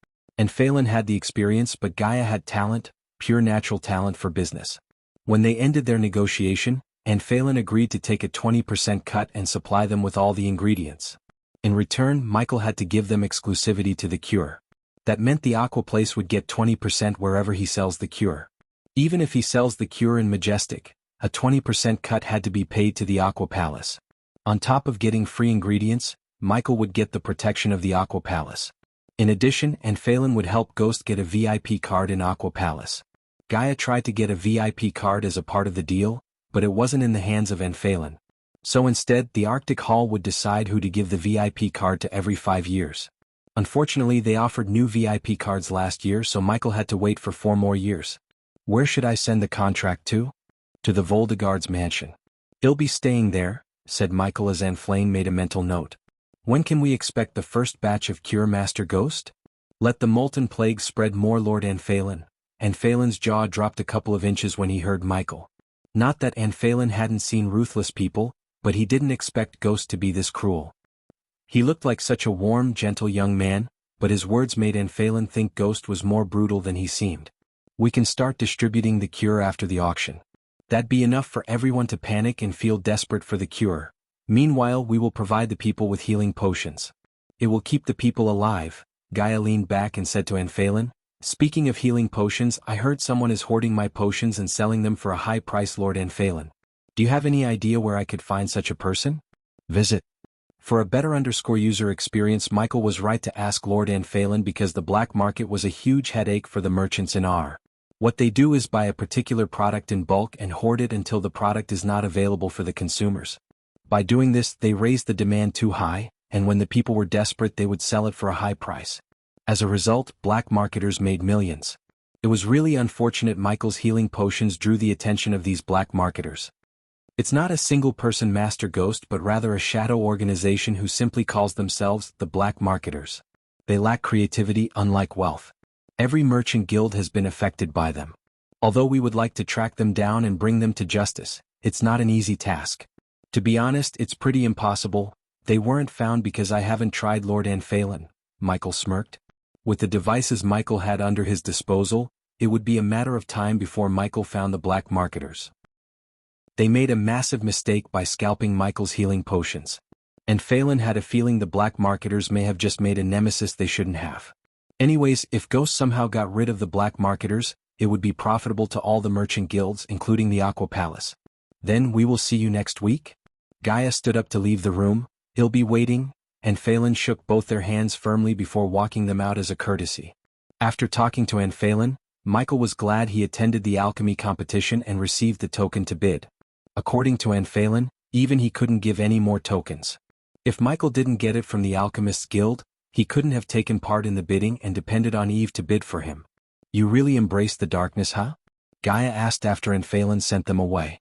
Phelan had the experience, but Gaia had talent, pure natural talent for business. When they ended their negotiation, Phelan agreed to take a 20% cut and supply them with all the ingredients. In return, Michael had to give them exclusivity to the cure. That meant the Aqua Place would get 20% wherever he sells the cure. Even if he sells the cure in Majestic, a 20% cut had to be paid to the Aqua Palace. On top of getting free ingredients, Michael would get the protection of the Aqua Palace. In addition, Phelan would help Ghost get a VIP card in Aqua Palace. Gaia tried to get a VIP card as a part of the deal, but it wasn't in the hands of Phelan. So instead, the Arctic Hall would decide who to give the VIP card to every 5 years. Unfortunately, they offered new VIP cards last year, so Michael had to wait for 4 more years. Where should I send the contract to? To the Voldegard's mansion. He'll be staying there, said Michael as Phelan made a mental note. When can we expect the first batch of Cure Master Ghost? Let the molten plague spread more, Lord Phelan. Phelan's jaw dropped a couple of inches when he heard Michael. Not that Phelan hadn't seen ruthless people, but he didn't expect Ghost to be this cruel. He looked like such a warm, gentle young man, but his words made Phelan think Ghost was more brutal than he seemed. We can start distributing the cure after the auction. That'd be enough for everyone to panic and feel desperate for the cure. Meanwhile, we will provide the people with healing potions. It will keep the people alive. Gaia leaned back and said to Phelan, speaking of healing potions, I heard someone is hoarding my potions and selling them for a high price, Lord Phelan. Do you have any idea where I could find such a person? Visit. For a better user experience, Michael was right to ask Lord Phelan because the black market was a huge headache for the merchants in R. What they do is buy a particular product in bulk and hoard it until the product is not available for the consumers. By doing this, they raised the demand too high, and when the people were desperate, they would sell it for a high price. As a result, black marketers made millions. It was really unfortunate Michael's healing potions drew the attention of these black marketers. It's not a single-person master ghost but rather a shadow organization who simply calls themselves the Black Marketers. They lack creativity, unlike wealth. Every merchant guild has been affected by them. Although we would like to track them down and bring them to justice, it's not an easy task. To be honest, it's pretty impossible. They weren't found because I haven't tried, Lord Phelan, Michael smirked. With the devices Michael had under his disposal, it would be a matter of time before Michael found the black marketers. They made a massive mistake by scalping Michael's healing potions. Phelan had a feeling the black marketers may have just made a nemesis they shouldn't have. Anyways, if Ghost somehow got rid of the black marketers, it would be profitable to all the merchant guilds, including the Aqua Palace. Then we will see you next week? Gaia stood up to leave the room. He'll be waiting, Phelan shook both their hands firmly before walking them out as a courtesy. After talking to Phelan, Michael was glad he attended the alchemy competition and received the token to bid. According to Phelan, even he couldn't give any more tokens. If Michael didn't get it from the Alchemists Guild, he couldn't have taken part in the bidding and depended on Eve to bid for him. You really embrace the darkness, huh? Gaia asked after Phelan sent them away.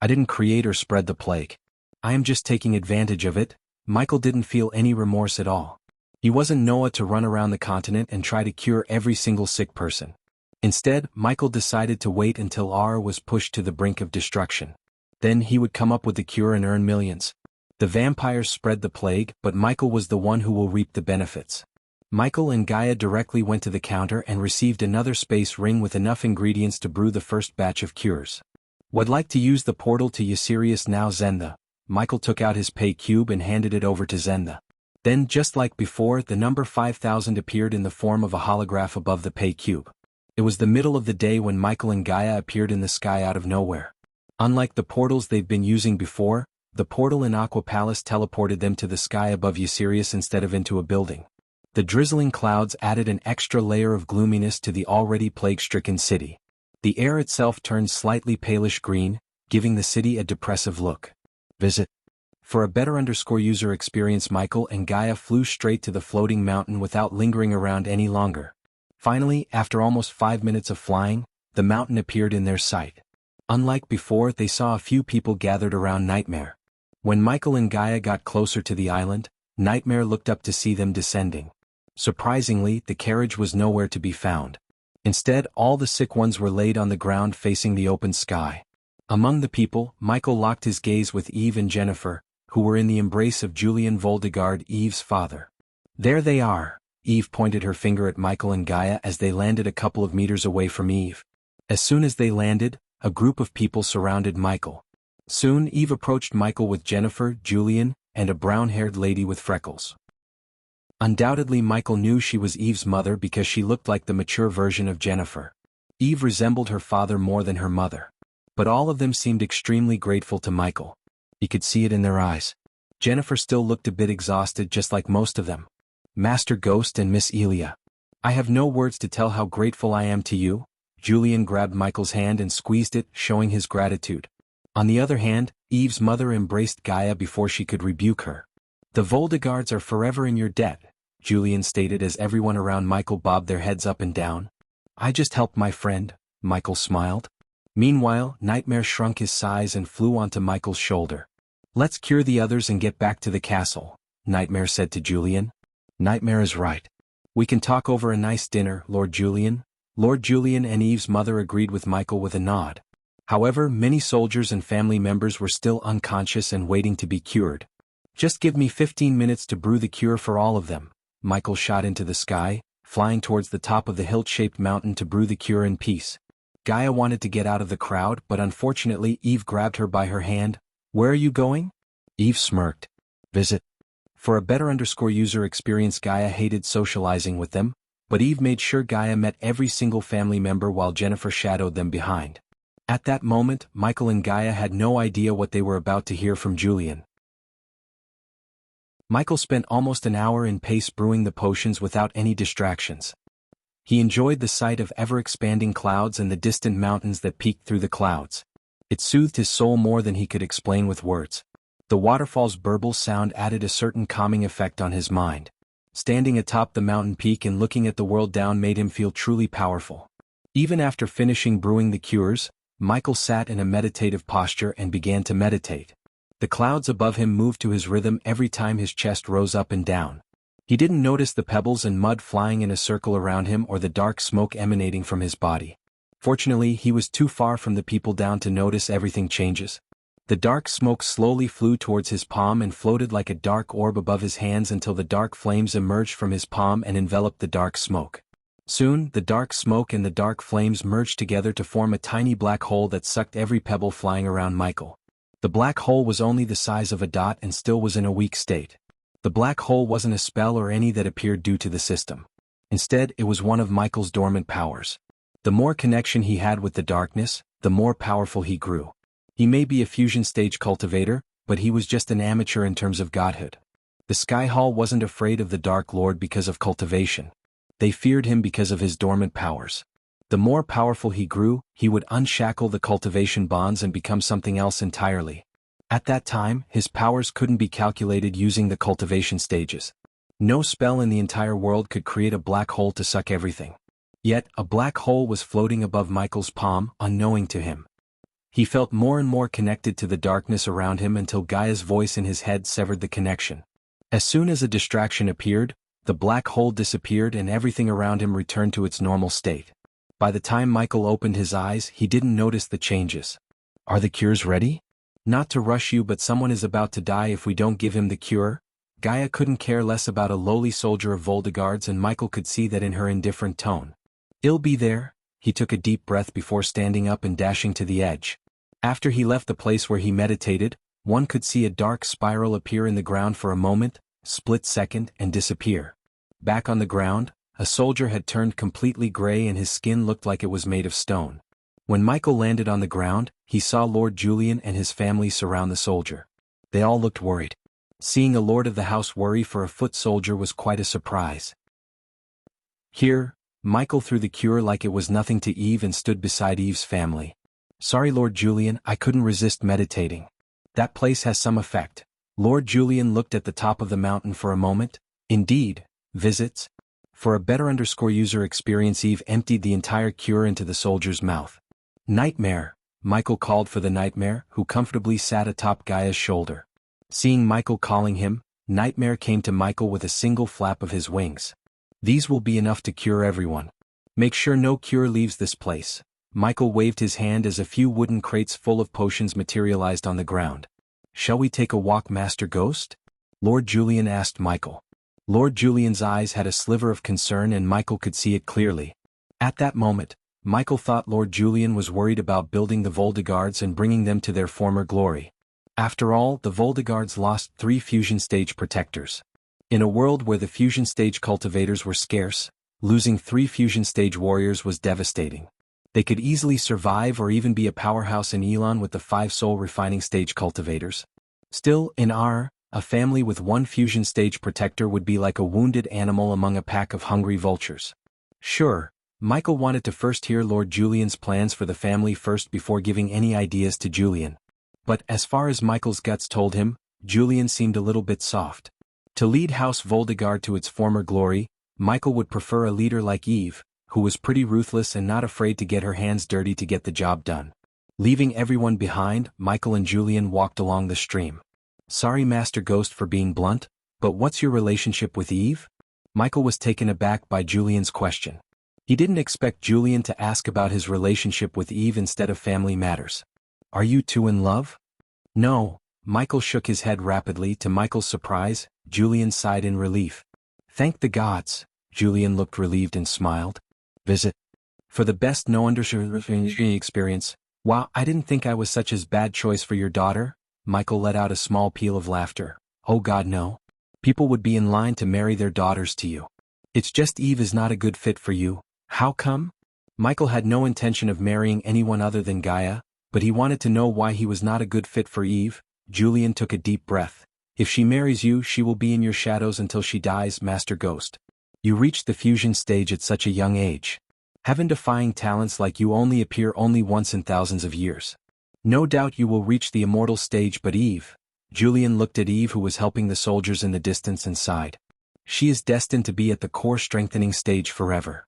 I didn't create or spread the plague. I am just taking advantage of it. Michael didn't feel any remorse at all. He wasn't Noah to run around the continent and try to cure every single sick person. Instead, Michael decided to wait until R was pushed to the brink of destruction. Then he would come up with the cure and earn millions. The vampires spread the plague, but Michael was the one who will reap the benefits. Michael and Gaia directly went to the counter and received another space ring with enough ingredients to brew the first batch of cures. Would like to use the portal to Ysirius now, Zenda? Michael took out his pay cube and handed it over to Zenda. Then, just like before, the number 5000 appeared in the form of a holograph above the pay cube. It was the middle of the day when Michael and Gaia appeared in the sky out of nowhere. Unlike the portals they've been using before, the portal in Aqua Palace teleported them to the sky above Ysirius instead of into a building. The drizzling clouds added an extra layer of gloominess to the already plague-stricken city. The air itself turned slightly palish green, giving the city a depressive look. Visit. For a better user experience, Michael and Gaia flew straight to the floating mountain without lingering around any longer. Finally, after almost 5 minutes of flying, the mountain appeared in their sight. Unlike before, they saw a few people gathered around Nightmare. When Michael and Gaia got closer to the island, Nightmare looked up to see them descending. Surprisingly, the carriage was nowhere to be found. Instead, all the sick ones were laid on the ground facing the open sky. Among the people, Michael locked his gaze with Eve and Jennifer, who were in the embrace of Julian Voldegard, Eve's father. There they are. Eve pointed her finger at Michael and Gaia as they landed a couple of meters away from Eve. As soon as they landed, a group of people surrounded Michael. Soon Eve approached Michael with Jennifer, Julian, and a brown-haired lady with freckles. Undoubtedly, Michael knew she was Eve's mother because she looked like the mature version of Jennifer. Eve resembled her father more than her mother. But all of them seemed extremely grateful to Michael. He could see it in their eyes. Jennifer still looked a bit exhausted, just like most of them. Master Ghost and Miss Elia. I have no words to tell how grateful I am to you. Julian grabbed Michael's hand and squeezed it, showing his gratitude. On the other hand, Eve's mother embraced Gaia before she could rebuke her. The Voldegards are forever in your debt, Julian stated as everyone around Michael bobbed their heads up and down. I just helped my friend, Michael smiled. Meanwhile, Nightmare shrunk his size and flew onto Michael's shoulder. Let's cure the others and get back to the castle, Nightmare said to Julian. Nightmare is right. We can talk over a nice dinner, Lord Julian. Lord Julian and Eve's mother agreed with Michael with a nod. However, many soldiers and family members were still unconscious and waiting to be cured. Just give me 15 minutes to brew the cure for all of them. Michael shot into the sky, flying towards the top of the hilt-shaped mountain to brew the cure in peace. Gaia wanted to get out of the crowd, but unfortunately Eve grabbed her by her hand. Where are you going? Eve smirked. Visit. For a better user experience, Gaia hated socializing with them, but Eve made sure Gaia met every single family member while Jennifer shadowed them behind. At that moment, Michael and Gaia had no idea what they were about to hear from Julian. Michael spent almost an hour in pace brewing the potions without any distractions. He enjoyed the sight of ever-expanding clouds and the distant mountains that peeked through the clouds. It soothed his soul more than he could explain with words. The waterfall's burble sound added a certain calming effect on his mind. Standing atop the mountain peak and looking at the world down made him feel truly powerful. Even after finishing brewing the cures, Michael sat in a meditative posture and began to meditate. The clouds above him moved to his rhythm every time his chest rose up and down. He didn't notice the pebbles and mud flying in a circle around him or the dark smoke emanating from his body. Fortunately, he was too far from the people down to notice everything changes. The dark smoke slowly flew towards his palm and floated like a dark orb above his hands until the dark flames emerged from his palm and enveloped the dark smoke. Soon, the dark smoke and the dark flames merged together to form a tiny black hole that sucked every pebble flying around Michael. The black hole was only the size of a dot and still was in a weak state. The black hole wasn't a spell or any that appeared due to the system. Instead, it was one of Michael's dormant powers. The more connection he had with the darkness, the more powerful he grew. He may be a fusion stage cultivator, but he was just an amateur in terms of godhood. The Sky Hall wasn't afraid of the Dark Lord because of cultivation. They feared him because of his dormant powers. The more powerful he grew, he would unshackle the cultivation bonds and become something else entirely. At that time, his powers couldn't be calculated using the cultivation stages. No spell in the entire world could create a black hole to suck everything. Yet, a black hole was floating above Michael's palm, unknowing to him. He felt more and more connected to the darkness around him until Gaia's voice in his head severed the connection. As soon as a distraction appeared, the black hole disappeared and everything around him returned to its normal state. By the time Michael opened his eyes, he didn't notice the changes. Are the cures ready? Not to rush you, but someone is about to die if we don't give him the cure? Gaia couldn't care less about a lowly soldier of Voldegard's, and Michael could see that in her indifferent tone. "I'll be there." He took a deep breath before standing up and dashing to the edge. After he left the place where he meditated, one could see a dark spiral appear in the ground for a moment, split second, and disappear. Back on the ground, a soldier had turned completely gray and his skin looked like it was made of stone. When Michael landed on the ground, he saw Lord Julian and his family surround the soldier. They all looked worried. Seeing a lord of the house worry for a foot soldier was quite a surprise. Here, Michael threw the cure like it was nothing to Eve and stood beside Eve's family. "Sorry, Lord Julian, I couldn't resist meditating. That place has some effect." Lord Julian looked at the top of the mountain for a moment. "Indeed, visits?" For a better user experience, Eve emptied the entire cure into the soldier's mouth. "Nightmare," Michael called for the nightmare, who comfortably sat atop Gaia's shoulder. Seeing Michael calling him, Nightmare came to Michael with a single flap of his wings. "These will be enough to cure everyone. Make sure no cure leaves this place." Michael waved his hand as a few wooden crates full of potions materialized on the ground. "Shall we take a walk, Master Ghost?" Lord Julian asked Michael. Lord Julian's eyes had a sliver of concern and Michael could see it clearly. At that moment, Michael thought Lord Julian was worried about building the Voldegards and bringing them to their former glory. After all, the Voldegards lost 3 fusion stage protectors. In a world where the fusion stage cultivators were scarce, losing 3 fusion stage warriors was devastating. They could easily survive or even be a powerhouse in Elon with the 5 soul refining stage cultivators. Still, in a family with 1 fusion stage protector would be like a wounded animal among a pack of hungry vultures. Sure, Michael wanted to first hear Lord Julian's plans for the family first before giving any ideas to Julian. But as far as Michael's guts told him, Julian seemed a little bit soft. To lead House Voldegard to its former glory, Michael would prefer a leader like Eve, who was pretty ruthless and not afraid to get her hands dirty to get the job done. Leaving everyone behind, Michael and Julian walked along the stream. "Sorry, Master Ghost, for being blunt, but what's your relationship with Eve?" Michael was taken aback by Julian's question. He didn't expect Julian to ask about his relationship with Eve instead of family matters. "Are you two in love?" "No." Michael shook his head rapidly. To Michael's surprise, Julian sighed in relief. "Thank the gods." Julian looked relieved and smiled. "Visit. For the best no understanding experience. Wow, I didn't think I was such a bad choice for your daughter." Michael let out a small peal of laughter. "Oh God, no. People would be in line to marry their daughters to you. It's just Eve is not a good fit for you." "How come?" Michael had no intention of marrying anyone other than Gaia, but he wanted to know why he was not a good fit for Eve. Julian took a deep breath. "If she marries you, she will be in your shadows until she dies, Master Ghost. You reached the fusion stage at such a young age. Heaven-defying talents like you only appear only once in thousands of years. No doubt you will reach the immortal stage, but Eve..." Julian looked at Eve, who was helping the soldiers in the distance, and sighed. "She is destined to be at the core strengthening stage forever.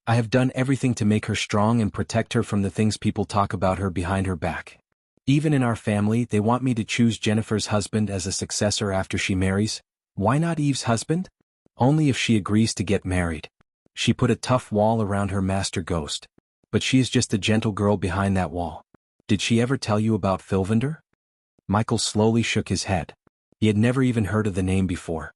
I have done everything to make her strong and protect her from the things people talk about her behind her back. Even in our family, they want me to choose Jennifer's husband as a successor after she marries. Why not Eve's husband? Only if she agrees to get married. She put a tough wall around her, Master Ghost. But she is just a gentle girl behind that wall. Did she ever tell you about Filvander?" Michael slowly shook his head. He had never even heard of the name before.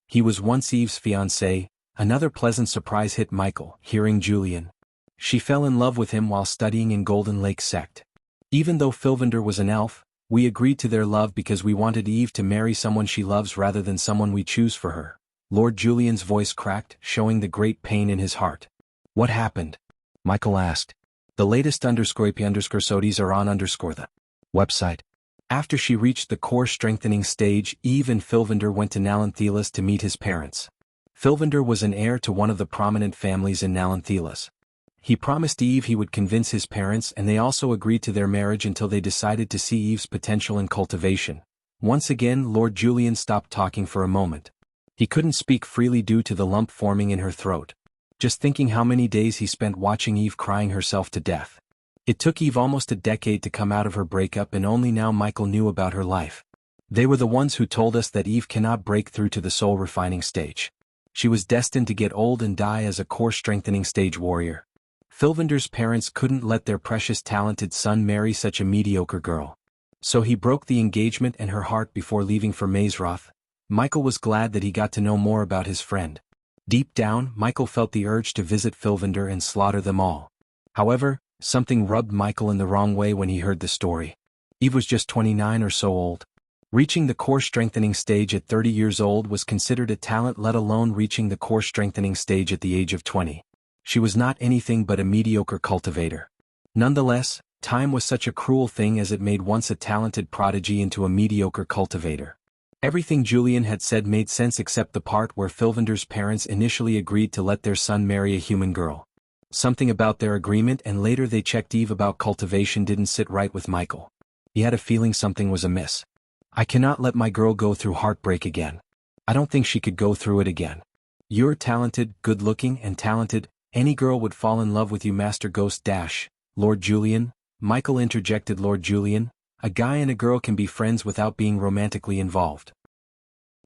"He was once Eve's fiancé." Another pleasant surprise hit Michael, hearing Julian. "She fell in love with him while studying in Golden Lake Sect. Even though Filvander was an elf, we agreed to their love because we wanted Eve to marry someone she loves rather than someone we choose for her." Lord Julian's voice cracked, showing the great pain in his heart. "What happened?" Michael asked. "The latest _IP_SODs are on the website." After she reached the core strengthening stage, Eve and Filvander went to Nalanthelas to meet his parents. Filvander was an heir to one of the prominent families in Nalanthelas. He promised Eve he would convince his parents, and they also agreed to their marriage until they decided to see Eve's potential in cultivation. Once again, Lord Julian stopped talking for a moment. He couldn't speak freely due to the lump forming in her throat. Just thinking how many days he spent watching Eve crying herself to death. It took Eve almost a decade to come out of her breakup, and only now Michael knew about her life. They were the ones who told us that Eve cannot break through to the soul refining stage. She was destined to get old and die as a core strengthening stage warrior. Filvander's parents couldn't let their precious talented son marry such a mediocre girl. So he broke the engagement and her heart before leaving for Mazeroth. Michael was glad that he got to know more about his friend. Deep down, Michael felt the urge to visit Fylvander and slaughter them all. However, something rubbed Michael in the wrong way when he heard the story. Eve was just 29 or so old. Reaching the core strengthening stage at 30 years old was considered a talent, let alone reaching the core strengthening stage at the age of 20. She was not anything but a mediocre cultivator. Nonetheless, time was such a cruel thing as it made once a talented prodigy into a mediocre cultivator. Everything Julian had said made sense except the part where Fylvander's parents initially agreed to let their son marry a human girl. Something about their agreement and later they checked Eve about cultivation didn't sit right with Michael. He had a feeling something was amiss. I cannot let my girl go through heartbreak again. I don't think she could go through it again. You're talented, good-looking, and talented. Any girl would fall in love with you, Master Ghost Lord Julian. Michael interjected. Lord Julian, a guy and a girl can be friends without being romantically involved.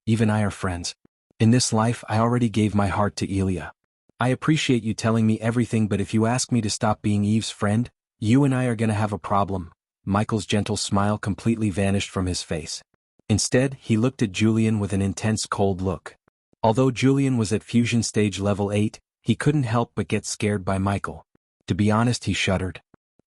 Eve and I are friends. In this life I already gave my heart to Elia. I appreciate you telling me everything, but if you ask me to stop being Eve's friend, you and I are gonna have a problem. Michael's gentle smile completely vanished from his face. Instead, he looked at Julian with an intense cold look. Although Julian was at fusion stage level 8, he couldn't help but get scared by Michael. To be honest, he shuddered.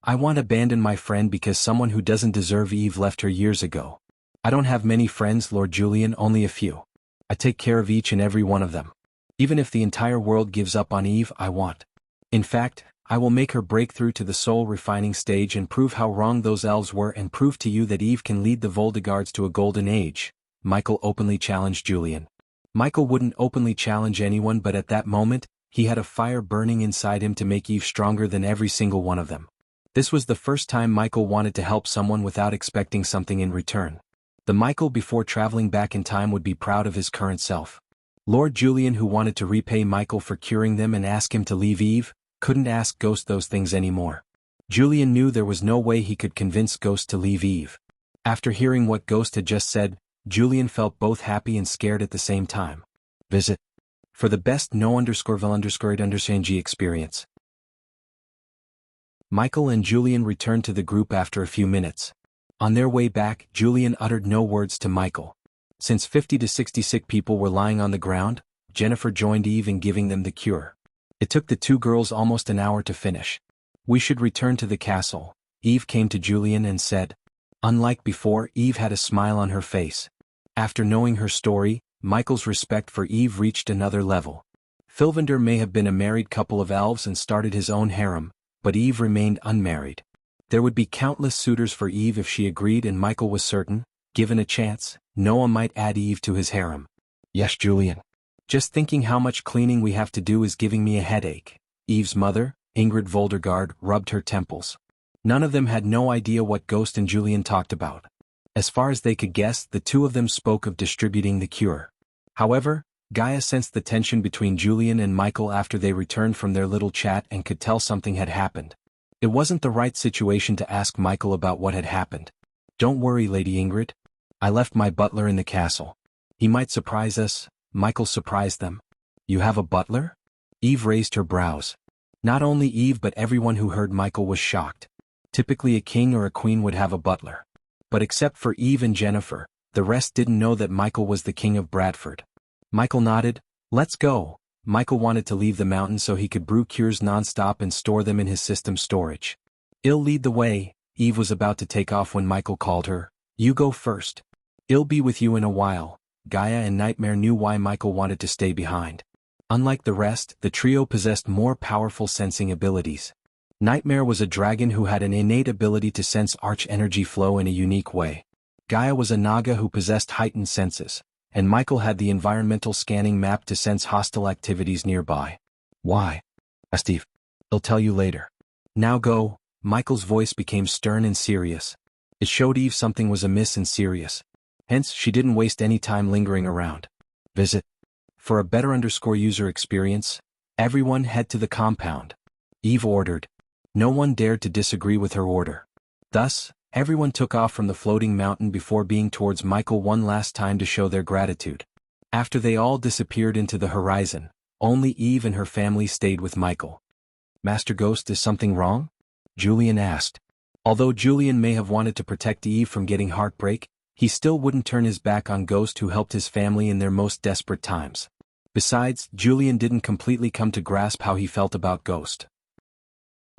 I want to abandon my friend because someone who doesn't deserve Eve left her years ago. I don't have many friends, Lord Julian, only a few. I take care of each and every one of them. Even if the entire world gives up on Eve, I want. In fact, I will make her break through to the soul refining stage and prove how wrong those elves were and prove to you that Eve can lead the Voldegards to a golden age. Michael openly challenged Julian. Michael wouldn't openly challenge anyone, but at that moment, he had a fire burning inside him to make Eve stronger than every single one of them. This was the first time Michael wanted to help someone without expecting something in return. The Michael before traveling back in time would be proud of his current self. Lord Julian, who wanted to repay Michael for curing them and ask him to leave Eve, couldn't ask Ghost those things anymore. Julian knew there was no way he could convince Ghost to leave Eve. After hearing what Ghost had just said, Julian felt both happy and scared at the same time. Visit. For the best no_vil_id_ng experience. Michael and Julian returned to the group after a few minutes. On their way back, Julian uttered no words to Michael. Since 50 to 60 sick people were lying on the ground, Jennifer joined Eve in giving them the cure. It took the two girls almost an hour to finish. We should return to the castle, Eve came to Julian and said. Unlike before, Eve had a smile on her face. After knowing her story, Michael's respect for Eve reached another level. Fylvander may have been a married couple of elves and started his own harem, but Eve remained unmarried. There would be countless suitors for Eve if she agreed, and Michael was certain, given a chance, Noah might add Eve to his harem. Yes, Julian. Just thinking how much cleaning we have to do is giving me a headache. Eve's mother, Ingrid Voldegard, rubbed her temples. None of them had no idea what Ghost and Julian talked about. As far as they could guess, the two of them spoke of distributing the cure. However, Gaia sensed the tension between Julian and Michael after they returned from their little chat and could tell something had happened. It wasn't the right situation to ask Michael about what had happened. Don't worry, Lady Ingrid. I left my butler in the castle. He might surprise us. Michael surprised them. You have a butler? Eve raised her brows. Not only Eve but everyone who heard Michael was shocked. Typically a king or a queen would have a butler. But except for Eve and Jennifer, the rest didn't know that Michael was the king of Bradford. Michael nodded. Let's go. Michael wanted to leave the mountain so he could brew cures non-stop and store them in his system storage. I'll lead the way. Eve was about to take off when Michael called her. You go first. I'll be with you in a while. Gaia and Nightmare knew why Michael wanted to stay behind. Unlike the rest, the trio possessed more powerful sensing abilities. Nightmare was a dragon who had an innate ability to sense arch-energy flow in a unique way. Gaia was a Naga who possessed heightened senses, and Michael had the environmental scanning map to sense hostile activities nearby. Why? Steve. I'll tell you later. Now go. Michael's voice became stern and serious. It showed Eve something was amiss and serious. Hence, she didn't waste any time lingering around. Visit. For a better user experience, everyone head to the compound. Eve ordered. No one dared to disagree with her order. Thus, everyone took off from the floating mountain before being towards Michael one last time to show their gratitude. After they all disappeared into the horizon, only Eve and her family stayed with Michael. Master Ghost, is something wrong? Julian asked. Although Julian may have wanted to protect Eve from getting heartbreak, he still wouldn't turn his back on Ghost, who helped his family in their most desperate times. Besides, Julian didn't completely come to grasp how he felt about Ghost.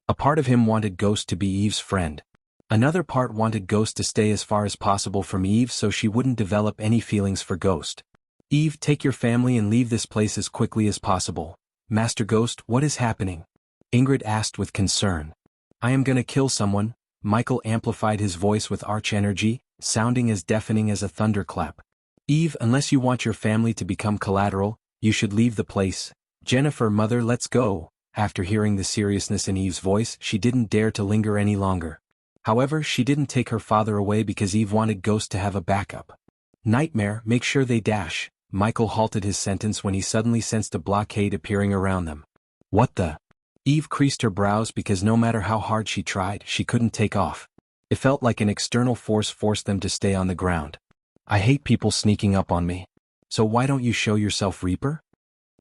A part of him wanted Ghost to be Eve's friend. Another part wanted Ghost to stay as far as possible from Eve so she wouldn't develop any feelings for Ghost. Eve, take your family and leave this place as quickly as possible. Master Ghost, what is happening? Ingrid asked with concern. I am gonna kill someone. Michael amplified his voice with arch energy, sounding as deafening as a thunderclap. Eve, unless you want your family to become collateral, you should leave the place. Jennifer, mother, let's go. After hearing the seriousness in Eve's voice, she didn't dare to linger any longer. However, she didn't take her father away because Eve wanted Ghost to have a backup. Nightmare, make sure they dash. Michael halted his sentence when he suddenly sensed a blockade appearing around them. What the? Eve creased her brows because no matter how hard she tried, she couldn't take off. It felt like an external force forced them to stay on the ground. I hate people sneaking up on me. So why don't you show yourself, Reaper?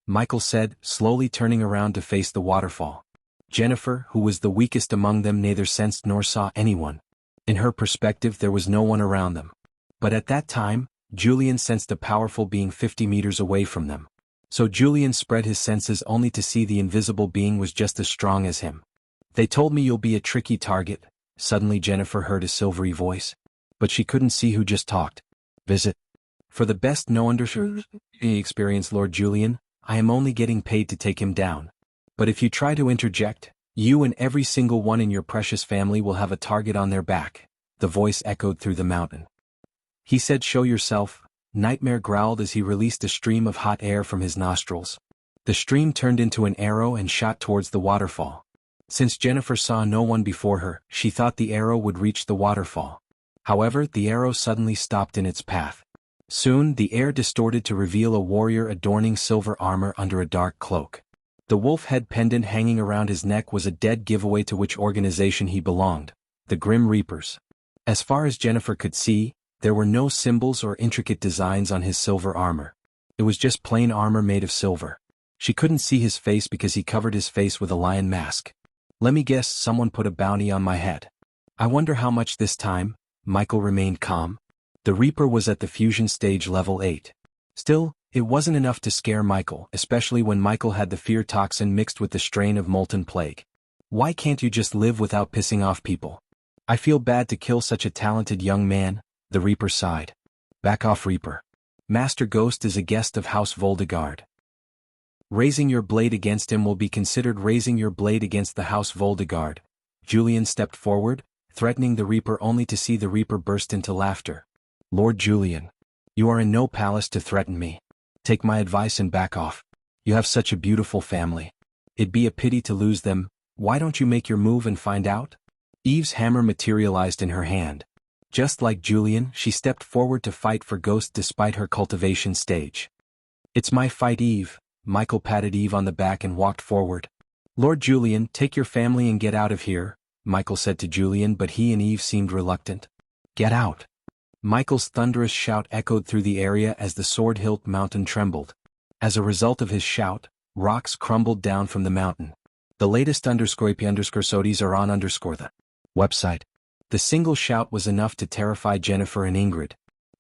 Michael said, slowly turning around to face the waterfall. Jennifer, who was the weakest among them, neither sensed nor saw anyone. In her perspective, there was no one around them. But at that time, Julian sensed a powerful being 50 meters away from them. So Julian spread his senses only to see the invisible being was just as strong as him. They told me you'll be a tricky target. Suddenly Jennifer heard a silvery voice. But she couldn't see who just talked. Visit. For the best no understanding experience, Lord Julian, I am only getting paid to take him down. But if you try to interject, you and every single one in your precious family will have a target on their back. The voice echoed through the mountain. He said, show yourself. Nightmare growled as he released a stream of hot air from his nostrils. The stream turned into an arrow and shot towards the waterfall. Since Jennifer saw no one before her, she thought the arrow would reach the waterfall. However, the arrow suddenly stopped in its path. Soon, the air distorted to reveal a warrior adorning silver armor under a dark cloak. The wolf head pendant hanging around his neck was a dead giveaway to which organization he belonged, the Grim Reapers. As far as Jennifer could see, there were no symbols or intricate designs on his silver armor. It was just plain armor made of silver. She couldn't see his face because he covered his face with a lion mask. Let me guess, someone put a bounty on my head. I wonder how much this time. Michael remained calm. The Reaper was at the fusion stage level 8. Still, it wasn't enough to scare Michael, especially when Michael had the fear toxin mixed with the strain of molten plague. Why can't you just live without pissing off people? I feel bad to kill such a talented young man, the Reaper sighed. Back off, Reaper. Master Ghost is a guest of House Voldegard. Raising your blade against him will be considered raising your blade against the House Voldegard. Julian stepped forward, threatening the Reaper, only to see the Reaper burst into laughter. Lord Julian, you are in no palace to threaten me. Take my advice and back off. You have such a beautiful family. It'd be a pity to lose them. Why don't you make your move and find out? Eve's hammer materialized in her hand. Just like Julian, she stepped forward to fight for Ghost despite her cultivation stage. It's my fight, Eve. Michael patted Eve on the back and walked forward. Lord Julian, take your family and get out of here, Michael said to Julian, but he and Eve seemed reluctant. Get out. Michael's thunderous shout echoed through the area as the Sword Hilt mountain trembled. As a result of his shout, rocks crumbled down from the mountain. The latest _IP_SODIs are on the website. The single shout was enough to terrify Jennifer and Ingrid.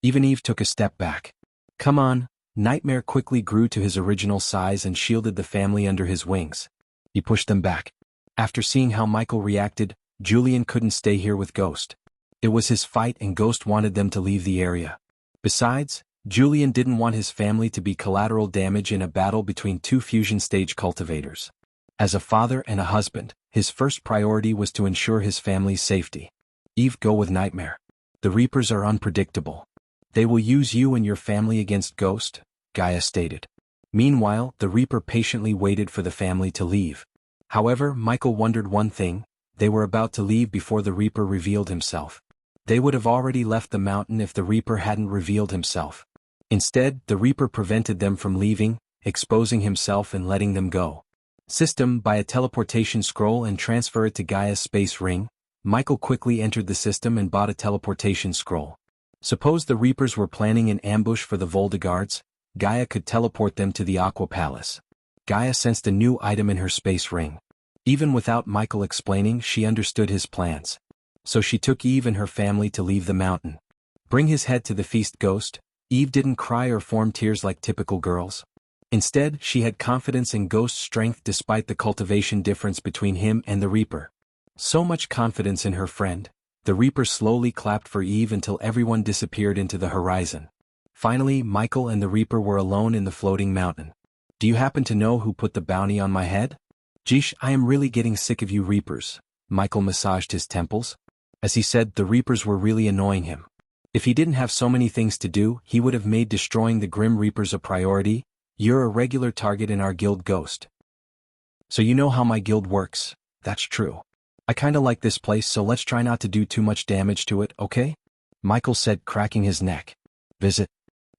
Even Eve took a step back. Come on. Nightmare quickly grew to his original size and shielded the family under his wings. He pushed them back. After seeing how Michael reacted, Julian couldn't stay here with Ghost. It was his fight and Ghost wanted them to leave the area. Besides, Julian didn't want his family to be collateral damage in a battle between two fusion stage cultivators. As a father and a husband, his first priority was to ensure his family's safety. Eve, go with Nightmare. The Reapers are unpredictable. They will use you and your family against Ghost, Gaia stated. Meanwhile, the Reaper patiently waited for the family to leave. However, Michael wondered one thing: they were about to leave before the Reaper revealed himself. They would have already left the mountain if the Reaper hadn't revealed himself. Instead, the Reaper prevented them from leaving, exposing himself and letting them go. System, buy a teleportation scroll and transfer it to Gaia's space ring. Michael quickly entered the system and bought a teleportation scroll. Suppose the Reapers were planning an ambush for the Voldegards, Gaia could teleport them to the Aqua Palace. Gaia sensed a new item in her space ring. Even without Michael explaining, she understood his plans. So she took Eve and her family to leave the mountain. Bring his head to the feast, Ghost. Eve didn't cry or form tears like typical girls. Instead, she had confidence in Ghost's strength despite the cultivation difference between him and the Reaper. So much confidence in her friend, the Reaper slowly clapped for Eve until everyone disappeared into the horizon. Finally, Michael and the Reaper were alone in the floating mountain. Do you happen to know who put the bounty on my head? Jeesh, I am really getting sick of you Reapers. Michael massaged his temples. As he said, the Reapers were really annoying him. If he didn't have so many things to do, he would have made destroying the Grim Reapers a priority. You're a regular target in our guild, Ghost. So you know how my guild works. That's true. I kinda like this place, so let's try not to do too much damage to it, okay? Michael said, cracking his neck. Visit.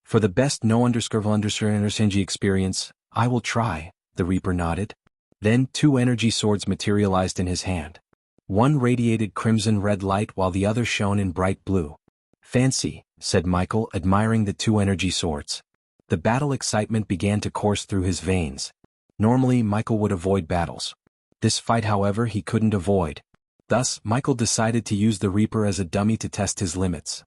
For the best no_underscore experience, I will try, the Reaper nodded. Then 2 energy swords materialized in his hand. One radiated crimson red light while the other shone in bright blue. Fancy, said Michael, admiring the 2 energy swords. The battle excitement began to course through his veins. Normally, Michael would avoid battles. This fight, however, he couldn't avoid. Thus, Michael decided to use the Reaper as a dummy to test his limits.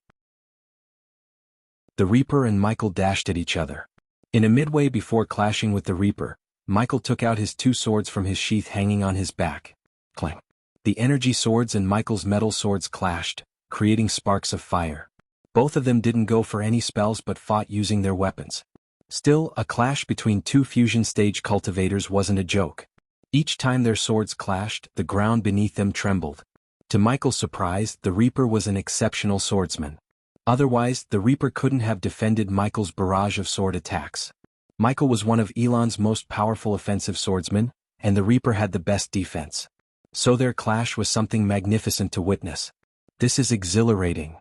The Reaper and Michael dashed at each other. In a midway before clashing with the Reaper, Michael took out his 2 swords from his sheath hanging on his back. Clang. The energy swords and Michael's metal swords clashed, creating sparks of fire. Both of them didn't go for any spells but fought using their weapons. Still, a clash between 2 fusion stage cultivators wasn't a joke. Each time their swords clashed, the ground beneath them trembled. To Michael's surprise, the Reaper was an exceptional swordsman. Otherwise, the Reaper couldn't have defended Michael's barrage of sword attacks. Michael was one of Elon's most powerful offensive swordsmen, and the Reaper had the best defense. So their clash was something magnificent to witness. This is exhilarating.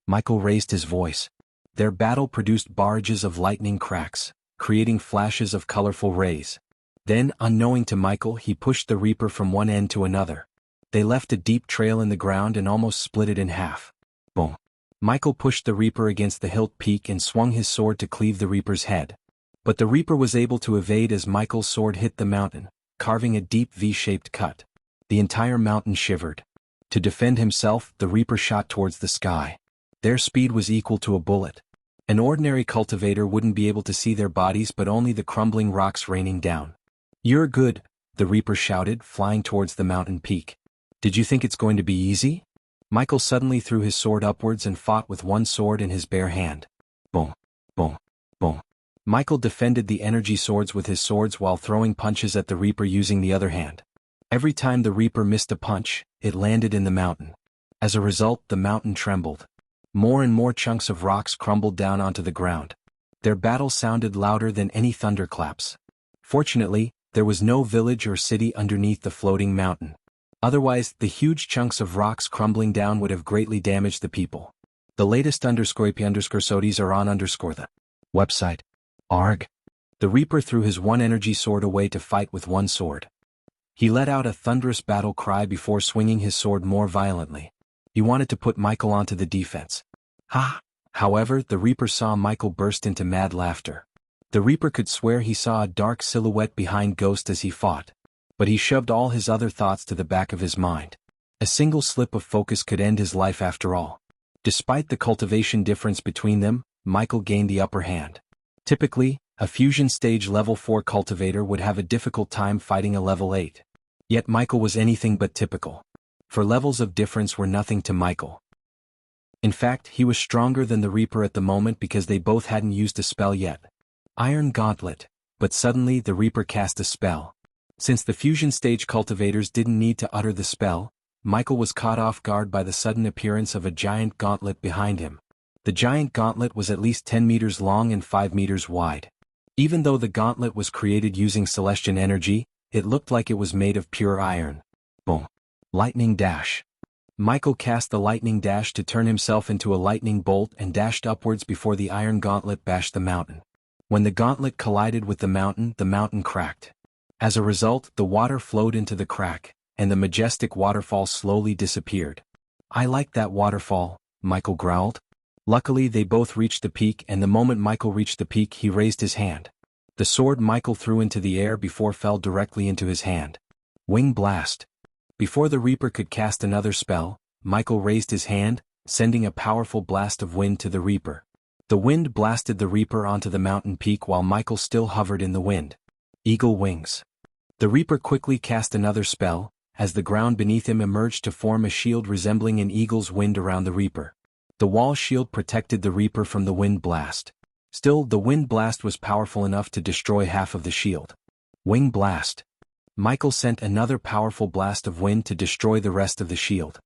Michael raised his voice. Their battle produced barrages of lightning cracks, creating flashes of colorful rays. Then, unknowing to Michael, he pushed the Reaper from one end to another. They left a deep trail in the ground and almost split it in half. Boom. Michael pushed the Reaper against the hilt peak and swung his sword to cleave the Reaper's head. But the Reaper was able to evade as Michael's sword hit the mountain, carving a deep V-shaped cut. The entire mountain shivered. To defend himself, the Reaper shot towards the sky. Their speed was equal to a bullet. An ordinary cultivator wouldn't be able to see their bodies but only the crumbling rocks raining down. You're good, the Reaper shouted, flying towards the mountain peak. Did you think it's going to be easy? Michael suddenly threw his sword upwards and fought with one sword in his bare hand. Boom, boom, boom. Michael defended the energy swords with his swords while throwing punches at the Reaper using the other hand. Every time the Reaper missed a punch, it landed in the mountain. As a result, the mountain trembled. More and more chunks of rocks crumbled down onto the ground. Their battle sounded louder than any thunderclaps. Fortunately, there was no village or city underneath the floating mountain. Otherwise, the huge chunks of rocks crumbling down would have greatly damaged the people. The latest _IP_SODIs are on the website. Arg. The Reaper threw his 1 energy sword away to fight with 1 sword. He let out a thunderous battle cry before swinging his sword more violently. He wanted to put Michael onto the defense. Ha! However, the Reaper saw Michael burst into mad laughter. The Reaper could swear he saw a dark silhouette behind Ghost as he fought. But he shoved all his other thoughts to the back of his mind. A single slip of focus could end his life after all. Despite the cultivation difference between them, Michael gained the upper hand. Typically, a fusion stage level 4 cultivator would have a difficult time fighting a level 8. Yet Michael was anything but typical. For levels of difference were nothing to Michael. In fact, he was stronger than the Reaper at the moment because they both hadn't used a spell yet. Iron Gauntlet. But suddenly the Reaper cast a spell. Since the fusion stage cultivators didn't need to utter the spell, Michael was caught off guard by the sudden appearance of a giant gauntlet behind him. The giant gauntlet was at least 10 meters long and 5 meters wide. Even though the gauntlet was created using Celestian energy, it looked like it was made of pure iron. Boom. Lightning Dash. Michael cast the Lightning Dash to turn himself into a lightning bolt and dashed upwards before the iron gauntlet bashed the mountain. When the gauntlet collided with the mountain cracked. As a result, the water flowed into the crack, and the majestic waterfall slowly disappeared. I like that waterfall, Michael growled. Luckily, they both reached the peak, and the moment Michael reached the peak, he raised his hand. The sword Michael threw into the air before fell directly into his hand. Wing Blast. Before the Reaper could cast another spell, Michael raised his hand, sending a powerful blast of wind to the Reaper. The wind blasted the Reaper onto the mountain peak while Michael still hovered in the wind. Eagle wings. The Reaper quickly cast another spell, as the ground beneath him emerged to form a shield resembling an eagle's wing around the Reaper. The wall shield protected the Reaper from the wind blast. Still, the wind blast was powerful enough to destroy half of the shield. Wing blast. Michael sent another powerful blast of wind to destroy the rest of the shield.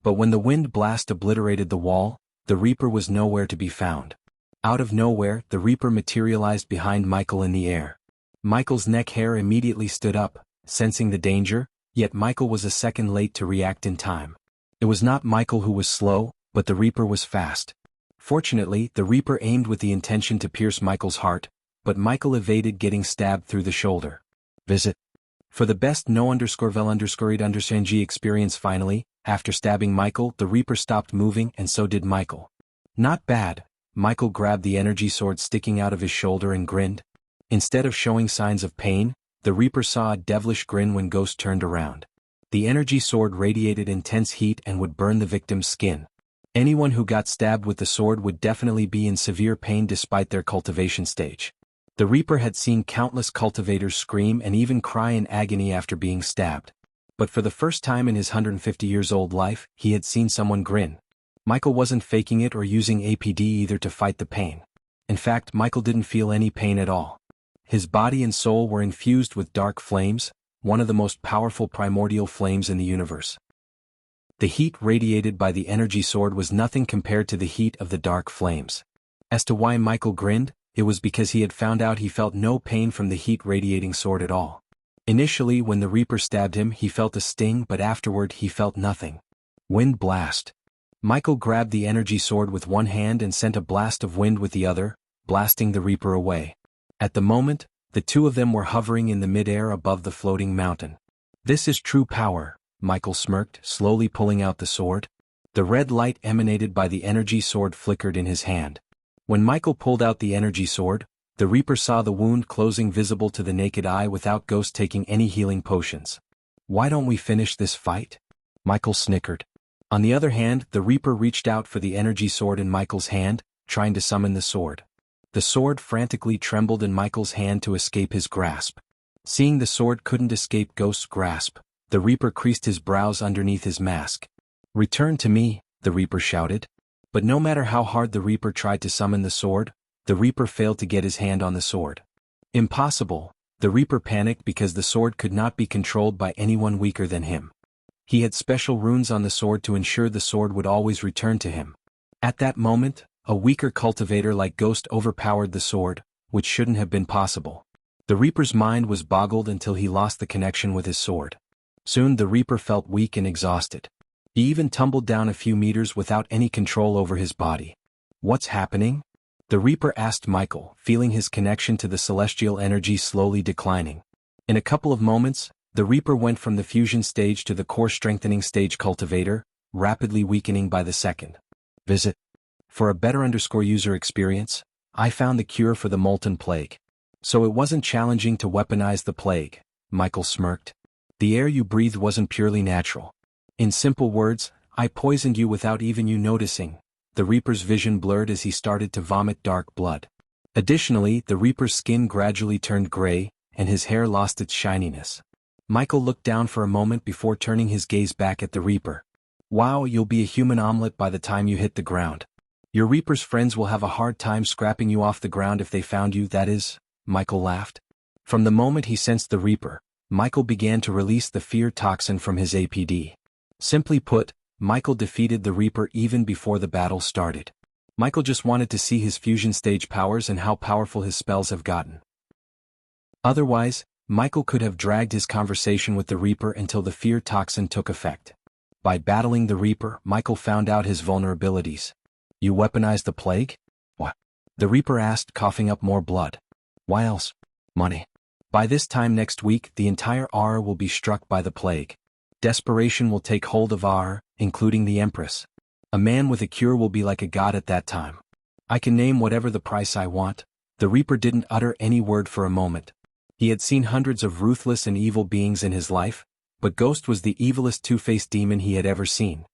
But when the wind blast obliterated the wall, the Reaper was nowhere to be found. Out of nowhere, the Reaper materialized behind Michael in the air. Michael's neck hair immediately stood up, sensing the danger, yet Michael was a second late to react in time. It was not Michael who was slow, but the Reaper was fast. Fortunately, the Reaper aimed with the intention to pierce Michael's heart, but Michael evaded getting stabbed through the shoulder. Visit. For the best no_vel_read_G experience. Finally, after stabbing Michael, the Reaper stopped moving and so did Michael. Not bad. Michael grabbed the energy sword sticking out of his shoulder and grinned. Instead of showing signs of pain, the Reaper saw a devilish grin when Ghost turned around. The energy sword radiated intense heat and would burn the victim's skin. Anyone who got stabbed with the sword would definitely be in severe pain despite their cultivation stage. The Reaper had seen countless cultivators scream and even cry in agony after being stabbed. But for the first time in his 150-years-old life, he had seen someone grin. Michael wasn't faking it or using APD either to fight the pain. In fact, Michael didn't feel any pain at all. His body and soul were infused with dark flames, one of the most powerful primordial flames in the universe. The heat radiated by the energy sword was nothing compared to the heat of the dark flames. As to why Michael grinned, it was because he had found out he felt no pain from the heat-radiating sword at all. Initially, when the Reaper stabbed him, he felt a sting, but afterward he felt nothing. Wind blast. Michael grabbed the energy sword with one hand and sent a blast of wind with the other, blasting the Reaper away. At the moment, the two of them were hovering in the mid-air above the floating mountain. This is true power, Michael smirked, slowly pulling out the sword. The red light emanated by the energy sword flickered in his hand. When Michael pulled out the energy sword, the Reaper saw the wound closing visible to the naked eye without Ghost taking any healing potions. Why don't we finish this fight? Michael snickered. On the other hand, the Reaper reached out for the energy sword in Michael's hand, trying to summon the sword. The sword frantically trembled in Michael's hand to escape his grasp. Seeing the sword couldn't escape Ghost's grasp, the Reaper creased his brows underneath his mask. "Return to me," the Reaper shouted. But no matter how hard the Reaper tried to summon the sword, the Reaper failed to get his hand on the sword. Impossible. The Reaper panicked because the sword could not be controlled by anyone weaker than him. He had special runes on the sword to ensure the sword would always return to him. At that moment, a weaker cultivator like Ghost overpowered the sword, which shouldn't have been possible. The Reaper's mind was boggled until he lost the connection with his sword. Soon the Reaper felt weak and exhausted. He even tumbled down a few meters without any control over his body. "What's happening?" the Reaper asked Michael, feeling his connection to the celestial energy slowly declining. In a couple of moments, the Reaper went from the fusion stage to the core strengthening stage cultivator, rapidly weakening by the second. Visit. For a better user experience, I found the cure for the molten plague. So it wasn't challenging to weaponize the plague, Michael smirked. The air you breathed wasn't purely natural. In simple words, I poisoned you without even you noticing. The Reaper's vision blurred as he started to vomit dark blood. Additionally, the Reaper's skin gradually turned gray, and his hair lost its shininess. Michael looked down for a moment before turning his gaze back at the Reaper. "Wow, you'll be a human omelet by the time you hit the ground. Your Reaper's friends will have a hard time scrapping you off the ground if they found you, that is," Michael laughed. From the moment he sensed the Reaper, Michael began to release the fear toxin from his APD. Simply put, Michael defeated the Reaper even before the battle started. Michael just wanted to see his fusion stage powers and how powerful his spells have gotten. Otherwise, Michael could have dragged his conversation with the Reaper until the fear toxin took effect. By battling the Reaper, Michael found out his vulnerabilities. "You weaponized the plague?" "What?" the Reaper asked, coughing up more blood. "Why else?" "Money. By this time next week, the entire Aura will be struck by the plague. Desperation will take hold of Aura, including the Empress. A man with a cure will be like a god at that time. I can name whatever the price I want." The Reaper didn't utter any word for a moment. He had seen hundreds of ruthless and evil beings in his life, but Ghost was the evilest two-faced demon he had ever seen.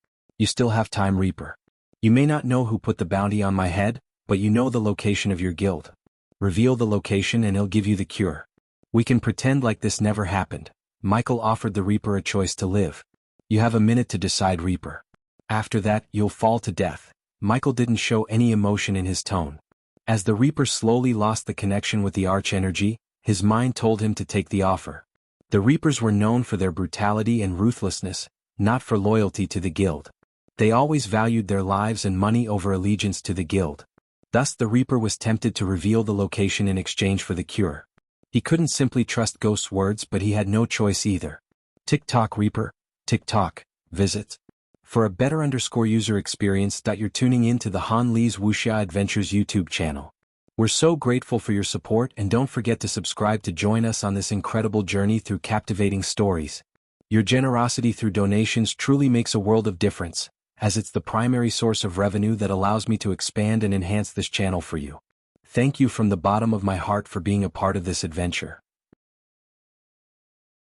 You still have time, Reaper. You may not know who put the bounty on my head, but you know the location of your guild. Reveal the location and he'll give you the cure. We can pretend like this never happened. Michael offered the Reaper a choice to live. You have a minute to decide, Reaper. After that, you'll fall to death. Michael didn't show any emotion in his tone. As the Reaper slowly lost the connection with the arch-energy, his mind told him to take the offer. The Reapers were known for their brutality and ruthlessness, not for loyalty to the guild. They always valued their lives and money over allegiance to the guild. Thus the Reaper was tempted to reveal the location in exchange for the cure. He couldn't simply trust Ghost's words, but he had no choice either. Tick-tock, Reaper. Tick-tock. Visit. For a better user experience. You're tuning in to the Han Lee's Wuxia Adventures YouTube channel. We're so grateful for your support, and don't forget to subscribe to join us on this incredible journey through captivating stories. Your generosity through donations truly makes a world of difference, as it's the primary source of revenue that allows me to expand and enhance this channel for you. Thank you from the bottom of my heart for being a part of this adventure.